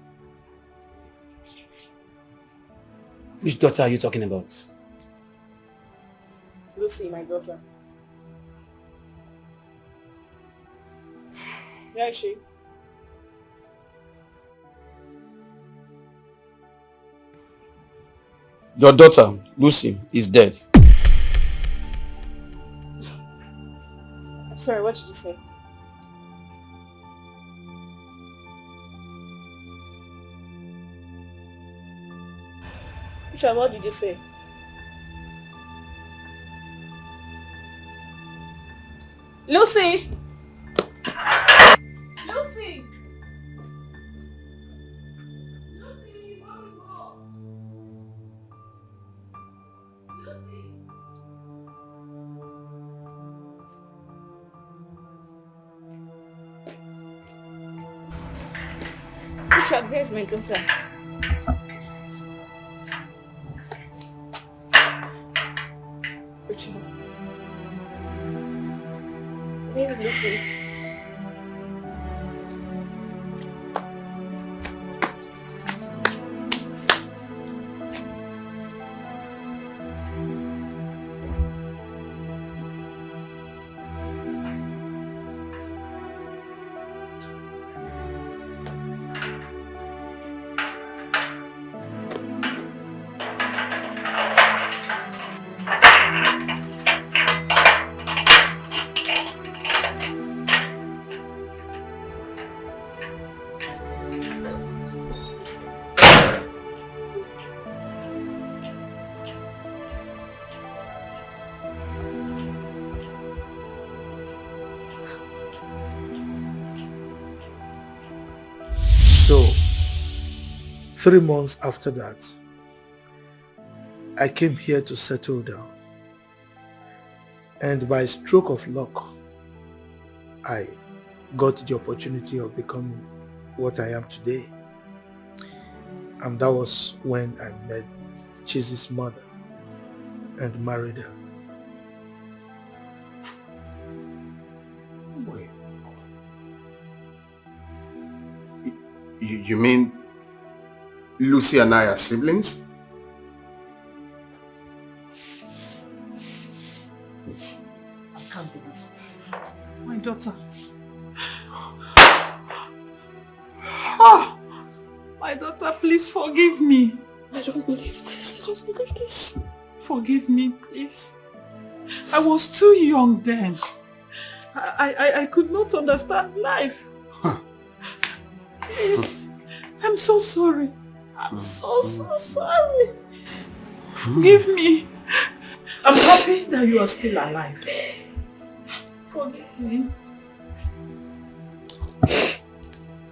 Which daughter are you talking about? Lucy, my daughter. Where is she? Your daughter, Lucy, is dead. I'm sorry, what did you say? Richard, what did you say? Lucy! Lucy! Richard, where's my daughter? Richard. Where's Lucy? So, 3 months after that, I came here to settle down. And by stroke of luck, I got the opportunity of becoming what I am today. And that was when I met Chizi's mother and married her. Wait. You mean Lucy and I are siblings? I can't believe this. My daughter. My daughter, please forgive me. I don't believe this. I don't believe this. Forgive me, please. I was too young then. I could not understand life. Please. I'm so sorry. I'm so sorry. Forgive me. I'm happy that you are still alive. Forgive me.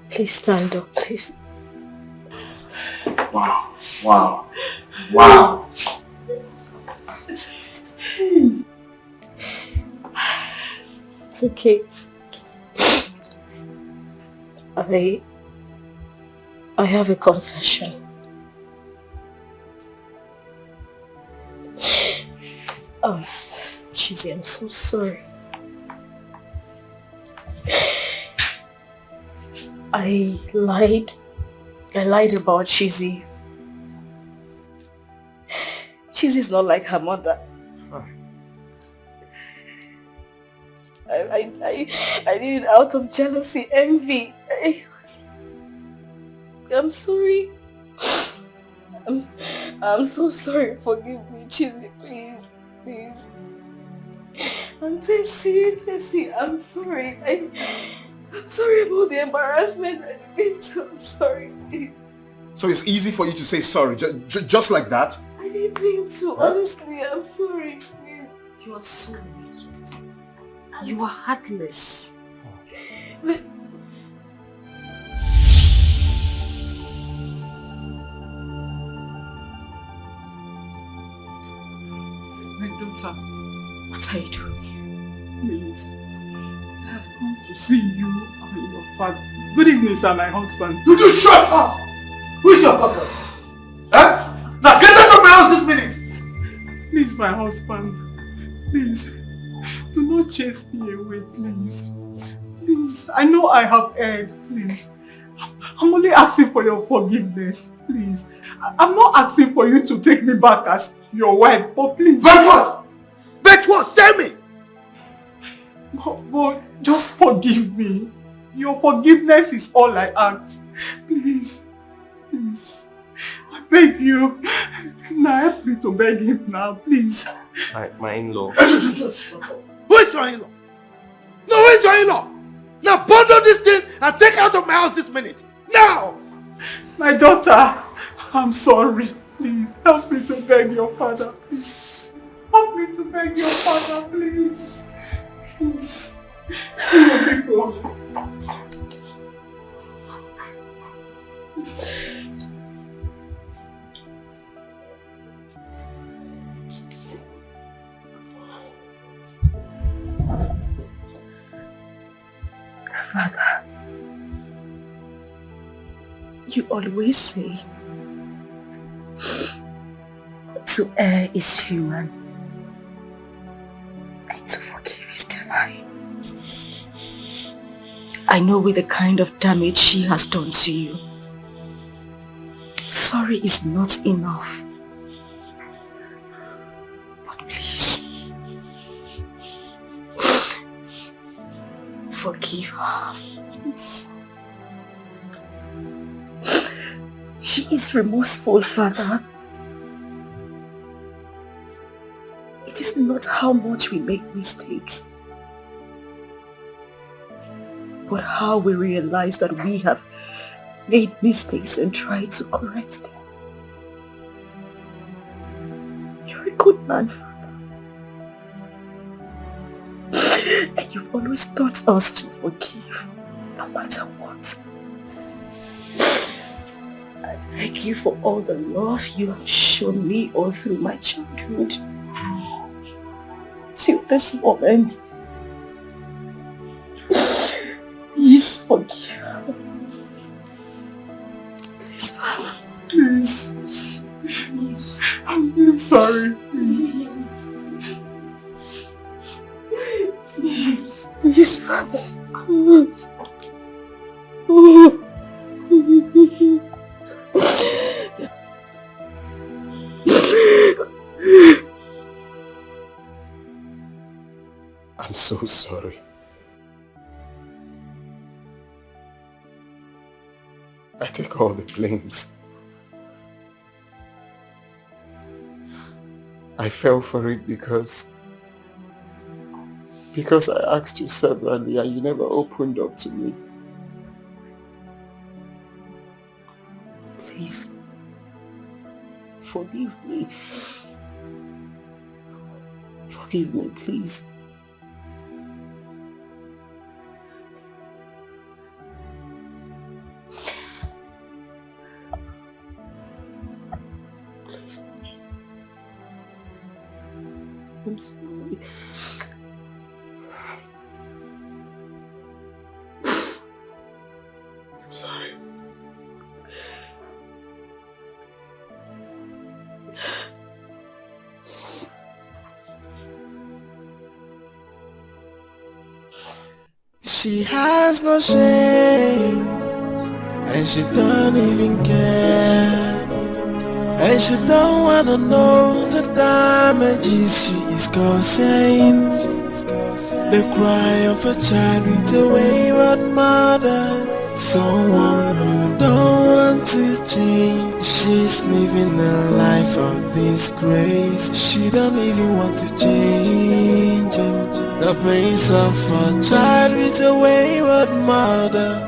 Please stand up, please. Wow. Wow. Wow. It's okay. I have a confession. Oh, Chizzy, I'm so sorry. I lied about Chizzy. Chizzy's not like her mother. I did it out of jealousy, envy. I'm sorry. I'm so sorry. Forgive me, Chizzy, please. Please. And Tessie, I'm sorry. I'm sorry about the embarrassment I did to. I'm sorry. So it's easy for you to say sorry, just like that? I didn't mean to. Honestly, I'm sorry. Please. You are so wicked. You are heartless. But My daughter, what are you doing here? Please, I have come to see you and your father. Good evening, sir, my husband. You just shut up! Who's your husband? Huh? Now get out of my house this minute! Please, my husband. Please, do not chase me away, please. Please, I know I have erred, please. I'm only asking for your forgiveness, please. I'm not asking for you to take me back as your wife, but please. But what? But what? Tell me! But just forgive me. Your forgiveness is all I ask. Please. Please. I beg you. Now help me to beg him now, please. My in-law. Just shut up. Who is your in-law? No, who is your in-law? Now bundle this thing and take out of my house this minute. Now! My daughter, I'm sorry. Please, help me to beg your father, please. Help me to beg your father, please. Please. People. Father, you always say to err is human and to forgive is divine. I know with the kind of damage she has done to you, sorry is not enough. But please, forgive her. Please. She is remorseful, Father. It is not how much we make mistakes, but how we realize that we have made mistakes and try to correct them. You're a good man, Father. And you've always taught us to forgive, no matter what. I thank you for all the love you have shown me all through my childhood. Till this moment. Please forgive. Please, Father. Please. Please. I'm really sorry. Please. Please, Father. I'm so sorry. I take all the blames. I fell for it because I asked you severally and you never opened up to me. Please, forgive me. Forgive me, please. Please. I'm sorry. I'm sorry. She has no shame, and she don't even care. And she don't wanna know the damages she is causing. The cry of a child with a wayward mother, someone who don't want to change. She's living a life of disgrace. She don't even want to change. The pains of a child with a wayward mother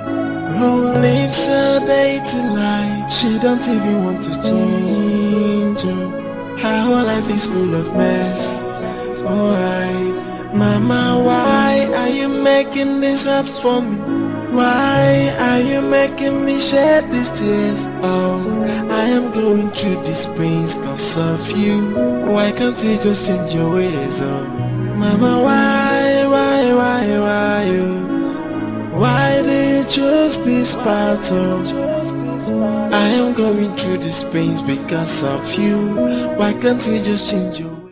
who lives a daily life. She don't even want to change. Her whole life is full of mess. Why, Mama, why are you making this up for me? Why are you making me shed these tears? Oh, I am going through these pains cause of you. Why can't you just change your ways? Oh, Mama, why do you choose this path? Oh, I am going through these pains because of you. Why can't you just change your